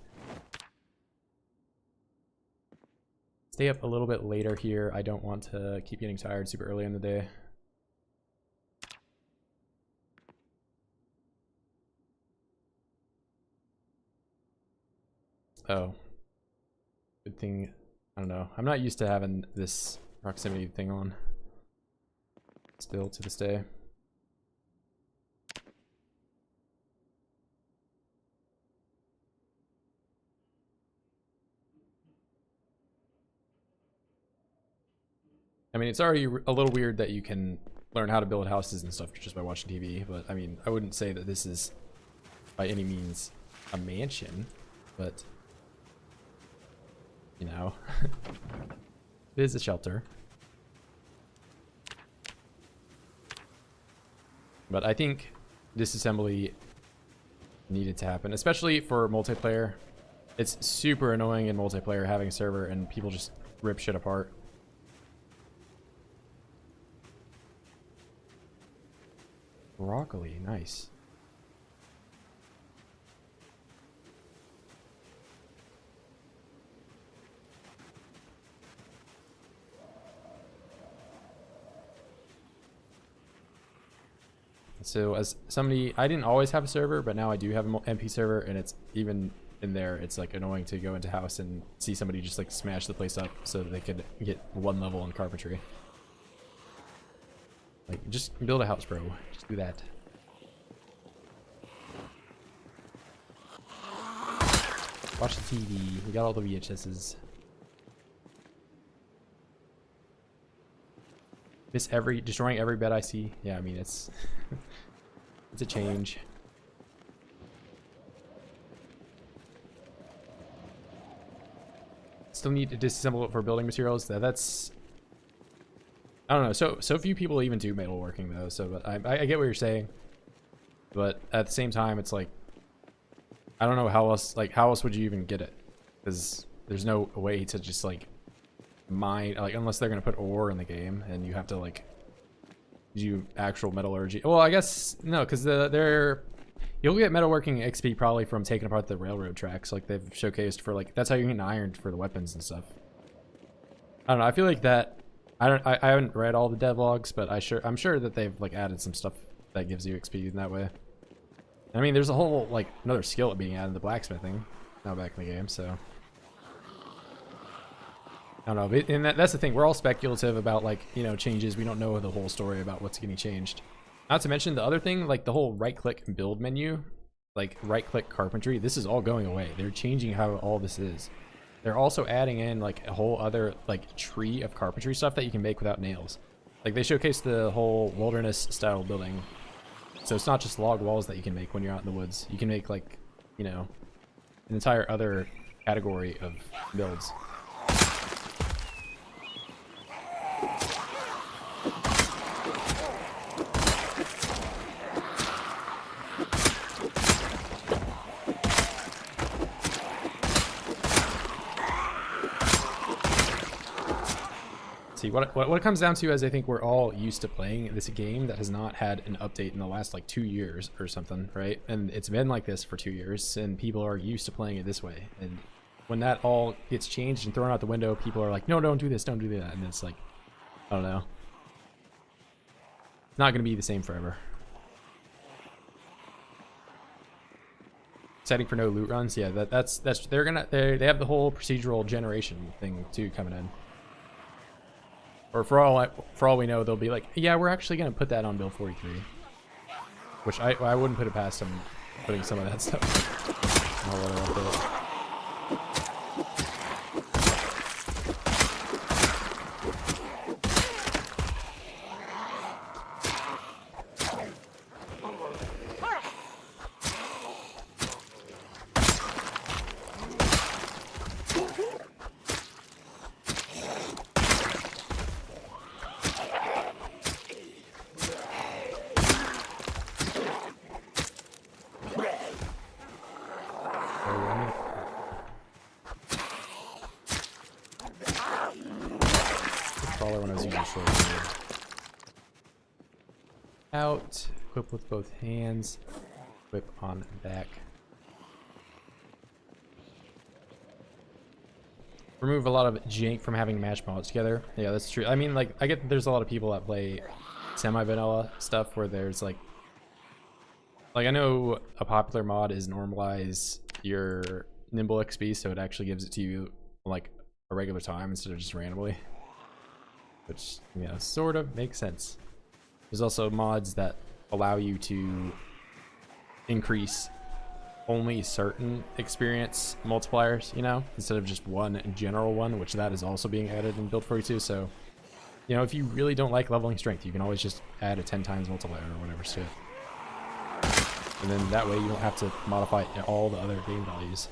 Stay up a little bit later here. I don't want to keep getting tired super early in the day. Oh. Good thing. I don't know. I'm not used to having this proximity thing on. Still to this day. I mean, it's already a little weird that you can learn how to build houses and stuff just by watching TV, but I mean, I wouldn't say that this is by any means a mansion, but you know, it is a shelter. But I think disassembly needed to happen, especially for multiplayer. It's super annoying in multiplayer having a server and people just rip shit apart. Broccoli, nice. So as somebody, I didn't always have a server, but now I do have an MP server, and it's even in there, it's like annoying to go into house and see somebody just like smash the place up so that they could get one level in carpentry. Like, just build a house, bro. Just do that. Watch the TV. We got all the VHSs. Destroying every bed I see. Yeah, I mean, it's it's a change. Still need to disassemble it for building materials. That's, I don't know. So few people even do metalworking though. So, but I get what you're saying, but at the same time, it's like, I don't know how else. Like, how else would you even get it? Because there's no way to just like mine, like, unless they're gonna put ore in the game and you have to like do actual metallurgy. Well, I guess no, because you'll get metalworking XP probably from taking apart the railroad tracks, like they've showcased for, like, that's how you get iron for the weapons and stuff. I don't know. I feel like that. I haven't read all the devlogs, but I'm sure that they've like added some stuff that gives you XP in that way. I mean, there's a whole like another skill being added in the blacksmithing now back in the game, so. I don't know, and that's the thing. We're all speculative about, like, you know, changes. We don't know the whole story about what's getting changed. Not to mention the other thing, like the whole right-click build menu, like right-click carpentry. This is all going away. They're changing how all this is. They're also adding in like a whole other like tree of carpentry stuff that you can make without nails. Like they showcase the whole wilderness style building. So it's not just log walls that you can make when you're out in the woods. You can make, like, you know, an entire other category of builds. See, what it comes down to is I think we're all used to playing this game that has not had an update in the last like 2 years or something, right? And it's been like this for 2 years, and people are used to playing it this way. And when that all gets changed and thrown out the window, people are like, no, don't do this, don't do that. And it's like, I don't know. It's not going to be the same forever. Setting for no loot runs, yeah, they have the whole procedural generation thing too coming in. Or for all we know, they'll be like, yeah, we're actually gonna put that on build 43, which I wouldn't put it past them putting some of that stuff. I'll let it up there. When I was using short sword. Out, equip with both hands, equip on back. Remove a lot of jank from having match mods together. Yeah, that's true. I mean, like, I get there's a lot of people that play semi-vanilla stuff where there's like I know a popular mod is normalize your nimble XP, so it actually gives it to you like a regular time instead of just randomly. Which, you know, sort of makes sense. There's also mods that allow you to increase only certain experience multipliers, you know, instead of just one general one, which that is also being added in build 42. So, you know, if you really don't like leveling strength, you can always just add a 10 times multiplier or whatever to it. And then that way you don't have to modify all the other game values.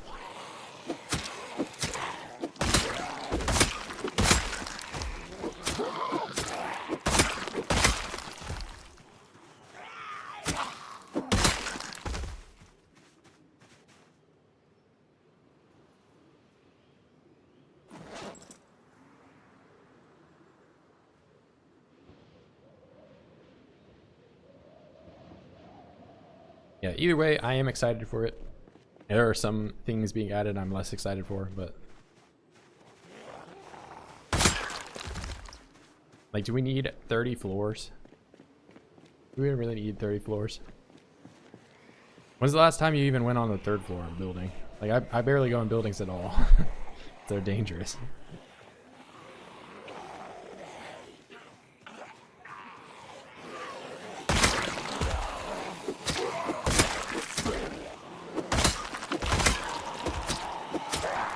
Yeah, either way, I am excited for it. There are some things being added I'm less excited for, but like, do we need 30 floors? Do we really need 30 floors? When's the last time you even went on the 3rd floor of a building? Like, I barely go in buildings at all. They're dangerous.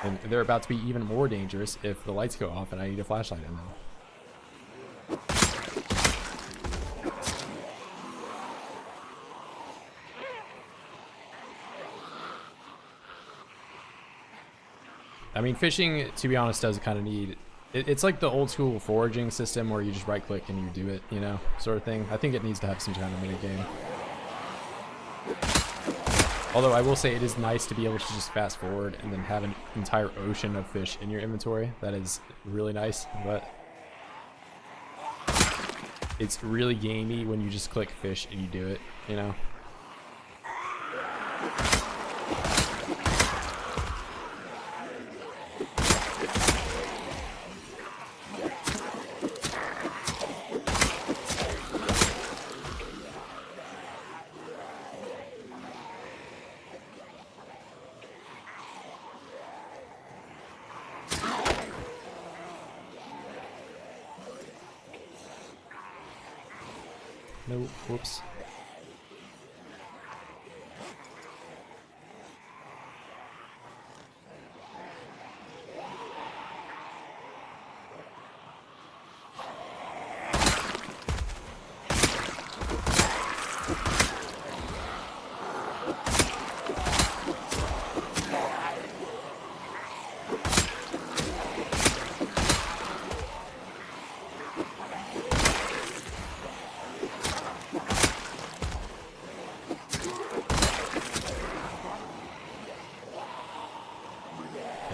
And they're about to be even more dangerous if the lights go off and I need a flashlight in them. I mean, fishing, to be honest, does kind of need... It's like the old school foraging system where you just right click and you do it, you know, sort of thing. I think it needs to have some kind of mini game. Although I will say it is nice to be able to just fast forward and then have an entire ocean of fish in your inventory. That is really nice, but it's really gamey when you just click fish and you do it, you know? No, whoops.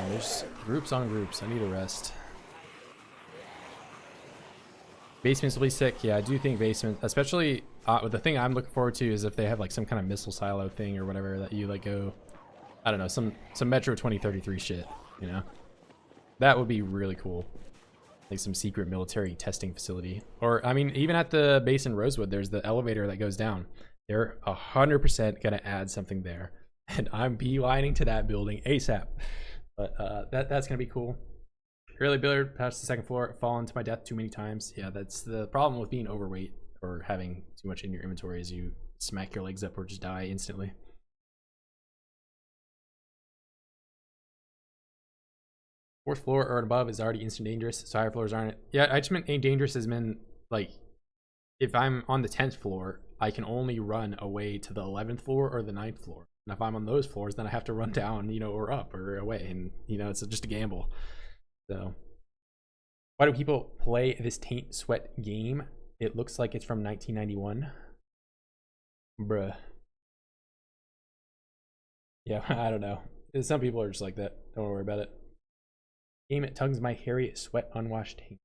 There's groups on groups. I need a rest. Basements will be sick. Yeah, I do think basement, especially the thing I'm looking forward to is if they have like some kind of missile silo thing or whatever that you like go, I don't know, some Metro 2033 shit, you know? That would be really cool. Like some secret military testing facility. Or, I mean, even at the base in Rosewood, there's the elevator that goes down. They're 100% gonna add something there. And I'm beelining to that building ASAP. But that's gonna be cool. Early builder past the 2nd floor, fallen to my death too many times. Yeah, that's the problem with being overweight or having too much in your inventory is you smack your legs up or just die instantly. Fourth floor or above is already instant dangerous, so higher floors aren't. Yeah, I just meant dangerous as meant like if I'm on the 10th floor, I can only run away to the 11th floor or the 9th floor. And if I'm on those floors, then I have to run down, you know, or up or away, and you know, it's just a gamble. So, why do people play this Taint Sweat game? It looks like it's from 1991. Bruh. Yeah, I don't know. Some people are just like that. Don't worry about it. Game it tugs my hairy, sweat, unwashed taint.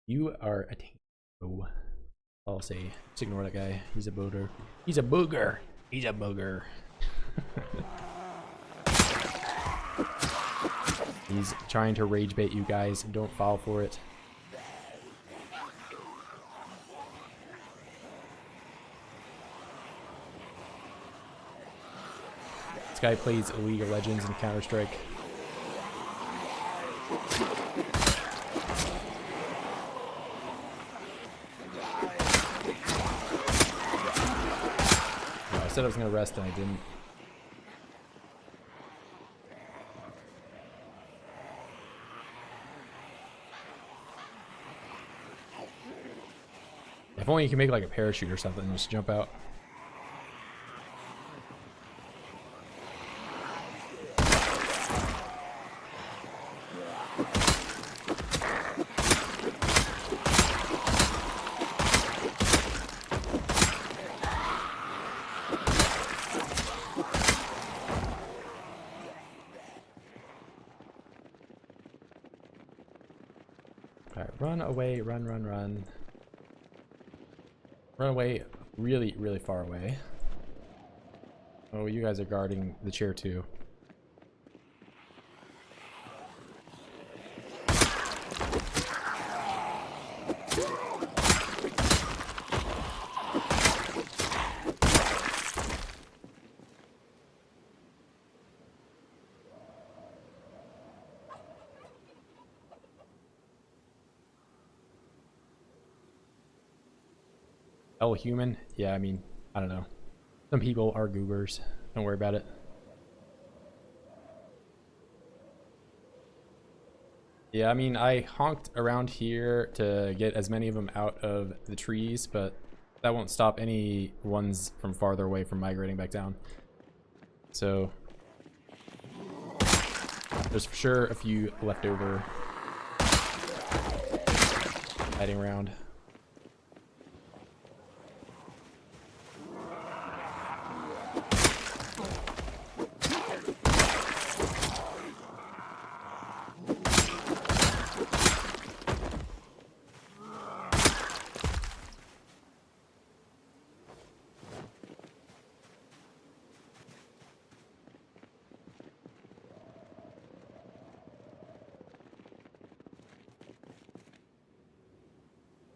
You are a taint. Oh, I'll say, just ignore that guy. He's a booger. He's a booger. He's a booger. He's trying to rage bait you guys. Don't fall for it. This guy plays League of Legends and Counter-Strike. I said I was going to rest and I didn't. If only you can make like a parachute or something and just jump out. Alright, run away, run, run, run. Run away really, really far away. Oh, you guys are guarding the chair too. Oh, human? Yeah, I mean, I don't know. Some people are goobers. Don't worry about it. Yeah, I mean, I honked around here to get as many of them out of the trees, but that won't stop any ones from farther away from migrating back down. So there's for sure a few left over hiding around.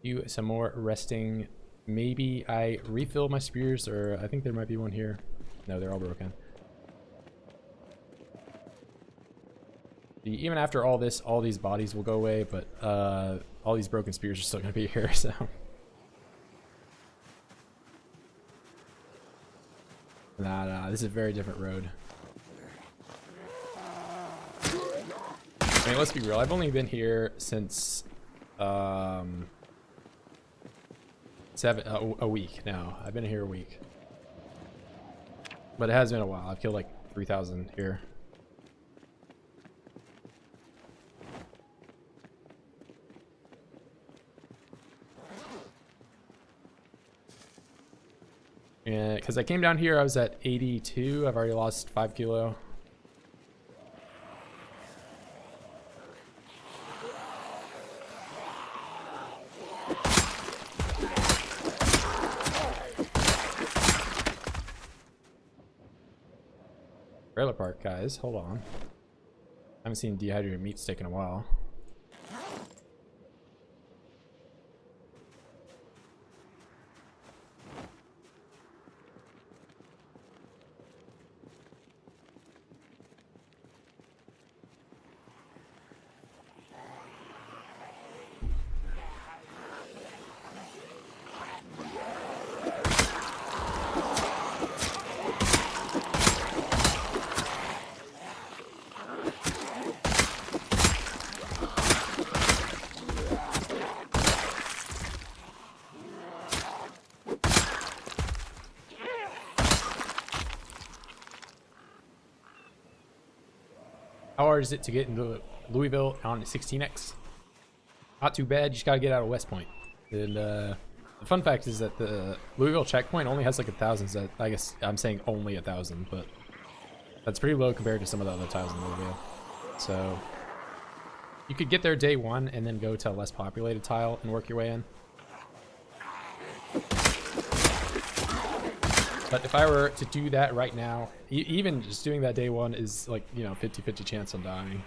Do some more resting. Maybe I refill my spears, or I think there might be one here. No, they're all broken. Even after all this, all these bodies will go away, but all these broken spears are still going to be here, so. Nah, this is a very different road. I mean, let's be real, I've only been here since a week now. I've been here a week. But it has been a while. I've killed like 3,000 here. Yeah, because I came down here, I was at 82. I've already lost 5 kilo. Trailer park, guys. Hold on. I haven't seen dehydrated meat stick in a while. How hard is it to get into Louisville on 16X? Not too bad. You just gotta get out of West Point. And the fun fact is that the Louisville checkpoint only has like 1,000. So I guess I'm saying only 1,000, but that's pretty low compared to some of the other tiles in Louisville. So you could get there day one and then go to a less populated tile and work your way in. But if I were to do that right now, even just doing that day one is like, you know, 50-50 chance on dying.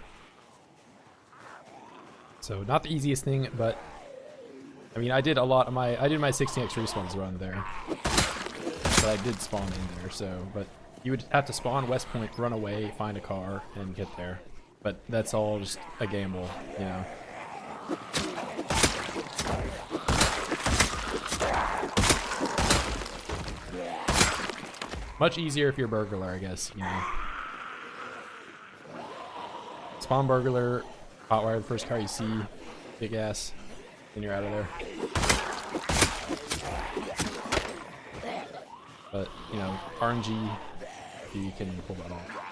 So not the easiest thing, but I mean, I did a lot of my 16x respawns run there. But I did spawn in there, so, but you would have to spawn West Point, run away, find a car, and get there. But that's all just a gamble, you know. Much easier if you're a burglar, I guess, you know. Spawn burglar, hotwire the first car you see, big ass, then you're out of there. But, you know, RNG, you can pull that off.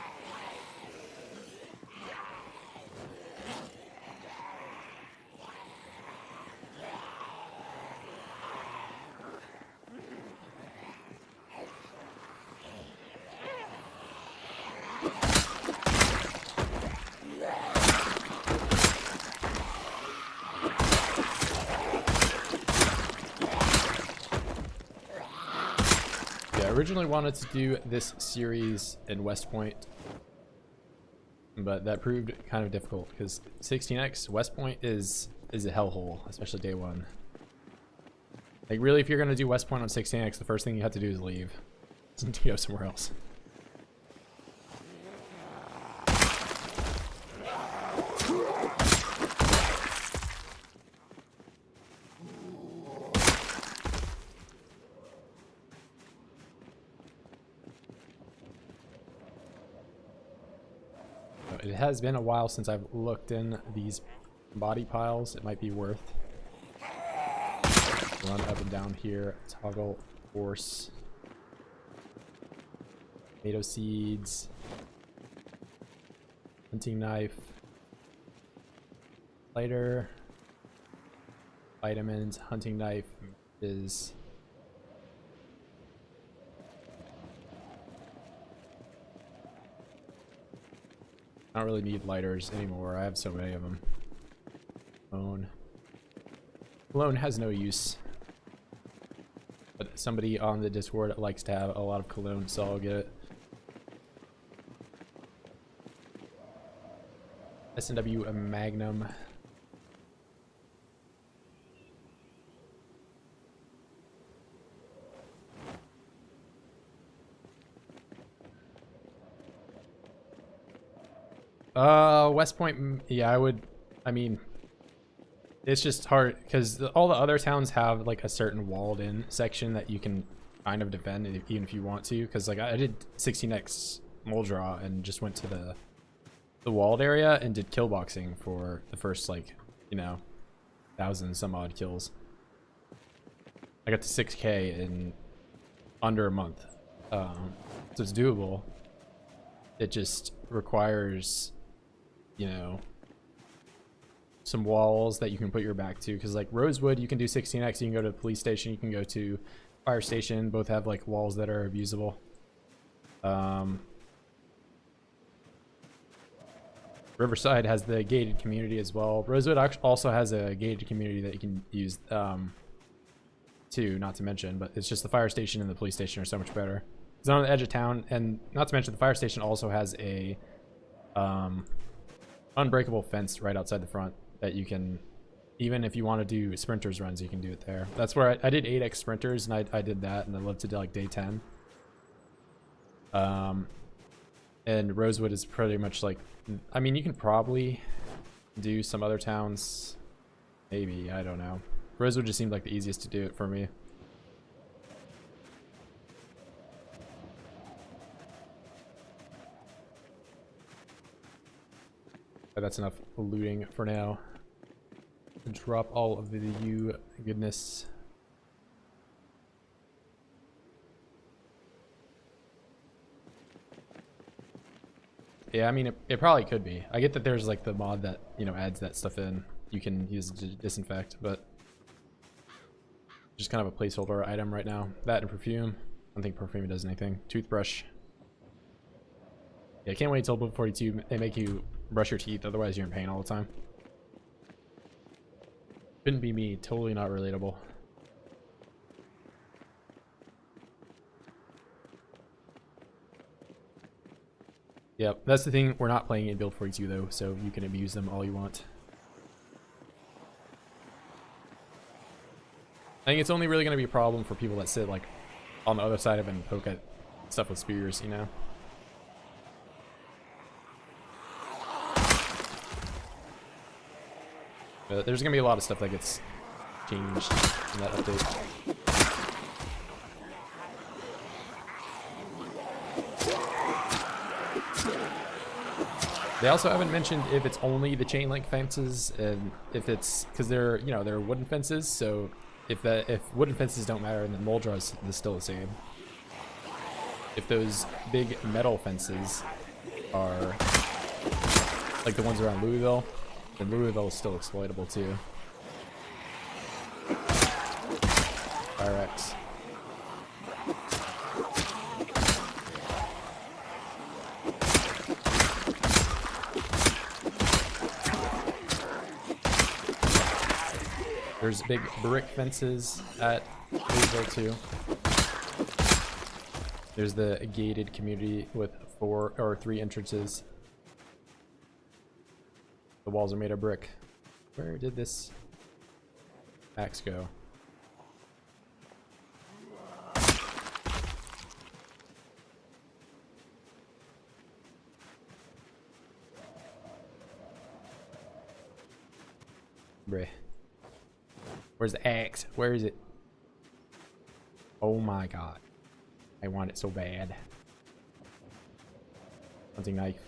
I originally wanted to do this series in West Point, but that proved kind of difficult because 16x West Point is a hellhole, especially day one. Like really, if you're gonna do West Point on 16x, the first thing you have to do is leave to go somewhere else. It has been a while since I've looked in these body piles. It might be worth run up and down here, toggle force, tomato seeds, hunting knife, lighter, vitamins, hunting knife is I don't really need lighters anymore. I have so many of them. Cologne has no use. But somebody on the Discord likes to have a lot of cologne, so I'll get it. S&W Magnum. West Point, yeah, I mean, it's just hard because all the other towns have like a certain walled in section that you can kind of defend even if you want to, because like I did 16x Muldraugh and just went to the walled area and did kill boxing for the first, like, you know, 1,000 some odd kills. I got to 6k in under a month, so it's doable. It just requires, you know, some walls that you can put your back to, because like Rosewood you can do 16x, you can go to the police station, you can go to fire station, both have like walls that are abusable. Riverside has the gated community as well. Rosewood also has a gated community that you can use too, not to mention, but it's just the fire station and the police station are so much better. It's on the edge of town, and not to mention the fire station also has a unbreakable fence right outside the front that you can, even if you want to do sprinters runs, you can do it there. That's where I did 8x sprinters, and I did that, and I lived to like day 10. And Rosewood is pretty much like, I mean, you can probably do some other towns, maybe, I don't know. Rosewood just seemed like the easiest to do it for me. But that's enough looting for now. Drop all of the goodness. Yeah, I mean, it probably could be. I get that there's like the mod that, you know, adds that stuff in. You can use it to disinfect, but just kind of a placeholder item right now. That and perfume. I don't think perfume does anything. Toothbrush. Yeah, I can't wait till Blue 42. They make you brush your teeth, otherwise you're in pain all the time. Couldn't be me. Totally not relatable. Yep, that's the thing. We're not playing in Build 42 though, so you can abuse them all you want. I think it's only really going to be a problem for people that sit like on the other side of it and poke at stuff with spears, you know? But there's going to be a lot of stuff that gets changed in that update. They also haven't mentioned if it's only the chain link fences, and if it's because they're, you know, they're wooden fences. So if wooden fences don't matter, then Muldraugh is still the same. If those big metal fences are like the ones around Louisville, then Louisville is still exploitable too. RX. There's big brick fences at Louisville too. There's the gated community with 4 or 3 entrances. The walls are made of brick. Where did this axe go? Bruh. Where's the axe? Where is it? Oh my god. I want it so bad. Hunting knife.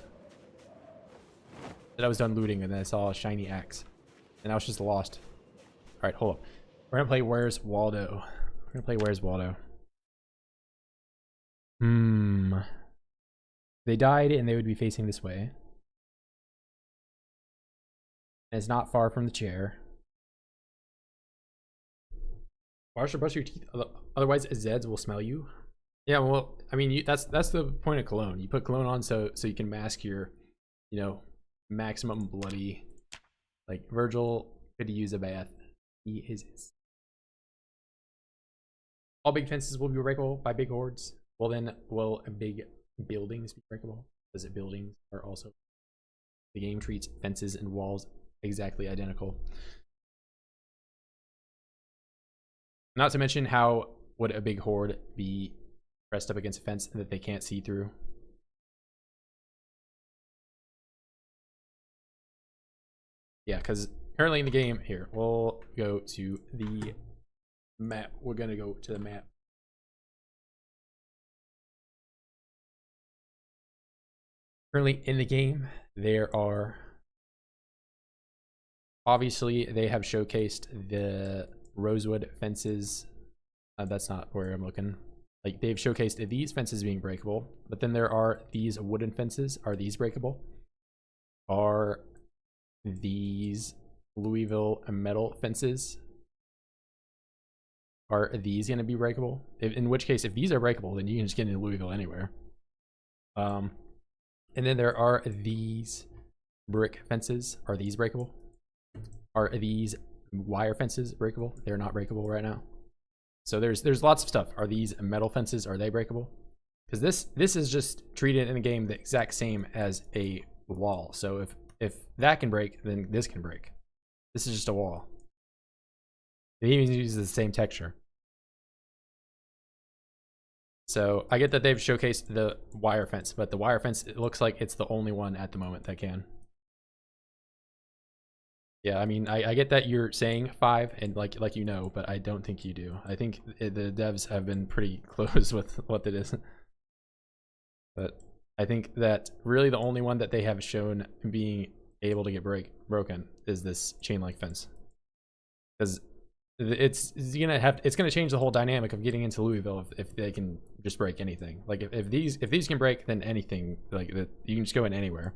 Then I was done looting and then I saw a shiny axe. And I was just lost. Alright, hold up. We're gonna play Where's Waldo. We're gonna play Where's Waldo. They died and they would be facing this way. And it's not far from the chair. Wash or brush your teeth, otherwise Zeds will smell you. Yeah, well, I mean, that's the point of cologne. You put cologne on so you can mask your, you know, maximum bloody. Like Virgil could use a bath. He is. All big fences will be breakable by big hordes. Well, then, will big buildings be breakable? Because buildings are also. The game treats fences and walls exactly identical. Not to mention, how would a big horde be pressed up against a fence that they can't see through? Yeah, because currently in the game, here, we'll go to the map. We're going to go to the map. Currently in the game, there are, obviously, they have showcased the rosewood fences. That's not where I'm looking. Like, they've showcased these fences being breakable, but then there are these wooden fences. Are these breakable? Are these Louisville metal fences, are these going to be breakable? In which case, if these are breakable, then you can just get into Louisville anywhere. And then there are these brick fences. Are these breakable? Are these wire fences breakable? They're not breakable right now. So there's lots of stuff. Are these metal fences? Are they breakable? Because this is just treated in the game the exact same as a wall. So if that can break, then this can break. This is just a wall. It even uses the same texture. So I get that they've showcased the wire fence, but the wire fence, it looks like it's the only one at the moment that can. Yeah, I mean, I get that you're saying 5 and like you know, but I don't think you do. I think the devs have been pretty close with what it is. But I think that really the only one that they have shown being able to get broken is this chain link fence. Because it's gonna change the whole dynamic of getting into Louisville if they can just break anything. Like if these can break, then anything, like you can just go in anywhere.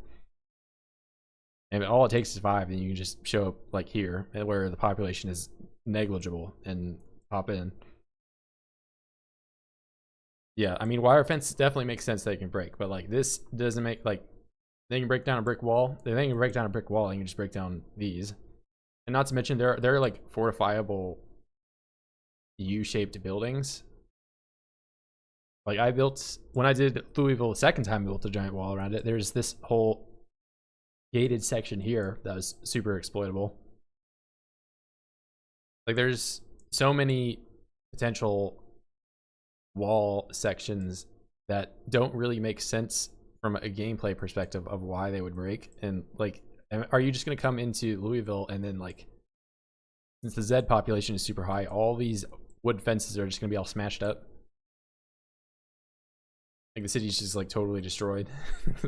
And all it takes is 5, and you can just show up like here, where the population is negligible, and pop in. Yeah, I mean, wire fence definitely makes sense that it can break, but like this doesn't make, like, they can break down a brick wall. They can break down a brick wall, and you can just break down these. And not to mention, they're like fortifiable U-shaped buildings. Like I built, when I did Louisville the second time, I built a giant wall around it. There's this whole gated section here that was super exploitable. Like there's so many potential wall sections that don't really make sense from a gameplay perspective of why they would break. And like, are you just going to come into Louisville and then, like, since the Zed population is super high, all these wood fences are just going to be all smashed up? Like the city's just like totally destroyed.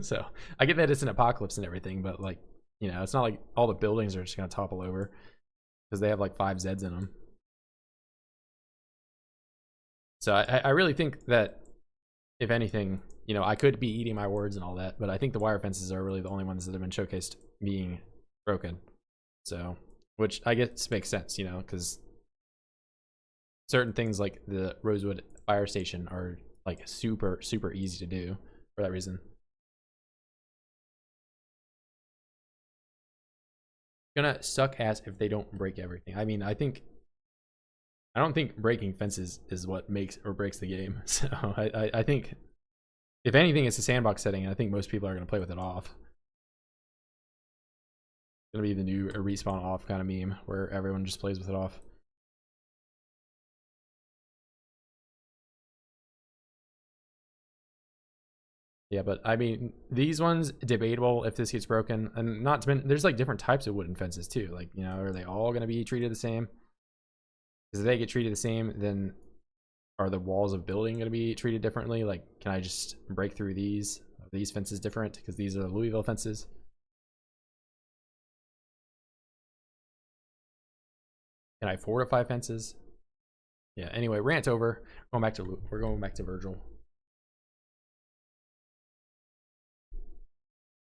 So I get that it's an apocalypse and everything, but like, you know, it's not like all the buildings are just going to topple over because they have like 5 Zeds in them. So I really think that, if anything, you know, I could be eating my words and all that, but I think the wire fences are really the only ones that have been showcased being broken. So, which I guess makes sense, you know, because certain things like the Rosewood fire station are like super easy to do for that reason. Gonna suck ass if they don't break everything. I mean, I think I don't think breaking fences is what makes or breaks the game. So I think, if anything, it's a sandbox setting, and I think most people are going to play with it off. It's going to be the new respawn off kind of meme, where everyone just plays with it off. Yeah, but I mean, these ones, debatable if this gets broken. And not to mention, there's like different types of wooden fences too. Like, you know, are they all going to be treated the same? Because if they get treated the same, then are the walls of building going to be treated differently? Like, can I just break through these? Are these fences different? Because these are the Louisville fences. Can I fortify fences? Yeah, anyway, rant over. We're going back to Virgil.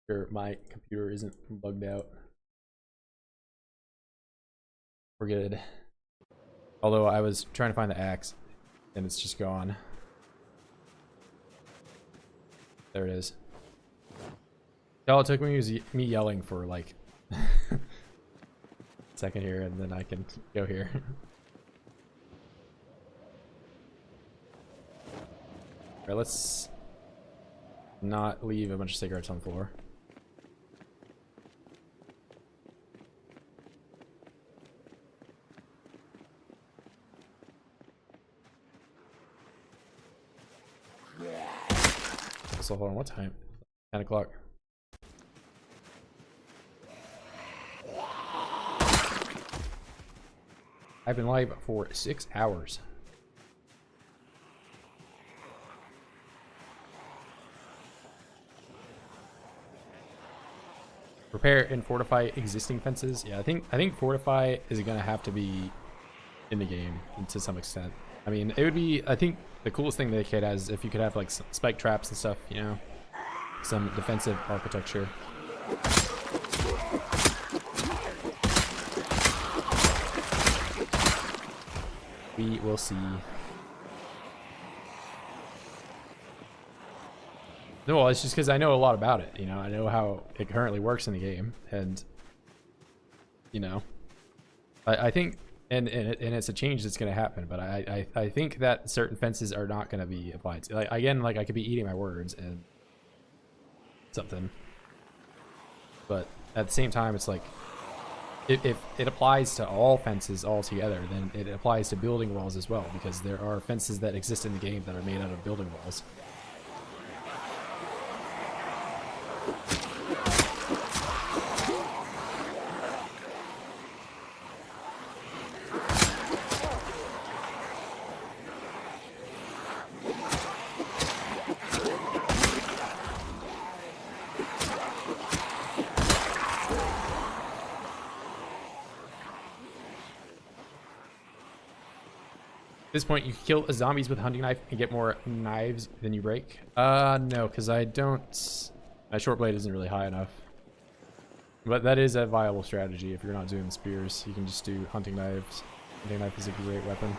Sure, my computer isn't bugged out. We're good. Although I was trying to find the axe, and it's just gone. There it is. All it took me was me yelling for like a second here, and then I can go here. Alright, let's not leave a bunch of cigarettes on the floor. So hold on, what time? 10 o'clock. I've been live for 6 hours. Repair and fortify existing fences. Yeah, I think fortify is gonna have to be in the game to some extent. I mean, it would be, I think the coolest thing they could have is if you could have like spike traps and stuff, you know, some defensive architecture. We will see. No, it's just because I know a lot about it, you know, I know how it currently works in the game, and you know, I think and it's a change that's going to happen, but I think that certain fences are not going to be applied to. Like, again, like I could be eating my words and something, but at the same time, it's like if it applies to all fences altogether, then it applies to building walls as well, because there are fences that exist in the game that are made out of building walls. At this point, you kill zombies with a hunting knife and get more knives than you break. No, because I don't. My short blade isn't really high enough. But that is a viable strategy if you're not doing spears. You can just do hunting knives. Hunting knife is a great weapon.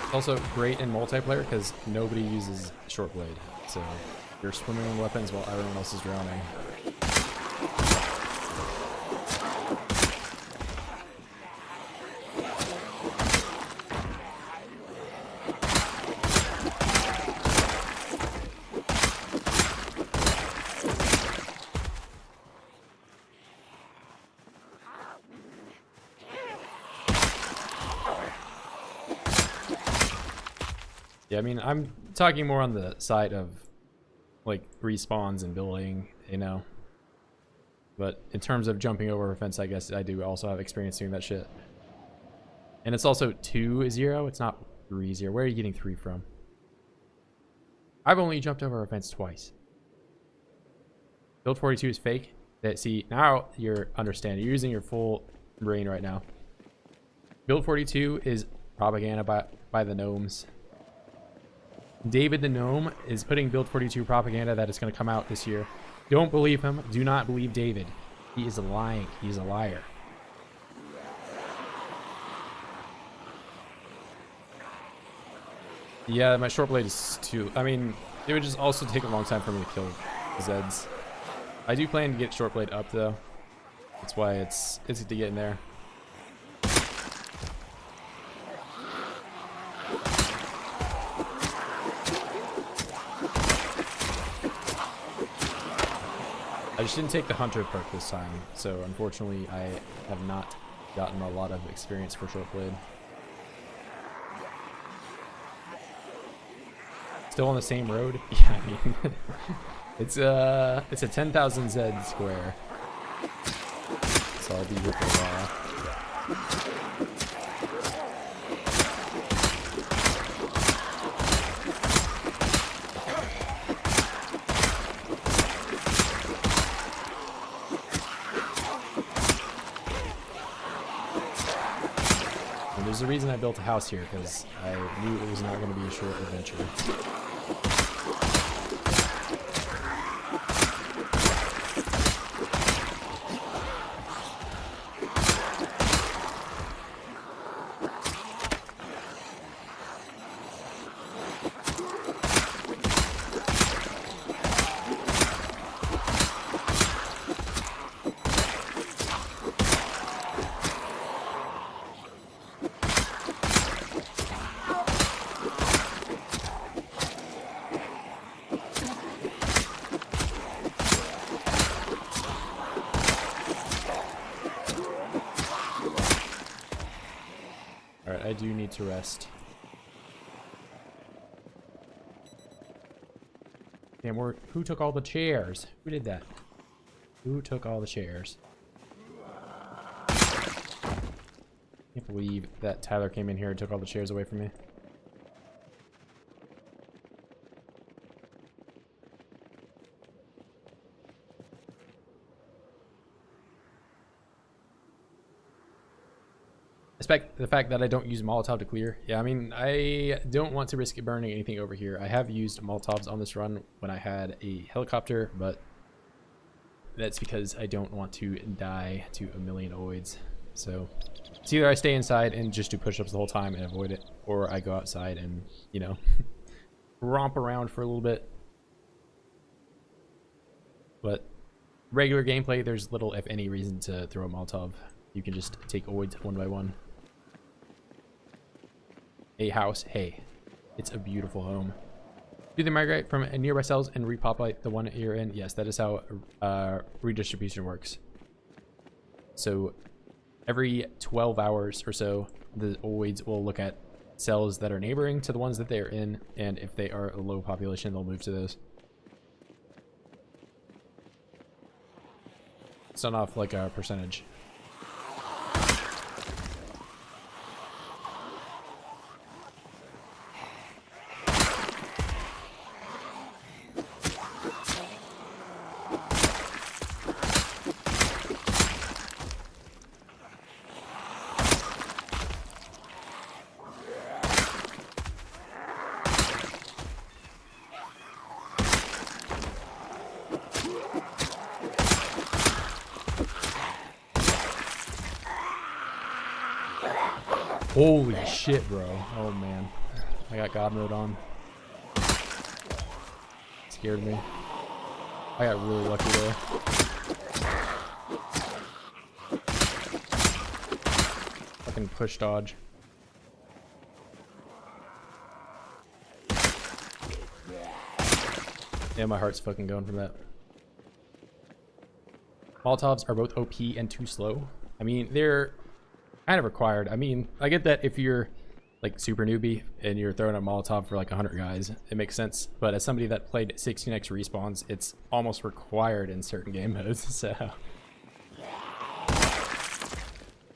It's also great in multiplayer because nobody uses short blade. So you're swimming in weapons while everyone else is drowning. Yeah, I mean, I'm talking more on the side of like respawns and building, you know. But in terms of jumping over a fence, I guess I do also have experience doing that shit. And it's also 2-0, it's not 3-0. Where are you getting 3 from? I've only jumped over a fence twice. Build 42 is fake. See, now you're understanding. You're using your full brain right now. Build 42 is propaganda by the gnomes. David the Gnome is putting Build 42 propaganda that is going to come out this year. Don't believe him. Do not believe David. He is lying. He's a liar. Yeah, my short blade is too... I mean, it would just also take a long time for me to kill Zeds. I do plan to get short blade up though. That's why it's easy to get in there. I just didn't take the hunter perk this time, so unfortunately I have not gotten a lot of experience for short blade. Still on the same road? Yeah, I mean, it's a 10,000 Z square, so I'll be here for a while. And there's a reason I built a house here, because I knew it was not going to be a short adventure. Alright, I do need to rest. Damn, who took all the chairs? Who did that? Who took all the chairs? Can't believe that Tyler came in here and took all the chairs away from me. The fact that I don't use Molotov to clear. Yeah, I mean, I don't want to risk burning anything over here. I have used Molotovs on this run when I had a helicopter, but that's because I don't want to die to a million oids. So it's either I stay inside and just do push-ups the whole time and avoid it, or I go outside and, you know, romp around for a little bit. But regular gameplay, there's little, if any, reason to throw a Molotov. You can just take oids one by one. A house, hey, it's a beautiful home. Do they migrate from nearby cells and repopulate the one you're in? Yes, that is how redistribution works. So every 12 hours or so, the oids will look at cells that are neighboring to the ones that they're in, and if they are a low population, they'll move to those. It's not off like a percentage. Holy shit, bro. Oh, man. I got God mode on. Scared me. I got really lucky there. Fucking push dodge. Yeah, my heart's fucking going from that. Molotovs are both OP and too slow. I mean, they're kind of required. I mean, I get that if you're like super newbie and you're throwing a Molotov for like 100 guys, it makes sense. But as somebody that played 16x respawns, it's almost required in certain game modes. So,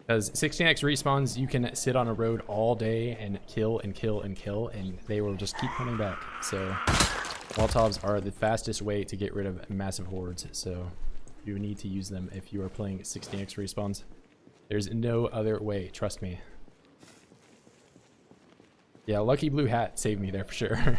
because 16x respawns, you can sit on a road all day and kill and kill and kill, and they will just keep coming back. So, Molotovs are the fastest way to get rid of massive hordes. So, you need to use them if you are playing 16x respawns. There's no other way, trust me. Yeah, lucky blue hat saved me there for sure.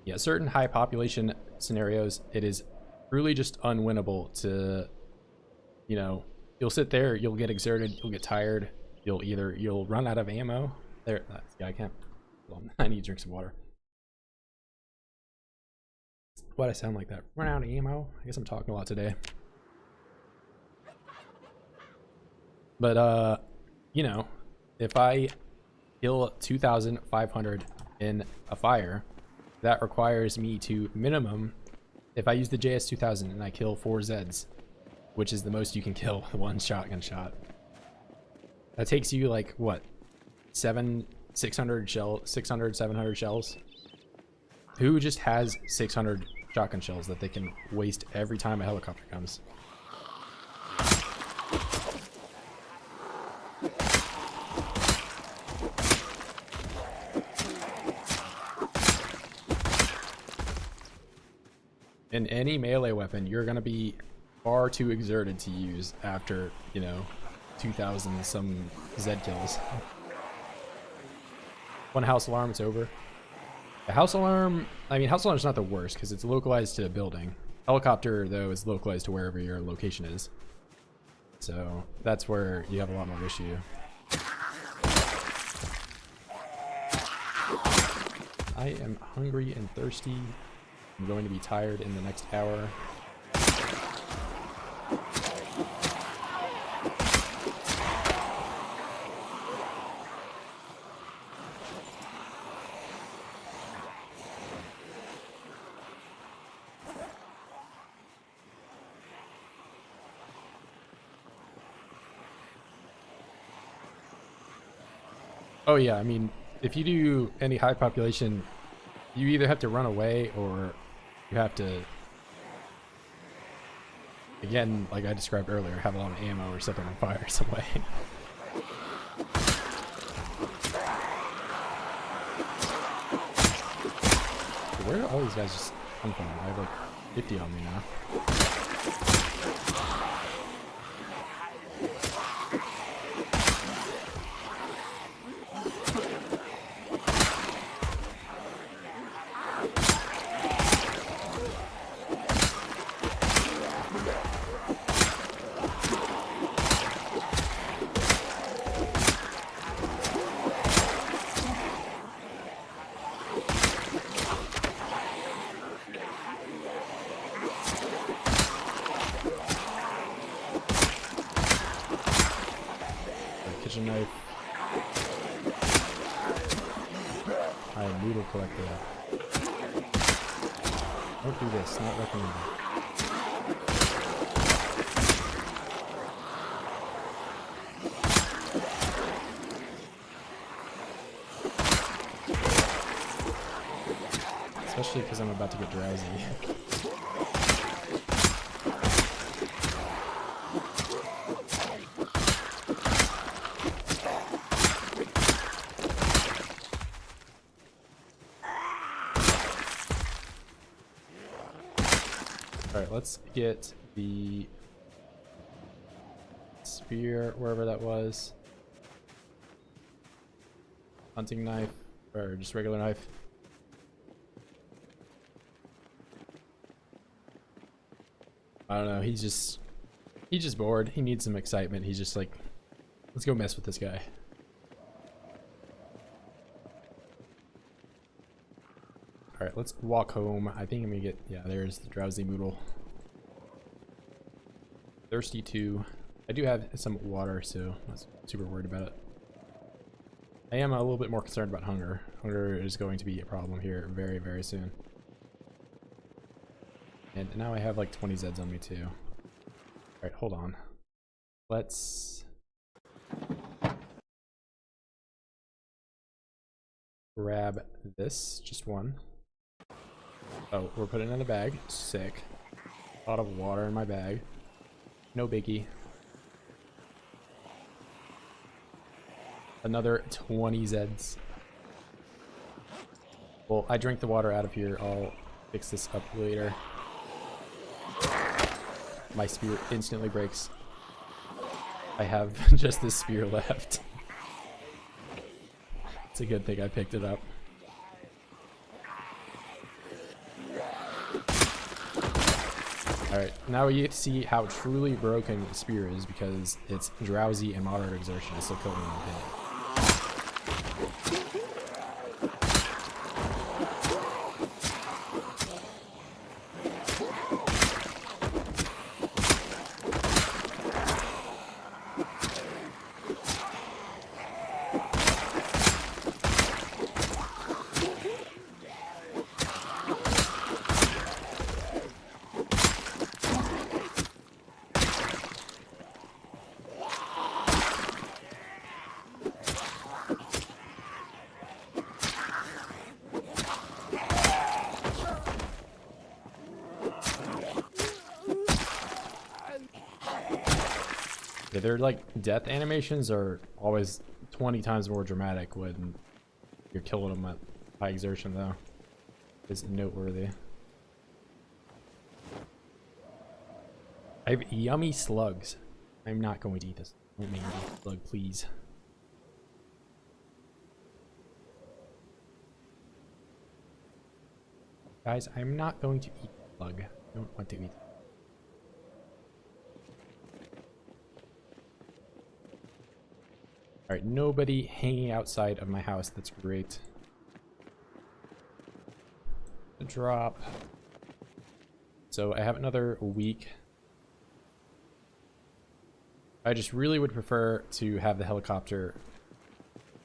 Yeah, certain high population scenarios, it is really just unwinnable to, you know, you'll sit there, you'll get exerted, you'll get tired, you'll run out of ammo. There, yeah, I can't. Hold on. I need to drink some water. Why'd I sound like that? Run out of ammo? I guess I'm talking a lot today. But you know, if I kill 2,500 in a fire, that requires me to minimum, if I use the JS2000 and I kill 4 Zeds, which is the most you can kill with one shotgun shot, that takes you like what, 700 700 shells. Who just has 600 shotgun shells that they can waste every time a helicopter comes? In any melee weapon, you're gonna be far too exerted to use after, you know, 2,000 some Zed kills. One house alarm, it's over. The house alarm, I mean, house alarm's not the worst because it's localized to a building. Helicopter, though, is localized to wherever your location is. So that's where you have a lot more issue. I am hungry and thirsty. I'm going to be tired in the next hour. Oh yeah, I mean, if you do any high population, you either have to run away or you have to, again, like I described earlier, have a lot of ammo or set them on fire some way. Where do all these guys just come from? I have like 50 on me now. Kitchen knife. I am noodle collector. Don't do this, not recommended. Especially because I'm about to get drowsy. Alright, let's get the spear, wherever that was. Hunting knife, or just regular knife. I don't know, he's just bored. He needs some excitement. He's just like, let's go mess with this guy. Alright, let's walk home. I think I'm gonna get, yeah, there's the drowsy Moodle. Thirsty too. I do have some water, so I'm not super worried about it. I am a little bit more concerned about hunger. Hunger is going to be a problem here very, very soon. And now I have like 20 Zeds on me too. Alright, hold on. Let's grab this, just one. Oh, we're putting it in the bag. Sick. A lot of water in my bag. No biggie. Another 20 Zeds. Well, I drank the water out of here. I'll fix this up later. My spear instantly breaks. I have just this spear left. It's a good thing I picked it up. Alright, now we get to see how truly broken Spear is because it's drowsy and moderate exertion. It's still killing one hit. Yeah, their like death animations are always 20 times more dramatic when you're killing them at high exertion, though. It's noteworthy. I have yummy slugs. I'm not going to eat this. Don't make me eat a slug, please. Guys, I'm not going to eat a slug. I don't want to eat. Alright, nobody hanging outside of my house. That's great. The drop. So I have another week. I just really would prefer to have the helicopter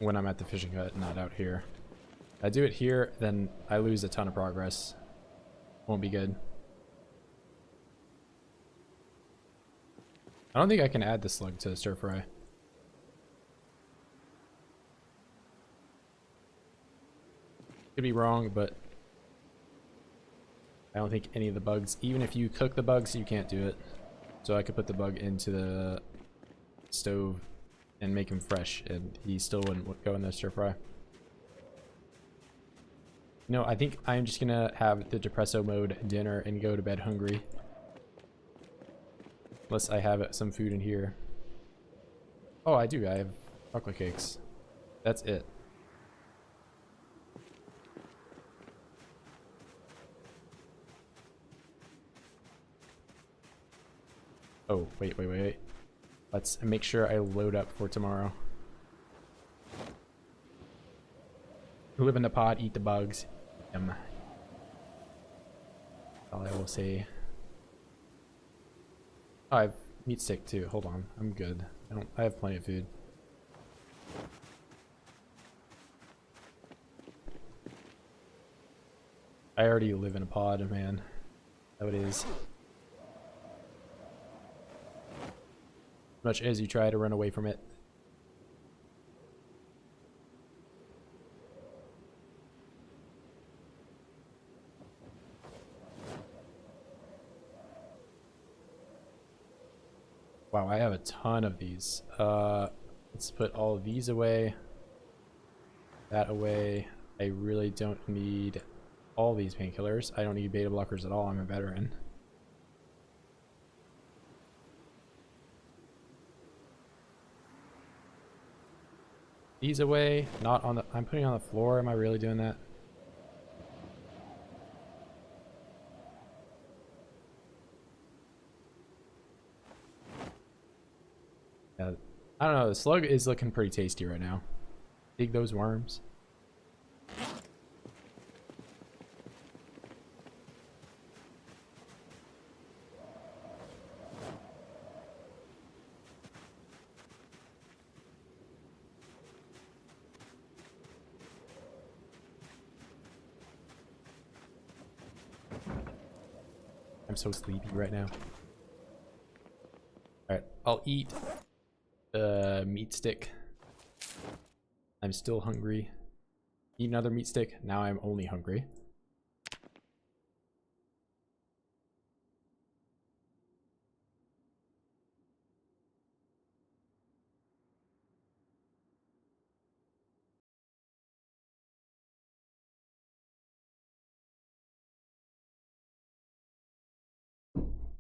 when I'm at the fishing hut, not out here. If I do it here, then I lose a ton of progress. Won't be good. I don't think I can add the slug to stir fry. Could be wrong, but I don't think any of the bugs, even if you cook the bugs, you can't do it. So I could put the bug into the stove and make him fresh, and he still wouldn't go in the stir fry. No, I think I'm just gonna have the depresso mode dinner and go to bed hungry. Unless I have some food in here. Oh, I do. I have chocolate cakes. That's it. Oh, wait. Let's make sure I load up for tomorrow. Live in the pod, eat the bugs. All I will say. Oh, I have meat stick too. Hold on, I'm good. I have plenty of food. I already live in a pod, man. That's what it is. Much as you try to run away from it. Wow, I have a ton of these. Let's put all of these away. That away. I really don't need all these painkillers. I don't need beta blockers at all. I'm a veteran. These away, not on the, I'm putting on the floor. Am I really doing that? Yeah, I don't know. The slug is looking pretty tasty right now. Dig those worms. I'm so sleepy right now. Alright, I'll eat the meat stick. I'm still hungry. Eat another meat stick. Now I'm only hungry.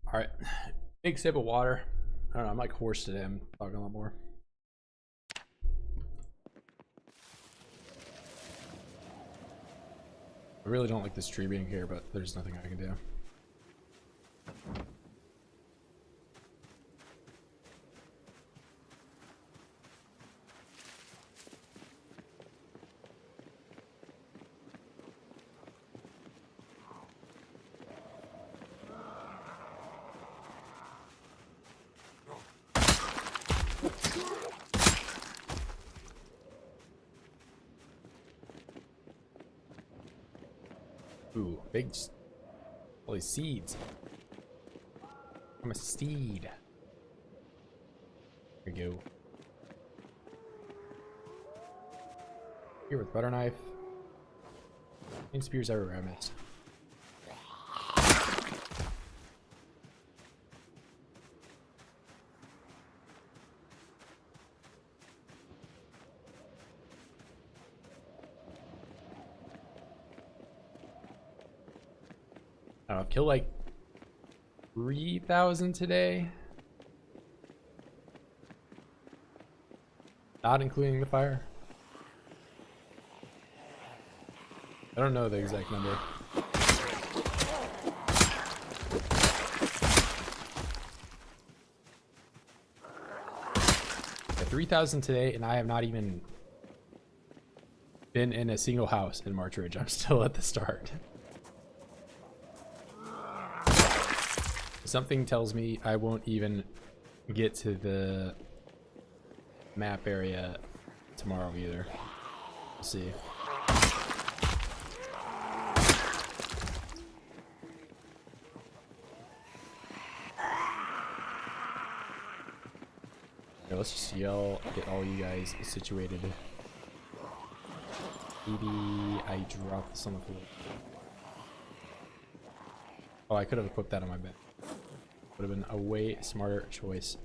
Alright, big sip of water. I don't know, I'm like hoarse today. I'm talking a lot more. I really don't like this tree being here, but there's nothing I can do. Ooh, big. Holy seeds. I'm a steed. There we go. Here with butter knife. And spears everywhere I missed. I don't know, I've killed like 3,000 today. Not including the fire. I don't know the exact number. Yeah, 3,000 today, and I have not even been in a single house in March Ridge. I'm still at the start. Something tells me I won't even get to the map area tomorrow either. We'll see. Okay, let's just yell, get all you guys situated. Maybe I drop this on the floor. Oh, I could have equipped that on my bed. Would have been a way smarter choice.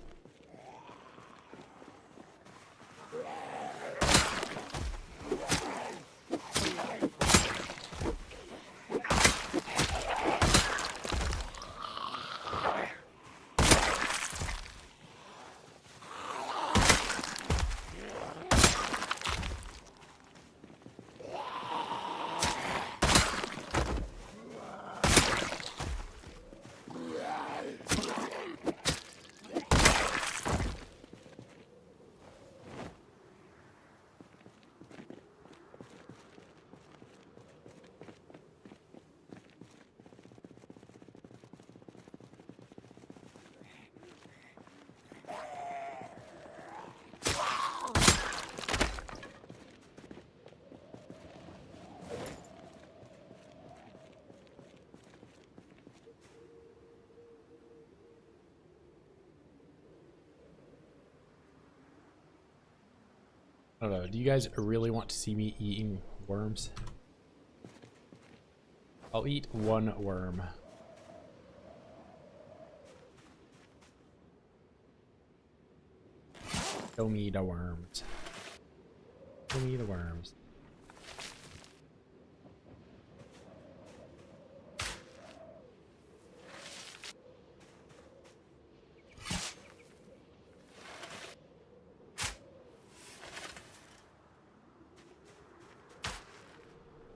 I don't know. Do you guys really want to see me eating worms? I'll eat one worm. Show me the worms. Show me the worms.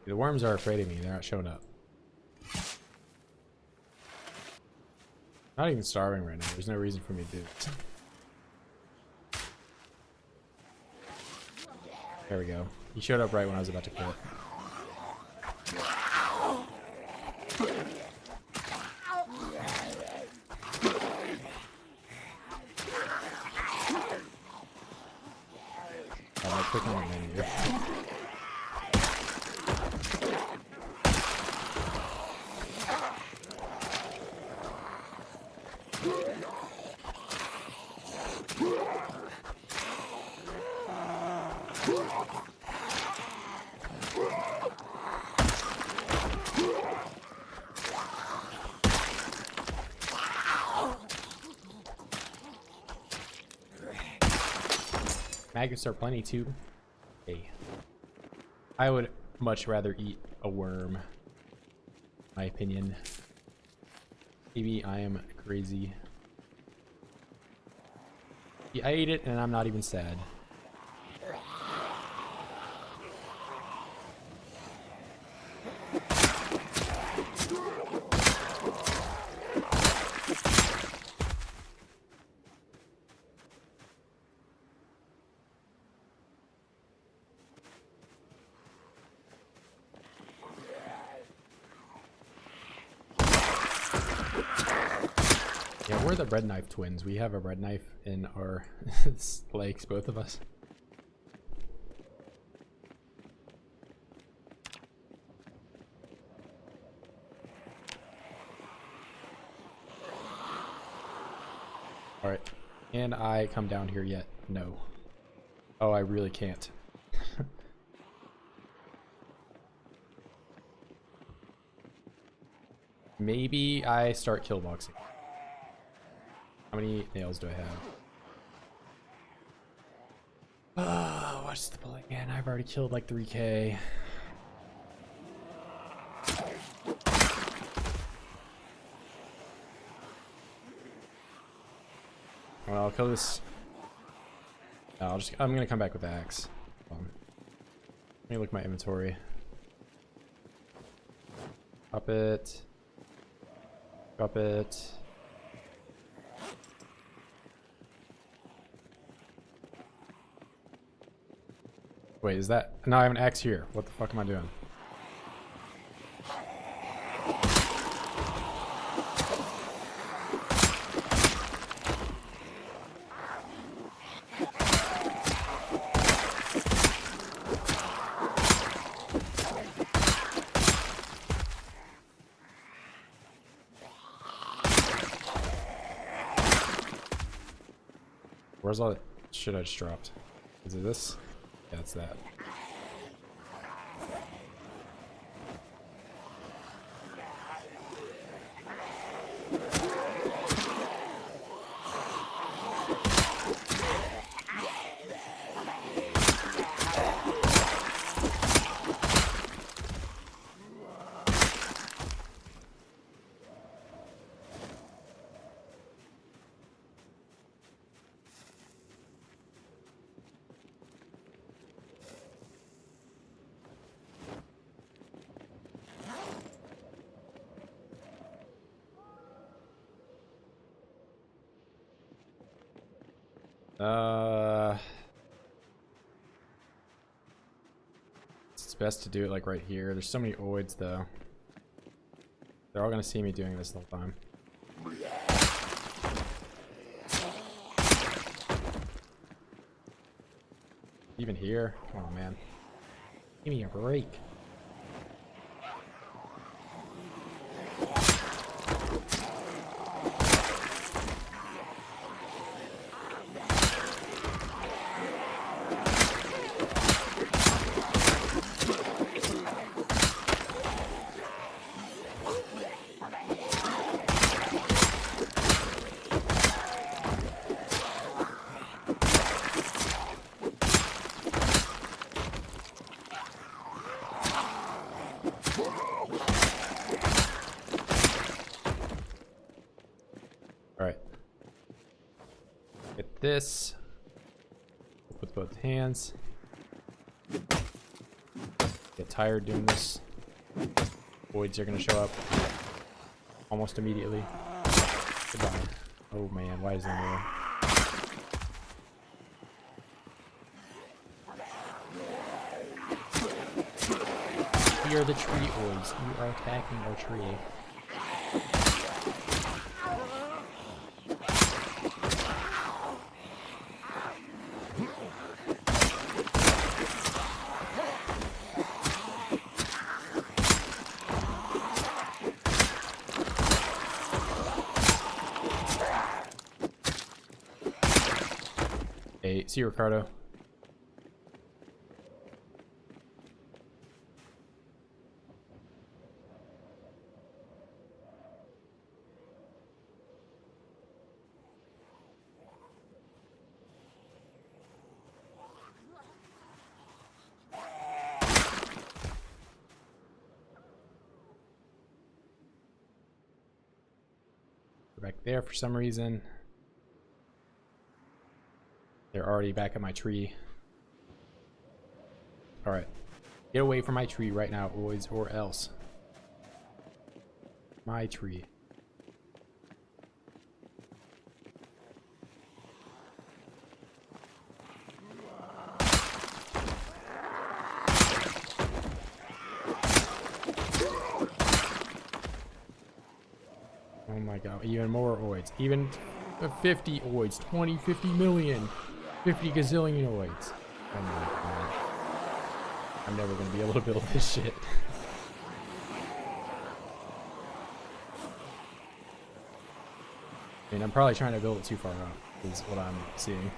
The worms are afraid of me. They're not showing up. Not even starving right now. There's no reason for me to do this. There we go. He showed up right when I was about to quit. I'm gonna click on the menu. Maggots are plenty too. Hey, I would much rather eat a worm. My opinion. Maybe I am crazy. Yeah, I ate it and I'm not even sad. Yeah, we're the bread knife twins. We have a bread knife in our legs, both of us. Alright. Can I come down here yet? No. Oh, I really can't. Maybe I start kill boxing. How many nails do I have? Oh, what's the plan? I've already killed like 3k. Well, I'll kill this. No, I'm gonna come back with the axe. Let me look at my inventory. Drop it. Drop it. Wait, is that? No, I have an axe here. What the fuck am I doing? Where's all that shit I just dropped? Is it this? Yeah, it's that. It's best to do it like right here. There's so many oids though. They're all gonna see me doing this the whole time. Even here? Come on, man. Give me a break. Alright. Get this. With both hands. Get tired doing this. Voids are gonna show up almost immediately. Goodbye. Oh man, why is there more? We are the tree oids. You are attacking our tree. Hey, see you, Ricardo. Back there for some reason. They're already back at my tree. Alright. Get away from my tree right now, boys, or else. My tree. Oh my god, even more oids. Even 50 oids, 20, 50 million, 50 gazillion oids. Oh my god. I'm never gonna be able to build this shit. I mean, I'm probably trying to build it too far up, is what I'm seeing.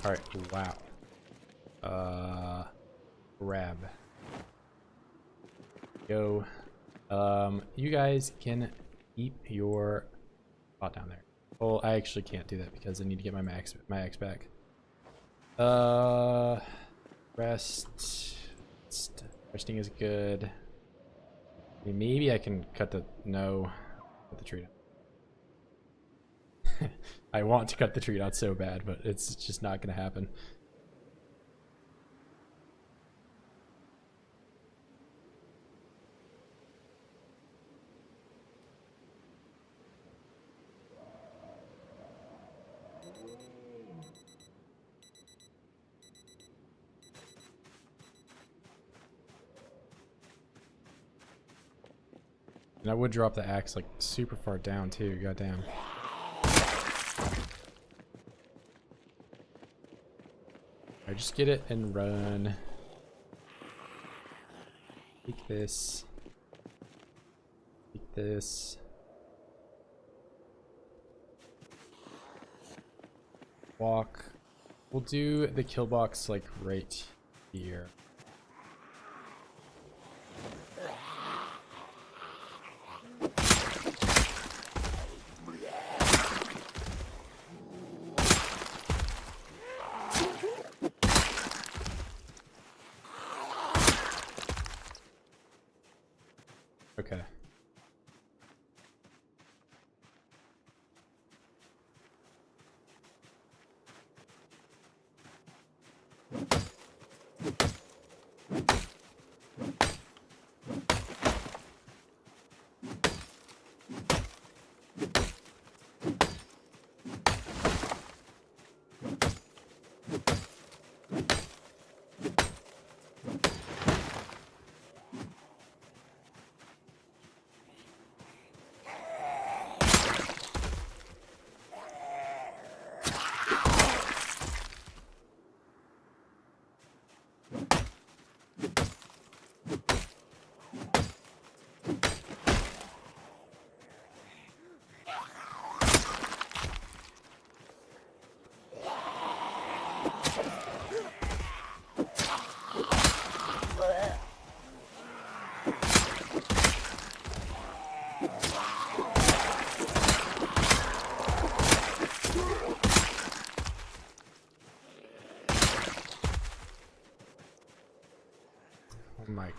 Alright, wow. Grab. Go. You guys can keep your spot down there. Well, I actually can't do that because I need to get my X back. Resting is good. I mean, maybe I can cut the tree down. I want to cut the tree down so bad, but it's just not gonna happen. And I would drop the axe like super far down too, goddamn. Alright, just get it and run. Take this. Take this. Walk. We'll do the kill box like right here. Okay. Oh my.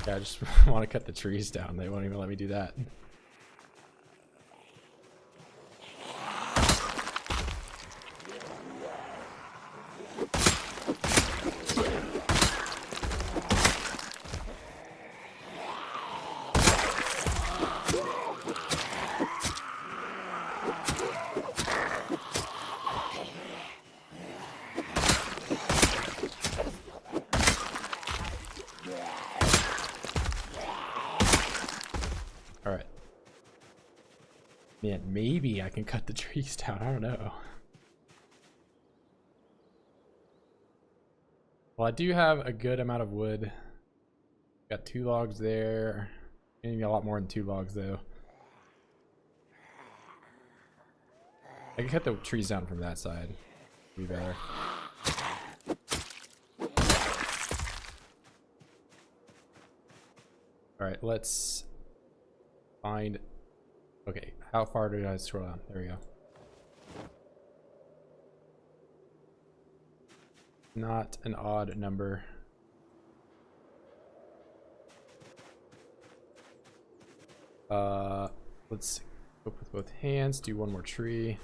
Yeah, I just want to cut the trees down. They won't even let me do that. Man, maybe I can cut the trees down. I don't know. Well, I do have a good amount of wood. Got 2 logs there. Maybe a lot more than 2 logs though. I can cut the trees down from that side. Be better. Alright, let's find... Okay, how far did I scroll down? There we go. Not an odd number. Let's go with both hands, do 1 more tree.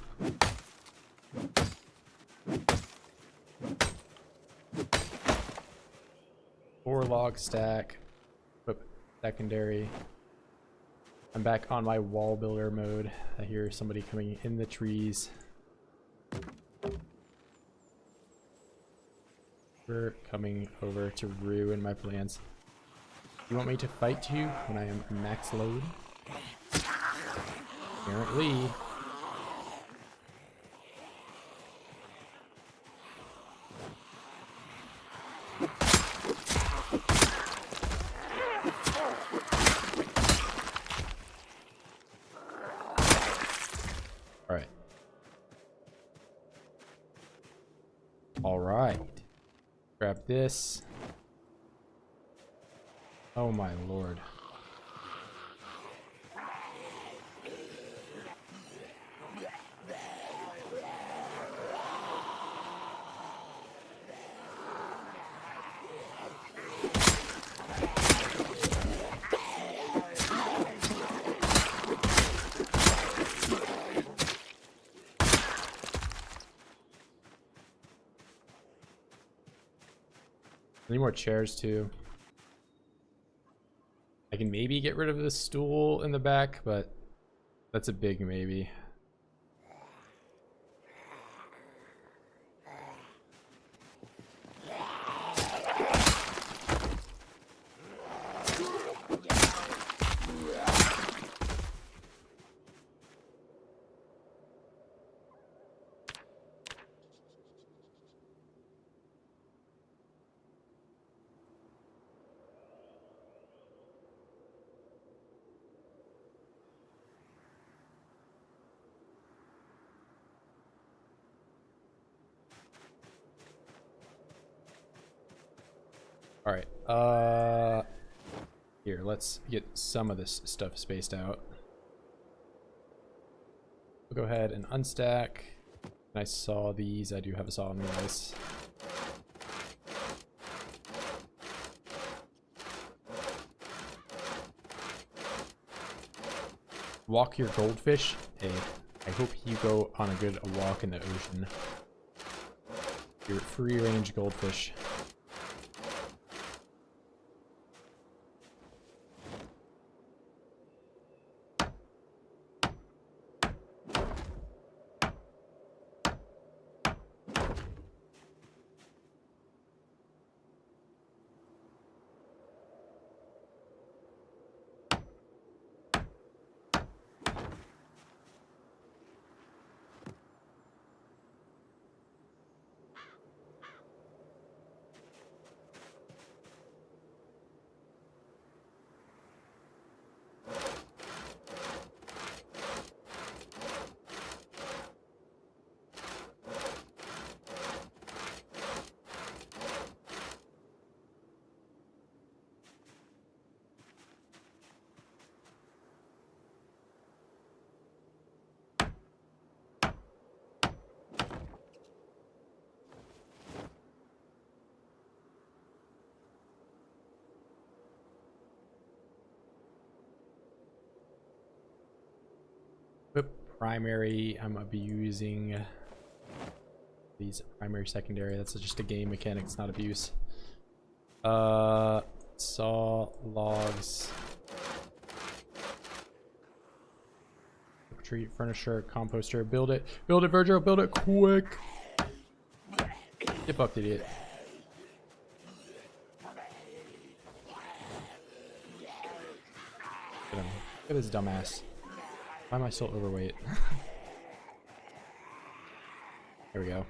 Four log stack. Equip secondary. I'm back on my wall builder mode. I hear somebody coming in the trees. We're coming over to ruin my plans. You want me to fight you when I am max load? Apparently. Alright. Alright. Grab this. Oh my lord. I need more chairs too. I can maybe get rid of the stool in the back, but that's a big maybe. All right, here, let's get some of this stuff spaced out. We'll go ahead and unstack. I saw these. I do have a saw on me, nice. Walk your goldfish. Hey, I hope you go on a good walk in the ocean. Your free-range goldfish. Primary, I'm gonna be using these primary, secondary. That's just a game mechanic, it's not abuse. Saw, logs, tree, furniture, composter. Build it, Virgil, build it quick. Dip up, idiot. Look at this dumbass. Why am I still overweight? There we go.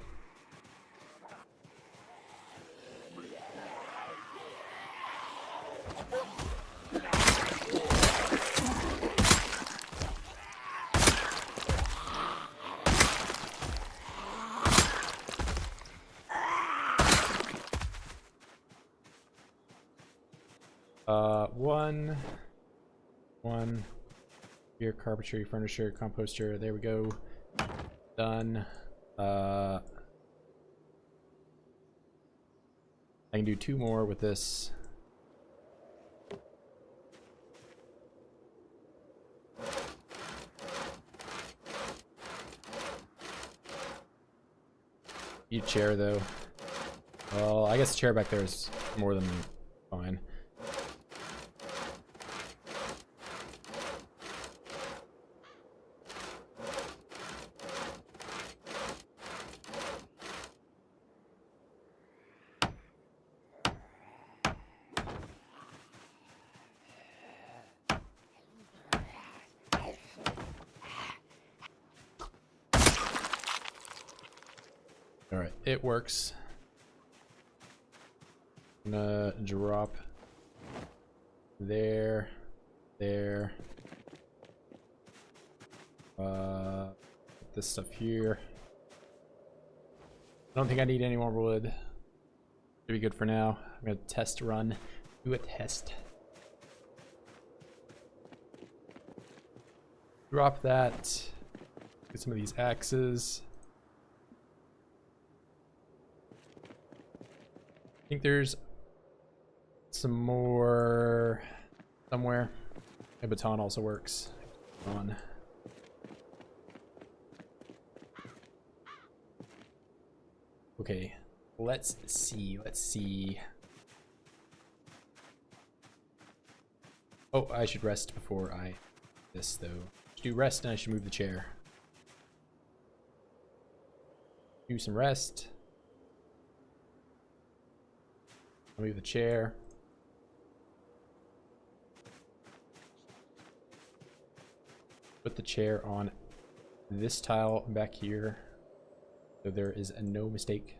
One. Here, carpentry, furniture, composter. There we go. Done. I can do 2 more with this. Need a chair though. Well, I guess the chair back there is more than fine. All right, it works. I'm gonna drop there. This stuff here. I don't think I need any more wood. Should be good for now. I'm gonna test run. Do a test. Drop that. Get some of these axes. I think there's some more somewhere. A baton also works. On. Okay, let's see. Oh, I should rest before I this though. I should do rest and I should move the chair. Do some rest. I'll move the chair. Put the chair on this tile back here, so there is no mistake.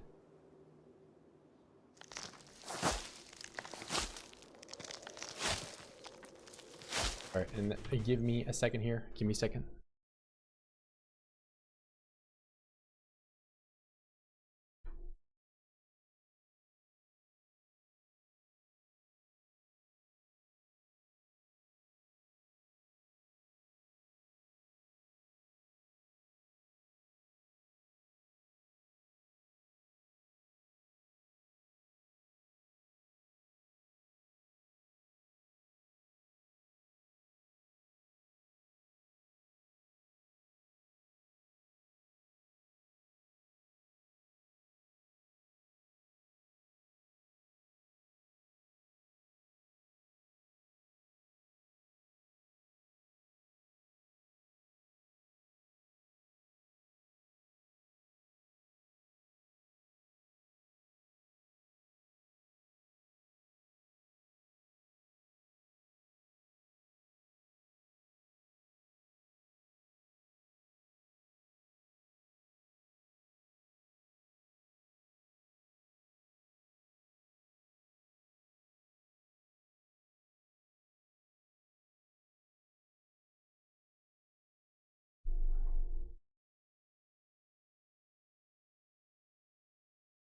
All right, and give me a second here. Give me a second.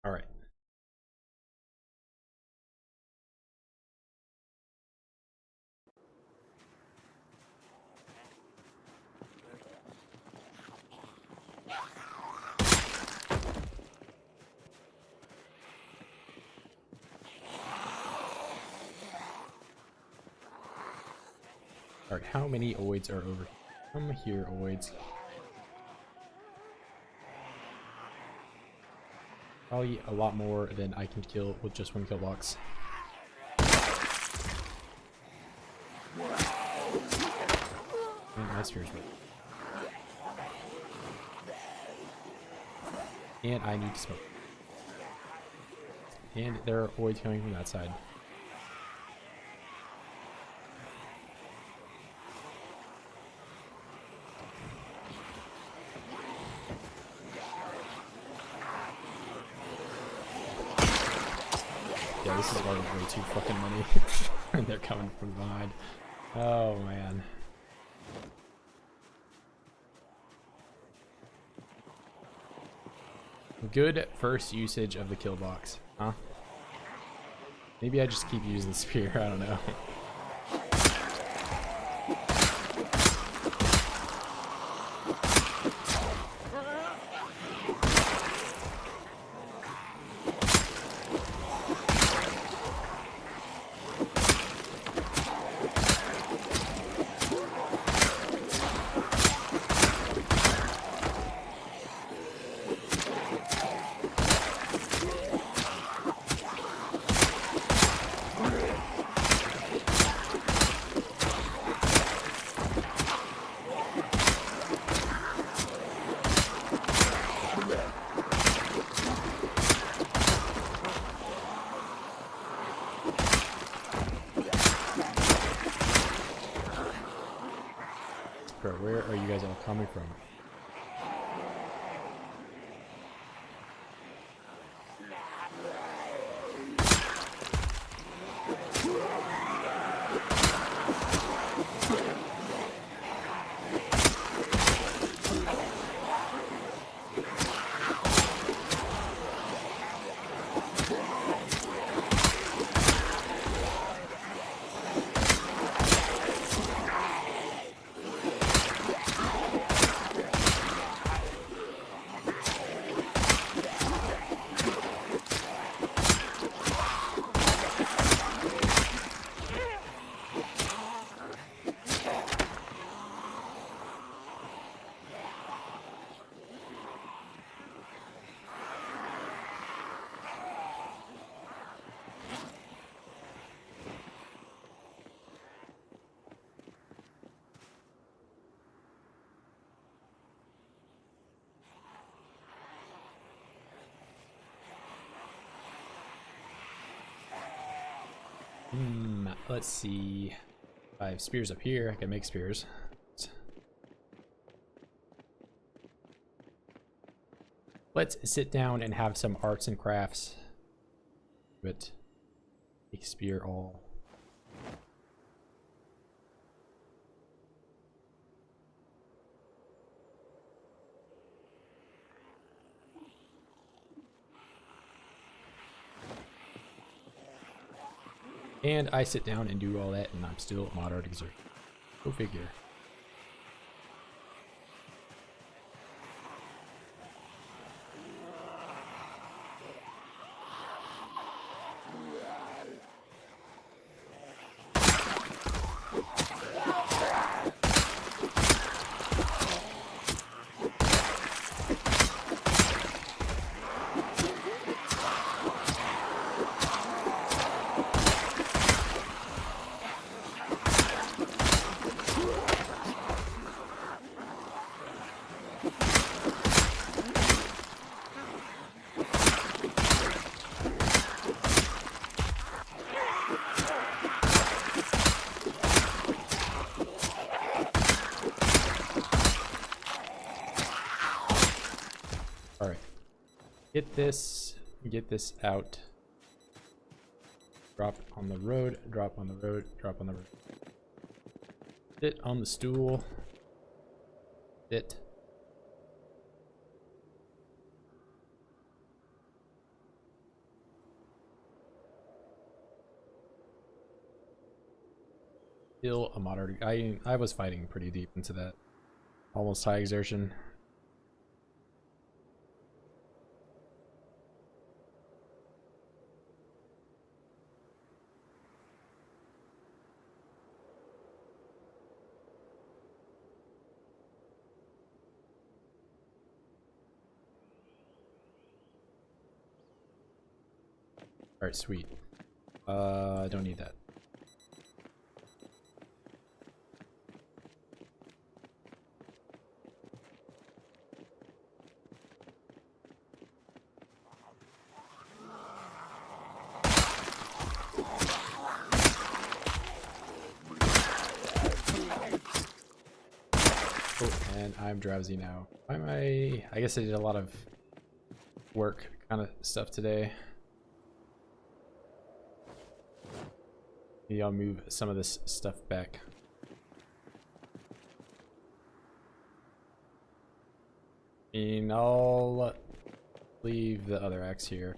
All right. All right, how many oids are over here? Come here, oids. Probably a lot more than I can kill with just 1 kill box. And my spears with. And I need to smoke. And there are oids coming from that side. Yeah, this is already way too fucking many. And they're coming from behind. Oh man. Good first usage of the kill box, huh? Maybe I just keep using the spear, I don't know. Bro, where are you guys all coming from? Let's see. I have spears up here. I can make spears. Let's sit down and have some arts and crafts. But make spear all. And I sit down and do all that, and I'm still moderate exert. Go figure. Get this out. Drop on the road, drop on the road, drop on the road. Sit on the stool. Sit. Still a moderate. I was fighting pretty deep into that. Almost high exertion. Alright, sweet. I don't need that. Oh, and I'm drowsy now. Why am I guess I did a lot of work kind of stuff today. Maybe I'll move some of this stuff back. And I'll leave the other axe here.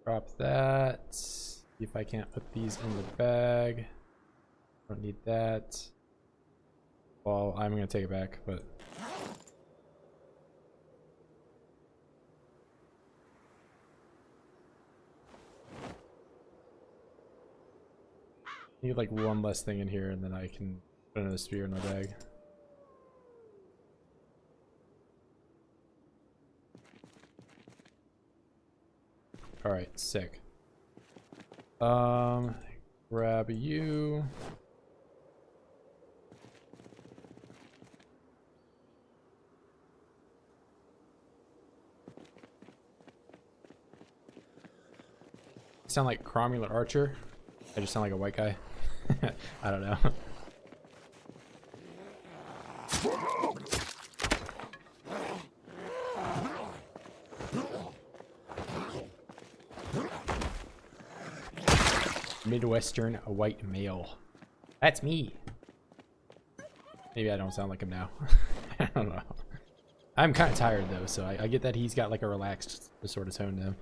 Drop that. See if I can't put these in the bag. Don't need that. Well, I'm gonna take it back, but need like one less thing in here, and then I can put another spear in my bag. All right, sick. Grab you. Sound like Cromulent Archer? I just sound like a white guy. I don't know. Midwestern white male. That's me. Maybe I don't sound like him now. I don't know. I'm kind of tired though, so I get that he's got like a relaxed sort of tone to him.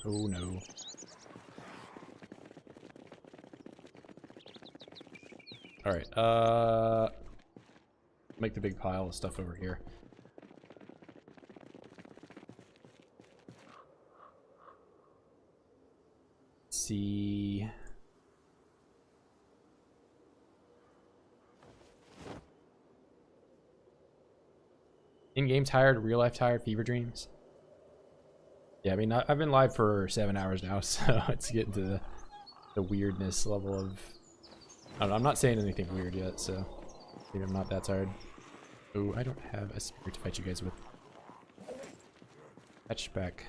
Oh no. Alright, make the big pile of stuff over here. Let's see. In-game tired, real life tired, fever dreams. Yeah, I mean, I've been live for 7 hours now, so it's getting to the weirdness level of... I don't know, I'm not saying anything weird yet, so maybe I'm not that tired. Oh, I don't have a spear to fight you guys with. Fetch back.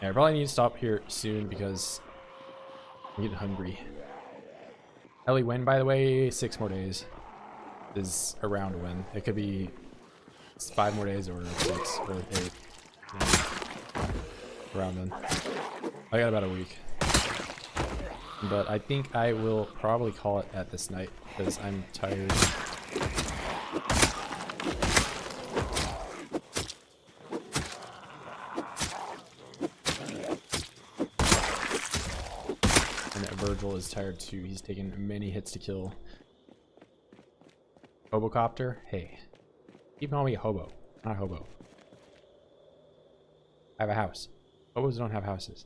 Yeah, I probably need to stop here soon because I'm getting hungry. Ellie, when, by the way? 6 more days is around when. It could be 5 more days or 6 or 8. Yeah. Around then. I got about a week. But I think I will probably call it at this night because I'm tired. And Virgil is tired too. He's taken many hits to kill. Hobocopter? Hey. Keep calling me a hobo, not a hobo. I have a house. Hobos don't have houses.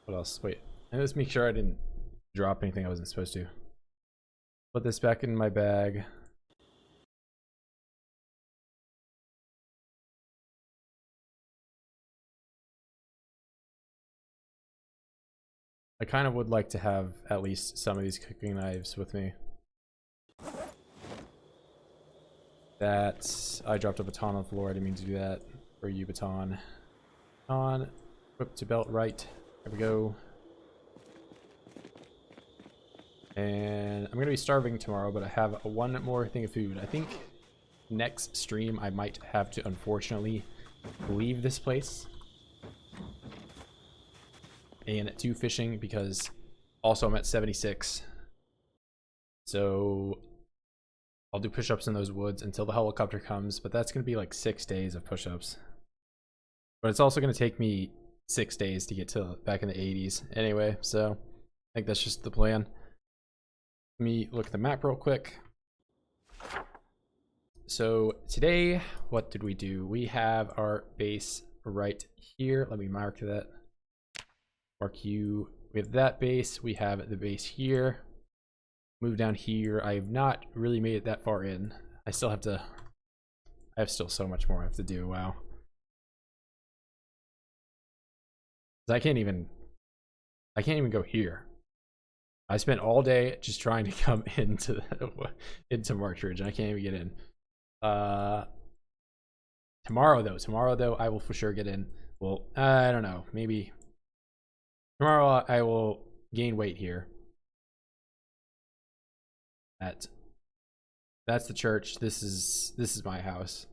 What else? Wait. Let's make sure I didn't drop anything I wasn't supposed to. Put this back in my bag. I kind of would like to have at least some of these cooking knives with me. That I dropped a baton on the floor. I didn't mean to do that. For you, baton. On. Equip to belt right. There we go. And I'm gonna be starving tomorrow, but I have one more thing of food. I think next stream I might have to unfortunately leave this place and do fishing because also I'm at 76. So I'll do push-ups in those woods until the helicopter comes, but that's going to be like 6 days of push-ups. But it's also going to take me 6 days to get to back in the 80s anyway, so I think that's just the plan. Let me look at the map real quick. So today, what did we do? We have our base right here. Let me mark that. Mark you. We have that base. We have the base here. Move down here. I have not really made it that far in. I have still so much more I have to do. Wow. I can't even go here. I spent all day just trying to come into Markridge, and I can't even get in. Tomorrow though, I will for sure get in. Well, I don't know. Maybe tomorrow I will gain weight here. That's the church. This is my house.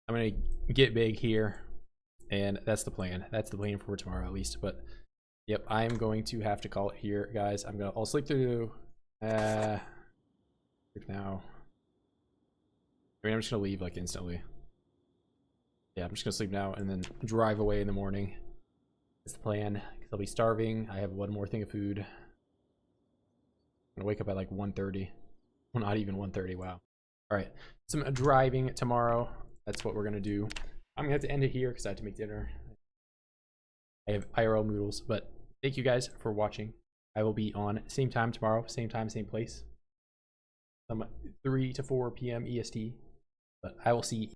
I'm gonna get big here, and that's the plan. That's the plan for tomorrow at least. But yep, I'm going to have to call it here, guys. I'll sleep through now. I mean, I'm just gonna leave like instantly. Yeah, I'm just gonna sleep now and then drive away in the morning. That's the plan. Because I'll be starving. I have one more thing of food. I'm gonna wake up at like 1:30. Well, not even 1:30. Wow. All right, some driving tomorrow. That's what we're gonna do. I'm gonna have to end it here because I have to make dinner. I have IRL noodles, but thank you guys for watching. I will be on same time tomorrow, same time, same place. 3 to 4 p.m. EST. But I will see